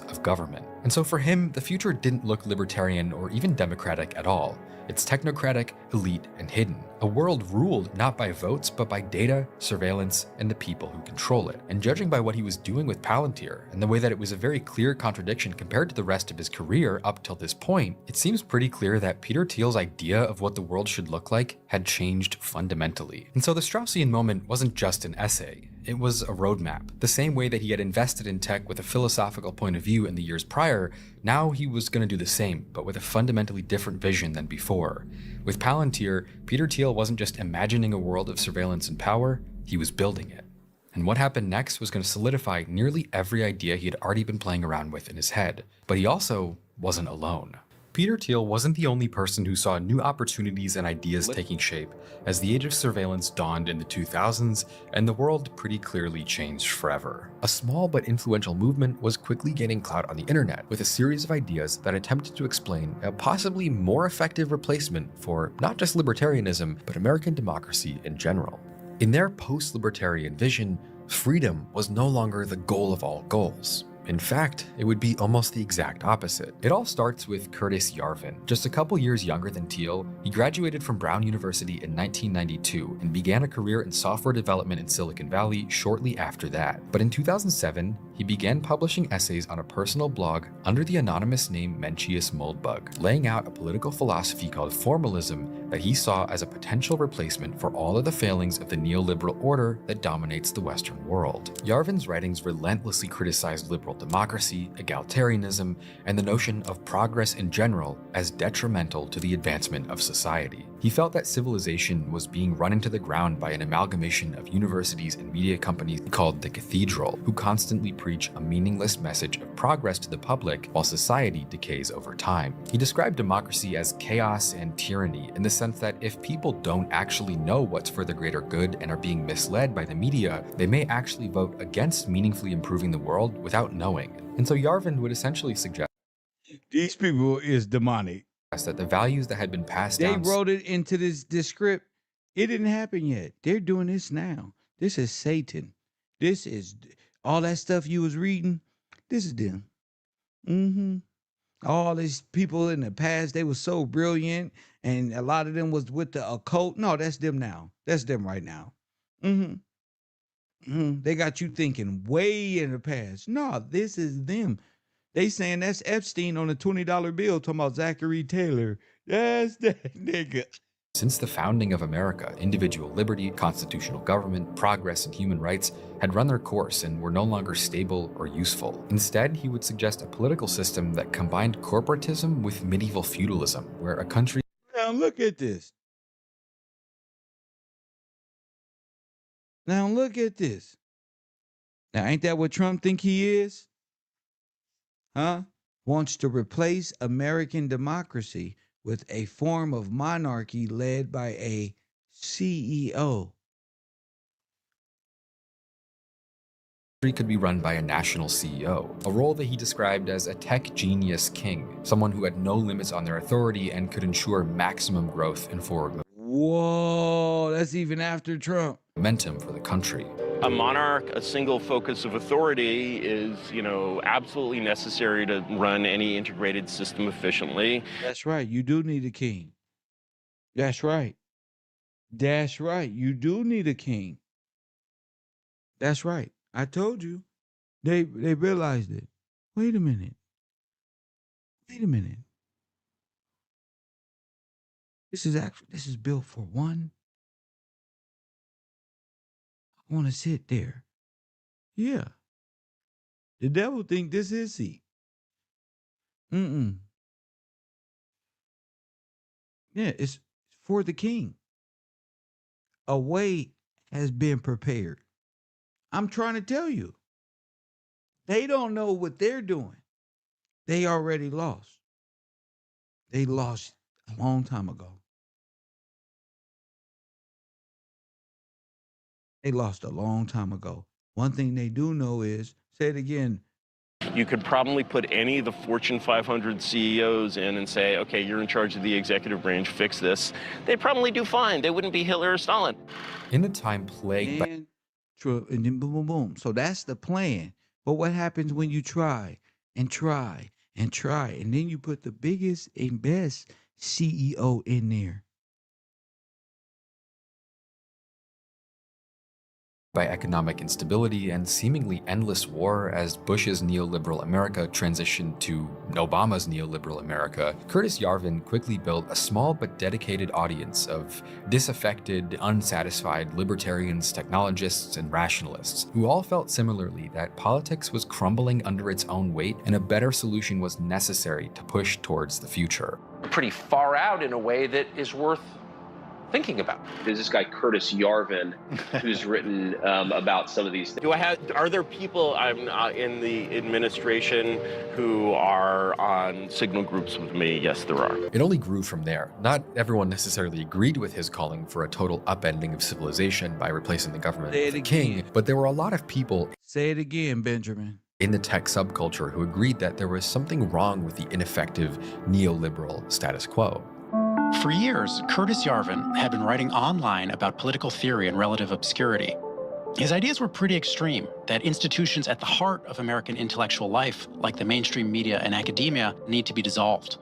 Of government. And so for him, the future didn't look libertarian or even democratic at all. It's technocratic, elite, and hidden. A world ruled not by votes, but by data, surveillance, and the people who control it. And judging by what he was doing with Palantir, and the way that it was a very clear contradiction compared to the rest of his career up till this point, it seems pretty clear that Peter Thiel's idea of what the world should look like had changed fundamentally. And so the Straussian moment wasn't just an essay. It was a roadmap. The same way that he had invested in tech with a philosophical point of view in the years prior, now he was going to do the same, but with a fundamentally different vision than before. With Palantir, Peter Thiel wasn't just imagining a world of surveillance and power, he was building it. And what happened next was going to solidify nearly every idea he had already been playing around with in his head. But he also wasn't alone. Peter Thiel wasn't the only person who saw new opportunities and ideas taking shape as the age of surveillance dawned in the 2000s and the world pretty clearly changed forever. A small but influential movement was quickly gaining clout on the internet with a series of ideas that attempted to explain a possibly more effective replacement for not just libertarianism, but American democracy in general. In their post-libertarian vision, freedom was no longer the goal of all goals. In fact, it would be almost the exact opposite. It all starts with Curtis Yarvin. Just a couple years younger than Thiel, he graduated from Brown University in 1992 and began a career in software development in Silicon Valley shortly after that. But in 2007, he began publishing essays on a personal blog under the anonymous name Mencius Moldbug, laying out a political philosophy called formalism that he saw as a potential replacement for all of the failings of the neoliberal order that dominates the Western world. Yarvin's writings relentlessly criticized liberal democracy, egalitarianism, and the notion of progress in general as detrimental to the advancement of society. He felt that civilization was being run into the ground by an amalgamation of universities and media companies called the Cathedral, who constantly preach a meaningless message of progress to the public while society decays over time. He described democracy as chaos and tyranny in the sense that if people don't actually know what's for the greater good and are being misled by the media, they may actually vote against meaningfully improving the world without knowing. And so Yarvin would essentially suggest these people is demonic. That the values that had been passed down. They wrote it into this script. It didn't happen yet. They're doing this now. This is Satan. This is all that stuff you was reading. This is them. All these people in the past, they were so brilliant, and a lot of them was with the occult. No, that's them now. That's them right now. They got you thinking way in the past. No, this is them. They saying that's Epstein on a $20 bill talking about Zachary Taylor. That's that nigga. Since the founding of America, individual liberty, constitutional government, progress, and human rights had run their course and were no longer stable or useful. Instead, he would suggest a political system that combined corporatism with medieval feudalism, where a country... Now look at this. Now look at this. Now ain't that what Trump think he is? Huh? Wants to replace American democracy with a form of monarchy led by a CEO. Could be run by a national CEO, a role that he described as a tech genius king, someone who had no limits on their authority and could ensure maximum growth and forward Whoa, that's even after Trump. momentum for the country. A monarch, a single focus of authority is, absolutely necessary to run any integrated system efficiently. That's right. You do need a king. That's right. That's right. You do need a king. That's right. I told you. They realized it. Wait a minute. Wait a minute. This is built for one. I want to sit there. Yeah. The devil think this is seat. Yeah, it's for the king. A way has been prepared. I'm trying to tell you. They don't know what they're doing. They already lost. They lost a long time ago. They lost a long time ago. One thing they do know is, say it again. You could probably put any of the Fortune 500 CEOs in and say, okay, you're in charge of the executive branch, fix this. They'd probably do fine. They wouldn't be Hitler or Stalin. In a time plagued by... And then boom, boom, boom. So that's the plan. But what happens when you try and try and try, and then you put the biggest and best CEO in there? By economic instability and seemingly endless war as Bush's neoliberal America transitioned to Obama's neoliberal America, Curtis Yarvin quickly built a small but dedicated audience of disaffected, unsatisfied libertarians, technologists, and rationalists who all felt similarly that politics was crumbling under its own weight and a better solution was necessary to push towards the future. Pretty far out in a way that is worth thinking about. There's this guy Curtis Yarvin who's written about some of these things. Are there people in the administration who are on signal groups with me? Yes, there are. It only grew from there. Not everyone necessarily agreed with his calling for a total upending of civilization by replacing the government with a king, but there were a lot of people. Say it again, Benjamin. In the tech subculture who agreed that there was something wrong with the ineffective neoliberal status quo. For years, Curtis Yarvin had been writing online about political theory and relative obscurity. His ideas were pretty extreme, that institutions at the heart of American intellectual life, like the mainstream media and academia, need to be dissolved.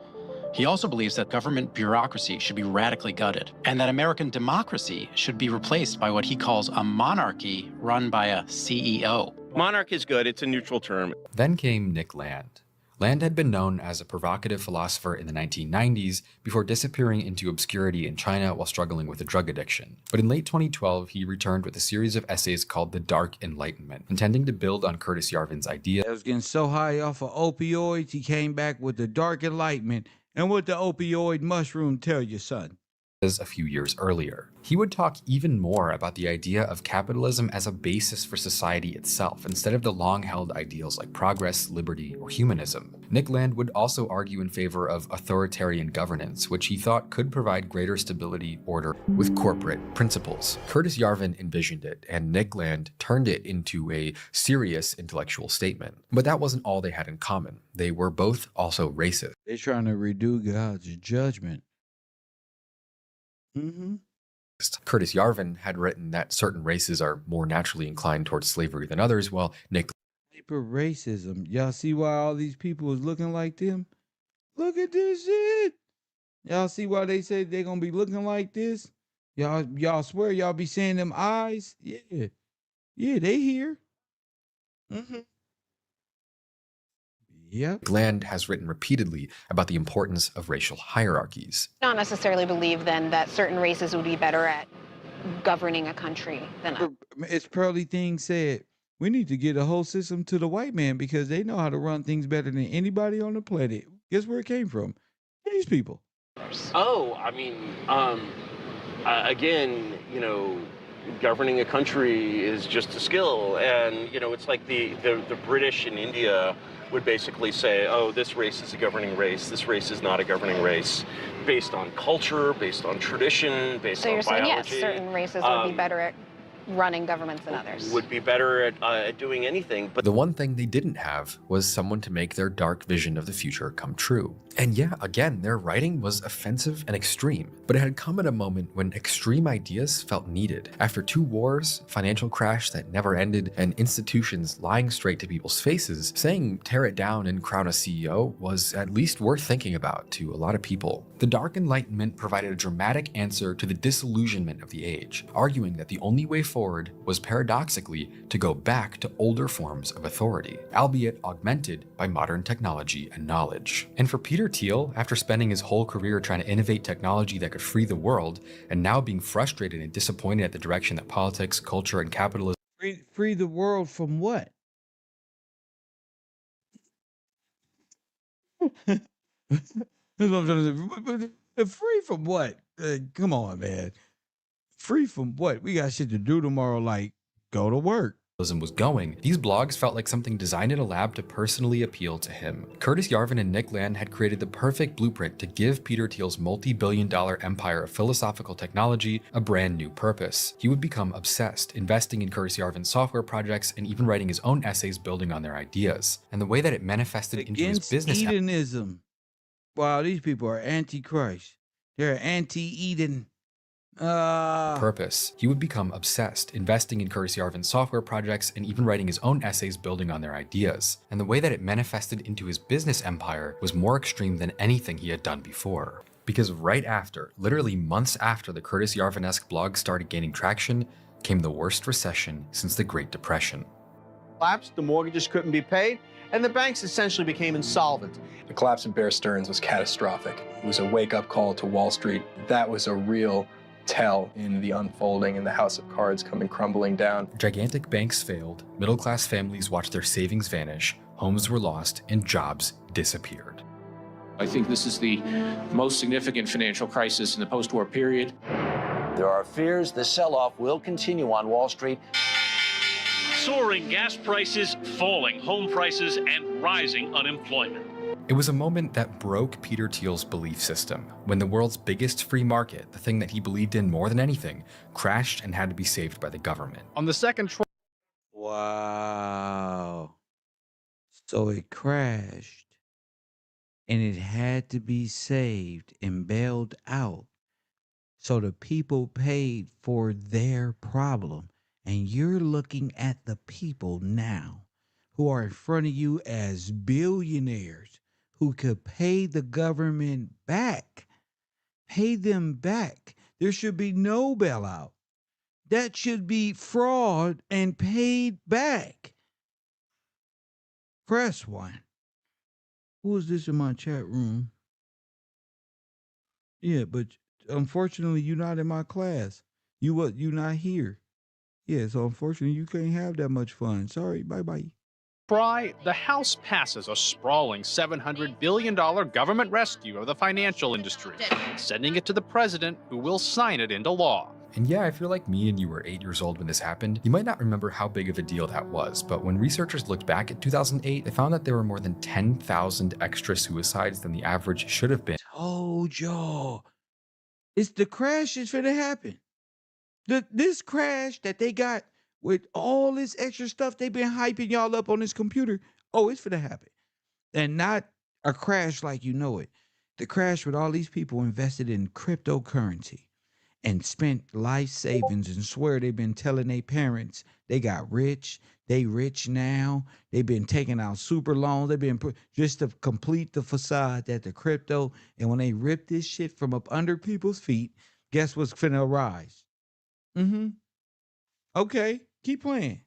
He also believes that government bureaucracy should be radically gutted, and that American democracy should be replaced by what he calls a monarchy run by a CEO. Monarch is good, it's a neutral term. Then came Nick Land. Land had been known as a provocative philosopher in the 1990s before disappearing into obscurity in China while struggling with a drug addiction. But in late 2012, he returned with a series of essays called The Dark Enlightenment, intending to build on Curtis Yarvin's idea. I was getting so high off of opioids, he came back with The Dark Enlightenment. And what the opioid mushroom tell you, son? A few years earlier. He would talk even more about the idea of capitalism as a basis for society itself, instead of the long-held ideals like progress, liberty, or humanism. Nick Land would also argue in favor of authoritarian governance, which he thought could provide greater stability, order, with corporate principles. Curtis Yarvin envisioned it, and Nick Land turned it into a serious intellectual statement. But that wasn't all they had in common. They were both also racist. They're trying to redo God's judgment. Curtis Yarvin had written that certain races are more naturally inclined towards slavery than others, while Nick... Racism. Y'all see why all these people is looking like them? Look at this shit. Y'all see why they say they gonna be looking like this? Y'all swear y'all be seeing them eyes? Yeah. Yeah, they here. Yep. Land has written repeatedly about the importance of racial hierarchies. Not necessarily believe then that certain races would be better at governing a country than others. It's Pearly Thing said, we need to get a whole system to the white man because they know how to run things better than anybody on the planet. Guess where it came from? These people. Oh, I mean, again, governing a country is just a skill. And, you know, it's like the British in India would basically say, oh, this race is a governing race, this race is not a governing race, based on culture, based on tradition, based on biology. So you're saying, yes, certain races would be better at running governments than others. Would be better at doing anything. But the one thing they didn't have was someone to make their dark vision of the future come true. And yeah, again, their writing was offensive and extreme, but it had come at a moment when extreme ideas felt needed. After 2 wars, financial crash that never ended, and institutions lying straight to people's faces, saying tear it down and crown a CEO was at least worth thinking about to a lot of people. The Dark Enlightenment provided a dramatic answer to the disillusionment of the age, arguing that the only way forward was paradoxically to go back to older forms of authority, albeit augmented by modern technology and knowledge. And for Peter Thiel, after spending his whole career trying to innovate technology that could free the world, and now being frustrated and disappointed at the direction that politics, culture, and capitalism free the world from what? That's what I'm trying to say. Free from what? Come on, man. Free from what? We got shit to do tomorrow, like go to work. Was going, these blogs felt like something designed in a lab to personally appeal to him. Curtis Yarvin and Nick Land had created the perfect blueprint to give Peter Thiel's multi-billion-dollar empire of philosophical technology a brand new purpose. He would become obsessed, investing in Curtis Yarvin's software projects and even writing his own essays building on their ideas. And the way that it manifested into his business. Edenism. Wow, these people are anti-Christ. They're anti-Eden. Purpose. He would become obsessed, investing in Curtis Yarvin's software projects and even writing his own essays building on their ideas. And the way that it manifested into his business empire was more extreme than anything he had done before. Because right after, literally months after the Curtis Yarvin-esque blog started gaining traction, came the worst recession since the Great Depression. Collapsed, the mortgages couldn't be paid, and the banks essentially became insolvent. The collapse of Bear Stearns was catastrophic. It was a wake-up call to Wall Street. That was a real tell in the unfolding and the house of cards coming crumbling down. Gigantic banks failed, middle-class families watched their savings vanish, homes were lost, and jobs disappeared. I think this is the most significant financial crisis in the post-war period. There are fears the sell-off will continue on Wall Street. Soaring gas prices, falling home prices, and rising unemployment. It was a moment that broke Peter Thiel's belief system, when the world's biggest free market, the thing that he believed in more than anything, crashed and had to be saved by the government. On the second Wow. So it crashed, and it had to be saved and bailed out. So the people paid for their problem. And you're looking at the people now who are in front of you as billionaires who could pay the government back. Pay them back. There should be no bailout. That should be fraud and paid back. Press 1. Who is this in my chat room? Yeah, but unfortunately, you're not in my class. You not here. Yeah, so unfortunately, you can't have that much fun. Sorry, bye-bye. The House passes a sprawling $700 billion government rescue of the financial industry, sending it to the president, who will sign it into law. And yeah, if you're like me and you were 8 years old when this happened, you might not remember how big of a deal that was, but when researchers looked back at 2008, they found that there were more than 10,000 extra suicides than the average should have been. Told y'all. It's the crash is finna happen. This crash that they got with all this extra stuff they've been hyping y'all up on this computer, oh, it's finna happen. And not a crash like you know it. The crash with all these people invested in cryptocurrency and spent life savings and swear they've been telling their parents they got rich, they rich now, they've been taking out super loans, they've been just to complete the facade that the crypto, and when they rip this shit from up under people's feet, guess what's finna arise? Okay, keep playing.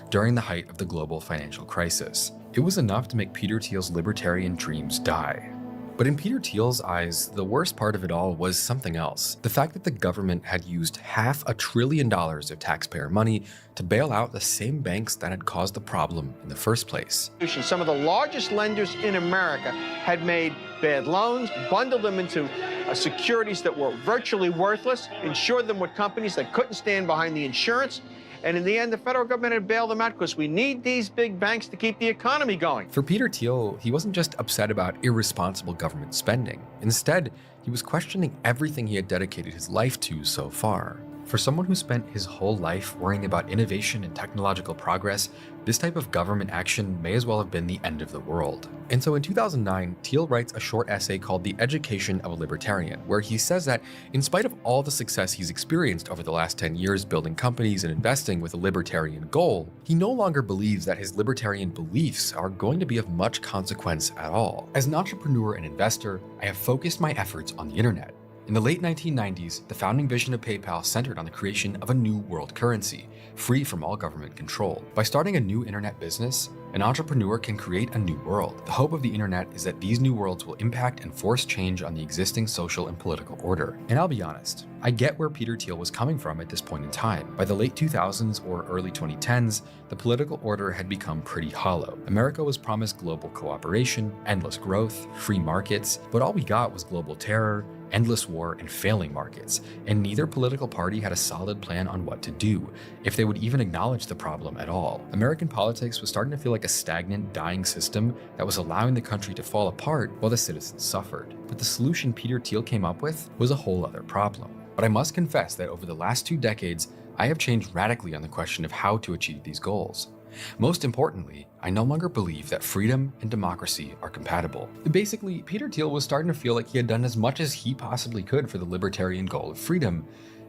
During the height of the global financial crisis. It was enough to make Peter Thiel's libertarian dreams die. But in Peter Thiel's eyes, the worst part of it all was something else. The fact that the government had used $500 billion of taxpayer money to bail out the same banks that had caused the problem in the first place. Some of the largest lenders in America had made bad loans, bundled them into securities that were virtually worthless, insured them with companies that couldn't stand behind the insurance, and in the end, the federal government had bailed them out because we need these big banks to keep the economy going. For Peter Thiel, he wasn't just upset about irresponsible government spending. Instead, he was questioning everything he had dedicated his life to so far. For someone who spent his whole life worrying about innovation and technological progress, this type of government action may as well have been the end of the world. And so in 2009, Thiel writes a short essay called The Education of a Libertarian, where he says that in spite of all the success he's experienced over the last 10 years building companies and investing with a libertarian goal, he no longer believes that his libertarian beliefs are going to be of much consequence at all. As an entrepreneur and investor, I have focused my efforts on the internet. In the late 1990s, the founding vision of PayPal centered on the creation of a new world currency, free from all government control. By starting a new internet business, an entrepreneur can create a new world. The hope of the internet is that these new worlds will impact and force change on the existing social and political order. And I'll be honest, I get where Peter Thiel was coming from at this point in time. By the late 2000s or early 2010s, the political order had become pretty hollow. America was promised global cooperation, endless growth, free markets, but all we got was global terror, endless war, and failing markets, and neither political party had a solid plan on what to do, if they would even acknowledge the problem at all. American politics was starting to feel like a stagnant, dying system that was allowing the country to fall apart while the citizens suffered. But the solution Peter Thiel came up with was a whole other problem. But I must confess that over the last 2 decades, I have changed radically on the question of how to achieve these goals. Most importantly, I no longer believe that freedom and democracy are compatible. Basically, Peter Thiel was starting to feel like he had done as much as he possibly could for the libertarian goal of freedom,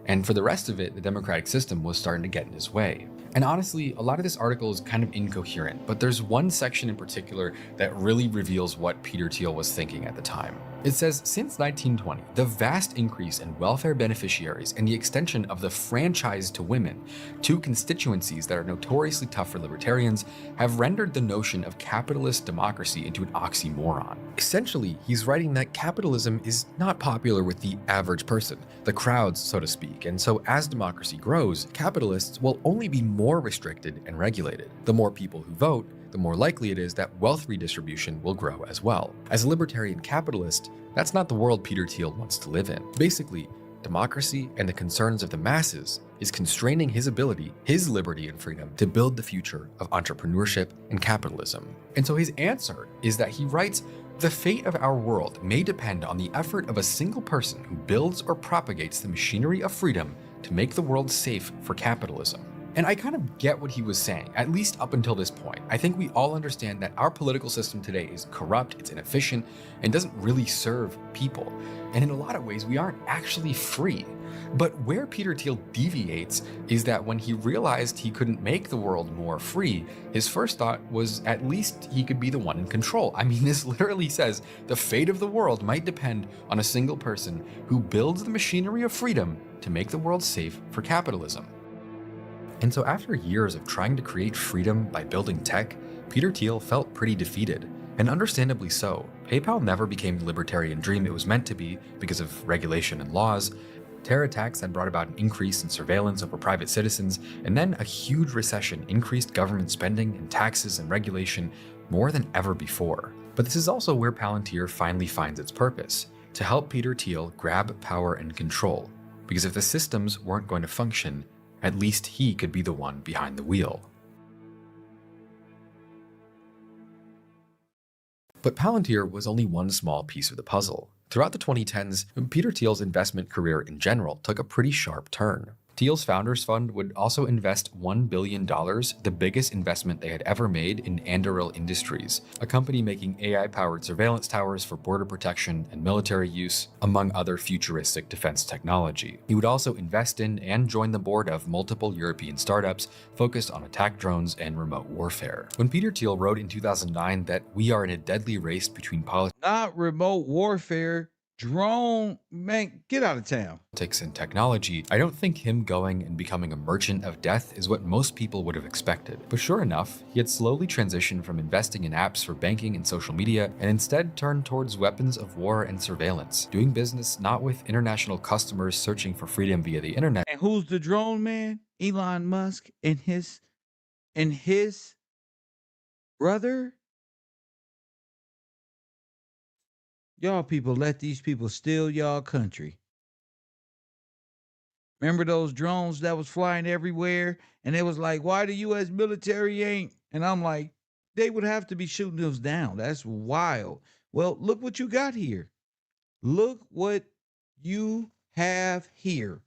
and for the rest of it, the democratic system was starting to get in his way. And honestly, a lot of this article is kind of incoherent, but there's one section in particular that really reveals what Peter Thiel was thinking at the time. It says, since 1920, the vast increase in welfare beneficiaries and the extension of the franchise to women, 2 constituencies that are notoriously tough for libertarians, have rendered the notion of capitalist democracy into an oxymoron. Essentially, he's writing that capitalism is not popular with the average person, the crowds, so to speak, and so as democracy grows, capitalists will only be more restricted and regulated. The more people who vote, the more likely it is that wealth redistribution will grow as well. As a libertarian capitalist, that's not the world Peter Thiel wants to live in. Basically, democracy and the concerns of the masses is constraining his ability, his liberty and freedom to build the future of entrepreneurship and capitalism. And so his answer is that he writes, the fate of our world may depend on the effort of a single person who builds or propagates the machinery of freedom to make the world safe for capitalism. And I kind of get what he was saying, at least up until this point. I think we all understand that our political system today is corrupt, it's inefficient, and doesn't really serve people. And in a lot of ways, we aren't actually free. But where Peter Thiel deviates is that when he realized he couldn't make the world more free, his first thought was at least he could be the one in control. I mean, this literally says the fate of the world might depend on a single person who builds the machinery of freedom to make the world safe for capitalism. And so after years of trying to create freedom by building tech, Peter Thiel felt pretty defeated, and understandably so. PayPal never became the libertarian dream it was meant to be because of regulation and laws. Terror attacks had brought about an increase in surveillance over private citizens, and then a huge recession increased government spending and taxes and regulation more than ever before. But this is also where Palantir finally finds its purpose, to help Peter Thiel grab power and control. Because if the systems weren't going to function, at least he could be the one behind the wheel. But Palantir was only one small piece of the puzzle. Throughout the 2010s, Peter Thiel's investment career in general took a pretty sharp turn. Thiel's Founders Fund would also invest $1 billion, the biggest investment they had ever made in Anduril Industries, a company making AI-powered surveillance towers for border protection and military use, among other futuristic defense technology. He would also invest in and join the board of multiple European startups focused on attack drones and remote warfare. When Peter Thiel wrote in 2009 that we are in a deadly race between politics, not remote warfare, drone, man, get out of town. And technology, I don't think him going and becoming a merchant of death is what most people would have expected. But sure enough, he had slowly transitioned from investing in apps for banking and social media and instead turned towards weapons of war and surveillance, doing business not with international customers searching for freedom via the internet. And who's the drone man? Elon Musk and his brother. Y'all people let these people steal y'all country. Remember those drones that was flying everywhere? And it was like, why the U.S. military ain't? And I'm like, they would have to be shooting those down. That's wild. Well, look what you got here. Look what you have here.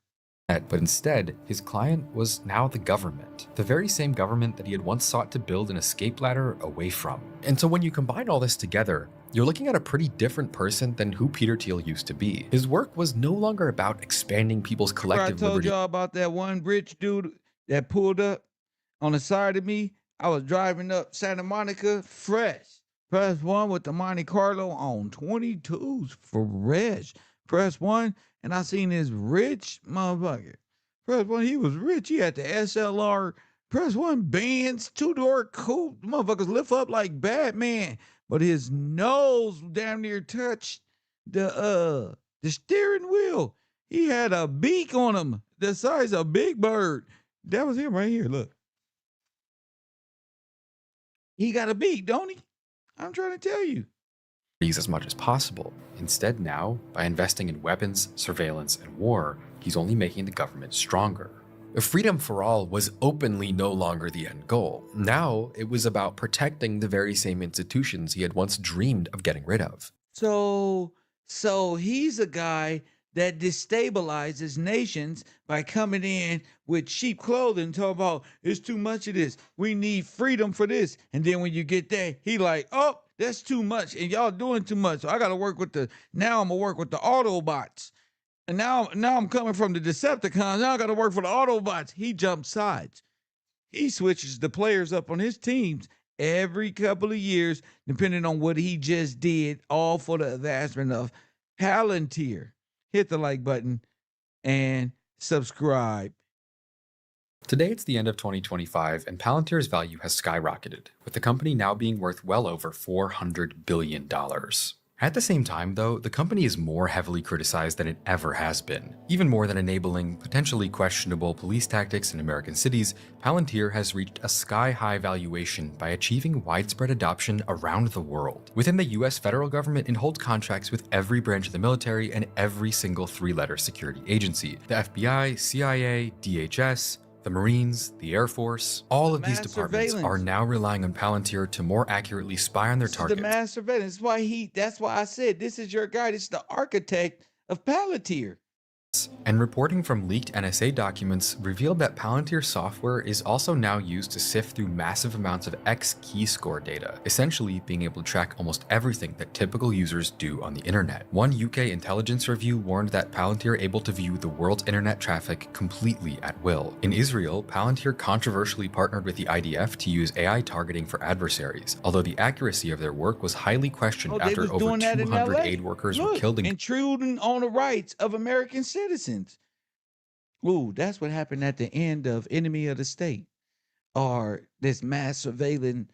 But instead, his client was now the government, the very same government that he had once sought to build an escape ladder away from. And so when you combine all this together, you're looking at a pretty different person than who Peter Thiel used to be. His work was no longer about expanding people's collective I told liberty. y'all about that one rich dude that pulled up on the side of me. I was driving up Santa Monica, fresh. Press 1 with the Monte Carlo on 22s, fresh. Press 1, and I seen this rich motherfucker. Press 1, he was rich. He had the SLR. Press 1, Benz, 2-door coupe. Motherfuckers lift up like Batman. But his nose damn near touched the steering wheel. He had a beak on him the size of Big Bird. That was him right here, look. He got a beak, don't he? I'm trying to tell you. As much as possible. Instead now, by investing in weapons, surveillance, and war, he's only making the government stronger. Freedom for all was openly no longer the end goal. Now it was about protecting the very same institutions he had once dreamed of getting rid of. So he's a guy that destabilizes nations by coming in with cheap clothing, talking about it's too much of this. We need freedom for this. And then when you get there, he like, oh, that's too much. And y'all doing too much. So I gotta work with now I'm gonna work with the Autobots. And now I'm coming from the Decepticons. Now I gotta work for the Autobots. He jumps sides. He switches the players up on his teams every couple of years, depending on what he just did, all for the advancement of Palantir. Hit the like button and subscribe. Today it's the end of 2025 and Palantir's value has skyrocketed, with the company now being worth well over $400 billion. At the same time, though, the company is more heavily criticized than it ever has been. Even more than enabling potentially questionable police tactics in American cities, Palantir has reached a sky-high valuation by achieving widespread adoption around the world. Within the US federal government, it holds contracts with every branch of the military and every single three-letter security agency. The FBI, CIA, DHS, the Marines, the Air Force, all of these departments are now relying on Palantir to more accurately spy on their targets. The mass surveillance. That's why I said this is your guy. This is the architect of Palantir. And reporting from leaked NSA documents revealed that Palantir software is also now used to sift through massive amounts of X keyscore data, essentially being able to track almost everything that typical users do on the internet. One UK intelligence review warned that Palantir able to view the world's internet traffic completely at will. In Israel, Palantir controversially partnered with the IDF to use AI targeting for adversaries, although the accuracy of their work was highly questioned after over 200 aid workers were killed. Intruding on the rights of American citizens. Ooh, that's what happened at the end of Enemy of the State, or this mass surveillance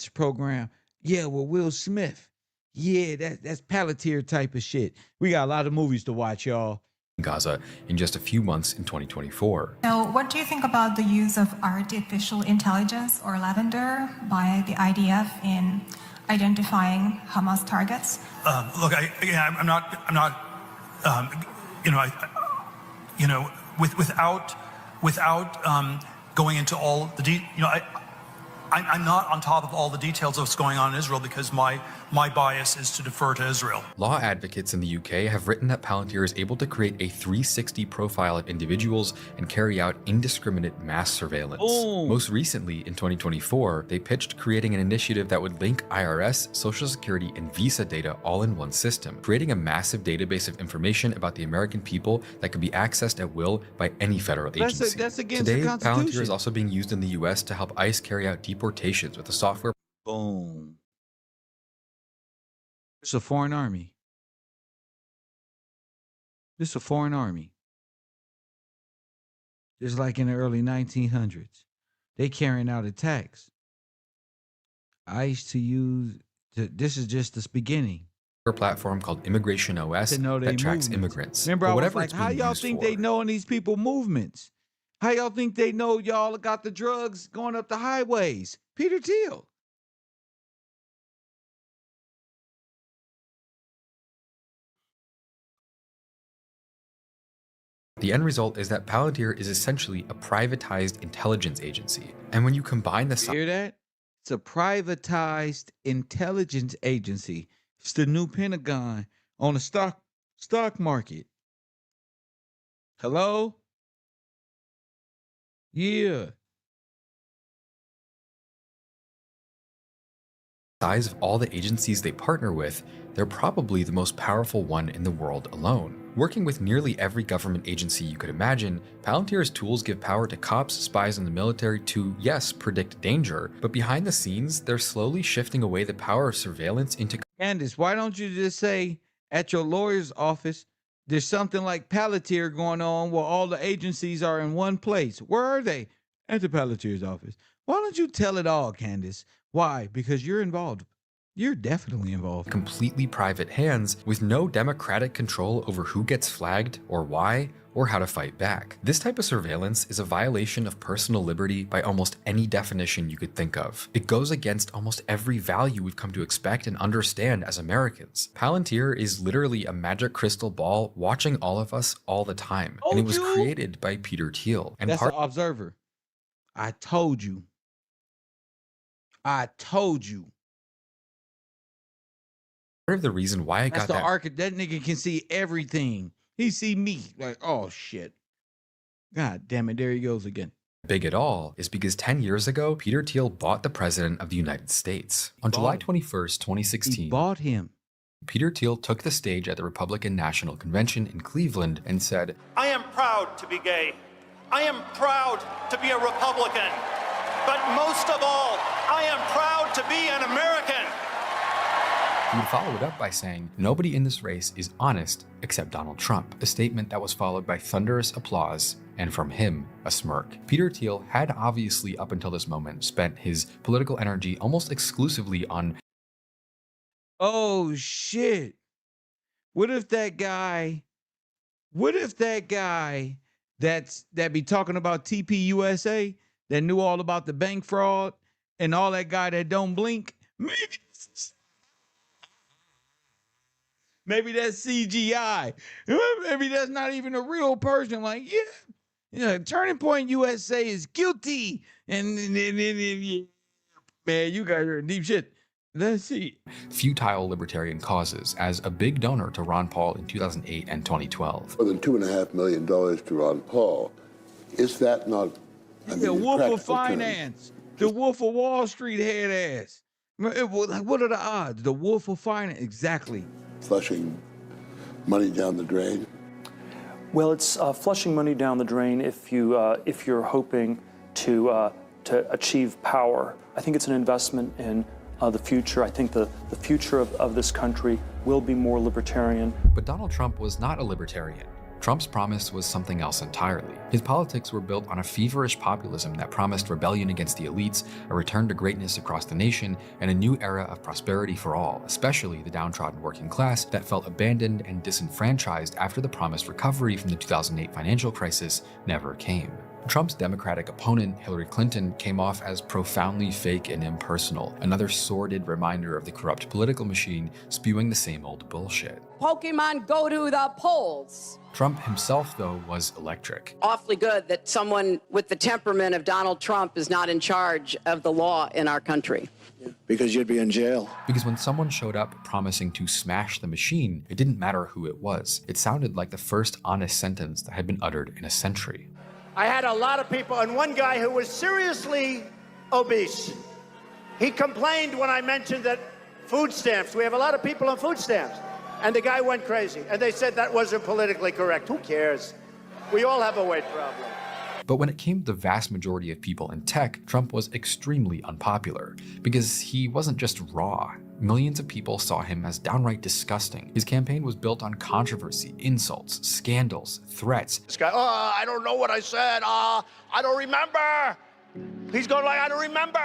program. Yeah, well, Will Smith. Yeah, that's Palantir type of shit. We got a lot of movies to watch, y'all. Gaza in just a few months in 2024. So what do you think about the use of artificial intelligence or lavender by the IDF in identifying Hamas targets? Look, I'm not. Without going into all the I'm not on top of all the details of what's going on in Israel because my bias is to defer to Israel. Law advocates in the UK have written that Palantir is able to create a 360 profile of individuals and carry out indiscriminate mass surveillance. Ooh. Most recently, in 2024, they pitched creating an initiative that would link IRS, Social Security, and visa data all in one system, creating a massive database of information about the American people that could be accessed at will by any federal agency. That's against Today, the Constitution. Palantir is also being used in the US to help ICE carry out deportations with the software. Boom. It's a foreign army. This is a foreign army. Just like in the early 1900s. They carrying out attacks. This is just the beginning. Platform called Immigration OS To know that they tracks movements. immigrants. Remember, But I was whatever like, it's how being y'all used think for, they knowing these people movements? How y'all think they know y'all got the drugs going up the highways? Peter Thiel. The end result is that Palantir is essentially a privatized intelligence agency. And when you combine the Hear that? It's a privatized intelligence agency. It's the new Pentagon on the stock market. Hello? Yeah. size of all the agencies they partner with, they're probably the most powerful one in the world alone. Working with nearly every government agency you could imagine, Palantir's tools give power to cops, spies, and the military to, yes, predict danger, but behind the scenes, they're slowly shifting away the power of surveillance into... Candace, why don't you just say at your lawyer's office, there's something like Palantir going on where all the agencies are in one place? Where are they? At the Palantir's office. Why don't you tell it all, Candace? Why? Because you're involved. You're definitely involved. Completely private hands with no democratic control over who gets flagged or why or how to fight back. This type of surveillance is a violation of personal liberty by almost any definition you could think of. It goes against almost every value we've come to expect and understand as Americans. Palantir is literally a magic crystal ball watching all of us all the time. And it was created by Peter Thiel. And That's an observer. I told you. I told you. Part of the reason why I That's got the that architect. That nigga can see everything. He see me like, oh shit. God damn it, there he goes again. big at all is because 10 years ago, Peter Thiel bought the President of the United States. On July 21st, 2016, He bought him. Peter Thiel took the stage at the Republican National Convention in Cleveland and said, I am proud to be gay. I am proud to be a Republican. But most of all, I am proud to be an American. He would follow it up by saying, nobody in this race is honest except Donald Trump, a statement that was followed by thunderous applause and from him, a smirk. Peter Thiel had obviously up until this moment spent his political energy almost exclusively on Oh shit. What if that guy that be talking about TPUSA that knew all about the bank fraud and all that guy that don't blink? Maybe that's CGI. Maybe that's not even a real person. Like, yeah, Turning Point USA is guilty. And man, you guys are in deep shit. Let's see. futile libertarian causes as a big donor to Ron Paul in 2008 and 2012. More than $2.5 million to Ron Paul. Is that not... The Wolf of Finance. The Wolf of Wall Street head ass. What are the odds? The Wolf of Finance. Exactly. Flushing money down the drain? Well, it's flushing money down the drain if you're hoping to achieve power. I think it's an investment in the future. I think the future of this country will be more libertarian. But Donald Trump was not a libertarian. Trump's promise was something else entirely. His politics were built on a feverish populism that promised rebellion against the elites, a return to greatness across the nation, and a new era of prosperity for all, especially the downtrodden working class that felt abandoned and disenfranchised after the promised recovery from the 2008 financial crisis never came. Trump's Democratic opponent, Hillary Clinton, came off as profoundly fake and impersonal, another sordid reminder of the corrupt political machine spewing the same old bullshit. Pokemon go to the polls. Trump himself, though, was electric. Awfully good that someone with the temperament of Donald Trump is not in charge of the law in our country. Because you'd be in jail. Because when someone showed up promising to smash the machine, it didn't matter who it was. It sounded like the first honest sentence that had been uttered in a century. I had a lot of people, and one guy who was seriously obese. He complained when I mentioned that food stamps, we have a lot of people on food stamps. And the guy went crazy. And they said that wasn't politically correct. Who cares? We all have a weight problem. But when it came to the vast majority of people in tech, Trump was extremely unpopular because he wasn't just raw. Millions of people saw him as downright disgusting. His campaign was built on controversy, insults, scandals, threats. This guy, I don't know what I said. I don't remember. He's going like, I don't remember.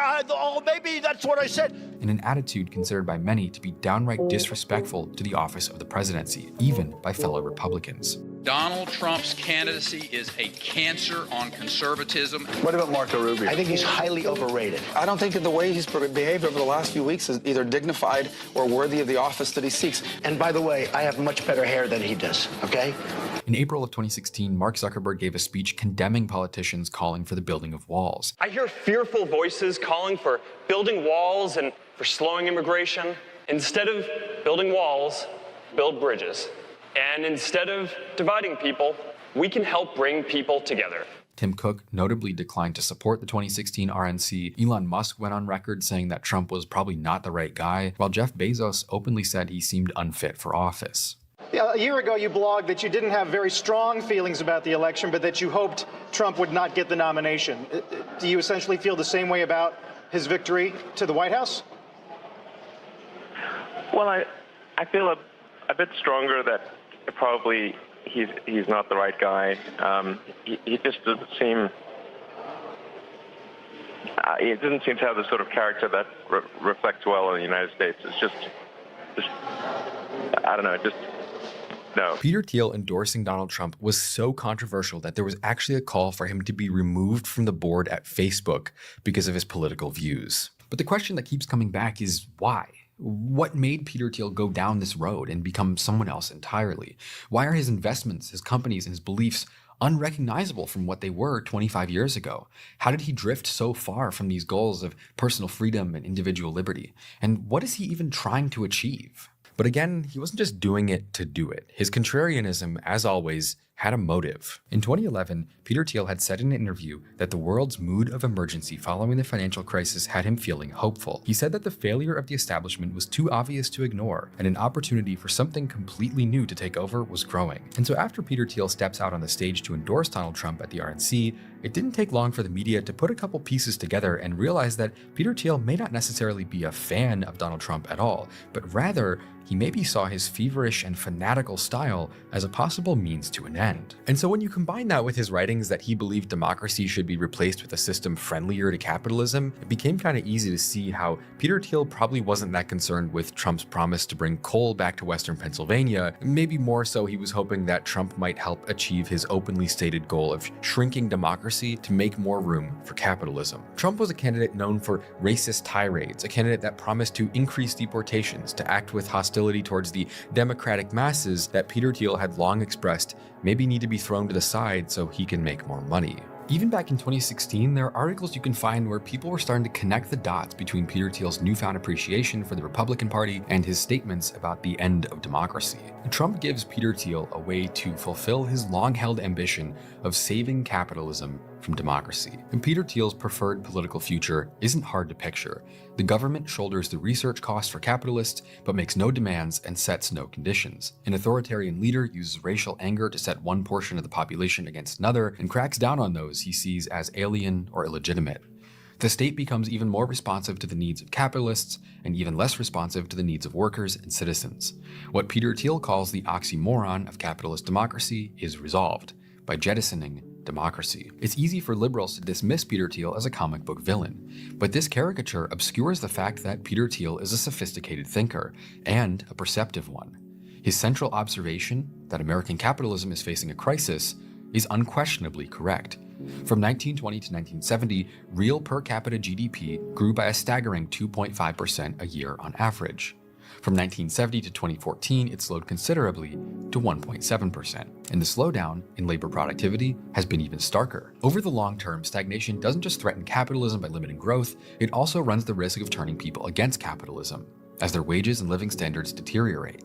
Maybe that's what I said. In an attitude considered by many to be downright disrespectful to the office of the presidency, even by fellow Republicans. Donald Trump's candidacy is a cancer on conservatism. What about Marco Rubio? I think he's highly overrated. I don't think that the way he's behaved over the last few weeks is either dignified or worthy of the office that he seeks. And by the way, I have much better hair than he does, okay? In April of 2016, Mark Zuckerberg gave a speech condemning politicians calling for the building of walls. I hear fearful voices calling for building walls and for slowing immigration. Instead of building walls, build bridges. And instead of dividing people, we can help bring people together. Tim Cook notably declined to support the 2016 RNC. Elon Musk went on record saying that Trump was probably not the right guy, while Jeff Bezos openly said he seemed unfit for office. Yeah, a year ago, you blogged that you didn't have very strong feelings about the election, but that you hoped Trump would not get the nomination. Do you essentially feel the same way about his victory to the White House? Well, I feel a bit stronger that probably he's not the right guy. He just doesn't seem. It doesn't seem to have the sort of character that reflects well on the United States. It's just I don't know. No. Peter Thiel endorsing Donald Trump was so controversial that there was actually a call for him to be removed from the board at Facebook because of his political views. But the question that keeps coming back is why? What made Peter Thiel go down this road and become someone else entirely? Why are his investments, his companies, and his beliefs unrecognizable from what they were 25 years ago? How did he drift so far from these goals of personal freedom and individual liberty? And what is he even trying to achieve? But again, he wasn't just doing it to do it. His contrarianism, as always, had a motive. In 2011, Peter Thiel had said in an interview that the world's mood of emergency following the financial crisis had him feeling hopeful. He said that the failure of the establishment was too obvious to ignore, and an opportunity for something completely new to take over was growing. And so after Peter Thiel steps out on the stage to endorse Donald Trump at the RNC, it didn't take long for the media to put a couple pieces together and realize that Peter Thiel may not necessarily be a fan of Donald Trump at all, but rather he maybe saw his feverish and fanatical style as a possible means to an end. And so when you combine that with his writings that he believed democracy should be replaced with a system friendlier to capitalism, it became kind of easy to see how Peter Thiel probably wasn't that concerned with Trump's promise to bring coal back to Western Pennsylvania. Maybe more so he was hoping that Trump might help achieve his openly stated goal of shrinking democracy to make more room for capitalism. Trump was a candidate known for racist tirades, a candidate that promised to increase deportations, to act with hostility towards the democratic masses that Peter Thiel had long expressed maybe need to be thrown to the side so he can make more money. Even back in 2016, there are articles you can find where people were starting to connect the dots between Peter Thiel's newfound appreciation for the Republican Party and his statements about the end of democracy. Trump gives Peter Thiel a way to fulfill his long-held ambition of saving capitalism from democracy. And Peter Thiel's preferred political future isn't hard to picture. The government shoulders the research costs for capitalists, but makes no demands and sets no conditions. An authoritarian leader uses racial anger to set one portion of the population against another and cracks down on those he sees as alien or illegitimate. The state becomes even more responsive to the needs of capitalists and even less responsive to the needs of workers and citizens. What Peter Thiel calls the oxymoron of capitalist democracy is resolved by jettisoning democracy. It's easy for liberals to dismiss Peter Thiel as a comic book villain, but this caricature obscures the fact that Peter Thiel is a sophisticated thinker and a perceptive one. His central observation that American capitalism is facing a crisis is unquestionably correct. From 1920 to 1970, real per capita GDP grew by a staggering 2.5% a year on average. From 1970 to 2014, it slowed considerably to 1.7%. And the slowdown in labor productivity has been even starker. Over the long term, stagnation doesn't just threaten capitalism by limiting growth, it also runs the risk of turning people against capitalism, as their wages and living standards deteriorate.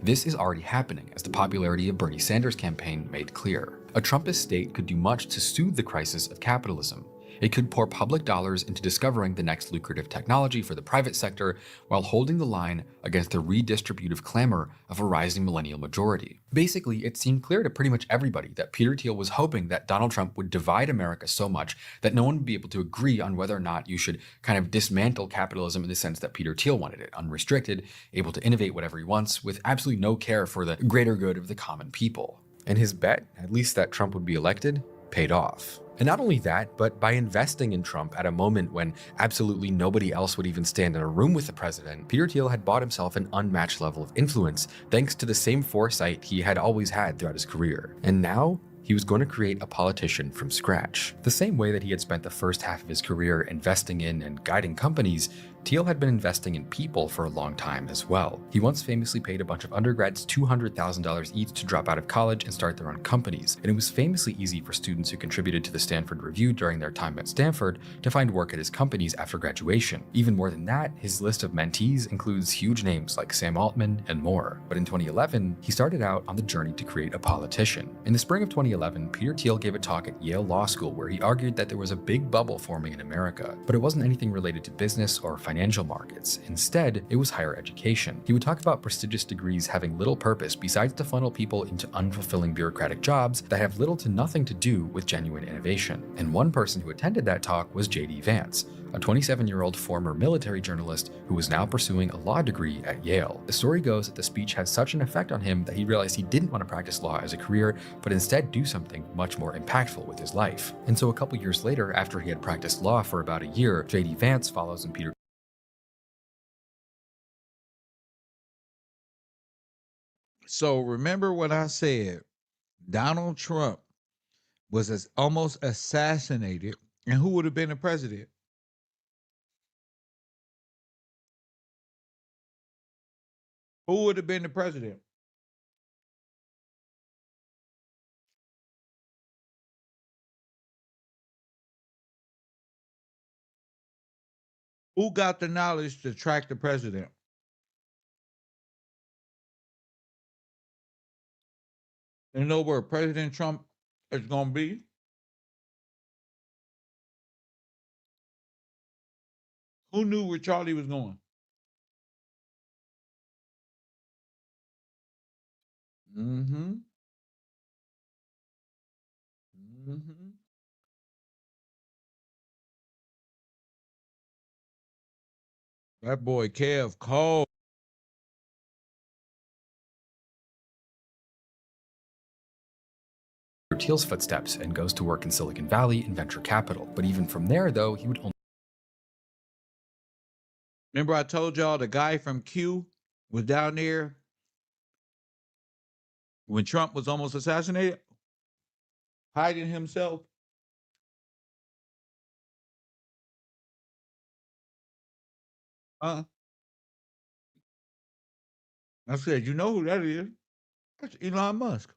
This is already happening, as the popularity of Bernie Sanders' campaign made clear. A Trumpist state could do much to soothe the crisis of capitalism. It could pour public dollars into discovering the next lucrative technology for the private sector while holding the line against the redistributive clamor of a rising millennial majority. Basically, it seemed clear to pretty much everybody that Peter Thiel was hoping that Donald Trump would divide America so much that no one would be able to agree on whether or not you should kind of dismantle capitalism in the sense that Peter Thiel wanted it, unrestricted, able to innovate whatever he wants, with absolutely no care for the greater good of the common people. And his bet, at least that Trump would be elected, paid off. And not only that, but by investing in Trump at a moment when absolutely nobody else would even stand in a room with the president, Peter Thiel had bought himself an unmatched level of influence thanks to the same foresight he had always had throughout his career. And now, he was going to create a politician from scratch. The same way that he had spent the first half of his career investing in and guiding companies, Thiel had been investing in people for a long time as well. He once famously paid a bunch of undergrads $200,000 each to drop out of college and start their own companies, and it was famously easy for students who contributed to the Stanford Review during their time at Stanford to find work at his companies after graduation. Even more than that, his list of mentees includes huge names like Sam Altman and more. But in 2011, he started out on the journey to create a politician. In the spring of 2011, Peter Thiel gave a talk at Yale Law School where he argued that there was a big bubble forming in America, but it wasn't anything related to business or financial markets. Instead, it was higher education. He would talk about prestigious degrees having little purpose besides to funnel people into unfulfilling bureaucratic jobs that have little to nothing to do with genuine innovation. And one person who attended that talk was J.D. Vance, a 27-year-old former military journalist who was now pursuing a law degree at Yale. The story goes that the speech had such an effect on him that he realized he didn't want to practice law as a career, but instead do something much more impactful with his life. And so a couple years later, after he had practiced law for about a year, J.D. Vance follows in Peter. So remember what I said. Donald Trump was almost assassinated, and who would have been the president? Who would have been the president? Who got the knowledge to track the president? You know where President Trump is going to be? Who knew where Charlie was going? Mm-hmm. Mm-hmm. That boy Kev called. Thiel's footsteps and goes to work in Silicon Valley in venture capital. But even from there, though, he would only... Remember I told y'all the guy from Q was down there when Trump was almost assassinated? Hiding himself? I said, you know who that is? That's Elon Musk.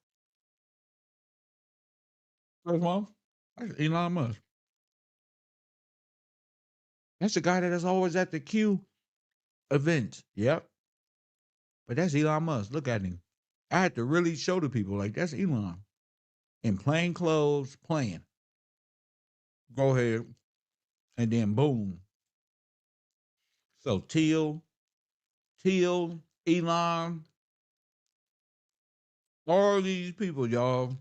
First one, that's Elon Musk. That's the guy that is always at the Q events. Yep. But that's Elon Musk. Look at him. I had to really show the people, like, that's Elon. In plain clothes, playing. Go ahead. And then boom. So Thiel, Elon, all these people, y'all.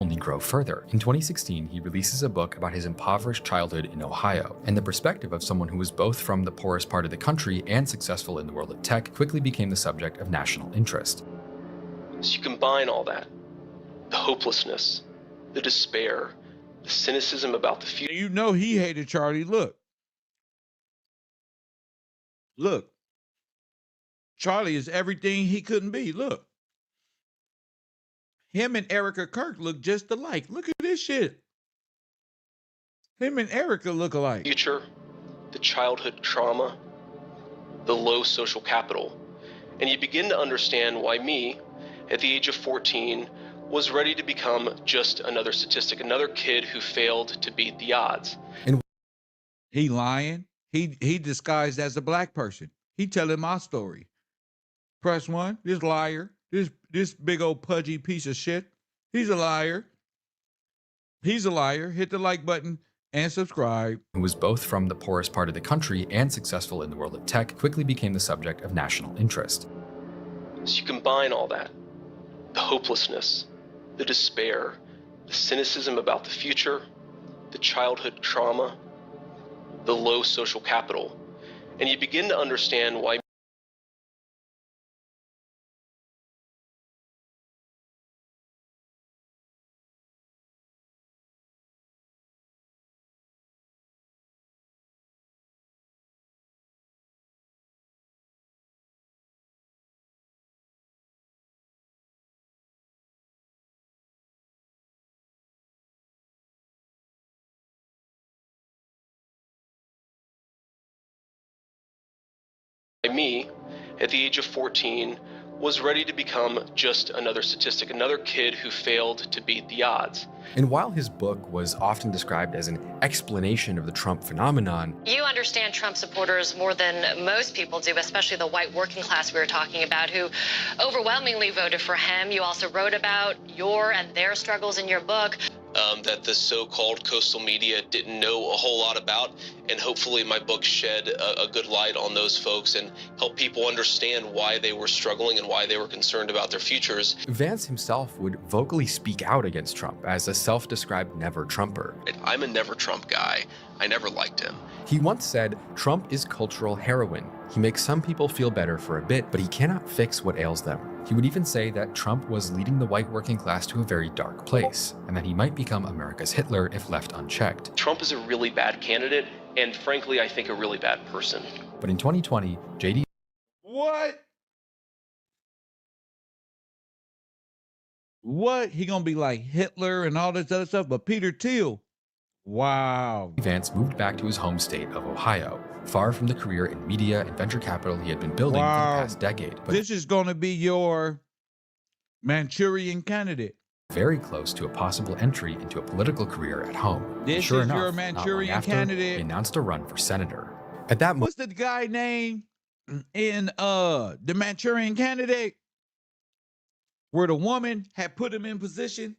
Only grow further. In 2016, he releases a book about his impoverished childhood in Ohio, and the perspective of someone who was both from the poorest part of the country and successful in the world of tech quickly became the subject of national interest. So you combine all that, the hopelessness, the despair, the cynicism about the future. You know he hated Charlie. Look. Charlie is everything he couldn't be. Look. Him and Erika Kirk look just alike. Look at this shit. Him and Erika look alike. Future, the childhood trauma, the low social capital. And you begin to understand why me, at the age of 14, was ready to become just another statistic, another kid who failed to beat the odds. And he lying. He disguised as a black person. He telling my story. Press one, this liar. This big old pudgy piece of shit. He's a liar. He's a liar. Hit the like button and subscribe. Who was both from the poorest part of the country and successful in the world of tech, quickly became the subject of national interest. So you combine all that, the hopelessness, the despair, the cynicism about the future, the childhood trauma, the low social capital, and you begin to understand why me, at the age of 14, was ready to become just another statistic, another kid who failed to beat the odds. And while his book was often described as an explanation of the Trump phenomenon, you understand Trump supporters more than most people do, especially the white working class we were talking about, who overwhelmingly voted for him. You also wrote about your and their struggles in your book. That the so-called coastal media didn't know a whole lot about, and hopefully my book shed a good light on those folks and help people understand why they were struggling and why they were concerned about their futures. Vance himself would vocally speak out against Trump as a self-described never-Trumper. I'm a never-Trump guy. I never liked him. He once said, "Trump is cultural heroin. He makes some people feel better for a bit, but he cannot fix what ails them." He would even say that Trump was leading the white working class to a very dark place, and that he might become America's Hitler if left unchecked. Trump is a really bad candidate, and frankly, I think a really bad person. But in 2020, JD... What? What? He gonna be like Hitler and all this other stuff, but Peter Thiel. Wow. Vance moved back to his home state of Ohio, far from the career in media and venture capital he had been building for the past decade. But this is going to be your Manchurian candidate. Very close to a possible entry into a political career at home. This sure is enough, your not long Manchurian after, candidate. He announced a run for senator. At that moment, what's the guy name in the Manchurian candidate where the woman had put him in position?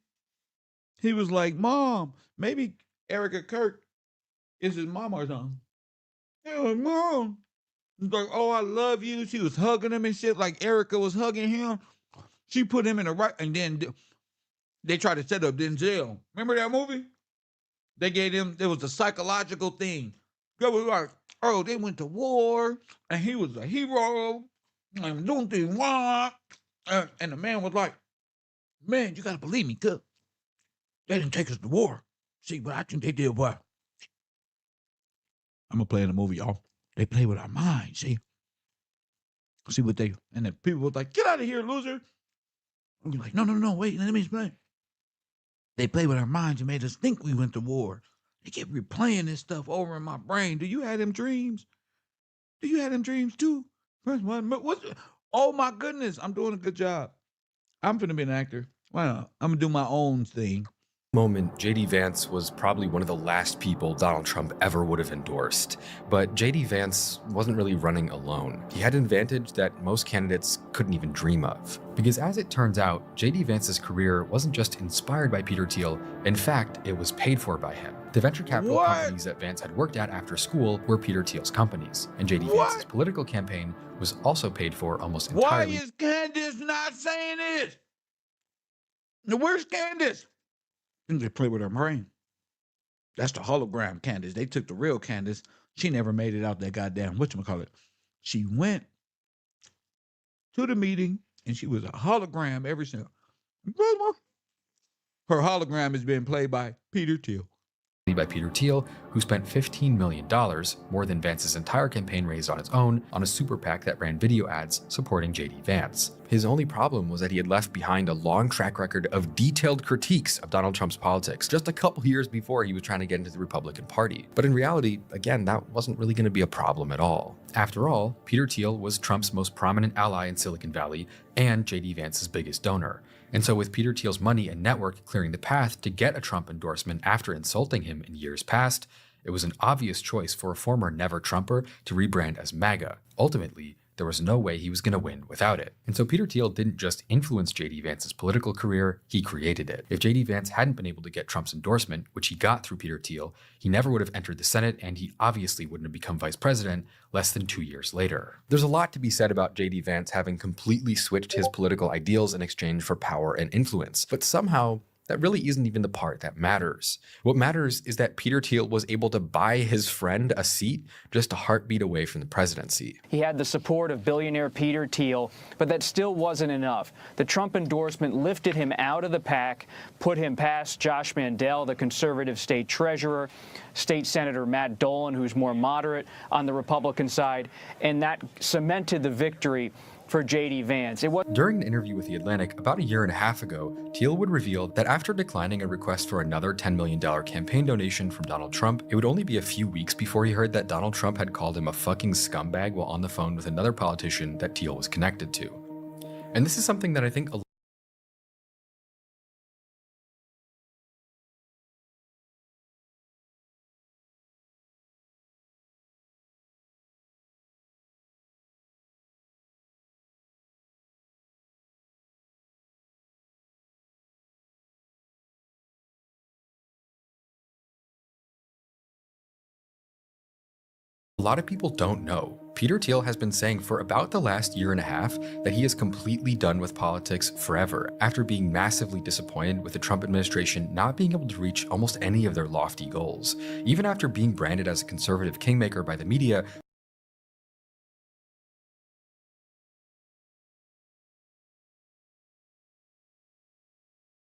He was like, "Mom, maybe Erika Kirk is his mom or something." Yeah, like, "Mom." He's like, "Oh, I love you." She was hugging him and shit like Erika was hugging him. She put him in the right, and then they tried to set up Denzel. Remember that movie? They gave him, there was a psychological thing. They was like, oh, they went to war, and he was a hero, and don't they want? And the man was like, "Man, you gotta believe me, cuz they didn't take us to war. See, but I think they did what? I'm gonna play in the movie, y'all. They play with our minds, see? See what they, and then people was like, "Get out of here, loser." And you're like, no, wait, let me explain. They play with our minds and made us think we went to war. They kept replaying this stuff over in my brain. Do you have them dreams? Do you have them dreams too? Oh my goodness, I'm doing a good job. I'm finna be an actor. Why not? I'm gonna do my own thing. Moment, JD Vance was probably one of the last people Donald Trump ever would have endorsed. But JD Vance wasn't really running alone. He had an advantage that most candidates couldn't even dream of. Because as it turns out, JD Vance's career wasn't just inspired by Peter Thiel, in fact, it was paid for by him. The venture capital companies that Vance had worked at after school were Peter Thiel's companies, and JD Vance's political campaign was also paid for almost entirely. Why is Candace not saying this? Where's Candace? They play with her brain. That's the hologram Candace. They took the real Candace. She never made it out that goddamn, whatchamacallit. She went to the meeting and she was a hologram ever since. Her hologram is being played by Peter Thiel. By Peter Thiel, who spent $15 million, more than Vance's entire campaign raised on its own, on a super PAC that ran video ads supporting JD Vance. His only problem was that he had left behind a long track record of detailed critiques of Donald Trump's politics just a couple years before he was trying to get into the Republican Party. But in reality, again, that wasn't really going to be a problem at all. After all, Peter Thiel was Trump's most prominent ally in Silicon Valley and JD Vance's biggest donor. And so with Peter Thiel's money and network clearing the path to get a Trump endorsement after insulting him in years past, it was an obvious choice for a former never-Trumper to rebrand as MAGA. Ultimately, There was no way he was going to win without it. And so Peter Thiel didn't just influence J.D. Vance's political career, he created it. If J.D. Vance hadn't been able to get Trump's endorsement, which he got through Peter Thiel, he never would have entered the Senate, and he obviously wouldn't have become vice president less than 2 years later. There's a lot to be said about J.D. Vance having completely switched his political ideals in exchange for power and influence, but somehow that really isn't even the part that matters. What matters is that Peter Thiel was able to buy his friend a seat just a heartbeat away from the presidency. He had the support of billionaire Peter Thiel, but that still wasn't enough. The Trump endorsement lifted him out of the pack, put him past Josh Mandel, the conservative state treasurer, State Senator Matt Dolan, who's more moderate on the Republican side, and that cemented the victory for J.D. Vance. During an interview with The Atlantic about a year and a half ago, Thiel would reveal that after declining a request for another $10 million campaign donation from Donald Trump, it would only be a few weeks before he heard that Donald Trump had called him a fucking scumbag while on the phone with another politician that Thiel was connected to. And this is something that I think a lot of people don't know. Peter Thiel has been saying for about the last year and a half that he is completely done with politics forever, after being massively disappointed with the Trump administration not being able to reach almost any of their lofty goals. Even after being branded as a conservative kingmaker by the media,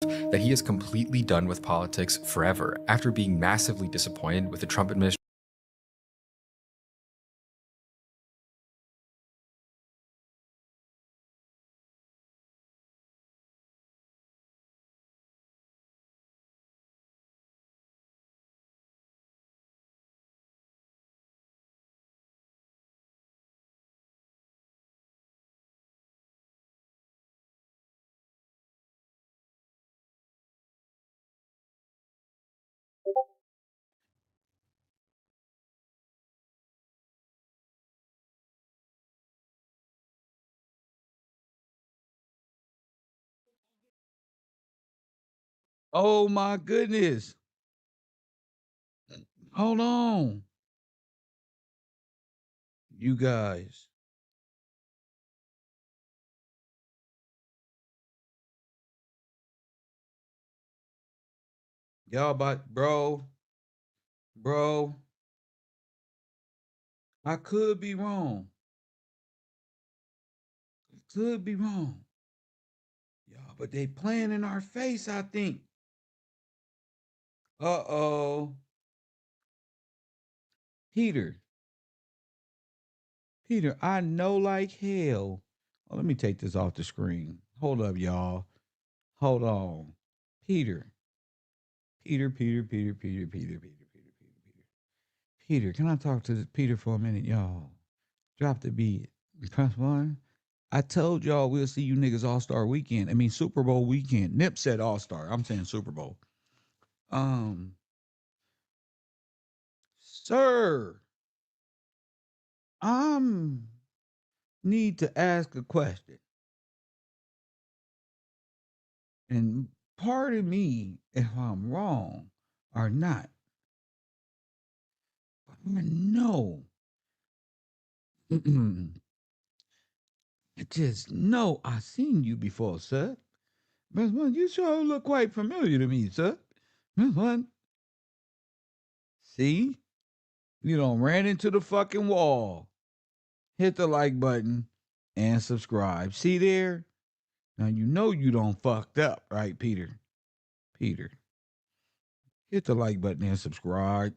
that he is completely done with politics forever, after being massively disappointed with the Trump administration. Oh my goodness. Hold on. You guys. Y'all about, bro, I could be wrong. Could be wrong. Y'all, but they playing in our face, I think. Uh-oh. Peter, I know like hell. Oh, let me take this off the screen. Hold up, y'all. Hold on. Peter, can I talk to Peter for a minute, y'all? Drop the beat. Press one. I told y'all we'll see you niggas All-Star weekend. I mean Super Bowl weekend. Nip said All-Star. I'm saying Super Bowl. Sir, need to ask a question. And pardon me if I'm wrong or not. But I know. I just know I've seen you before, sir. Miss One, you sure look quite familiar to me, sir. Miss One. See? You done ran into the fucking wall. Hit the like button and subscribe. See there? Now you know you done fucked up, right, Peter? Peter. Hit the like button and subscribe.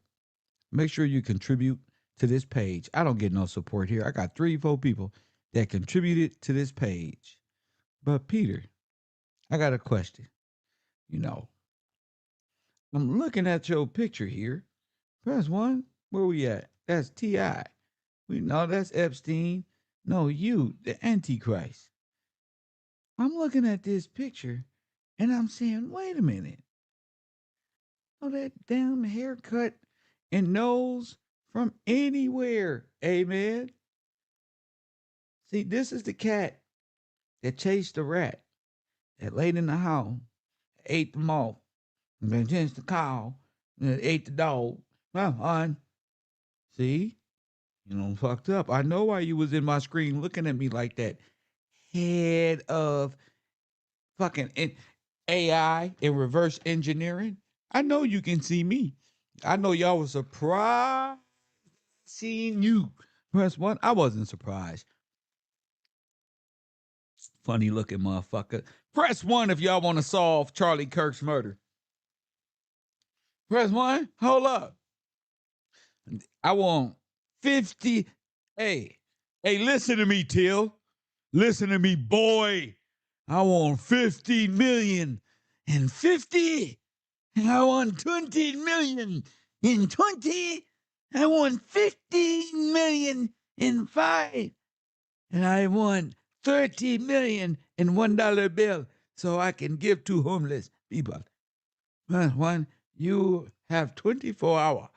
Make sure you contribute to this page. I don't get no support here. I got 3-4 people that contributed to this page. But Peter, I got a question. You know, I'm looking at your picture here. Press one. Where we at? That's T.I. We know that's Epstein. No, you, the Antichrist. I'm looking at this picture and I'm saying, wait a minute. Oh, that damn haircut and nose from anywhere. Amen. See, this is the cat that chased the rat, that laid in the house, ate the mouse, and then chased the cow, and then ate the dog. On. See? You know, fucked up. I know why you was in my screen looking at me like that. Head of fucking AI and reverse engineering. I know you can see me. I know y'all was surprised seeing you. Press 1. I wasn't surprised. Funny looking motherfucker. Press 1 if y'all want to solve Charlie Kirk's murder. Press 1. Hold up. I want 50. Hey, listen to me, Theil. Listen to me, boy. I want 50 million and 50. And I want 20 million in 20. I want 15 million in 5. And I want 30 million in $1 bill so I can give to homeless people. One, you have 24 hours